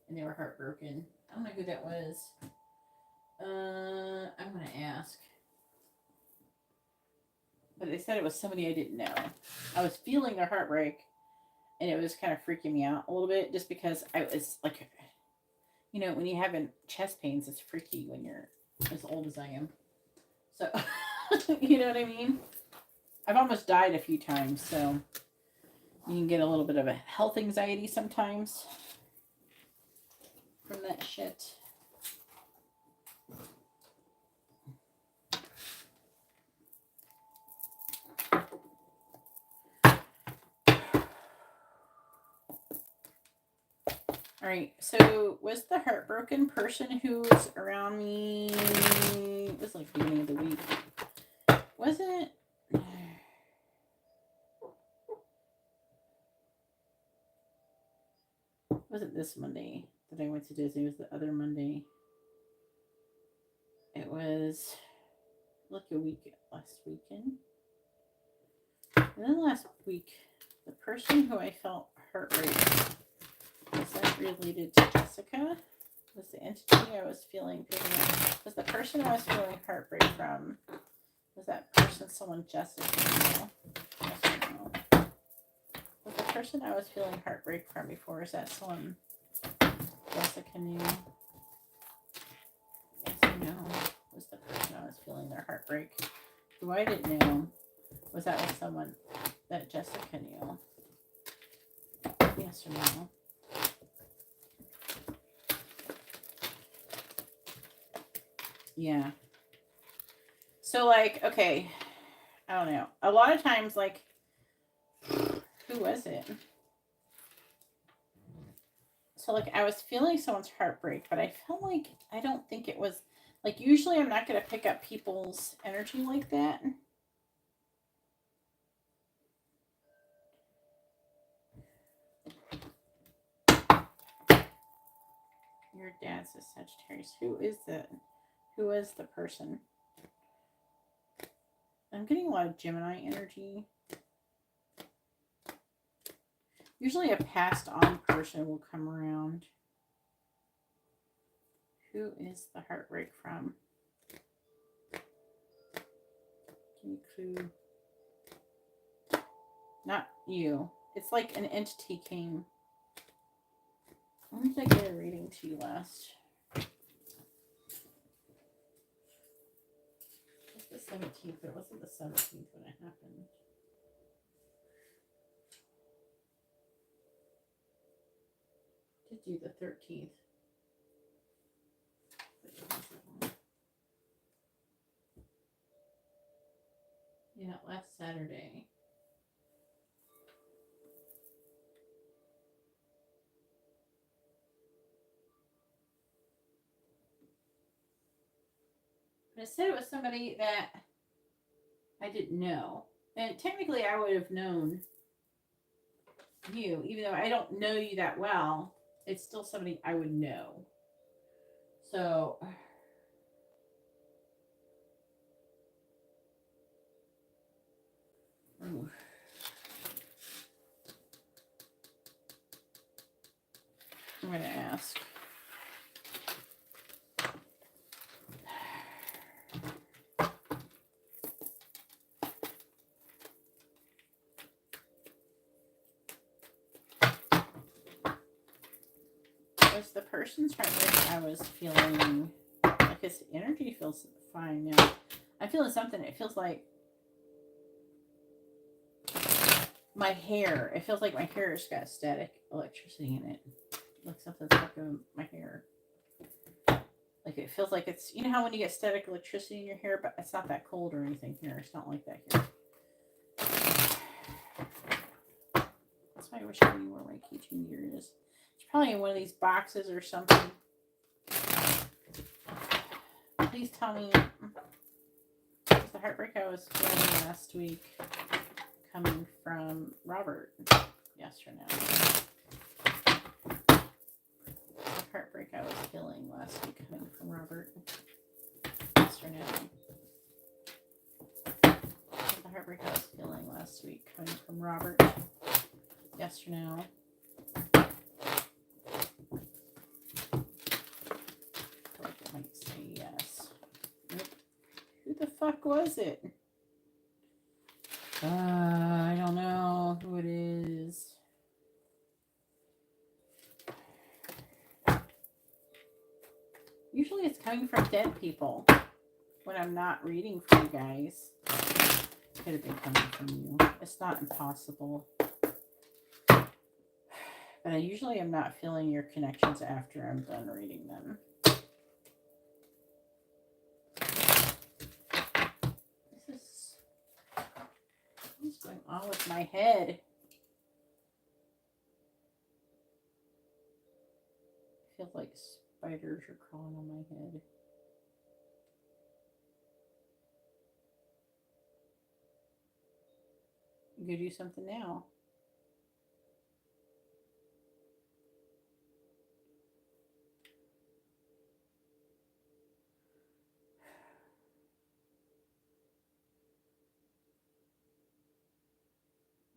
and they were heartbroken. I don't know who that was. I'm going to ask. But they said it was somebody I didn't know. I was feeling their heartbreak, and it was kind of freaking me out a little bit, just because I was like, you know, when you're having chest pains, it's freaky when you're as old as I am. So, you know what I mean? I've almost died a few times, so you can get a little bit of a health anxiety sometimes from that shit. All right, so was the heartbroken person who's around me, it was like beginning of the week, was it? Was it this Monday that I went to Disney? It was the other Monday. It was like a week, last weekend. And then last week, the person who I felt heartbreak, was that related to Jessica? Was the entity I was feeling picking up? Was the person I was feeling heartbreak from, was that person someone Jessica knew? Yes or no? Was the person I was feeling heartbreak from before, is that someone Jessica knew? Yes or no? Was the person I was feeling their heartbreak? Who I didn't know, was that with someone that Jessica knew? Yes or no? Yeah. So, like, okay, I don't know. A lot of times, like, who was it? So, like, I was feeling someone's heartbreak, but I felt like, I don't think it was, like, usually I'm not going to pick up people's energy like that. Your dad's a Sagittarius. Who is that? Who is the person? I'm getting a lot of Gemini energy. Usually a passed on person will come around. Who is the heartbreak from? Give me a clue. Not you. It's like an entity came. When did I get a reading to you last? It's the 17th, but it wasn't the 17th when it happened. Did you the 13th? Yeah, last Saturday. But it said it was somebody that I didn't know. And technically I would have known you, even though I don't know you that well, it's still somebody I would know. So, ooh. I'm going to ask. Was the person's heart rate I was feeling, like his energy feels fine now. I'm feeling something. It feels like my hair. It feels like my hair has got static electricity in it. Like something's stuck in my hair. Like it feels like it's, you know how when you get static electricity in your hair, but it's not that cold or anything here. It's not like that here. That's why I wish I knew where my keychain gear is. It's probably in one of these boxes or something. Please tell me, was the heartbreak I was feeling last week coming from Robert? Yes or no? The heartbreak I was feeling last week coming from Robert? Yes or no? The heartbreak I was feeling last week coming from Robert? Yes or no? I think it might say yes. Nope. Who the fuck was it? I don't know who it is. Usually it's coming from dead people when I'm not reading for you guys. It could have been coming from you. It's not impossible. But I usually am not feeling your connections after I'm done reading them. What's going on with my head? I feel like spiders are crawling on my head. You could do something now.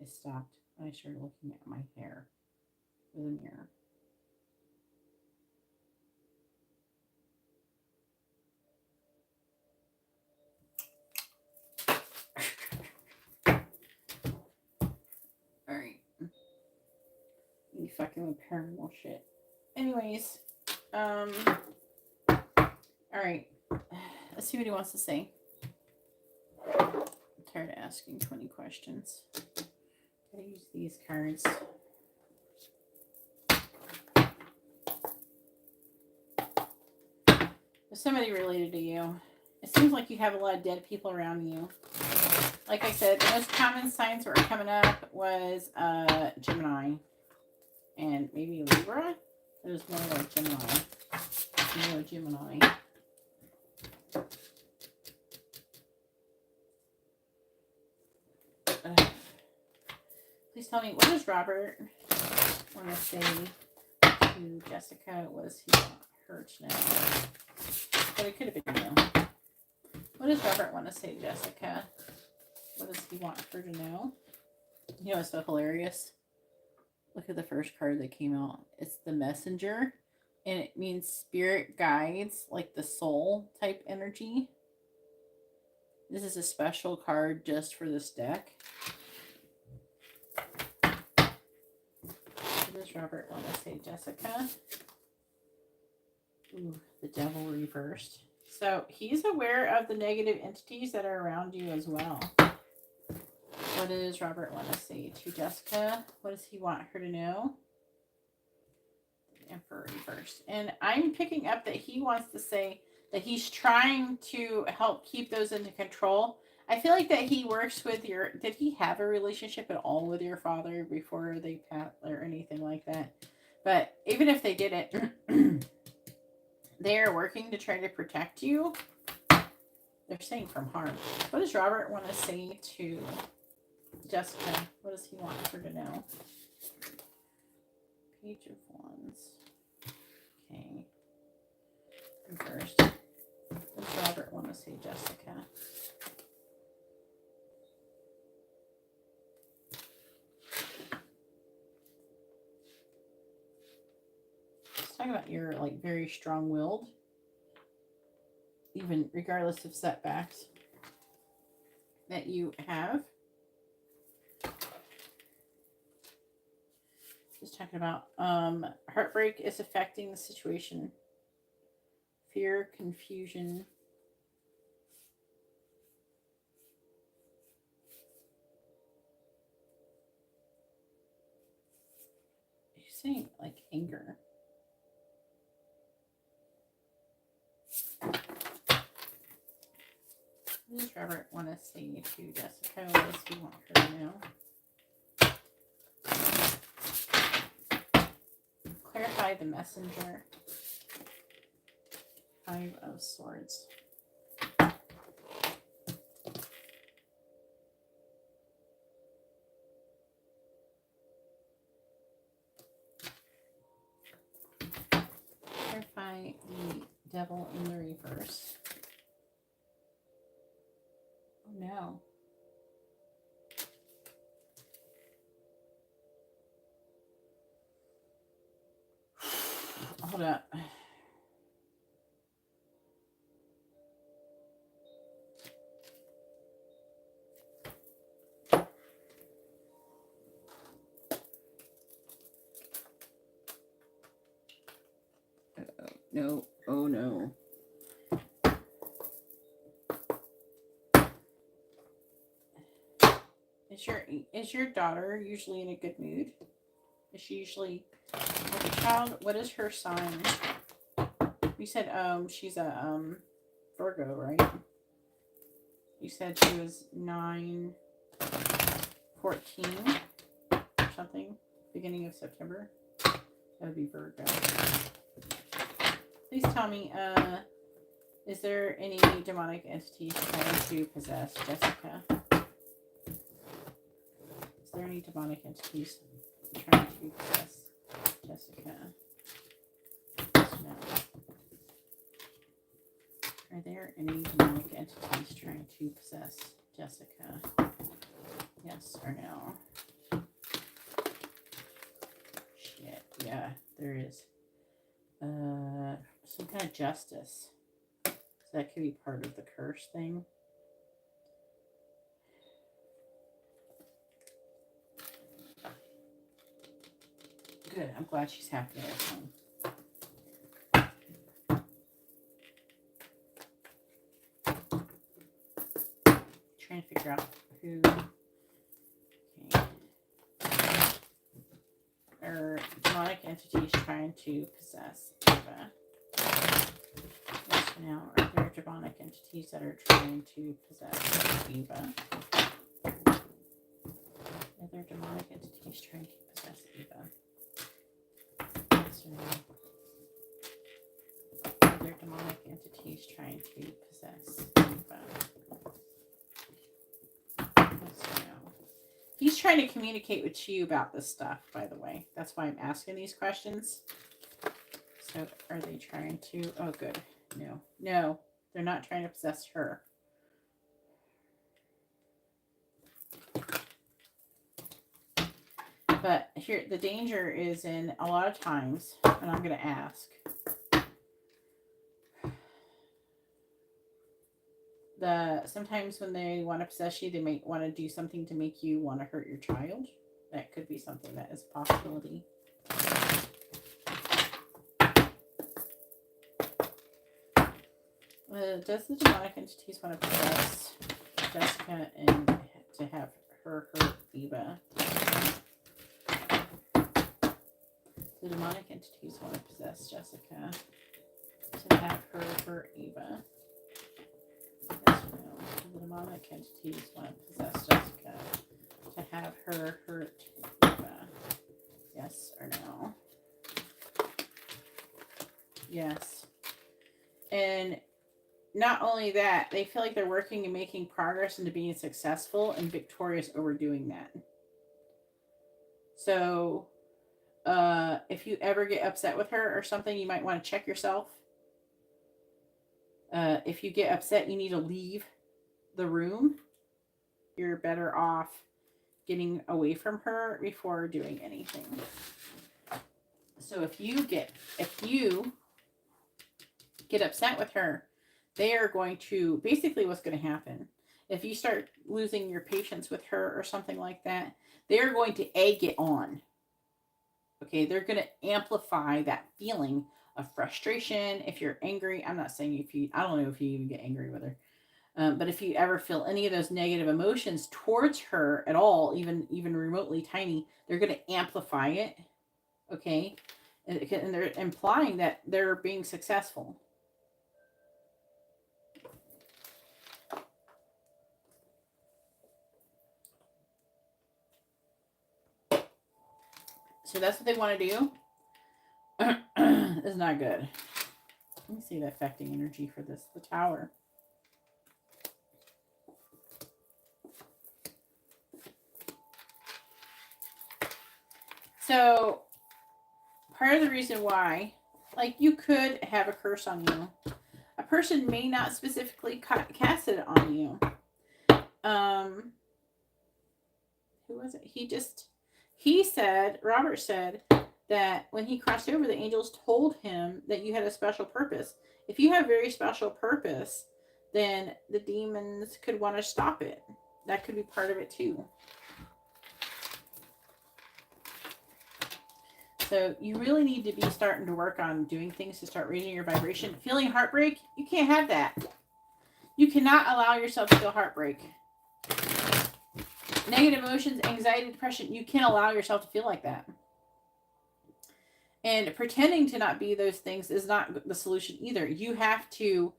It stopped when I started looking at my hair with a mirror. Alright. You fucking with paranormal shit. Anyways, alright. Let's see what he wants to say. I'm tired of asking 20 questions. Gotta use these cards. There's somebody related to you. It seems like you have a lot of dead people around you. Like I said, the most common signs that were coming up was Gemini. And maybe Libra? There's more like Gemini. More Gemini. Please tell me, what does Robert want to say to Jessica? What does he want her to know? But it could have been you. What does Robert want to say to Jessica? What does he want her to know? You know what's so hilarious? Look at the first card that came out. It's the Messenger. And it means spirit guides, like the soul type energy. This is a special card just for this deck. What does Robert want to say, Jessica? Ooh, the Devil reversed. So he's aware of the negative entities that are around you as well. What does Robert want to say to Jessica? What does he want her to know? The Emperor reversed. And I'm picking up that he wants to say that he's trying to help keep those into control. I feel like that he works with your... Did he have a relationship at all with your father before they passed or anything like that? But even if they didn't, they are working to try to protect you. They're saying from harm. What does Robert want to say to Jessica? What does he want her to know? Page of Wands. Okay. Reversed. Does Robert want to say Jessica? Let's talk about your like very strong-willed, even regardless of setbacks that you have. Just talking about heartbreak is affecting the situation. Fear, confusion. You're saying like anger. What does Robert want to say to Jessica? What does he want her to know? Clarify the messenger. 5 of Swords. Clarify the Devil in the reverse. Oh no. Hold up. No. Oh no. Is your daughter usually in a good mood? Is she usually like a child? What is her sign? You said she's a Virgo, right? You said she was 9/14 or something, beginning of September. That would be Virgo. Please tell me, is there any demonic entities trying to possess Jessica? Is there any demonic entities trying to possess Jessica? No. Are there any demonic entities trying to possess Jessica? Yes or no? Shit, yeah, there is. Some kind of justice. So that could be part of the curse thing. Good, I'm glad she's happy with him. Trying to figure out who. Okay. Are demonic entities trying to possess Eva? Yes, now, are there demonic entities that are trying to possess Eva? Are there demonic entities trying to possess Eva? Yes or no? Are there demonic entities trying to possess Eva? He's trying to communicate with you about this stuff, by the way. That's why I'm asking these questions. So, are they trying to... Oh, good. No. No, they're not trying to possess her. But here, the danger is in a lot of times, and I'm going to ask... sometimes when they want to possess you, they might want to do something to make you want to hurt your child. That could be something that is a possibility. Does the demonic entities want to possess Jessica and to have her hurt Eva? The demonic entities want to possess Jessica to have her hurt Eva. Yes or no? The demonic entities want to possess Jessica to have her hurt Eva. Yes or no? Yes. And not only that, they feel like they're working and making progress into being successful and victorious over doing that. So if you ever get upset with her or something, you might want to check yourself. If you get upset, you need to leave the room. You're better off getting away from her before doing anything. So if you get upset with her, they are going to, basically what's going to happen, if you start losing your patience with her or something like that, they're going to egg it on. Okay, they're going to amplify that feeling of frustration. If you're angry, I'm not saying I don't know if you even get angry with her. But if you ever feel any of those negative emotions towards her at all, even remotely tiny, they're going to amplify it. Okay, and they're implying that they're being successful. So that's what they want to do. It's not good. Let me see the affecting energy for this. The Tower. So part of the reason why, like, you could have a curse on you. A person may not specifically cast it on you. Who was it? Robert said that when he crossed over, the angels told him that you had a special purpose. If you have very special purpose, then the demons could want to stop it. That could be part of it too. So you really need to be starting to work on doing things to start raising your vibration. Feeling heartbreak, you can't have that. You cannot allow yourself to feel heartbreak. Negative emotions, anxiety, depression, you can't allow yourself to feel like that. And pretending to not be those things is not the solution either. You have to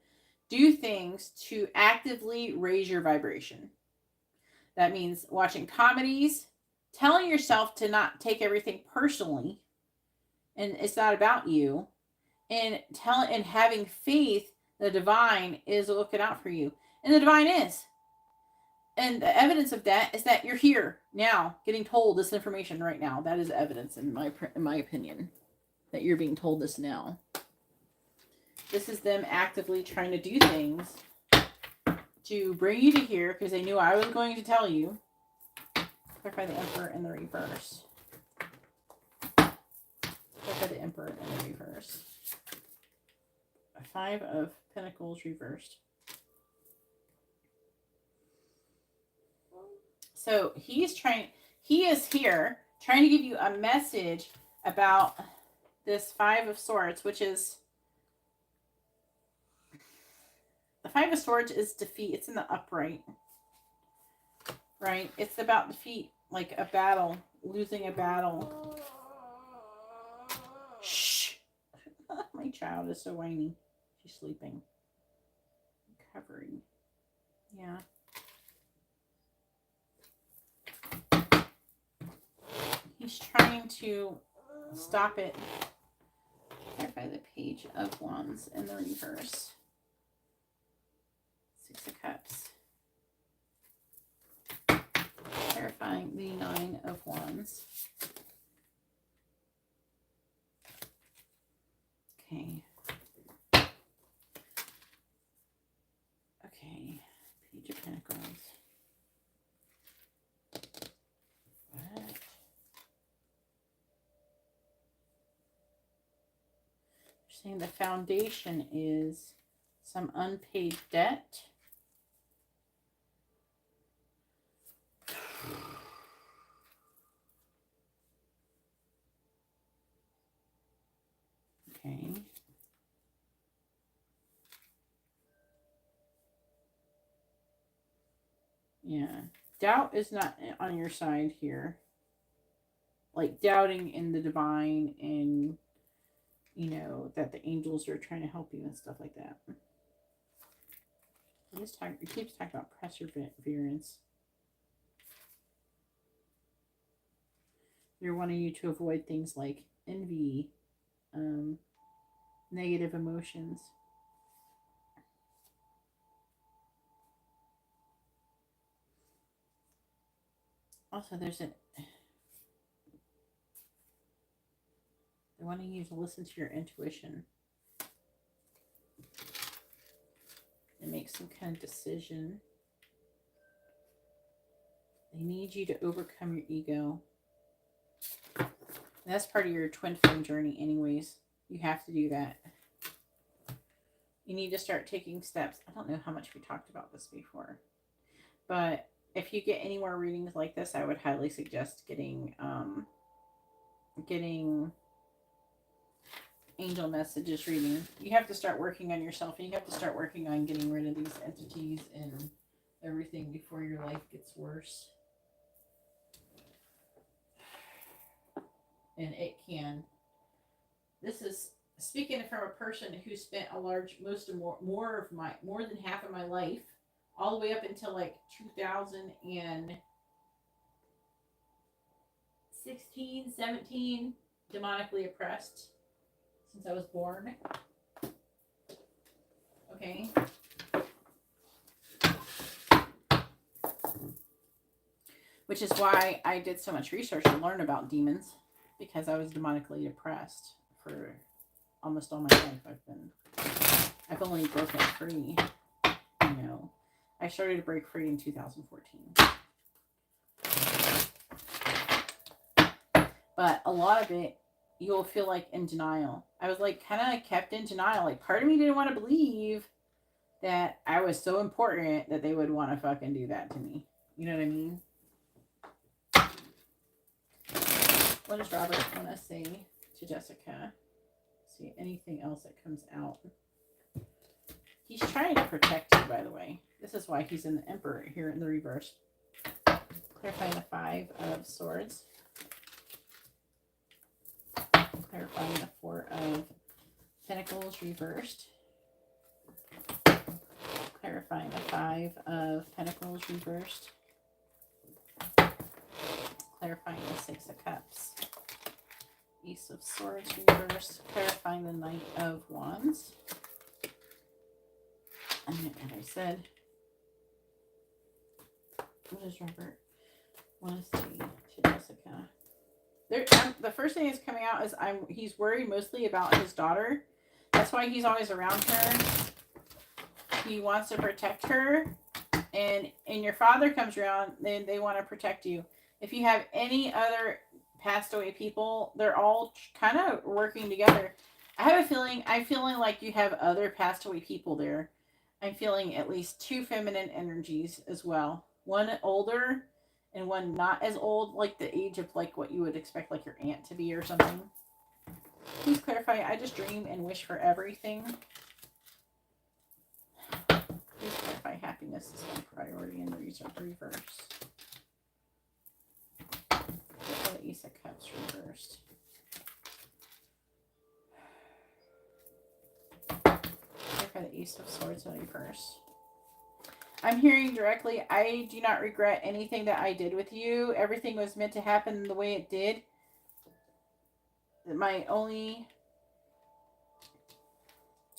do things to actively raise your vibration. That means watching comedies, telling yourself to not take everything personally, and it's not about you, and having faith the divine is looking out for you. And the divine is. And the evidence of that is that you're here now getting told this information right now. That is evidence in my opinion that you're being told this now. This is them actively trying to do things to bring you to here because they knew I was going to tell you. Clarify the Emperor in the reverse. Clarify the Emperor in the reverse. 5 of Pentacles reversed. So he is here trying to give you a message about this 5 of Swords, which is, the 5 of Swords is defeat. It's in the upright, right? It's about defeat, like a battle, losing a battle. Shh. My child is so whiny. She's sleeping. Covering. Yeah. He's trying to stop it. Clarify the Page of Wands in the reverse. 6 of Cups. Clarifying the 9 of Wands. Okay. Okay. Page of Pentacles. What? Saying the foundation is some unpaid debt. Okay. Yeah. Doubt is not on your side here. Like doubting in the divine and, you know, that the angels are trying to help you and stuff like that. It keeps talking about perseverance. They're wanting you to avoid things like envy, negative emotions. Also, there's They want you to listen to your intuition and make some kind of decision. They need you to overcome your ego. And that's part of your twin flame journey anyways. You have to do that. You need to start taking steps. I don't know how much we talked about this before. But if you get any more readings like this, I would highly suggest getting angel messages reading. You have to start working on yourself, and you have to start working on getting rid of these entities and everything before your life gets worse. And it can. This is speaking from a person who spent more than half of my life, all the way up until like 2016, 17, demonically oppressed since I was born. Okay. Which is why I did so much research to learn about demons, because I was demonically oppressed for almost all my life. I've only broken free. You know, I started to break free in 2014. But a lot of it, you'll feel like in denial. I was like kind of kept in denial. Like part of me didn't want to believe that I was so important that they would want to fucking do that to me. You know what I mean? What does Robert want to say to Jessica? See anything else that comes out. He's trying to protect you, by the way. This is why he's in the Emperor here in the reverse. Clarifying the 5 of Swords. Clarifying the 4 of Pentacles reversed. Clarifying the 5 of Pentacles reversed. Clarifying the 6 of Cups. Ace of Swords reversed. Clarifying the Knight of Wands. And I said, what does Robert want to say to Jessica? The first thing that's coming out is he's worried mostly about his daughter. That's why he's always around her. He wants to protect her. And your father comes around, then they want to protect you. If you have any other passed away people, they're all kind of working together. I'm feeling like you have other passed away people there. I'm feeling at least 2 feminine energies as well. One older and one not as old, like the age of like what you would expect like your aunt to be or something. Please clarify, I just dream and wish for everything. Please clarify, happiness is my priority in the reverse. The Ace of Cups reversed. For the Ace of Swords in reverse. I'm hearing directly, I do not regret anything that I did with you. Everything was meant to happen the way it did. My only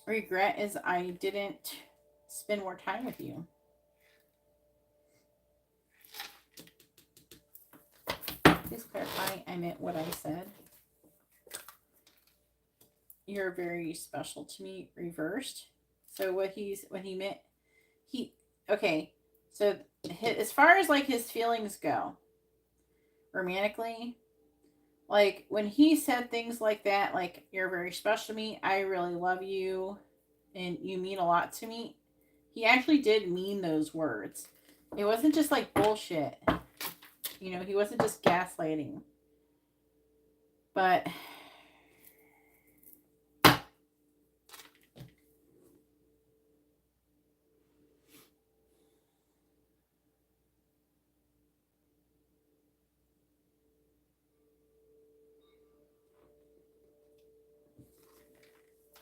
regret is I didn't spend more time with you. Please clarify, I meant what I said. You're very special to me, reversed. So what he meant, okay, so as far as like his feelings go, romantically, like when he said things like that, like you're very special to me, I really love you, and you mean a lot to me, he actually did mean those words. It wasn't just like bullshit. You know, he wasn't just gaslighting. But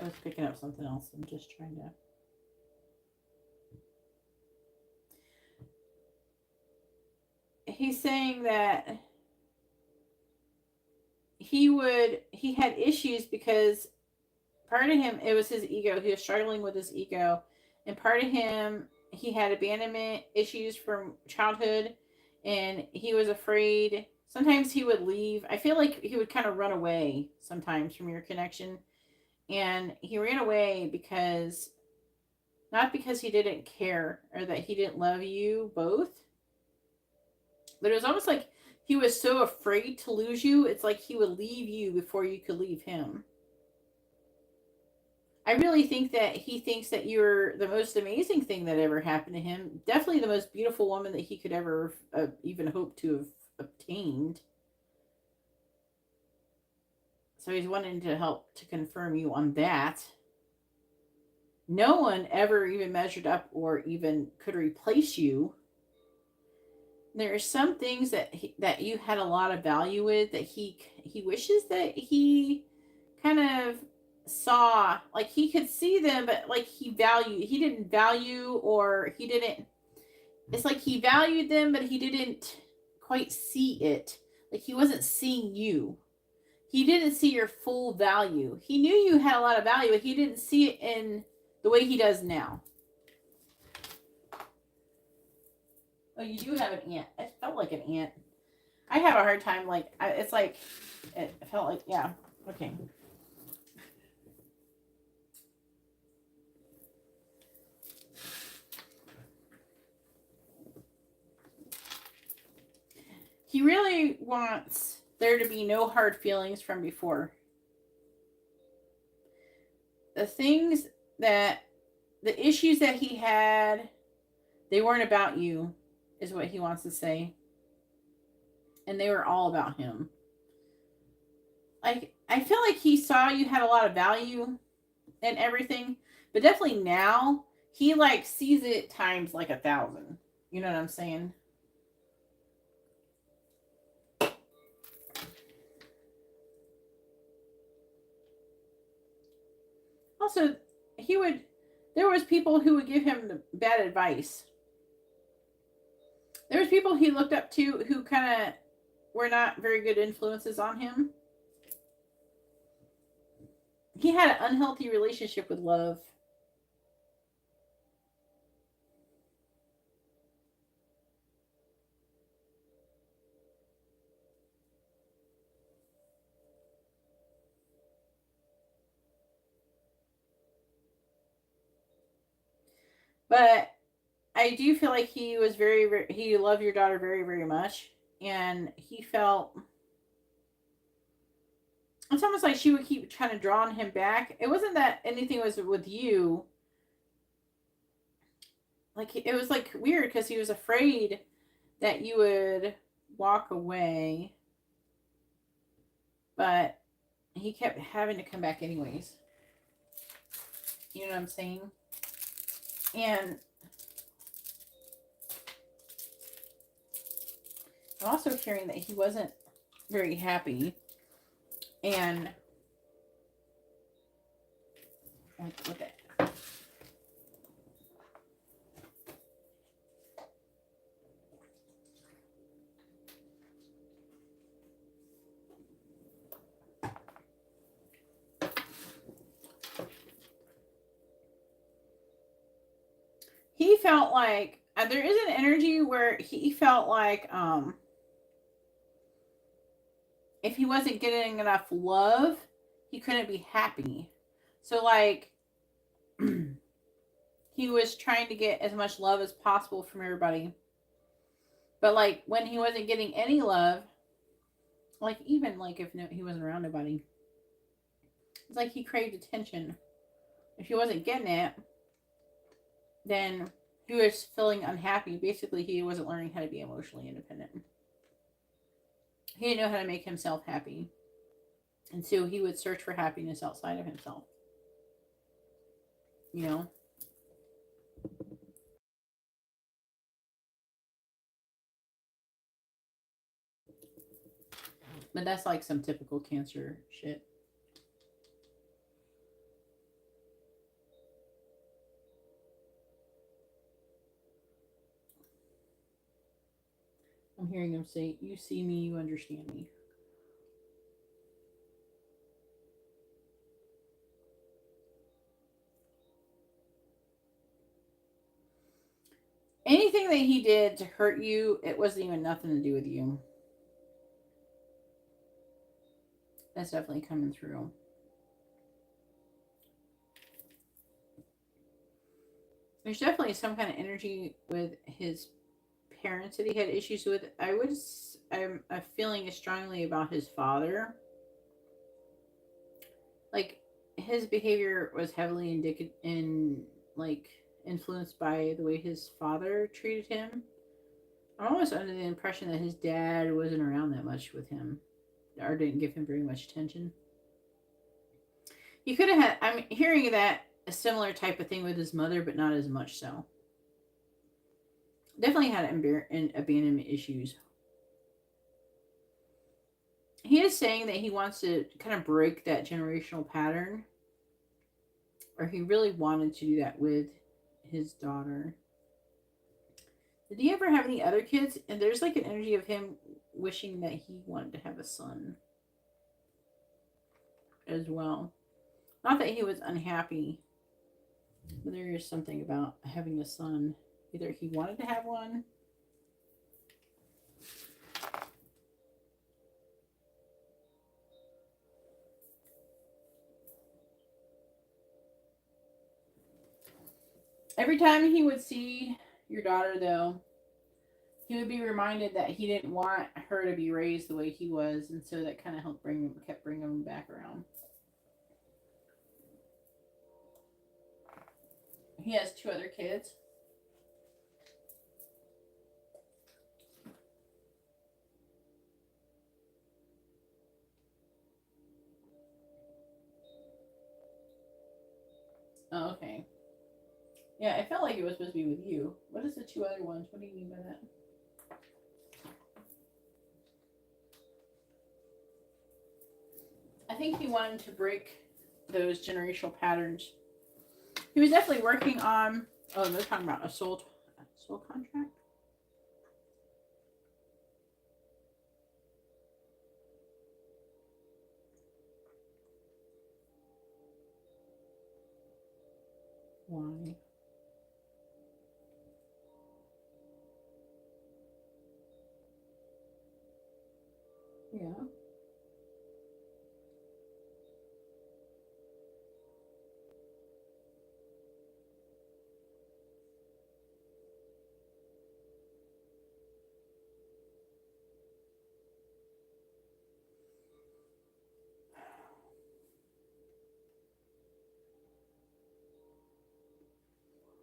I was picking up something else. I'm just trying to. He's saying that he had issues because part of him, it was his ego. He was struggling with his ego. And part of him, he had abandonment issues from childhood. And he was afraid Sometimes he would leave. I feel like he would kind of run away sometimes from your connection. And he ran away because, not because he didn't care or that he didn't love you both, but it was almost like he was so afraid to lose you. It's like he would leave you before you could leave him. I really think that he thinks that you're the most amazing thing that ever happened to him. Definitely the most beautiful woman that he could ever even hope to have obtained. So he's wanting to help to confirm you on that. No one ever even measured up or even could replace you. There are some things that you had a lot of value with that he wishes that he kind of saw, like he could see them, but like he didn't value, or he didn't, it's like he valued them but he didn't quite see it. Like he wasn't seeing you. He didn't see your full value. He knew you had a lot of value, but he didn't see it in the way he does now. Oh, you do have an ant. It felt like an ant. I have a hard time, like, it's like, it felt like, yeah. Okay. He really wants there to be no hard feelings from before. The things that, the issues that he had, they weren't about you, is what he wants to say. And they were all about him. Like, I feel like he saw you had a lot of value and everything, but definitely now he like sees it times like 1,000. You know what I'm saying? Also, there was people who would give him the bad advice. There was people he looked up to who kind of were not very good influences on him. He had an unhealthy relationship with love. But I do feel like he was he loved your daughter very, very much. And he felt, it's almost like she would keep trying to draw him back. It wasn't that anything was with you. Like, it was like weird because he was afraid that you would walk away. But he kept having to come back anyways. You know what I'm saying? And I'm also hearing that he wasn't very happy. And what the, he felt like there is an energy where he felt like if he wasn't getting enough love, he couldn't be happy. So like he was trying to get as much love as possible from everybody. But like when he wasn't getting any love, like even like if he wasn't around nobody, it's like he craved attention. If he wasn't getting it, then he was feeling unhappy. Basically, he wasn't learning how to be emotionally independent. He didn't know how to make himself happy. And so he would search for happiness outside of himself. You know? But that's like some typical cancer shit. I'm hearing him say, "You see me, you understand me." Anything that he did to hurt you, it wasn't even nothing to do with you. That's definitely coming through. There's definitely some kind of energy with his parents that he had issues with. I'm feeling strongly about his father. Like, his behavior was heavily like influenced by the way his father treated him. I'm almost under the impression that his dad wasn't around that much with him, or didn't give him very much attention. He could have had. I'm hearing that a similar type of thing with his mother, but not as much so. Definitely had abandonment issues. He is saying that he wants to kind of break that generational pattern, or he really wanted to do that with his daughter. Did he ever have any other kids? And there's like an energy of him wishing that he wanted to have a son as well. Not that he was unhappy, but there is something about having a son. Either he wanted to have one, every time he would see your daughter, though, he would be reminded that he didn't want her to be raised the way he was, and so that kind of kept bringing him back around. He has 2 other kids. Oh, okay. Yeah, it felt like it was supposed to be with you. What is the 2 other ones? What do you mean by that? I think he wanted to break those generational patterns. He was definitely working on. Oh, they're talking about a soul contract. Why? Yeah.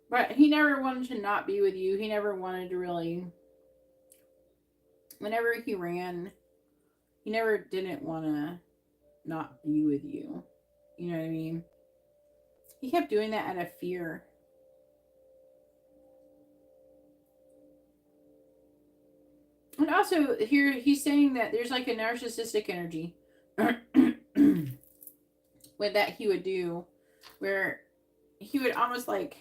But he never wanted to not be with you. He never wanted to really. Whenever he ran, he never didn't want to not be with you. You know what I mean? He kept doing that out of fear. And also, here he's saying that there's like a narcissistic energy with that he would do, where he would almost like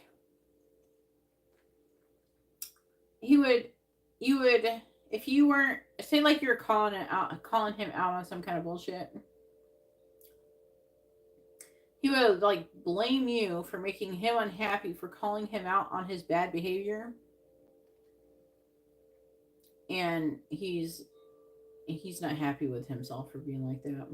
you would if you weren't, say like you're calling him out on some kind of bullshit, he would like blame you for making him unhappy, for calling him out on his bad behavior, and he's not happy with himself for being like that.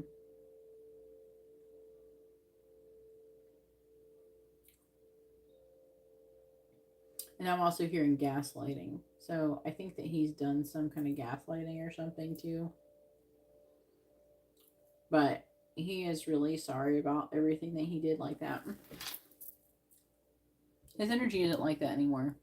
And I'm also hearing gaslighting. So I think that he's done some kind of gaslighting or something too. But he is really sorry about everything that he did like that. His energy isn't like that anymore.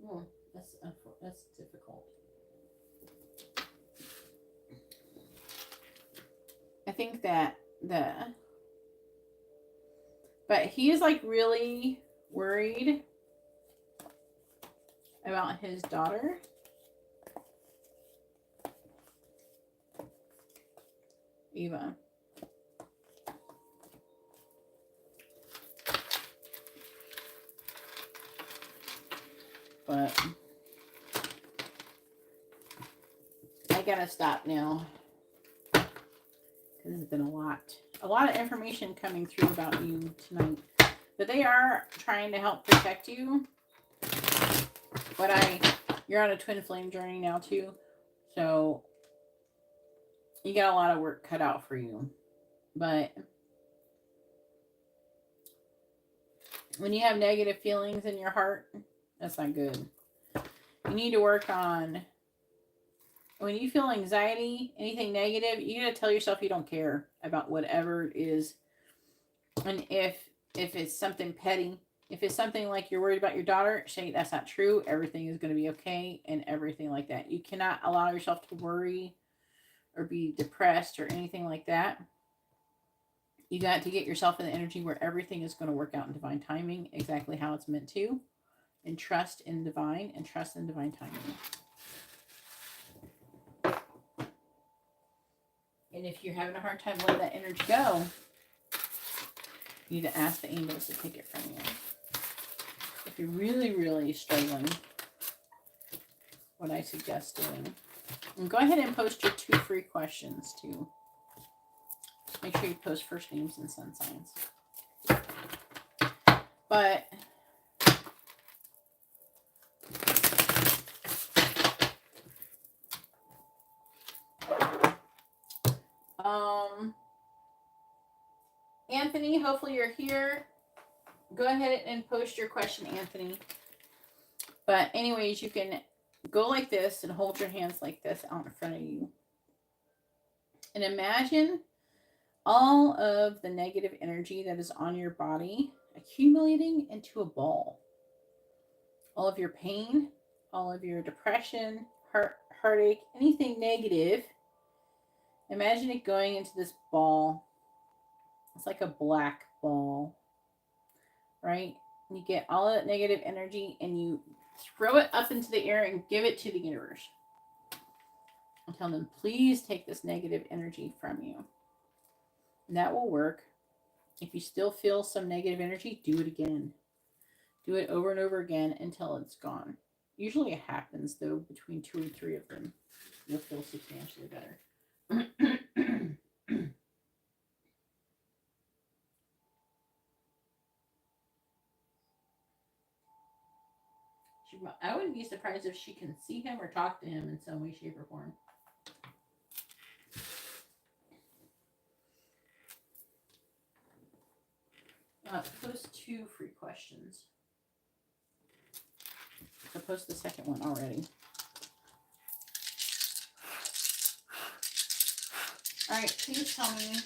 Oh, that's difficult. I think that but he is like really worried about his daughter. Eva. But I gotta stop now. Because it's been a lot of information coming through about you tonight. But they are trying to help protect you. But you're on a twin flame journey now too. So you got a lot of work cut out for you. But when you have negative feelings in your heart, that's not good. You need to work on, when you feel anxiety, anything negative, you gotta tell yourself you don't care about whatever it is. And if it's something petty, if it's something like you're worried about your daughter, say that's not true. Everything is going to be okay and everything like that. You cannot allow yourself to worry or be depressed or anything like that. You got to get yourself in the energy where everything is going to work out in divine timing, exactly how it's meant to, and trust in divine timing. And if you're having a hard time letting that energy go, you need to ask the angels to take it from you. If you're really, really struggling, what I suggest doing, and go ahead and post your 2 free questions too. Make sure you post first names and sun signs. But Anthony, hopefully you're here. Go ahead and post your question, Anthony. But anyways, you can go like this and hold your hands like this out in front of you. And imagine all of the negative energy that is on your body accumulating into a ball. All of your pain, all of your depression, heartache, anything negative. Imagine it going into this ball. It's like a black ball, right? You get all of that negative energy and you throw it up into the air and give it to the universe. And tell them, please take this negative energy from you. And that will work. If you still feel some negative energy, do it again. Do it over and over again until it's gone. Usually it happens, though, between 2 or 3 of them. You'll feel substantially better. I wouldn't be surprised if she can see him or talk to him in some way, shape, or form. Post 2 free questions. So post the second one already. Alright, please tell me,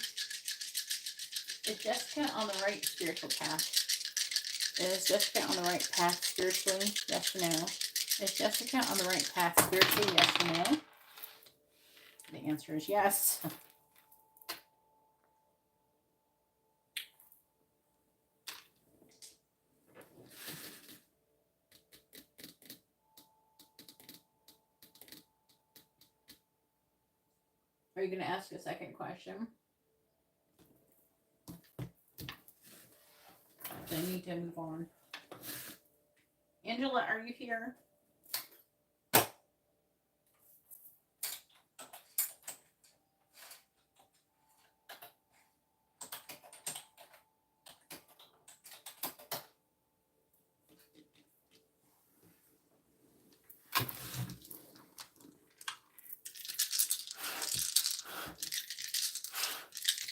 is Jessica on the right spiritual path? Is Jessica on the right path spiritually? Yes or no? Is Jessica on the right path spiritually? Yes or no? The answer is yes. Are you going to ask a second question? I need to move on. Angela, are you here?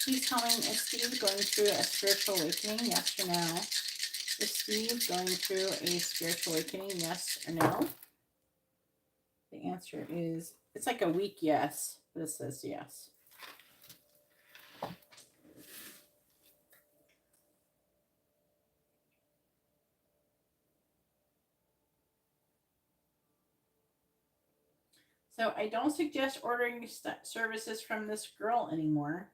Please tell me, is Steve going through a spiritual awakening? Yes or no? Is Steve going through a spiritual awakening? Yes or no? The answer is, it's like a weak yes, but it says yes. So I don't suggest ordering services from this girl anymore.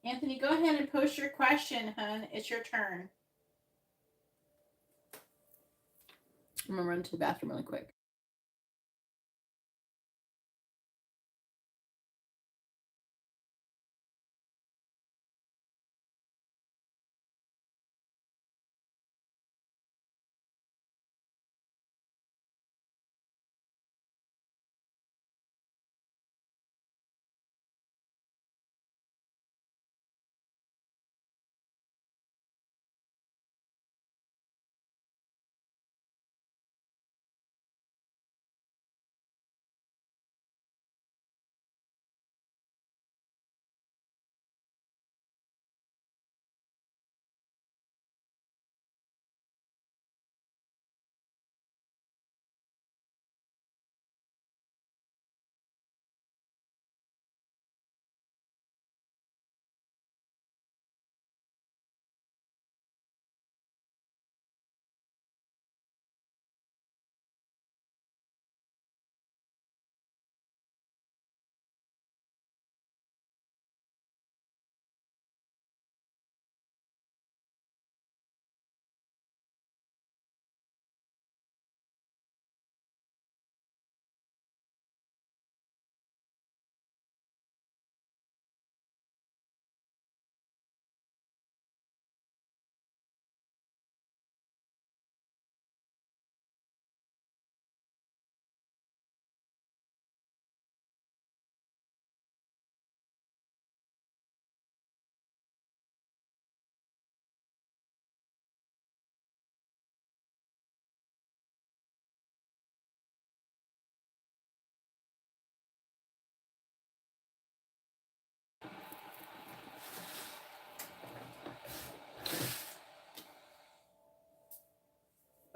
Anthony, go ahead and post your question, hun. It's your turn. I'm going to run to the bathroom really quick.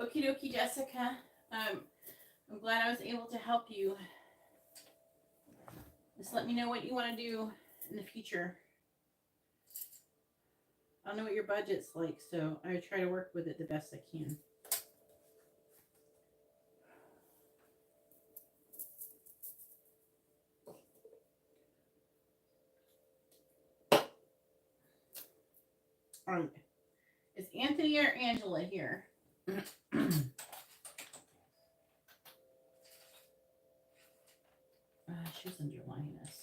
Okie dokie, Jessica. I'm glad I was able to help you. Just let me know what you want to do in the future. I don't know what your budget's like, so I try to work with it the best I can. Is Anthony or Angela here? She's underlying this.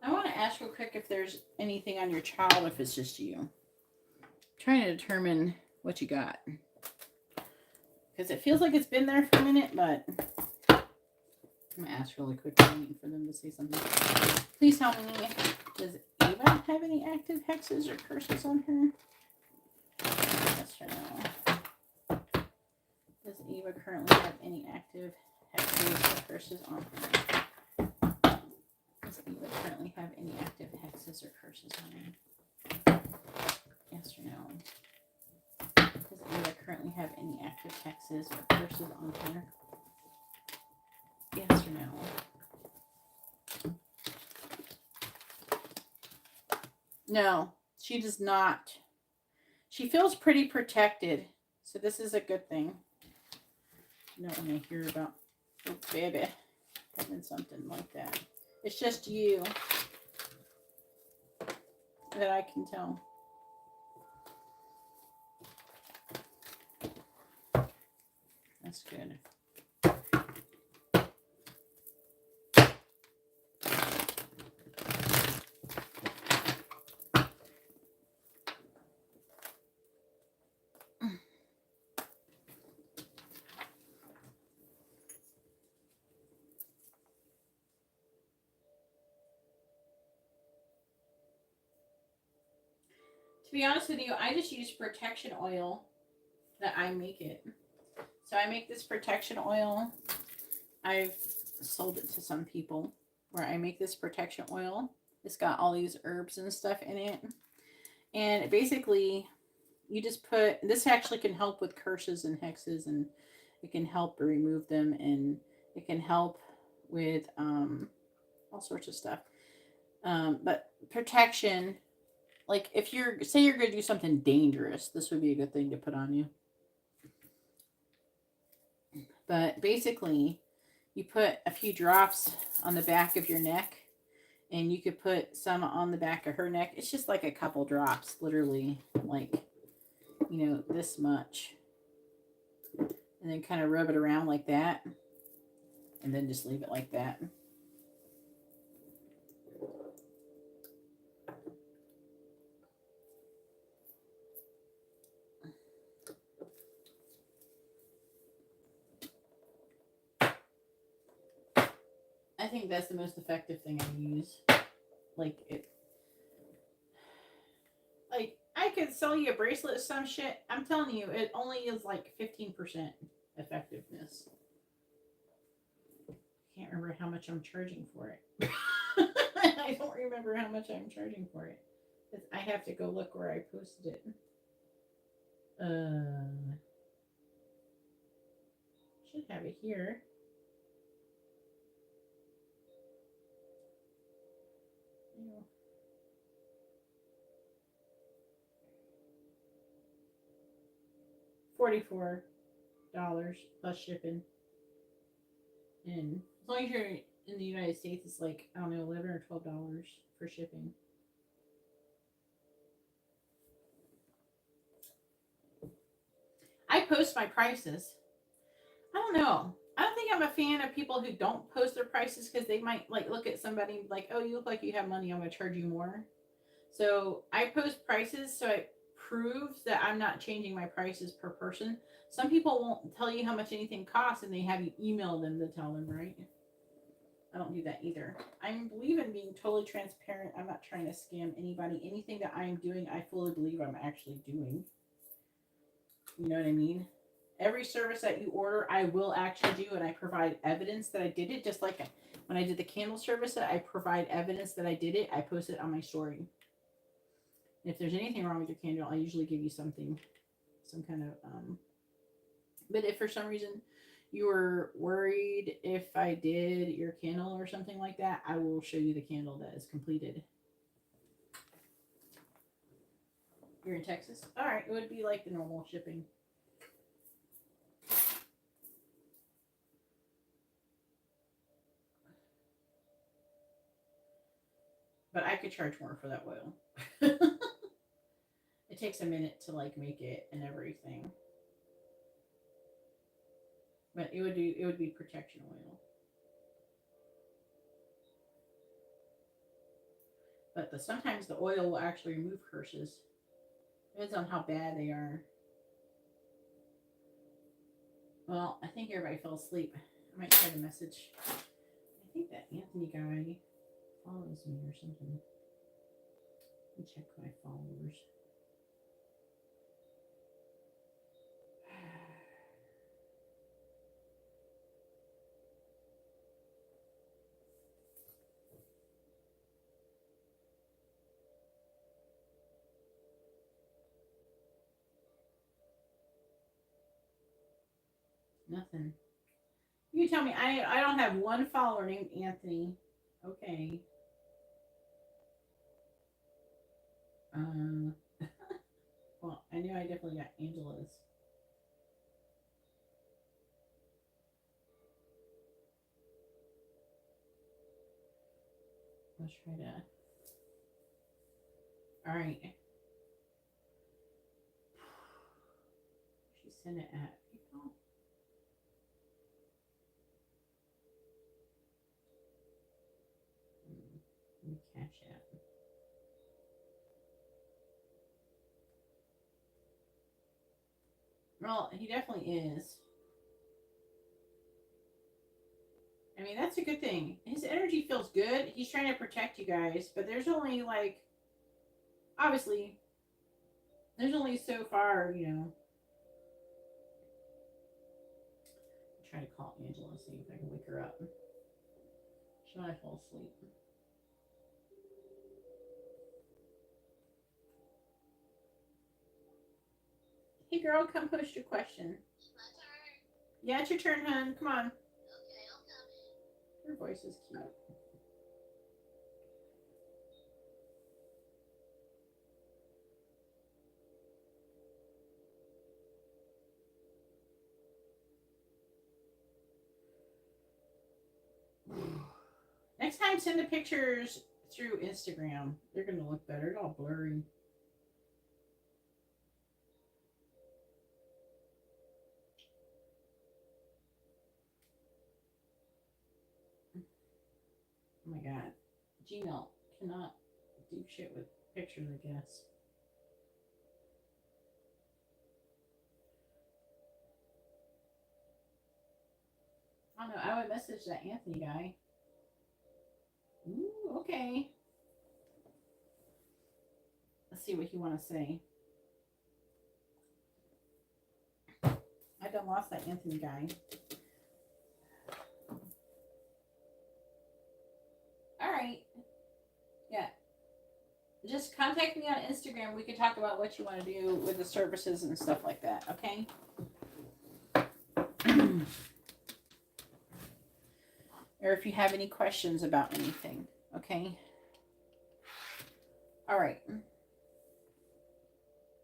I want to ask real quick if there's anything on your child, if it's just you. I'm trying to determine what you got. Because it feels like it's been there for a minute, but I'm going to ask really quick. I'm waiting for them to say something. Please tell me, does Ava have any active hexes or curses on her? Yes or no? Does Ava currently have any active hexes or curses on her? Does Ava currently have any active hexes or curses on her? Yes or no? Does Ava currently have any active hexes or curses on her? Yes or no? No, she does not. She feels pretty protected, so this is a good thing. You don't want to hear about, oh baby, having something like that. It's just you that I can tell. That's good. To be honest with you, I just use protection oil that I make it. So I make this protection oil. I've sold it to some people where I make this protection oil. It's got all these herbs and stuff in it. And basically, you just put, this actually can help with curses and hexes, and it can help remove them, and it can help with all sorts of stuff. But protection, like if you're, say you're going to do something dangerous, this would be a good thing to put on you. But basically, you put a few drops on the back of your neck, and you could put some on the back of her neck. It's just like a couple drops, literally, like, you know, this much. And then kind of rub it around like that. And then just leave it like that. I think that's the most effective thing I use. Like I could sell you a bracelet or some shit. I'm telling you, it only is like 15% effectiveness. Can't remember how much I'm charging for it. I don't remember how much I'm charging for it. I have to go look where I posted it. Should have it here. $44 plus shipping. And as long as you're in the United States, it's like, I don't know, $11 or $12 for shipping. I post my prices. I don't know. I don't think I'm a fan of people who don't post their prices, because they might like look at somebody and be like, oh, you look like you have money, I'm going to charge you more. So I post prices so it proves that I'm not changing my prices per person. Some people won't tell you how much anything costs, and they have you email them to tell them, right? I don't do that either. I believe in being totally transparent. I'm not trying to scam anybody. Anything that I'm doing, I fully believe I'm actually doing. You know what I mean? every service that you order, I will actually do, and I provide evidence that I did it. Just like when I did the candle service, I provide evidence that I did it. I post it on my story. And if there's anything wrong with your candle, I usually give you something, some kind of. But if for some reason you were worried if I did your candle or something like that, I will show you the candle that is completed. You're in Texas? All right, it would be like the normal shipping. But I could charge more for that oil. It takes a minute to like make it and everything. But it would be protection oil. But sometimes the oil will actually remove curses. Depends on how bad they are. Well, I think everybody fell asleep. I might try to message. I think that Anthony guy follows me or something. Let me check my followers. Nothing. You tell me. I don't have one follower named Anthony. Okay. Well, I knew I definitely got Angela's. Let's try to. All right. She sent it at PayPal. CashApp. Well, he definitely is. I mean, that's a good thing. His energy feels good. He's trying to protect you guys, but there's only like, obviously, there's only so far, you know. I'll try to call Angela and see if I can wake her up. She might fall asleep. Hey girl, come post your question. Yeah, it's your turn, hon. Come on. Okay, I'll come. Her voice is cute. Next time, send the pictures through Instagram. They're going to look better. It's all blurry. Oh my god. Gmail cannot do shit with pictures, I guess. I don't know. I would message that Anthony guy. Ooh, okay. Let's see what he want to say. I done lost that Anthony guy. All right. Yeah. Just contact me on Instagram. We can talk about what you want to do with the services and stuff like that. Okay. Or if you have any questions about anything. Okay. All right.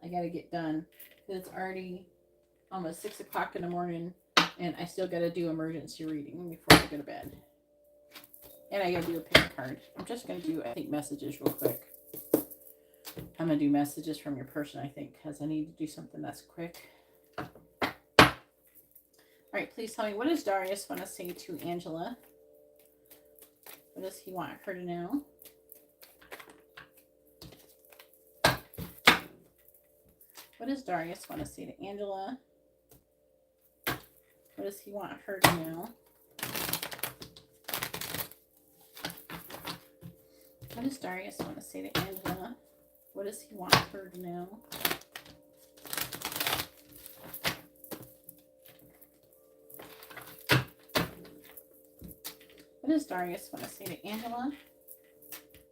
I got to get done. It's already almost 6 o'clock in the morning. And I still got to do emergency reading before I go to bed. And I got to do a pick card. I'm just going to do, I think, messages real quick. I'm going to do messages from your person, I think, because I need to do something that's quick. All right, please tell me, what does Darius want to say to Angela? What does he want her to know? What does Darius want to say to Angela? What does he want her to know? What does Darius want to say to Angela? What does he want her to know? does Darius want to say to Angela?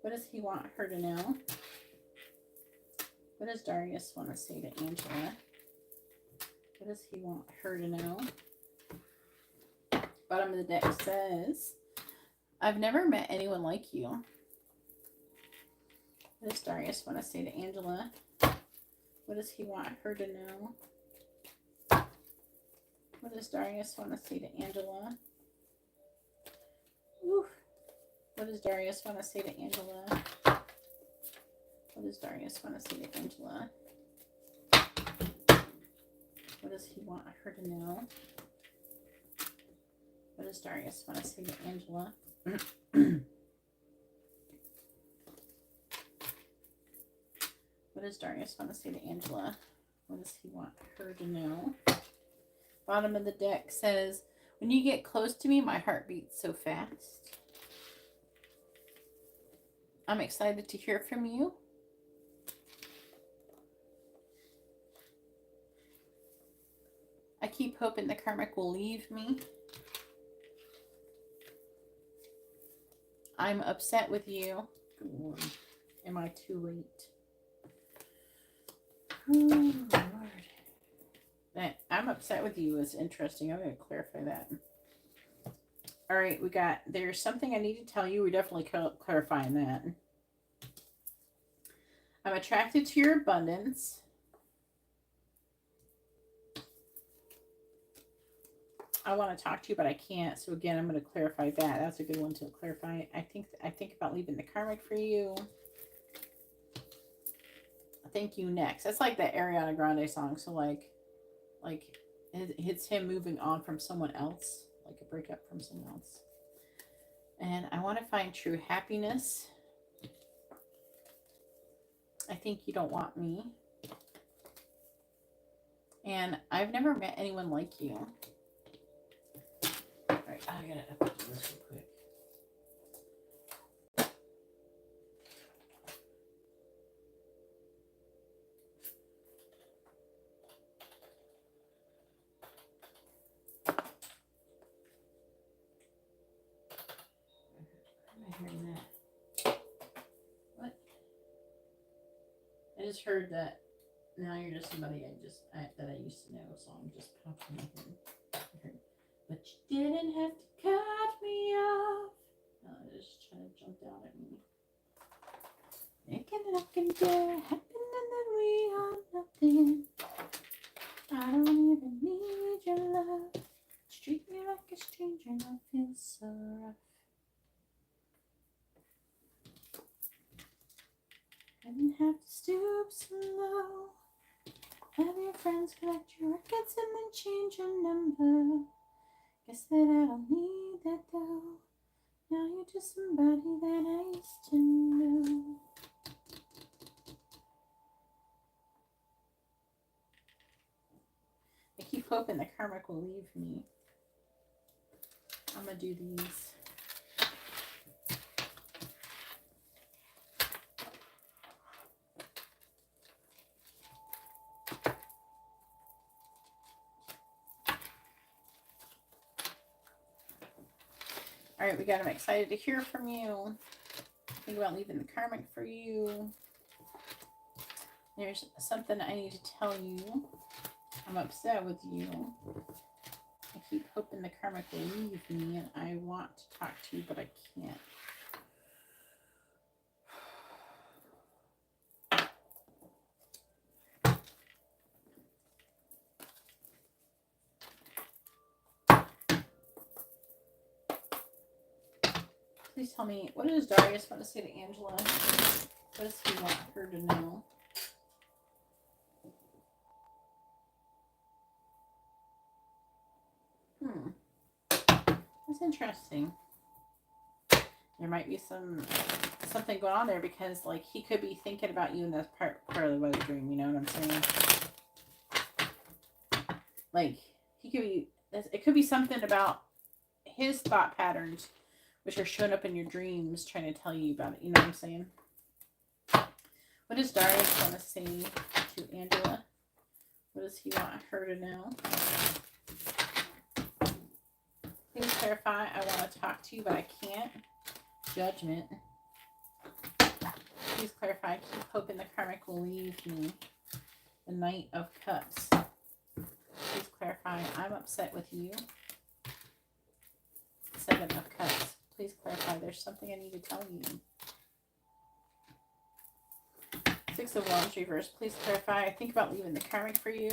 What does he want her to know? What does Darius want to say to Angela? What does he want her to know? Bottom of the deck says, I've never met anyone like you. What does Darius want to say to Angela? What does he want her to know? What does Darius want to say to Angela? Oof. What does Darius want to say to Angela? What does Darius want to say to Angela? What does he want her to know? What does Darius want to say to Angela? What does Darius want to say to Angela? What does he want her to know? Bottom of the deck says, when you get close to me, my heart beats so fast. I'm excited to hear from you. I keep hoping the karmic will leave me. I'm upset with you. Good Lord. Am I too late? Oh, Lord. That I'm upset with you is interesting. I'm going to clarify that. All right, we got, there's something I need to tell you. We're definitely clarifying that. I'm attracted to your abundance. I want to talk to you, but I can't. So again, I'm going to clarify that. That's a good one to clarify. I think about leaving the karmic for you. Thank you next. That's like that Ariana Grande song. So like it's him moving on from someone else, like a breakup from someone else. And I want to find true happiness. I think you don't want me. And I've never met anyone like you. All right, I gotta update this real quick. Hearing that. What? I just heard that now you're just somebody that I used to know, so I'm just popping up in. But you didn't have to cut me off. Just trying to jump out at me. Thinking that I can do it, happening that we are nothing. I don't even need your love. Treat me like a stranger, I feel so rough. I didn't have to stoop so low. Have your friends collect your records and then change your number. Guess that I don't need that though. Now you're just somebody that I used to know. I keep hoping the karmic will leave me. I'm gonna do these. All right, we got I'm excited to hear from you. Think about leaving the karmic for you. There's something I need to tell you. I'm upset with you. I keep hoping the karmic will leave me, and I want to talk to you, but I can't. Please tell me, what does Darius want to say to Angela? What does he want her to know? That's interesting. There might be something going on there because, like, he could be thinking about you in this part of the weather dream. You know what I'm saying? Like, he could be. It could be something about his thought patterns, which are showing up in your dreams, trying to tell you about it. You know what I'm saying? What does Darius want to say to Angela? What does he want her to know? Please clarify. I want to talk to you, but I can't. Judgment. Please clarify. Keep hoping the karmic will leave me. The Knight of Cups. Please clarify. I'm upset with you. Seven of Cups. Please clarify. There's something I need to tell you. Six of Wands reverse. Please clarify. I think about leaving the karmic for you.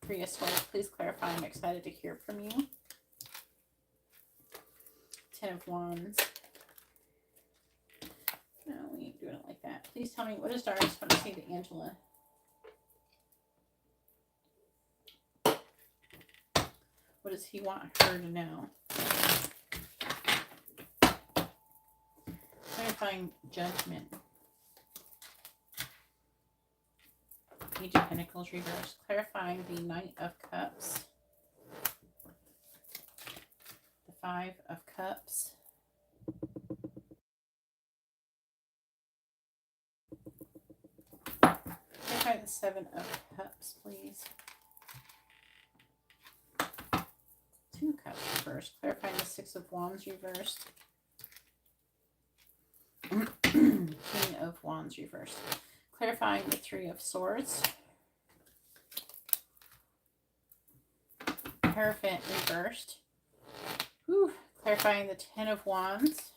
Three of Swords. Please clarify. I'm excited to hear from you. 10 of Wands. No, we ain't doing it like that. Please tell me, what does Darius want to say to Angela? What does he want her to know? Clarifying Judgment. Page of Pentacles reversed. Clarifying the Knight of Cups. The Five of Cups. Clarify the Seven of Cups, please. Two Cups reversed. Clarifying the Six of Wands reversed. King of Wands reversed. Clarifying the Three of Swords. Hierophant reversed. Whew. Clarifying the 10 of Wands.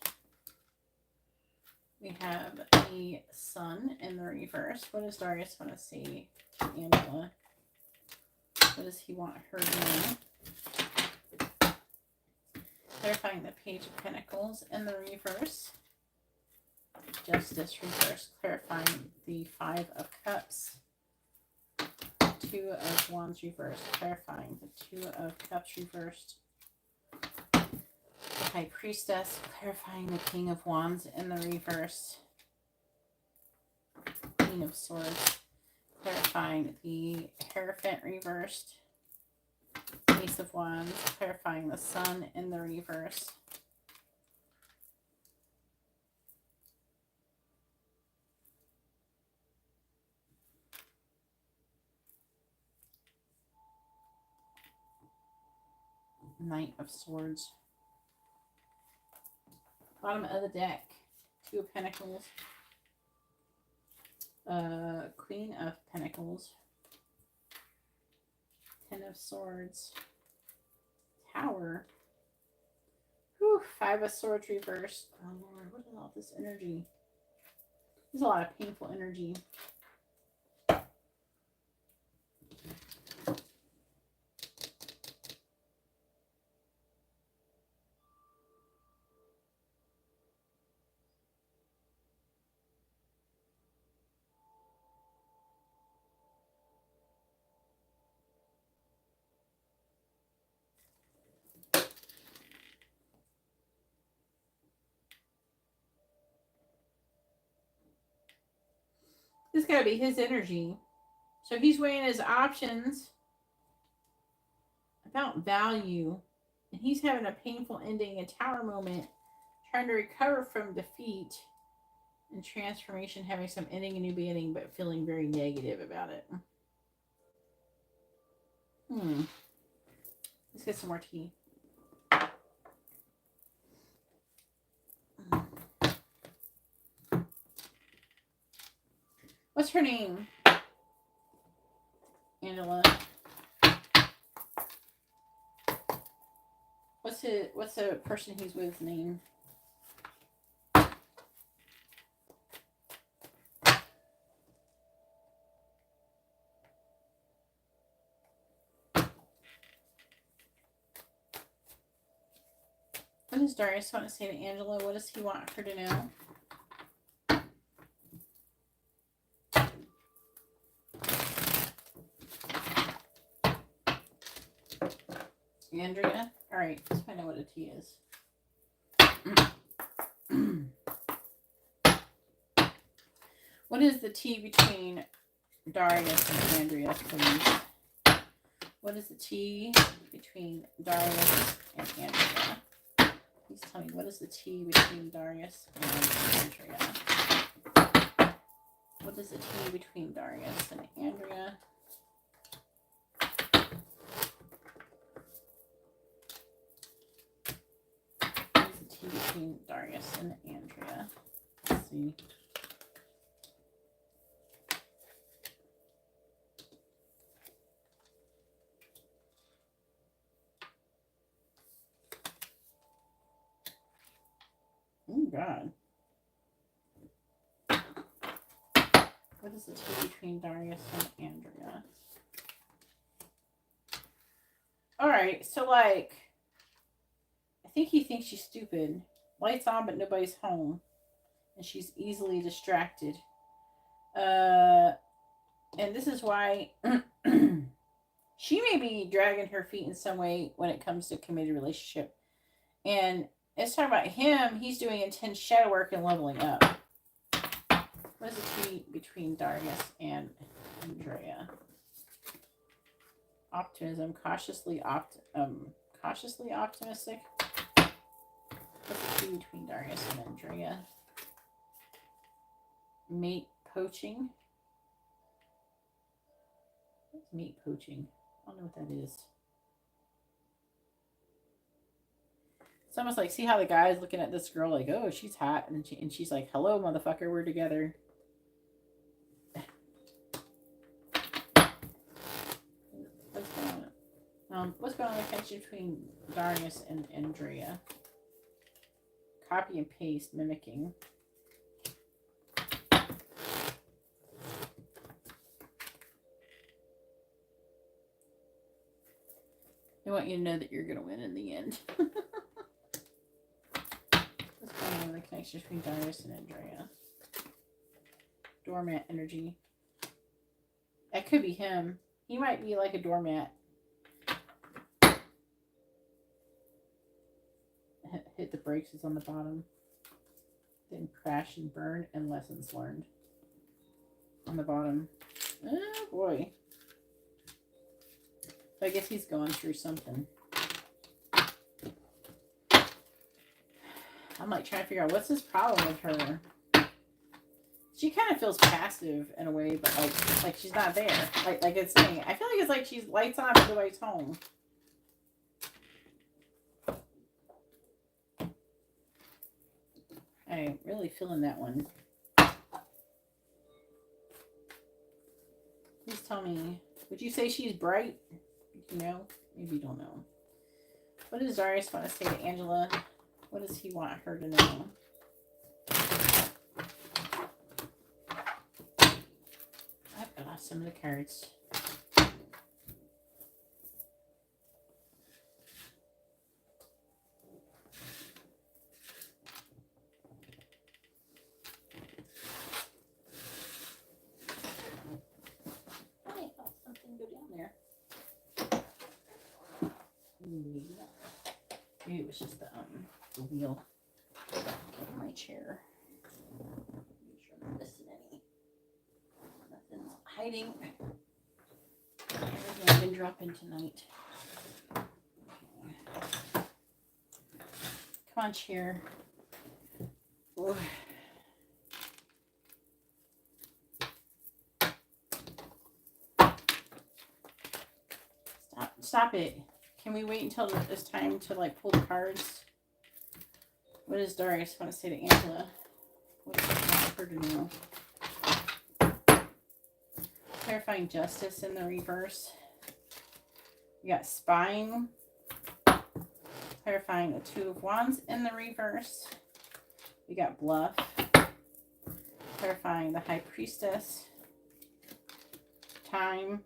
We have the Sun in the reverse. What does Darius want to say to Angela? What does he want her to know? Clarifying the Page of Pentacles in the reverse. Justice reversed. Clarifying the Five of Cups. Two of Wands reversed. Clarifying the Two of Cups reversed. The High Priestess. Clarifying the King of Wands in the reverse. Queen of Swords. Clarifying the Hierophant reversed. Ace of Wands. Clarifying the Sun in the reverse. Knight of Swords. Bottom of the deck. Two of Pentacles. Queen of Pentacles. 10 of Swords. Tower. Whew, Five of Swords reversed. Oh Lord, what is all this energy? There's a lot of painful energy. This got to be his energy. So he's weighing his options about value. And he's having a painful ending, a tower moment, trying to recover from defeat and transformation, having some ending and new beginning, but feeling very negative about it. Let's get some more tea. What's her name? Angela. What's the person he's with name? What does Darius want to say to Angela? What does he want her to know? Andrea? Alright, let's find out what a T is. What is the T between Darius and Andrea, please? What is the T between Darius and Andrea? Please tell me, what is the T between Darius and Andrea? What is the T between Darius and Andrea? see. Oh, God. What is the tea between Darius and Andrea? Alright, so like, I think he thinks she's stupid. Lights on, but nobody's home. And she's easily distracted. And this is why she may be dragging her feet in some way when it comes to committed relationship. And it's talking about him. He's doing intense shadow work and leveling up. What is the tea between Darius and Andrea? Optimism, cautiously optimistic. What's the tea between Darius and Andrea? Mate poaching. What's mate poaching? I don't know what that is. It's almost like, see how the guy's looking at this girl like, oh, she's hot, and she's like, hello, motherfucker, we're together. What's going on in the connection between Darius and Andrea? Copy and paste, mimicking. They want you to know that you're going to win in the end. What's going on in the connection between Darius and Andrea? Doormat energy. That could be him. He might be like a doormat. Hit the brakes is on the bottom. Then crash and burn and lessons learned. On the bottom. Oh boy. So I guess he's going through something. I'm like trying to figure out what's his problem with her. She kind of feels passive in a way, but like she's not there. Like it's saying, I feel like it's like she's lights on but nobody's home. I'm really feeling that one. Please tell me, would you say she's bright? You know? Maybe you don't know. What does Darius want to say to Angela? What does he want her to know? I've got some of the cards. Maybe it was just the wheel of my chair. Make sure I'm not missing any. Nothing's hiding. Everything I've been dropping tonight. Come on, chair. Ooh. Stop it. Can we wait until it's time to like pull the cards? What does Darius want to say to Angela? What does he want her to know? Clarifying justice in the reverse. We got spying. Clarifying the Two of Wands in the reverse. We got bluff. Clarifying the High Priestess. Time.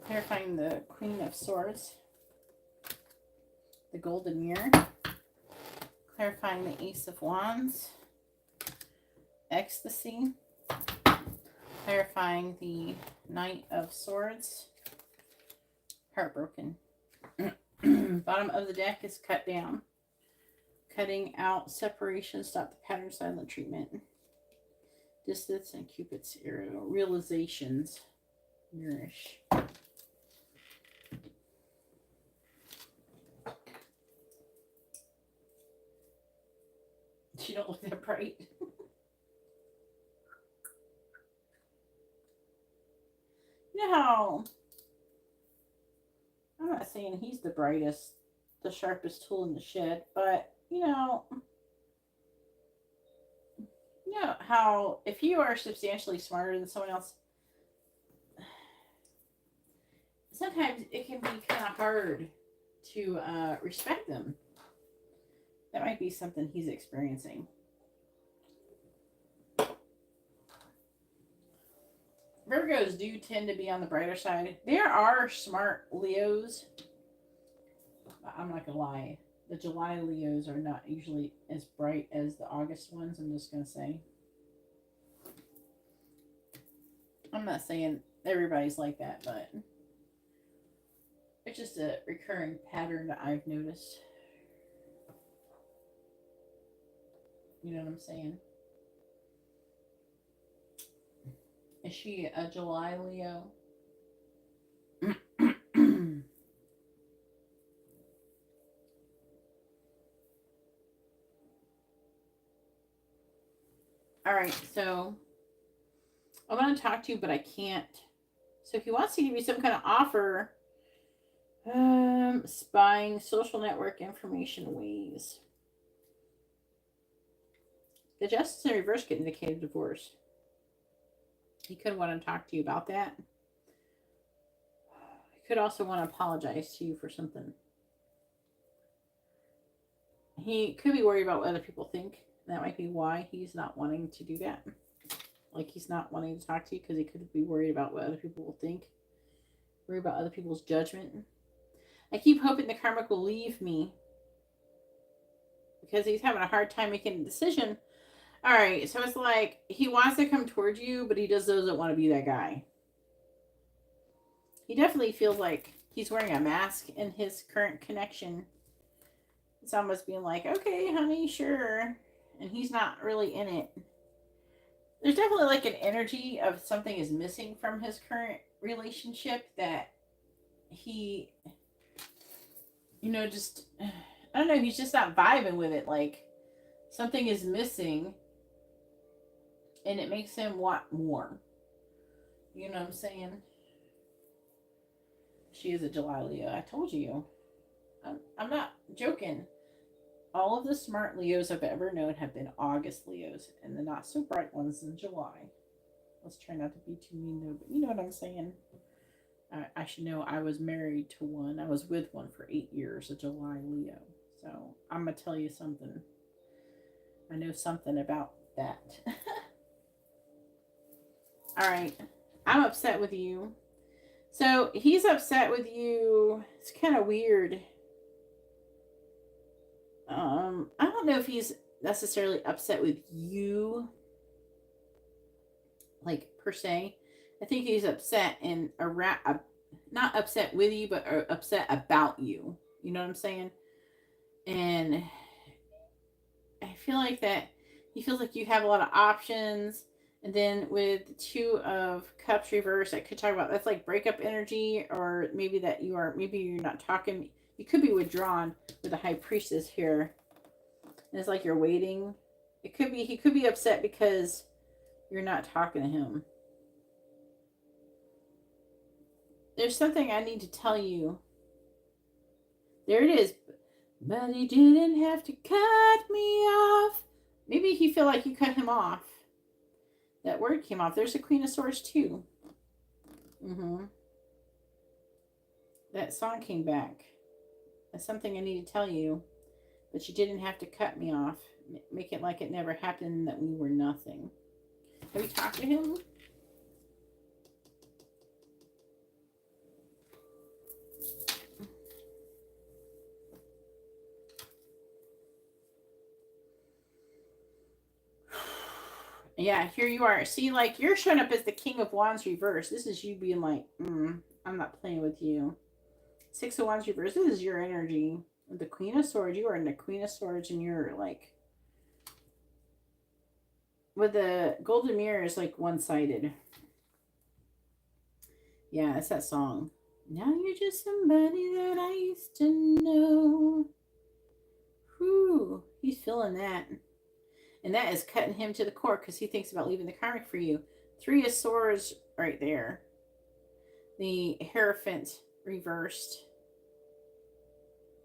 Clarifying the Queen of Swords. The Golden Mirror. Clarifying the Ace of Wands. Ecstasy. Clarifying the Knight of Swords. Heartbroken. Bottom of the deck is cut down. Cutting out separation. Stop the pattern silent treatment. Distance and Cupid's arrow. Realizations. Nourish. She don't look that bright. You know how saying he's the brightest, the sharpest tool in the shed, but you know how if you are substantially smarter than someone else, sometimes it can be kind of hard to respect them. That might be something he's experiencing. Virgos do tend to be on the brighter side. There are smart Leos. I'm not gonna lie. The July Leos are not usually as bright as the August ones. I'm just gonna say. I'm not saying everybody's like that, but it's just a recurring pattern that I've noticed. You know what I'm saying? Is she a July Leo? All right, so I want to talk to you, but I can't. So he wants to give you some kind of offer. Spying social network information ways. The justice in reverse could indicate a divorce. He could want to talk to you about that. He could also want to apologize to you for something. He could be worried about what other people think. That might be why he's not wanting to do that. Like he's not wanting to talk to you because he could be worried about what other people will think. Worried about other people's judgment. I keep hoping the karmic will leave me because he's having a hard time making a decision. All right, so it's like he wants to come towards you, but he just doesn't want to be that guy. He definitely feels like he's wearing a mask in his current connection. It's almost being like, okay, honey, sure. And he's not really in it. There's definitely like an energy of something is missing from his current relationship that he, just, I don't know, he's just not vibing with it. Like something is missing and it makes him want more. You know what I'm saying? She is a July Leo. I told you. I'm not joking. All of the smart Leos I've ever known have been August Leos, and the not so bright ones in July. Let's try not to be too mean though, but you know what I'm saying. I should know I was married to one. I was with one for 8 years, a July Leo. So I'm gonna tell you something. I know something about that. All right, I'm upset with you. So he's upset with you. It's kind of weird. I don't know if he's necessarily upset with you, like per se. I think he's upset and not upset with you, but upset about you. You know what I'm saying? And I feel like that he feels like you have a lot of options. And then with the 2 of Cups reversed, I could talk about that's like breakup energy, or maybe maybe you're not talking. You could be withdrawn with the High Priestess here. And it's like you're waiting. He could be upset because you're not talking to him. There's something I need to tell you. There it is. But he didn't have to cut me off. Maybe he feel like you cut him off. That word came off. There's a Queen of Swords too. That song came back. That's something I need to tell you. But you didn't have to cut me off. Make it like it never happened, that we were nothing. Have you talked to him? Yeah, here you are. See, like, you're showing up as the King of Wands reverse. This is you being like, I'm not playing with you. 6 of Wands reverse. This is your energy. The Queen of Swords. You are in the Queen of Swords, and you're like, with the Golden Mirror is like one-sided. Yeah, it's that song. Now you're just somebody that I used to know. Whew, he's feeling that. And that is cutting him to the core because he thinks about leaving the karmic for you. 3 of Swords right there. The Hierophant reversed.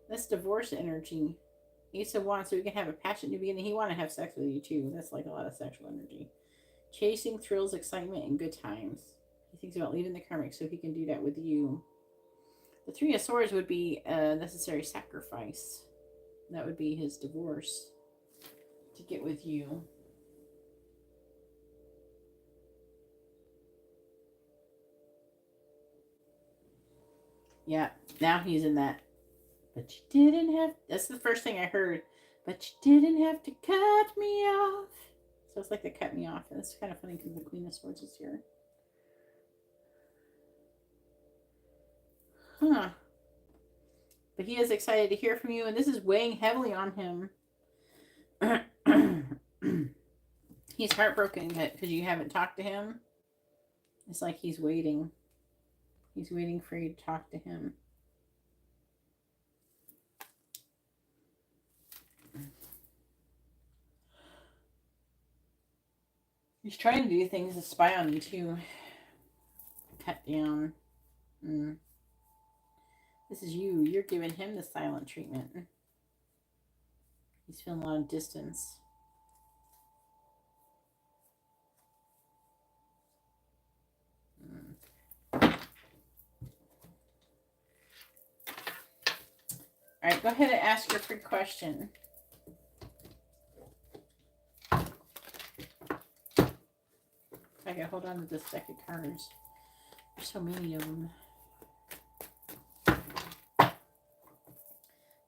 That's divorce energy. Ace of Wands, so you can have a passionate new beginning. He want to have sex with you too. That's like a lot of sexual energy. Chasing thrills, excitement, and good times. He thinks about leaving the karmic so he can do that with you. The Three of Swords would be a necessary sacrifice. That would be his divorce to get with you. Yeah, now he's in that. But you didn't have... That's the first thing I heard. But you didn't have to cut me off. So it's like they cut me off. And it's kind of funny because the Queen of Swords is here. Huh. But he is excited to hear from you. And this is weighing heavily on him. He's heartbroken because you haven't talked to him. It's like he's waiting. He's waiting for you to talk to him. He's trying to do things to spy on you too. Cut down. This is you. You're giving him the silent treatment. He's feeling a lot of distance. All right, go ahead and ask your free question. I gotta hold on to this deck of cards. There's so many of them.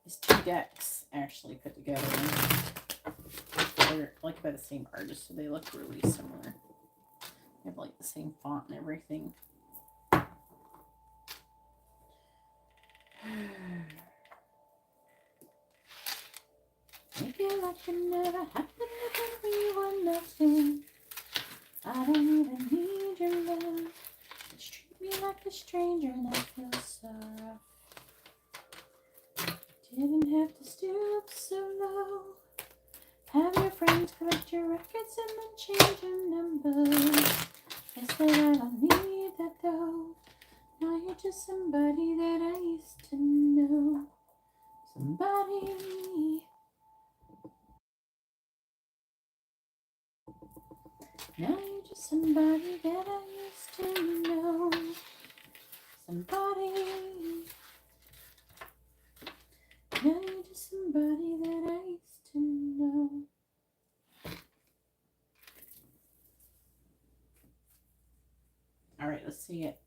It's 2 decks actually put together. They're like by the same artist, so they look really similar. They have like the same font and everything. Make it like it never happened when we were nothing. I don't even need your love. Just treat me like a stranger and I feel so rough. Didn't have to stoop so low. Have your friends collect your records and then change your numbers. They said I don't need that though. Now you're just somebody that I used to know. Somebody. Now you're just somebody that I used to know. Somebody. Now you're just somebody that I used to know. All right, let's see it.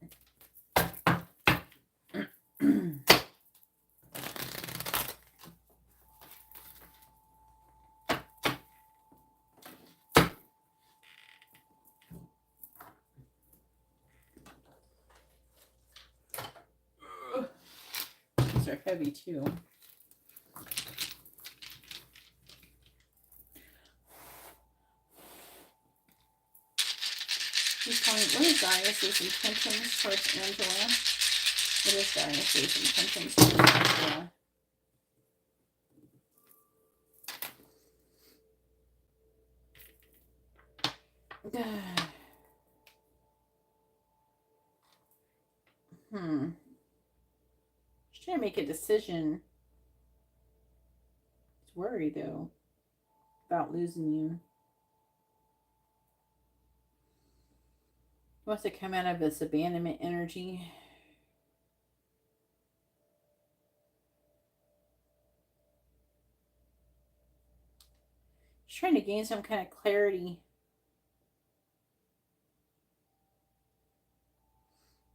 These are heavy too. He's calling, what is Darius's intentions towards Angela? What is Darius's intentions towards Angela? She's trying to make a decision. He's worried though about losing you. He wants to come out of this abandonment energy. He's trying to gain some kind of clarity.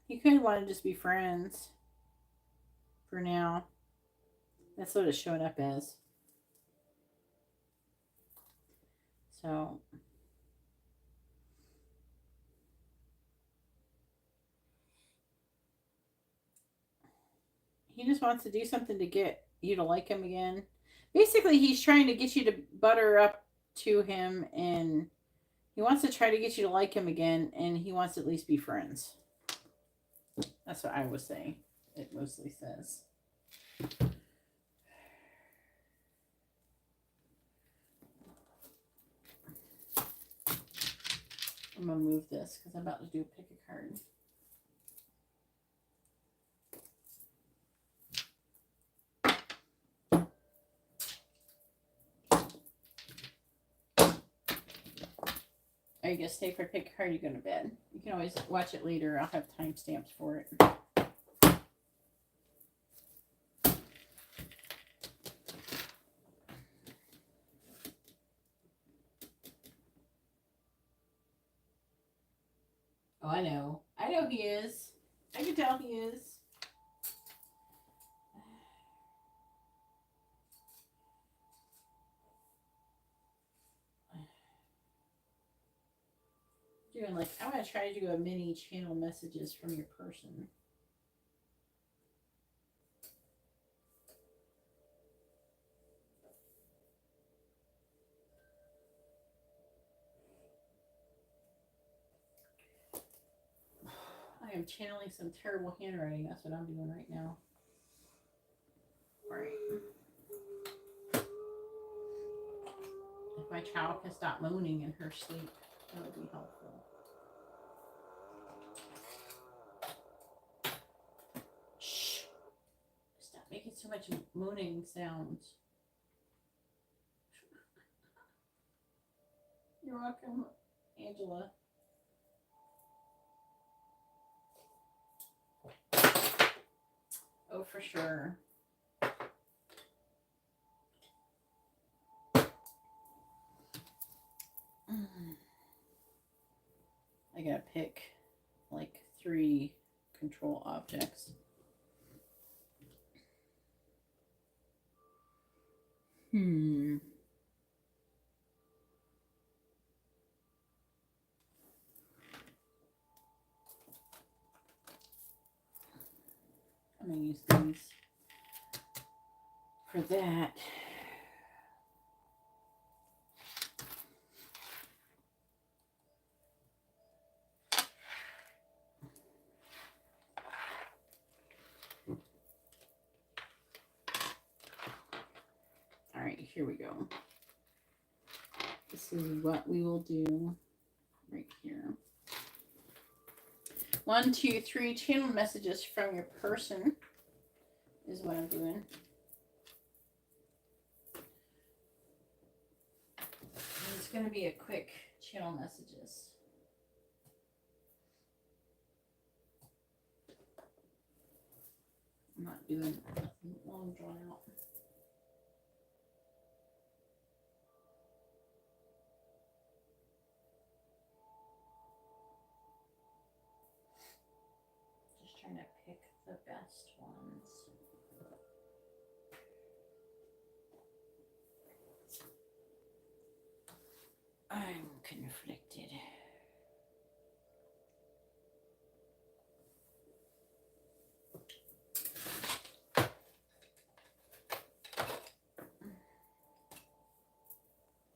He could want to just be friends for now. That's what it's showing up as. So he just wants to do something to get you to like him again. Basically, he's trying to get you to butter up to him, and he wants to try to get you to like him again, and he wants to at least be friends. That's what I was saying. It mostly says. I'm going to move this because I'm about to do pick a card. Are you going to stay for a pick a card or are you going to bed? You can always watch it later. I'll have timestamps for it. Oh, I know. I know he is. I can tell he is. Doing like, I'm going to try to do a mini channel messages from your person. I am channeling some terrible handwriting. That's what I'm doing right now. All right. If my child can stop moaning in her sleep, that would be helpful. Shh. Stop making so much moaning sounds. You're welcome, Angela. Oh, for sure. I gotta pick like 3 control objects. I'm gonna use these for that. All right, here we go. This is what we will do right here. 1, 2, 3 channel messages from your person is what I'm doing. And it's going to be a quick channel messages. I'm not doing nothing long drawn out. Just trying to pick the best ones. I'm conflicted.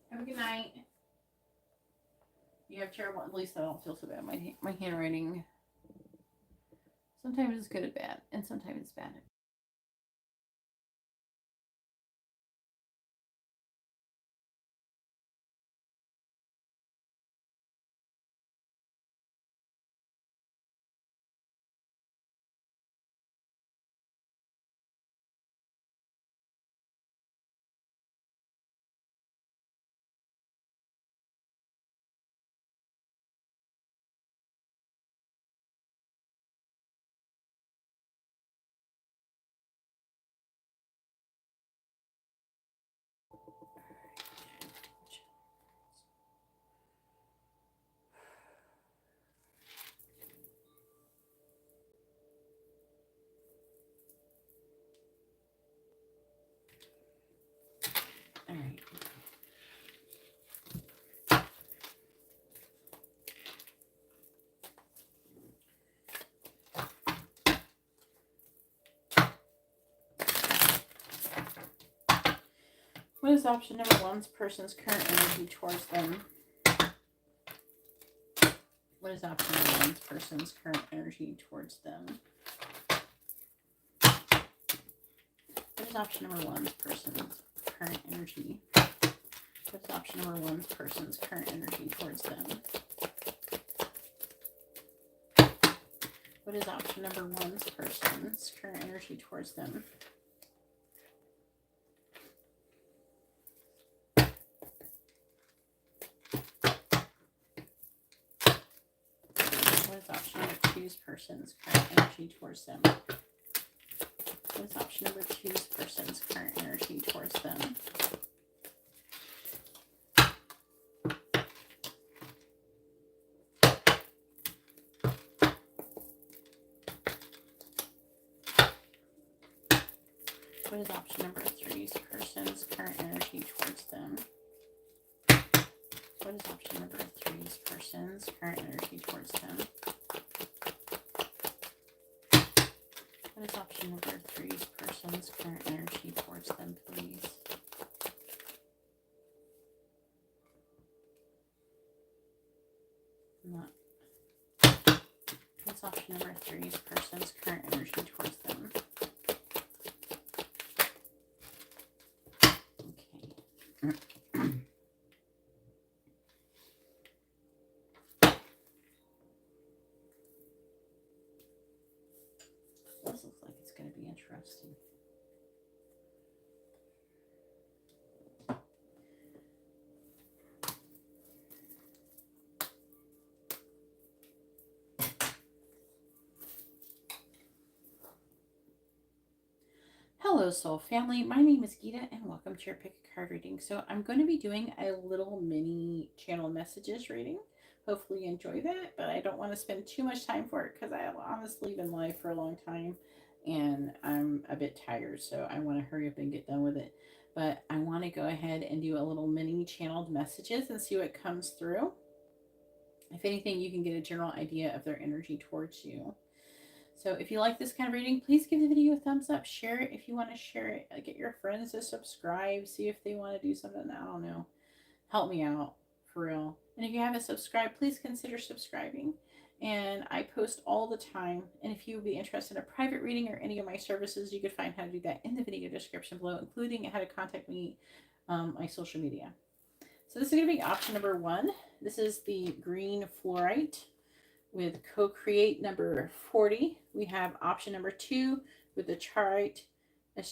Have a good night. You have terrible, at least I don't feel so bad. My handwriting, sometimes it's good and bad, and sometimes it's bad. All right. What is option number 1's person's current energy towards them? What is option number 1's person's current energy towards them? What is option number 1's person's current energy? What is option number 1's person's current energy towards them? What is option number 1's person's current energy towards them? What is option number two's person's current energy towards them? What is option number two's person's current energy towards them? What is option number three's person's current energy towards them? What is option number three's person's current energy towards them? What is option number three's person's current energy towards them, please? Not. What's option number three's person's current energy towards them? Okay. This looks like it's going to be interesting. Hello, soul family. My name is Geeta, and welcome to your pick a card reading. So I'm going to be doing a little mini channel messages reading. Hopefully you enjoy that, but I don't want to spend too much time for it because I have honestly been live for a long time and I'm a bit tired, so I want to hurry up and get done with it. But I want to go ahead and do a little mini channeled messages and see what comes through. If anything, you can get a general idea of their energy towards you. So if you like this kind of reading, please give the video a thumbs up. Share it if you want to share it. Get your friends to subscribe. See if they want to do something. I don't know. Help me out, for real. And if you haven't subscribed, please consider subscribing. And I post all the time. And if you would be interested in a private reading or any of my services, you could find how to do that in the video description below, including how to contact me on my social media. So this is going to be option number 1. This is the green fluorite with co-create number 40. We have option number 2 with the charoite. I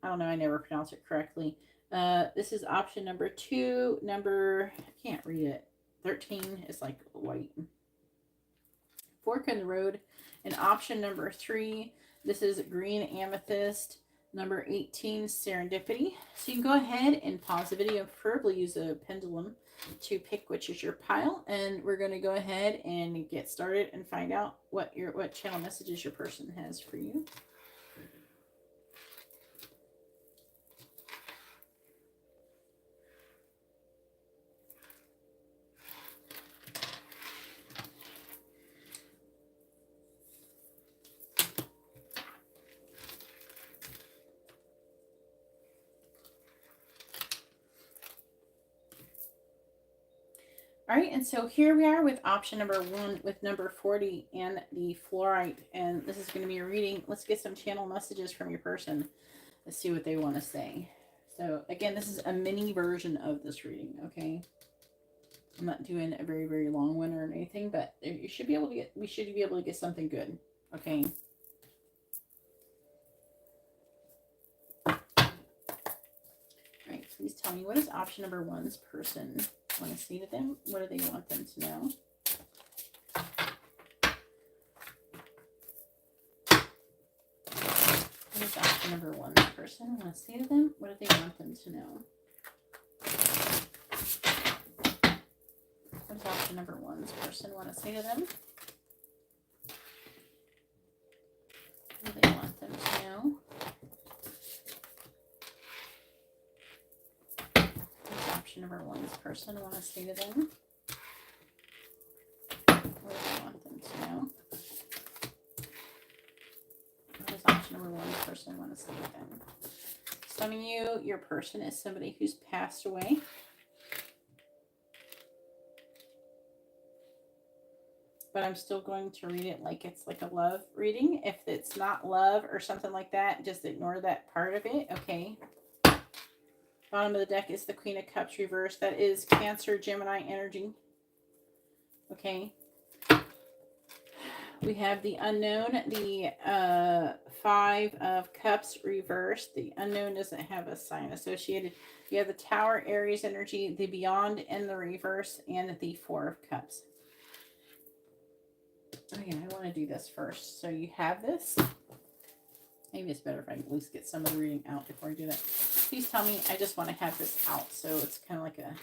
don't know, I never pronounce it correctly. This is option number 2, I can't read it. 13 is like white. Fork in the road. And option number 3, this is green amethyst. Number 18, serendipity. So you can go ahead and pause the video, preferably use a pendulum to pick which is your pile, and we're going to go ahead and get started and find out what channel messages your person has for you. All right, and so here we are with option number 1 with number 40 and the fluorite, and this is going to be a reading. Let's get some channel messages from your person. Let's see what they want to say. So again, this is a mini version of this reading, okay? I'm not doing a very, very long one or anything, but you should be able to we should be able to get something good, okay? All right, please tell me, what is option number 1's person want to say to them? What do they want them to know? What is option number 1's person want to say to them? What do they want them to know? What does option number 1's person want to say to them? What do they want them to know? Option number 1's person want to say to them? What do they want them to know? What does option number 1's person want to say to them? Some of you, your person is somebody who's passed away. But I'm still going to read it like it's like a love reading. If it's not love or something like that, just ignore that part of it, okay? Bottom of the deck is the Queen of Cups reversed. That is Cancer, Gemini energy. Okay. We have the unknown, the 5 of Cups reversed. The unknown doesn't have a sign associated. You have the Tower, Aries energy, the Beyond in the reverse, and the 4 of Cups. Oh yeah, I want to do this first. So you have this. Maybe it's better if I at least get some of the reading out before I do that. Please tell me, I just want to have this out, so it's kind of like a,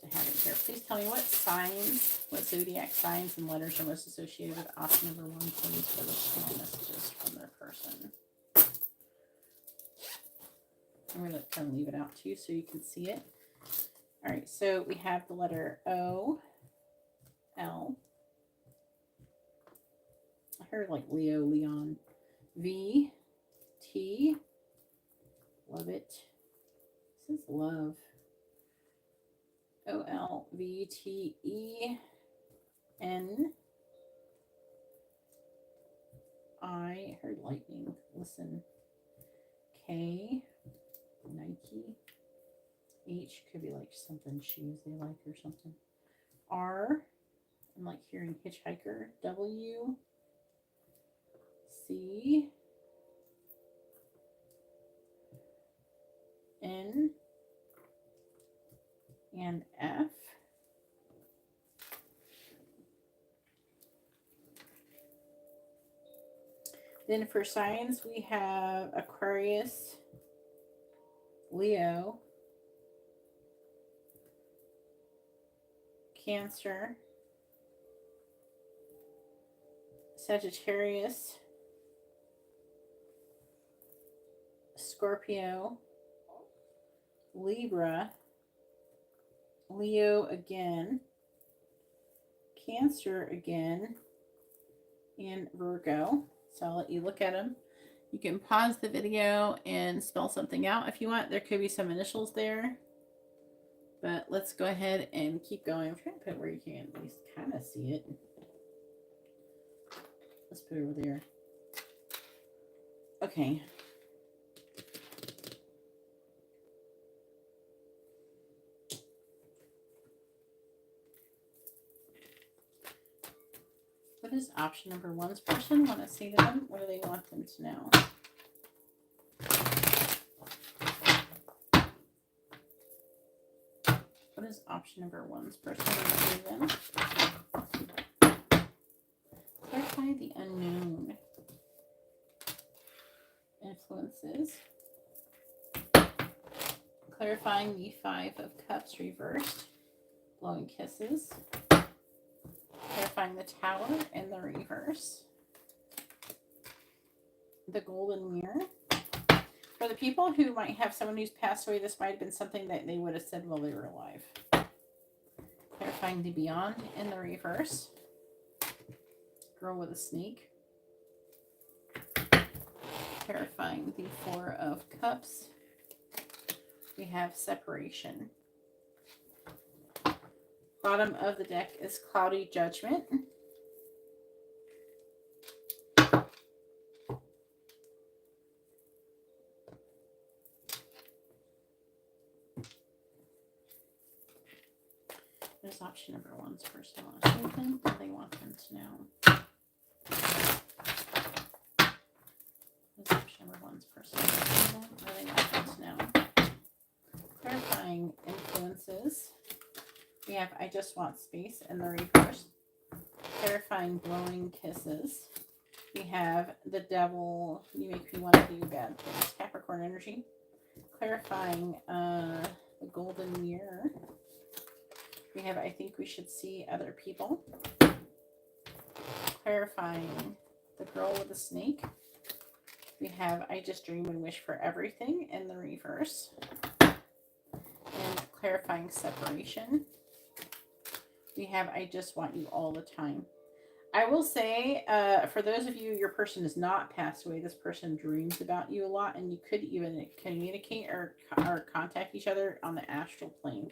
to have it here. Please tell me what signs, what zodiac signs and letters are most associated with option number 1, please, for the small messages from their person. I'm going to kind of leave it out too so you can see it. All right, so we have the letter O, L. I heard like Leo, Leon. V, T, love it. This is love. O, L, V, T, E, N. I heard lightning. Listen. K, Nike. H could be like something shoes they like or something. R, I'm like hearing hitchhiker. W, C, N, and F. Then for signs, we have Aquarius, Leo, Cancer, Sagittarius, Scorpio, Libra, Leo again, Cancer again, and Virgo. So I'll let you look at them. You can pause the video and spell something out if you want. There could be some initials there. But let's go ahead and keep going. I'm trying to put it where you can at least kind of see it. Let's put it over there. Okay. What does option number 1's person want to say to them? What do they want them to know? What does option number 1's person want to say to them? Clarify the unknown. Influences. Clarifying the 5 of Cups reversed. Blowing kisses. Clarifying the Tower in the reverse. The Golden Mirror. For the people who might have someone who's passed away, this might have been something that they would have said while they were alive. Clarifying the Beyond in the reverse. Girl with a snake. Clarifying the 4 of Cups. We have Separation. Bottom of the deck is Cloudy Judgment. There's option number 1's person want to say them. What do they want them to know? There's option number 1's person want to say them. What do they want them to know? Clarifying influences. We have I Just Want Space in the reverse. Clarifying Blowing Kisses. We have the Devil, You Make Me Want to Do Bad Things. Capricorn energy. Clarifying the Golden Mirror. We have I Think We Should See Other People. Clarifying the Girl with the Snake. We have I Just Dream and Wish for Everything in the reverse. And clarifying Separation. We have I Just Want You All the Time. I will say, for those of you, your person is not passed away. This person dreams about you a lot, and you could even communicate or contact each other on the astral plane.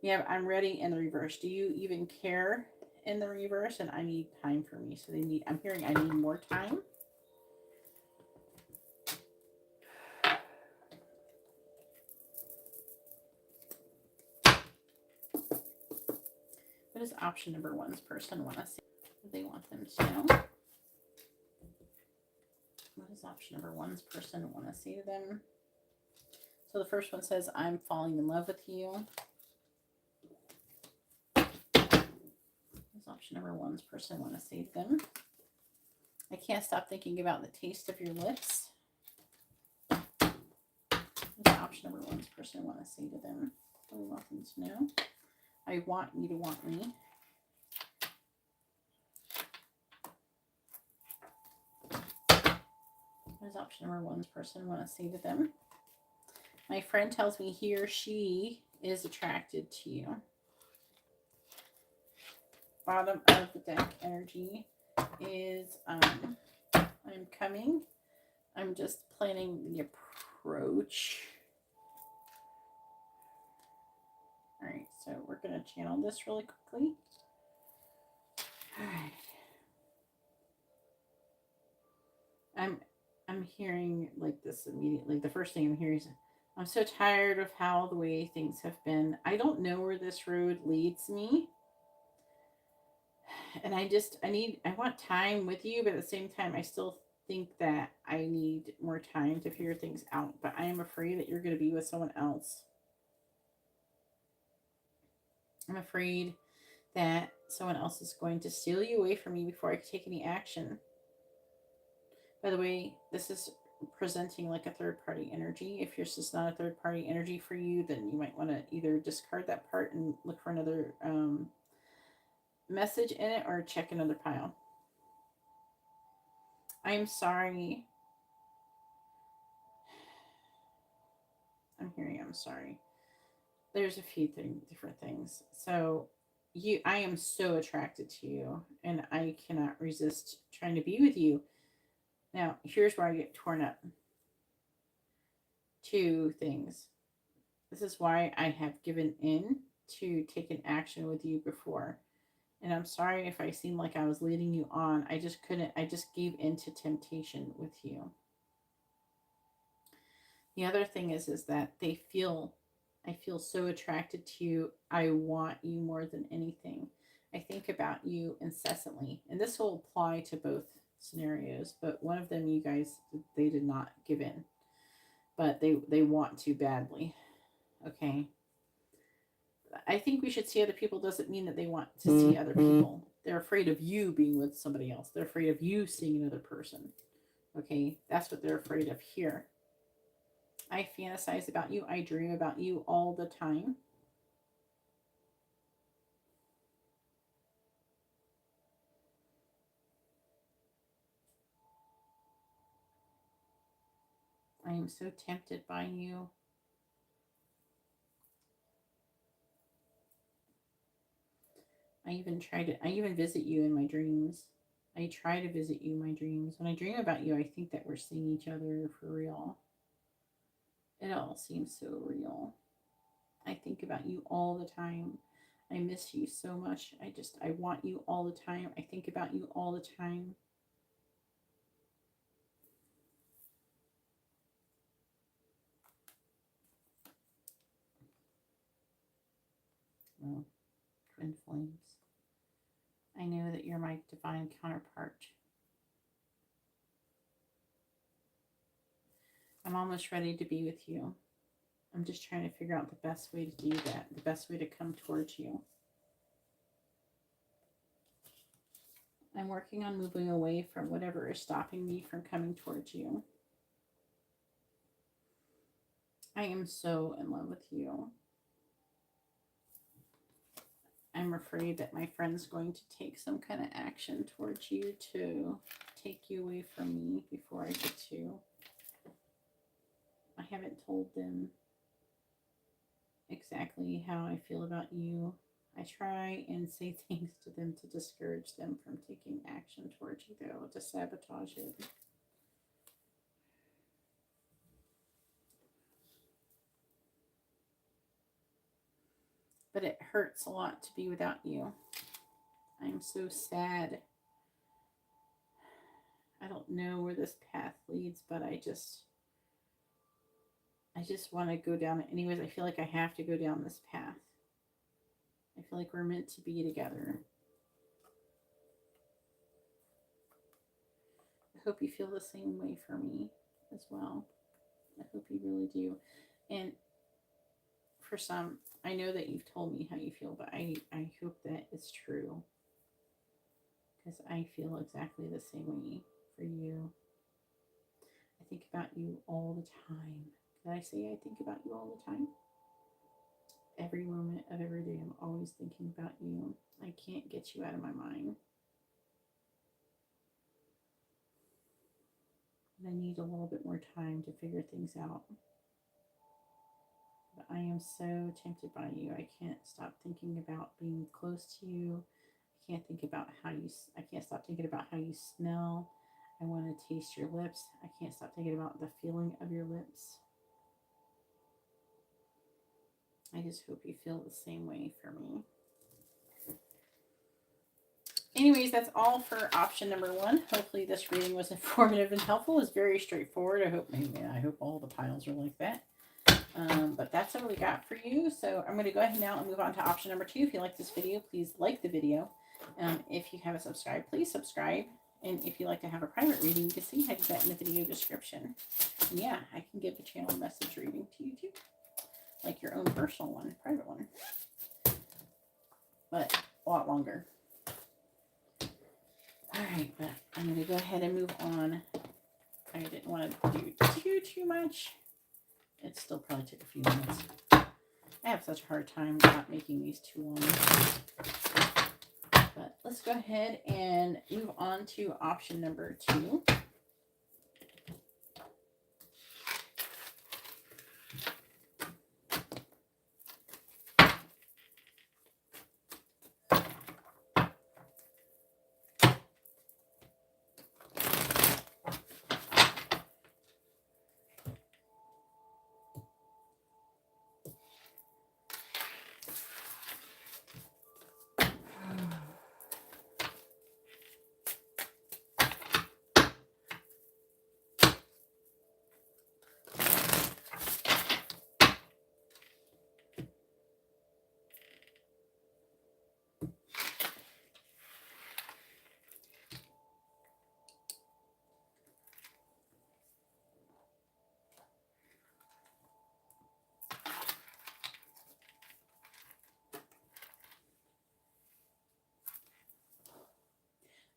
We have I'm Ready in the reverse. Do you even care in the reverse? And I need time for me. So I'm hearing I need more time. What does option number 1's person want to say? What do they want them to know? What does option number 1's person want to say to them? So the first one says, I'm falling in love with you. What does option option number one's person want to say to them? I can't stop thinking about the taste of your lips. What's option number one's person want to say to them? What do we want them to know? I want you to want me. What does option number one's person want to say to them? My friend tells me he or she is attracted to you. Bottom of the deck energy is I'm coming. I'm just planning the approach. All right, so we're going to channel this really quickly. All right. I'm hearing like this immediately. The first thing I'm hearing is, I'm so tired of how the way things have been. I don't know where this road leads me. And I want time with you, but at the same time, I still think that I need more time to figure things out. But I am afraid that you're going to be with someone else. I'm afraid that someone else is going to steal you away from me before I can take any action. By the way, this is presenting like a third-party energy. If yours is not a third-party energy for you, then you might want to either discard that part and look for another message in it, or check another pile. I'm sorry. I'm hearing I'm sorry. There's a few different things. So I am so attracted to you, and I cannot resist trying to be with you. Now, here's where I get torn up. Two things. This is why I have given in to taking action with you before. And I'm sorry if I seemed like I was leading you on. I just couldn't. I just gave in to temptation with you. The other thing is that I feel so attracted to you. I want you more than anything. I think about you incessantly. And this will apply to both scenarios. But one of them, you guys, they did not give in. But they want to badly. Okay. I think we should see other people doesn't mean that they want to see other people. They're afraid of you being with somebody else. They're afraid of you seeing another person. Okay. That's what they're afraid of here. I fantasize about you. I dream about you all the time. I am so tempted by you. I even visit you in my dreams. I try to visit you in my dreams. When I dream about you, I think that we're seeing each other for real. It all seems so real. I think about you all the time. I miss you so much. I want you all the time. I think about you all the time. Well, twin flames. I know that you're my divine counterpart. I'm almost ready to be with you. I'm just trying to figure out the best way to do that, the best way to come towards you. I'm working on moving away from whatever is stopping me from coming towards you. I am so in love with you. I'm afraid that my friend's going to take some kind of action towards you to take you away from me before I get to. I haven't told them exactly how I feel about you. I try and say things to them to discourage them from taking action towards you, though, to sabotage it. But it hurts a lot to be without you. I'm so sad. I don't know where this path leads, but I just want to go down it anyways. I feel like I have to go down this path. I feel like we're meant to be together. I hope you feel the same way for me as well. I hope you really do. And for some, I know that you've told me how you feel, but I hope that it's true. because I feel exactly the same way for you. I think about you all the time. Did I say I think about you all the time? Every moment of every day, I'm always thinking about you. I can't get you out of my mind. I need a little bit more time to figure things out. But I am so tempted by you. I can't stop thinking about being close to you. I can't think about I can't stop thinking about how you smell. I want to taste your lips. I can't stop thinking about the feeling of your lips. I just hope you feel the same way for me. Anyways, that's all for option number 1. Hopefully this reading was informative and helpful. It's very straightforward. I hope all the piles are like that. But that's what we got for you. So I'm going to go ahead now and move on to option number 2. If you like this video, please like the video. If you haven't subscribed, please subscribe. And if you'd like to have a private reading, you can see how to do that in the video description. And yeah, I can give a channel message reading to you too. Like your own personal one, private one. But a lot longer. Alright, but I'm going to go ahead and move on. I didn't want to do too much. It still probably took a few minutes. I have such a hard time not making these too long. But let's go ahead and move on to option number 2.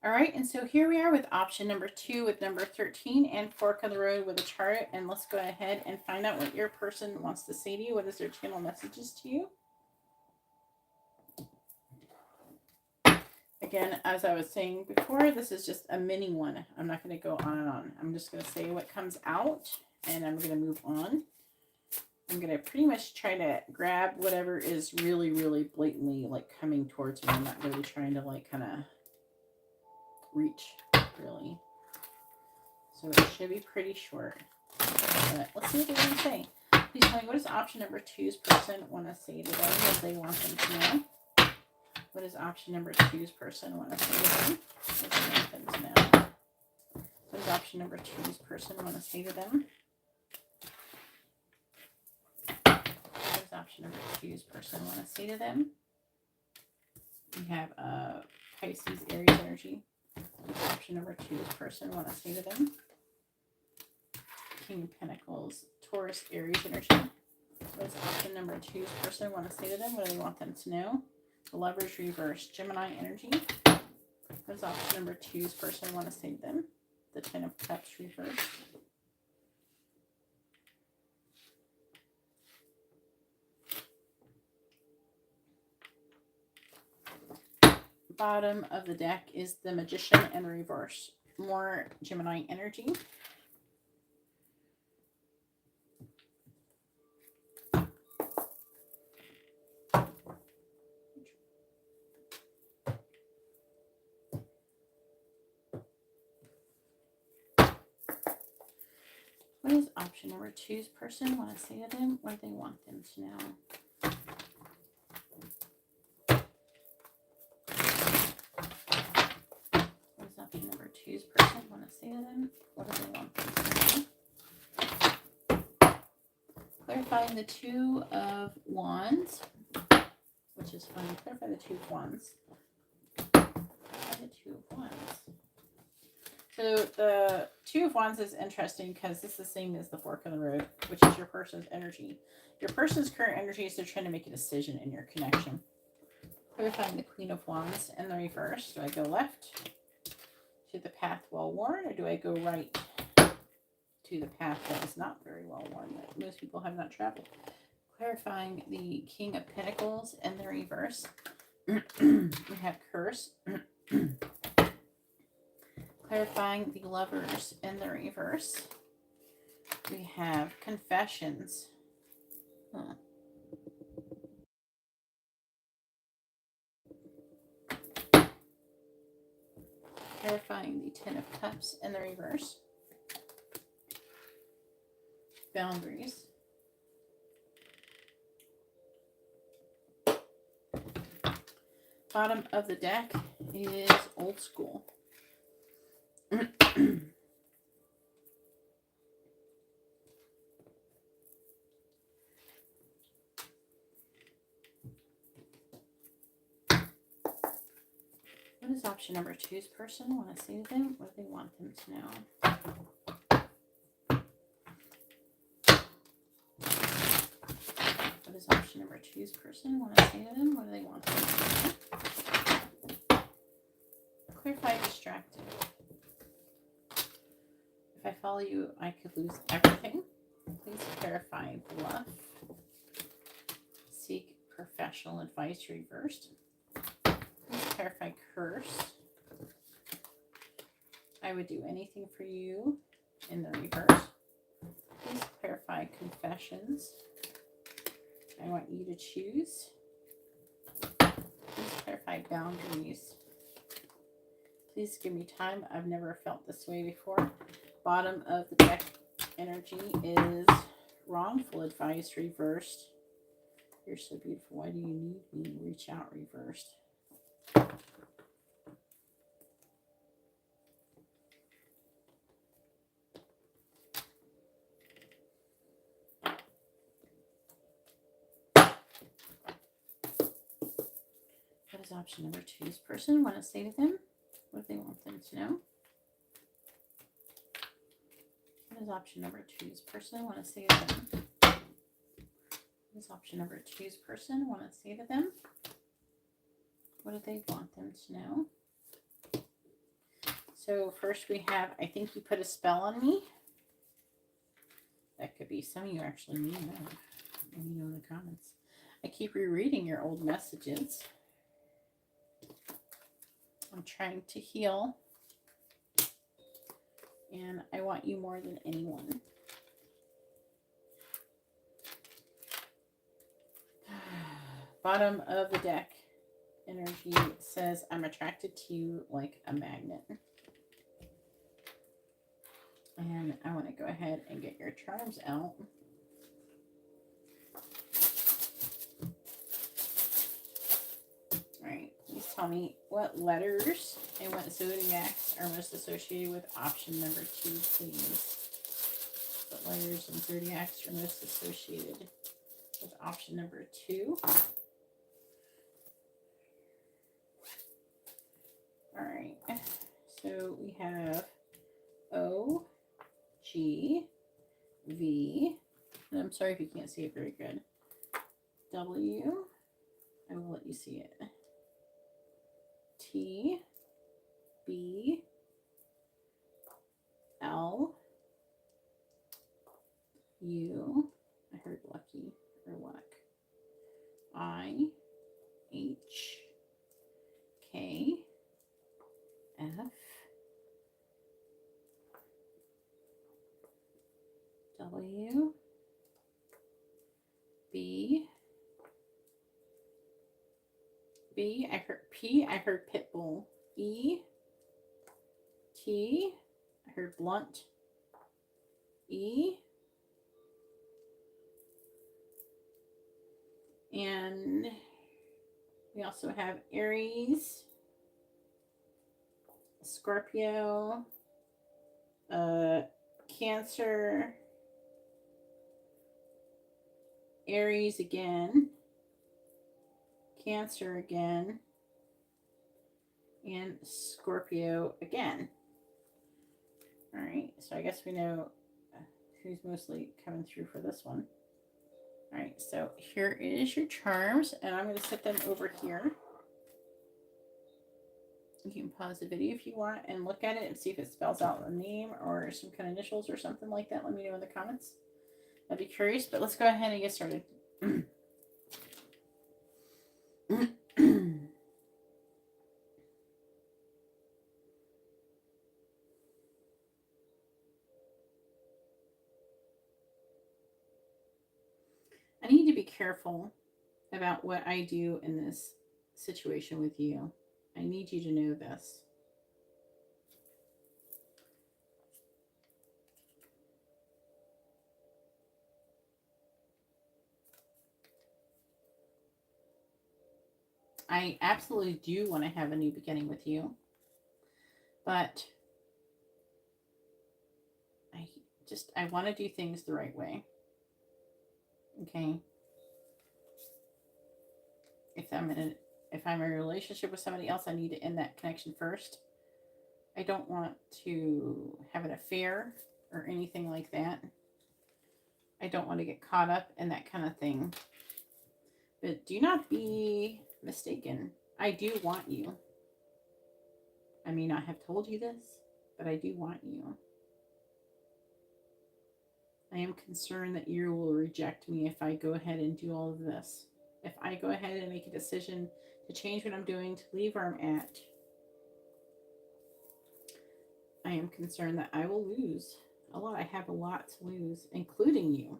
All right, and so here we are with option number 2 with number 13 and fork of the road with a chart. And let's go ahead and find out what your person wants to say to you. What is their channel messages to you? Again, as I was saying before, this is just a mini one. I'm not going to go on and on. I'm just going to say what comes out, and I'm going to move on. I'm going to pretty much try to grab whatever is really, really blatantly like coming towards me. I'm not really trying to like kind of reach, really. So it should be pretty short. But let's see what they're going to say. Please tell me, what does option number 2's person want to say to them? What they want them to know? What does option number 2's person want to say to them? What do they want them to know? What does option number 2's person want to say to them? What does option number 2's person want to say to them? We have Pisces, Aries energy. What does option number 2's person want to say to them? King of Pentacles, Taurus, Aries energy. What does option number 2's person want to say to them? What do they want them to know? The Lovers reverse, Gemini energy. What does option number 2's person want to say to them? The Ten of Cups reverse. Bottom of the deck is the Magician in reverse. More Gemini energy. What does option number 2's person want to say to them? What do they want them to know? What does option number 2's person want to say to them? What do they want them to know? Clarifying the Two of Wands, which is fun. Clarify the Two of Wands. Clarify the Two of Wands. So the Two of Wands is interesting because this is the same as the Fork of the Road, which is your person's energy. Your person's current energy is they're trying to make a decision in your connection. Clarifying the Queen of Wands in the reverse. Do I go left to the path well worn, or do I go right to the path that is not very well worn, that most people have not traveled? Clarifying the King of Pentacles in the reverse. We have Curse. Clarifying the Lovers in the reverse. We have Confessions. Clarifying the Ten of Cups in the reverse. Boundaries. Bottom of the deck is Old School. What does option number 2's person want to say to them? What do they want them to know? What does option number 2's person want to say to them? What do they want them to know? Clarify distracted. If I follow you, I could lose everything. Please clarify bluff. Seek professional advice reversed. Please clarify curse. I would do anything for you in the reverse. Please clarify confessions. I want you to choose. Please clarify boundaries. Please give me time. I've never felt this way before. Bottom of the deck energy is wrongful advice reversed. You're so beautiful. Why do you need me? Reach out reversed. What does option number 2's person want to say to them? What do they want them to know? What does option number 2's person want to say to them? What does option number 2's person want to say to them? What do they want them to know? So first we have, I think you put a spell on me. That could be some of you actually me. Let me know in the comments. I keep rereading your old messages. I'm trying to heal. And I want you more than anyone. Bottom of the deck energy says, I'm attracted to you like a magnet. And I want to go ahead and get your charms out. Alright, please tell me what letters and what zodiacs are most associated with option number 2, please. What letters and zodiacs are most associated with option number 2? Alright, so we have O, G, V, and I'm sorry if you can't see it very good, W, I will let you see it, T, B, L, U, I heard lucky or luck, I, H, K, F, W, B, I heard P, I heard pitbull, E, T, I heard blunt, E, and we also have Aries, Scorpio, Cancer, Aries again, Cancer again, and Scorpio again. All right, so I guess we know who's mostly coming through for this one. All right, so here is your charms, and I'm going to set them over here. You can pause the video if you want and look at it and see if it spells out a name or some kind of initials or something like that. Let me know in the comments. I'd be curious, but let's go ahead and get started. I need to be careful about what I do in this situation with you. I need you to know this. I absolutely do want to have a new beginning with you, but I want to do things the right way. Okay? If I'm in a relationship with somebody else, I need to end that connection first. I don't want to have an affair or anything like that. I don't want to get caught up in that kind of thing. But do not be mistaken. I do want you. I may not have told you this, but I do want you. I am concerned that you will reject me if I go ahead and do all of this. If I go ahead and make a decision to change what I'm doing, to leave where I'm at, I am concerned that I will lose a lot. I have a lot to lose, including you.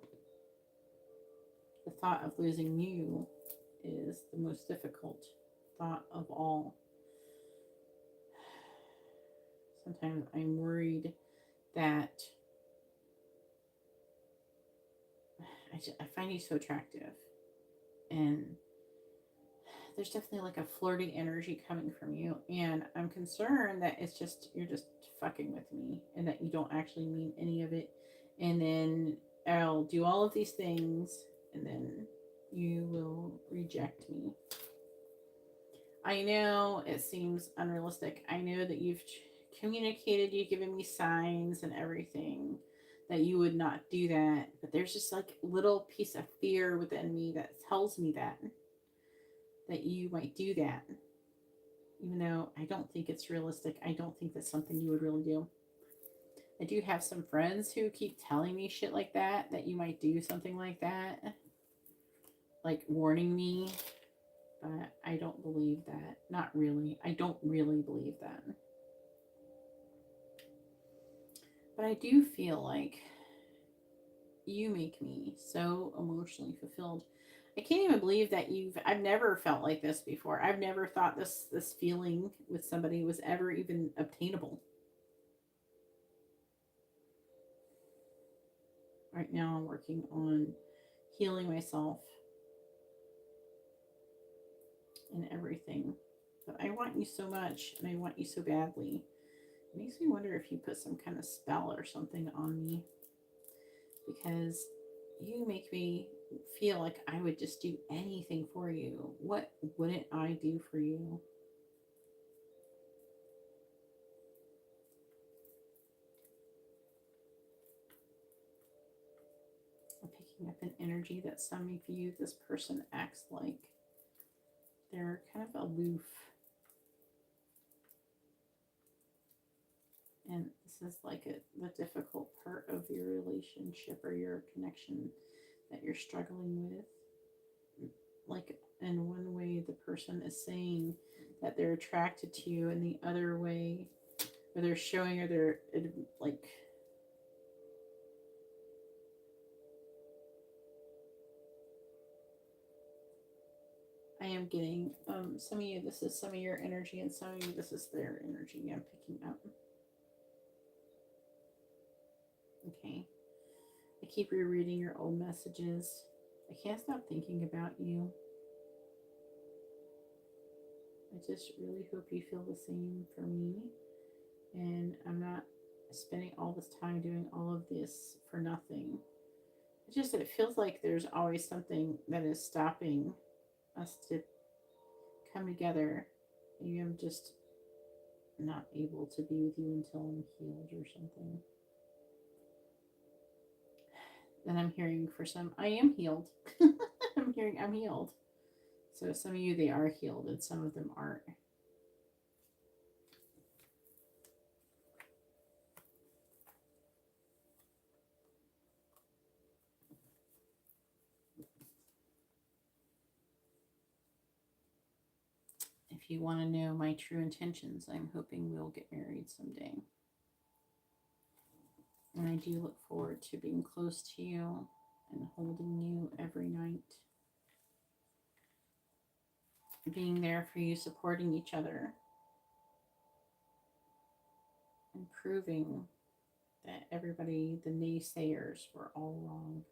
The thought of losing you is the most difficult thought of all. Sometimes I'm worried that I find you so attractive, and there's definitely like a flirty energy coming from you, and I'm concerned that you're just fucking with me and that you don't actually mean any of it, and then I'll do all of these things and then you will reject me. I know it seems unrealistic. I know that you've communicated, you've given me signs and everything that you would not do that, but there's just like a little piece of fear within me that tells me that you might do that, even though I don't think it's realistic. I don't think that's something you would really do. I do have some friends who keep telling me shit like that you might do something like that, like warning me, but I don't believe that. Not really. I don't really believe that. But I do feel like you make me so emotionally fulfilled. I can't even believe that I've never felt like this before. I've never thought this feeling with somebody was ever even obtainable. Right now I'm working on healing myself and everything. But I want you so much and I want you so badly. It makes me wonder if you put some kind of spell or something on me, because you make me feel like I would just do anything for you. What wouldn't I do for you? I'm picking up an energy that some of you, this person acts like they're kind of aloof. And this is like the difficult part of your relationship or your connection that you're struggling with. Like, in one way, the person is saying that they're attracted to you, and the other way, or they're showing, or they're like, I am getting some of you, this is some of your energy, and some of you, this is their energy I'm picking up. Okay. I keep rereading your old messages. I can't stop thinking about you. I just really hope you feel the same for me. And I'm not spending all this time doing all of this for nothing. It feels like there's always something that is stopping us to come together. Maybe I'm just not able to be with you until I'm healed or something. Then I'm hearing for some, I am healed. I'm hearing I'm healed. So some of you, they are healed and some of them aren't. if you want to know my true intentions, I'm hoping we'll get married someday. And I do look forward to being close to you and holding you every night. Being there for you, supporting each other. And proving that everybody, the naysayers, were all wrong.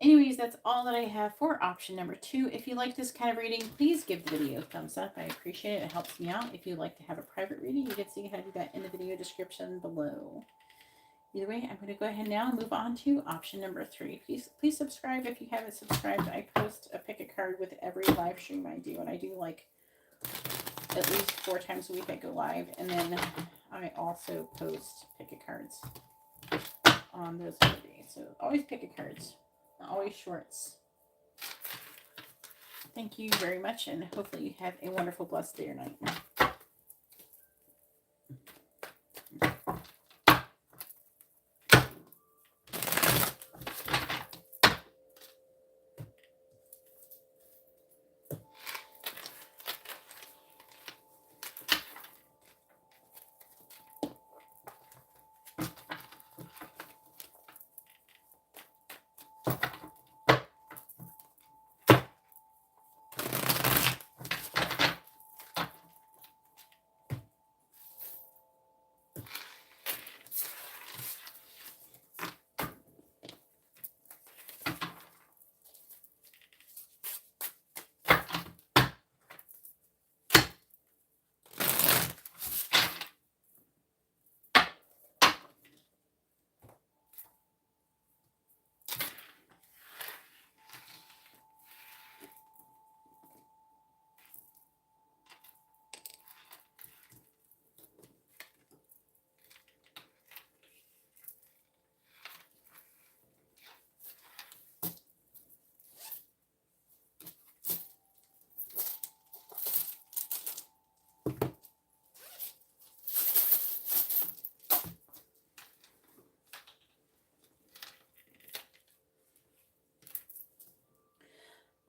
Anyways, that's all that I have for option number 2. If you like this kind of reading, please give the video a thumbs up. I appreciate it. It helps me out. If you'd like to have a private reading, you can see how to do that in the video description below. Either way, I'm going to go ahead now and move on to option number 3. Please subscribe if you haven't subscribed. I post a pick a card with every live stream I do, and I do like at least 4 times a week I go live, and then I also post pick a cards on those other days. So always pick a cards. Always shorts. Thank you very much, and hopefully you have a wonderful, blessed day or night.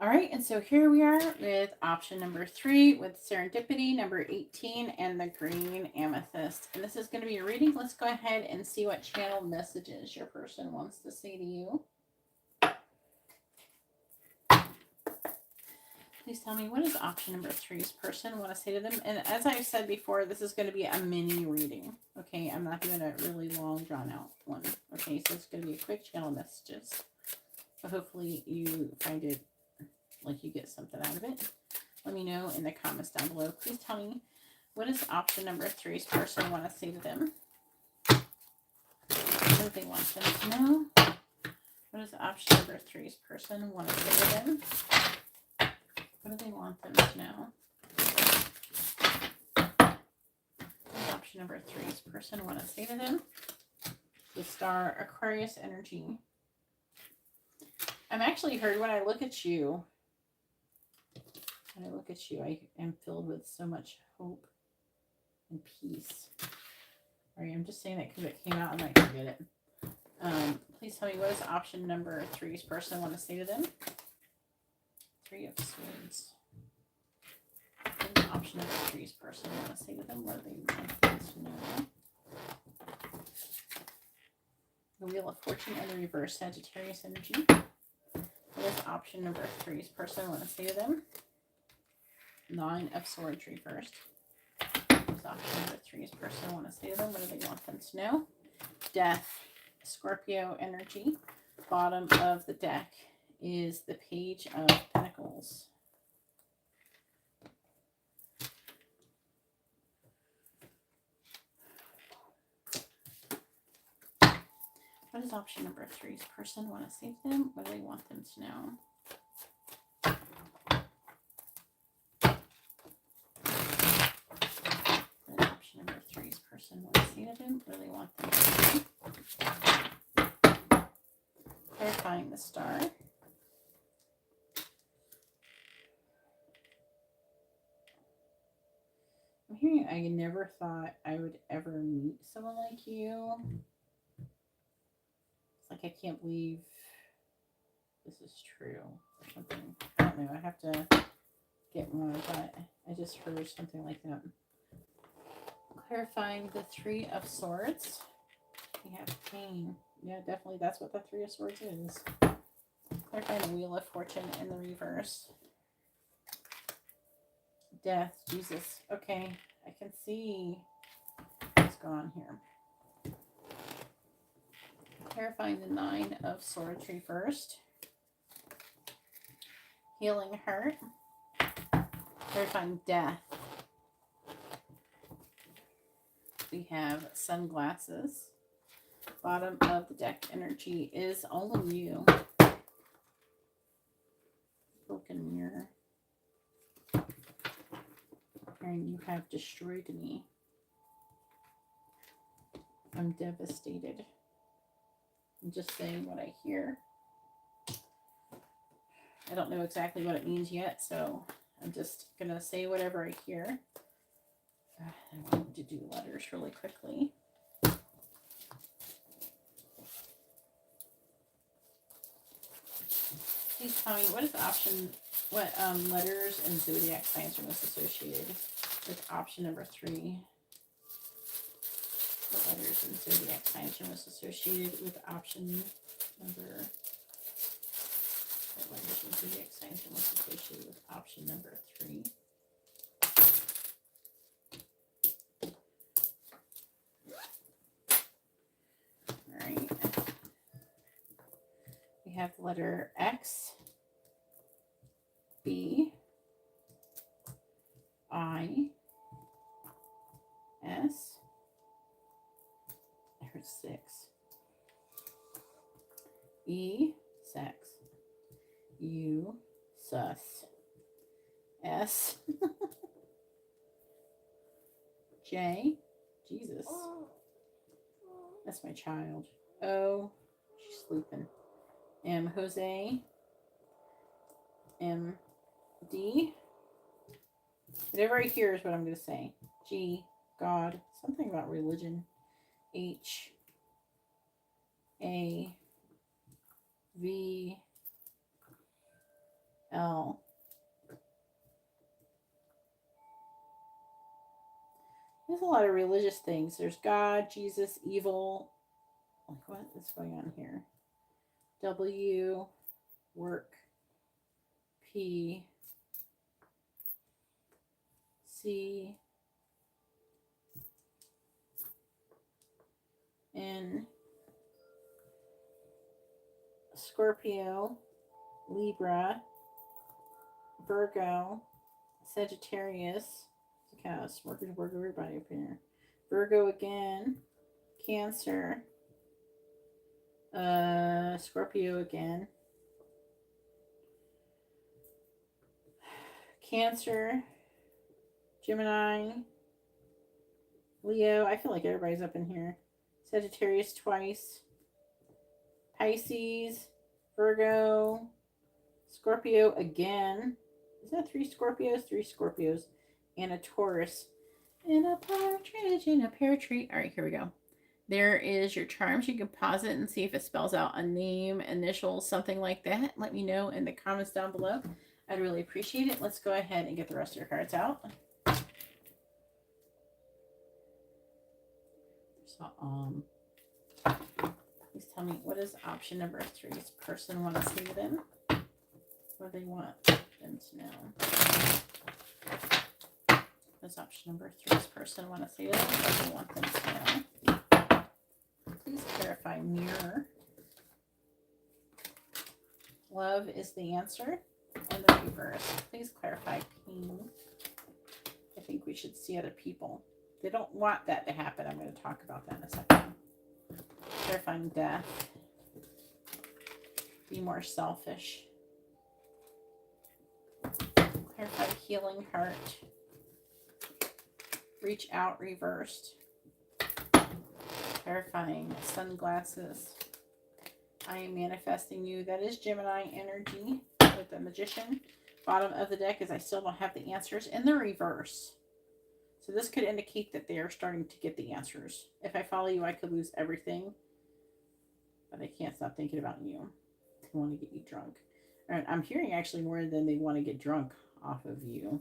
All right, and so here we are with option number 3 with Serendipity, number 18, and the green amethyst. And this is going to be a reading. Let's go ahead and see what channel messages your person wants to say to you. Please tell me, what does option number 3's person want to say to them? And as I've said before, this is going to be a mini reading. Okay, I'm not doing a really long, drawn-out one. Okay, so it's going to be a quick channel messages. But hopefully you find it like you get something out of it. Let me know in the comments down below. Please tell me, what does option number 3's person want to say to them? What do they want them to know? What does option number 3's person want to say to them? What do they want them to know? What does option number 3's person want to say to them? The star, Aquarius energy. I'm actually heard when I look at you, I am filled with so much hope and peace. All right, I'm just saying that because it came out, I might forget it. Please tell me, what does option number 3's person want to say to them? 3 of Swords. What does option number 3's person want to say to them? What do they want them to know? The Wheel of Fortune and the reverse, Sagittarius energy. What does option number 3's person want to say to them? 9 of Swords reversed. What does option number 3's person want to say to them? What do they want them to know? Death, Scorpio energy. Bottom of the deck is the Page of Pentacles. What does option number 3's person want to say to them? What do they want them to know? What does option number 3's person want to say to them? What do they want them to know? Clarifying the star. I'm hearing I never thought I would ever meet someone like you. It's like I can't believe this is true or something. I don't know. I have to get more, but I just heard something like that. Clarifying the Three of Swords. We have pain. Yeah, definitely that's what the Three of Swords is. Clarifying the Wheel of Fortune in the reverse. Death. Jesus. Okay, I can see what's going on here. Clarifying the Nine of Swords reversed. Healing Heart. Clarifying Death. We have Sunglasses. Bottom of the deck energy is only you. Broken Mirror. And you have destroyed me. I'm devastated. I'm just saying what I hear. I don't know exactly what it means yet, so I'm just going to say whatever I hear. I want to do letters really quickly. Please tell me, what is option, what letters and zodiac signs are most associated with option number 3? What letters and zodiac signs are most associated with option number, what letters and zodiac signs are most associated with option number 3? Alright. We have the letter X, B, I, S. I heard 6. E, sex. U, sus. S. J, Jesus. That's my child. O, she's sleeping. M, Jose. M, D. Whatever I hear is what I'm going to say. G, God. Something about religion. H, A, V, L. There's a lot of religious things. There's God, Jesus, evil. Like, what is going on here? W, work. P, C, N, Scorpio, Libra, Virgo, Sagittarius. Kind of working everybody up here. Virgo again, Cancer, Scorpio again, Cancer, Gemini, Leo. I feel like everybody's up in here. Sagittarius twice, Pisces, Virgo, Scorpio again. Is that 3 Scorpios? 3 Scorpios. And a Taurus. And a partridge in a pear tree. All right, here we go. There is your charms. You can pause it and see if it spells out a name, initials, something like that. Let me know in the comments down below. I'd really appreciate it. Let's go ahead and get the rest of your cards out. So, please tell me, what is option number 3's person want to say to them? What do they want them to know? What does option number 3's person want to say to them? What do they want them to know? Please clarify mirror. Love is the answer. And the reverse. Please clarify pain. I think we should see other people. They don't want that to happen. I'm going to talk about that in a second. Clarifying death. Be more selfish. Clarify healing heart. Reach out reversed. Clarifying sunglasses. I am manifesting you. That is Gemini energy with the Magician. Bottom of the deck is I still don't have the answers in the reverse. So this could indicate that they are starting to get the answers. If I follow you, I could lose everything. But I can't stop thinking about you. They want to get you drunk. All right, I'm hearing actually more than they want to get drunk off of you,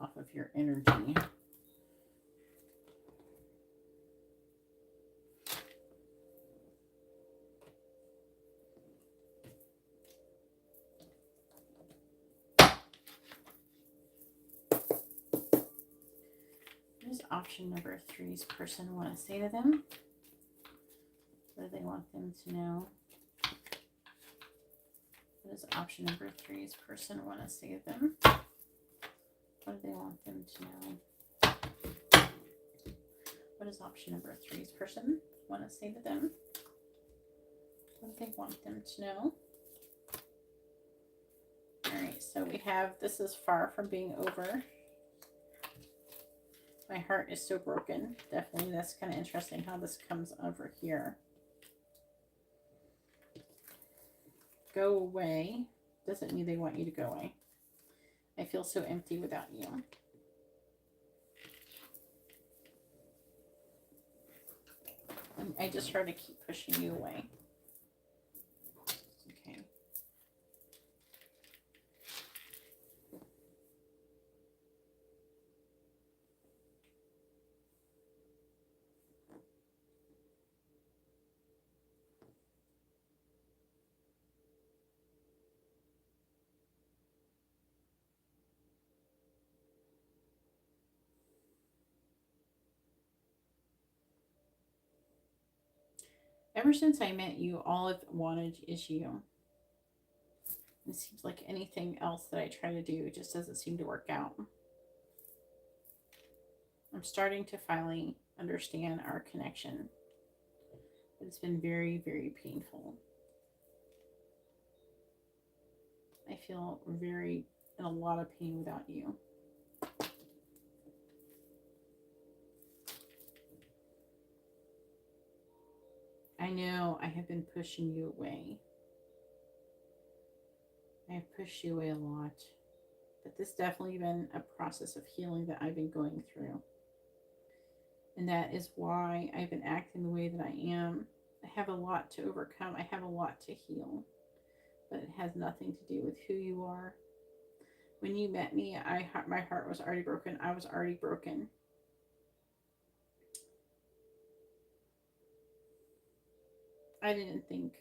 off of your energy. What does option number 3's person want to say to them? What do they want them to know? What does option number 3's person want to say to them? What do they want them to know? What does option number 3's person want to say to them? What do they want them to know? Alright, so we have, this is far from being over. My heart is so broken. Definitely, that's kind of interesting how this comes over here. Go away doesn't mean they want you to go away. I feel so empty without you. I just heard to keep pushing you away. Okay. Ever since I met you, all I've wanted is you. It seems like anything else that I try to do just doesn't seem to work out. I'm starting to finally understand our connection. But it's been very, very painful. I feel very in a lot of pain without you. I know I have been pushing you away. I have pushed you away a lot. But this definitely been a process of healing that I've been going through. And that is why I've been acting the way that I am. I have a lot to overcome. I have a lot to heal. But it has nothing to do with who you are. When you met me, my heart was already broken. I was already broken. I didn't think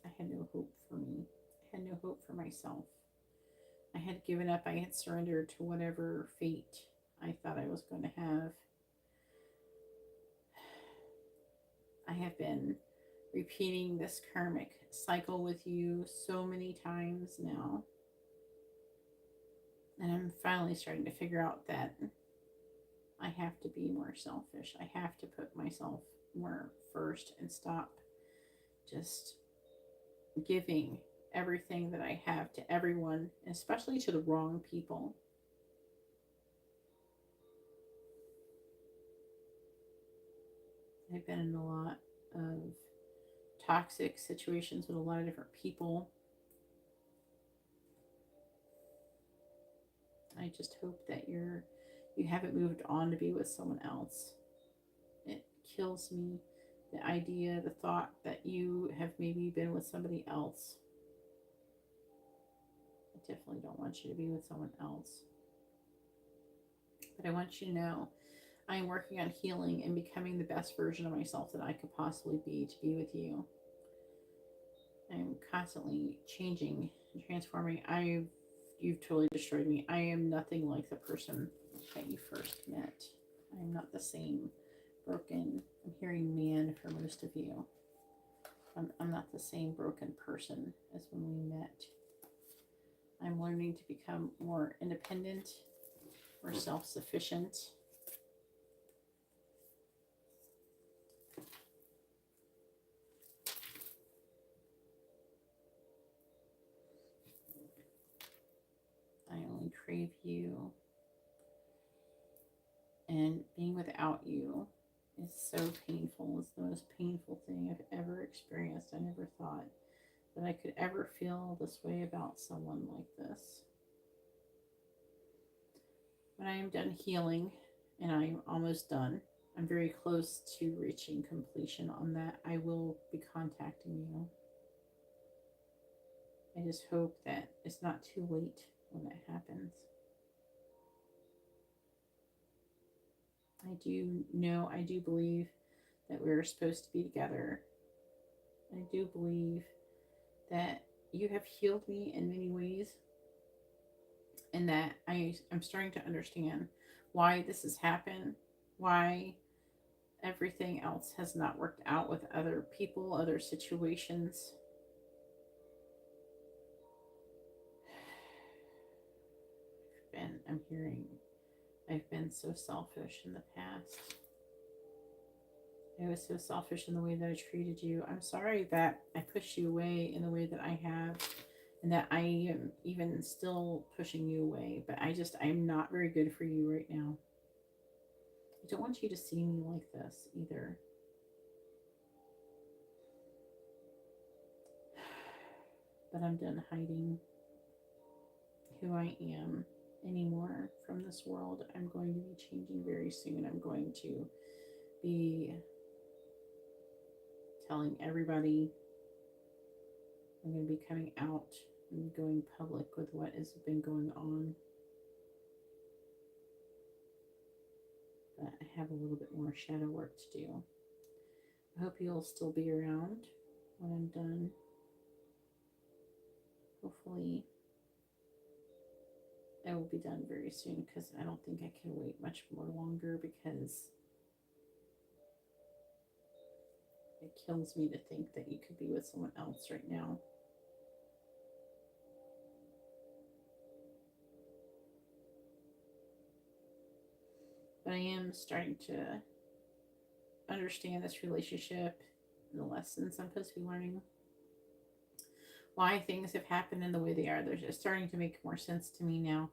I had no hope for me. I had no hope for myself. I had given up. I had surrendered to whatever fate I thought I was going to have. I have been repeating this karmic cycle with you so many times now. And I'm finally starting to figure out that I have to be more selfish. I have to put myself more first and stop just giving everything that I have to everyone, especially to the wrong people. I've been in a lot of toxic situations with a lot of different people. I just hope that you haven't moved on to be with someone else. It kills me, the idea, the thought that you have maybe been with somebody else. I definitely don't want you to be with someone else. But I want you to know I am working on healing and becoming the best version of myself that I could possibly be to be with you. I'm constantly changing and transforming. You've totally destroyed me. I am nothing like the person that you first met. I am not the same broken. I'm hearing man for most of you. I'm not the same broken person as when we met. I'm learning to become more independent, more self-sufficient. I only crave you. And being without you is so painful. It's the most painful thing I've ever experienced. I never thought that I could ever feel this way about someone like this. When I am done healing, and I'm almost done, I'm very close to reaching completion on that, I will be contacting you. I just hope that it's not too late when that happens. I do know, I do believe that we're supposed to be together. I do believe that you have healed me in many ways, and that I'm starting to understand why this has happened, why everything else has not worked out with other people, other situations. I'm hearing I've been so selfish in the past. I was so selfish in the way that I treated you. I'm sorry that I pushed you away in the way that I have, and that I am even still pushing you away. But I'm not very good for you right now. I don't want you to see me like this either. But I'm done hiding who I am anymore from this world. I'm going to be changing very soon. I'm going to be telling everybody. I'm going to be coming out and going public with what has been going on. But I have a little bit more shadow work to do. I hope you'll still be around when I'm done. Hopefully I will be done very soon, because I don't think I can wait much more longer, because it kills me to think that you could be with someone else right now. But I am starting to understand this relationship and the lessons I'm supposed to be learning. Why things have happened in the way they are. They're just starting to make more sense to me now.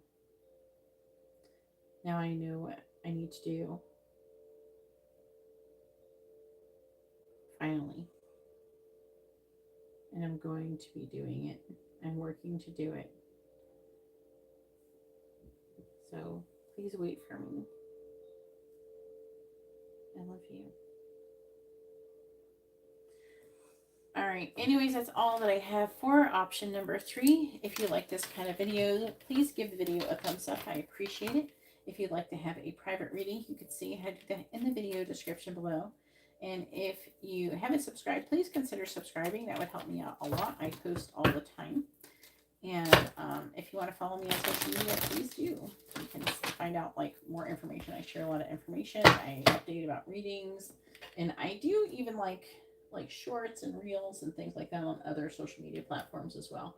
Now I know what I need to do. Finally. And I'm going to be doing it. I'm working to do it. So please wait for me. I love you. All right. Anyways, that's all that I have for option number 3. If you like this kind of video, please give the video a thumbs up. I appreciate it. If you'd like to have a private reading, you can see how to do that in the video description below. And if you haven't subscribed, please consider subscribing. That would help me out a lot. I post all the time. And if you want to follow me on social media, please do. You can find out more information. I share a lot of information. I update about readings, and I do even like shorts and reels and things like that on other social media platforms as well.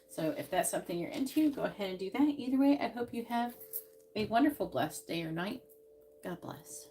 So if that's something you're into, go ahead and do that. Either way, I hope you have a wonderful, blessed day or night. God bless.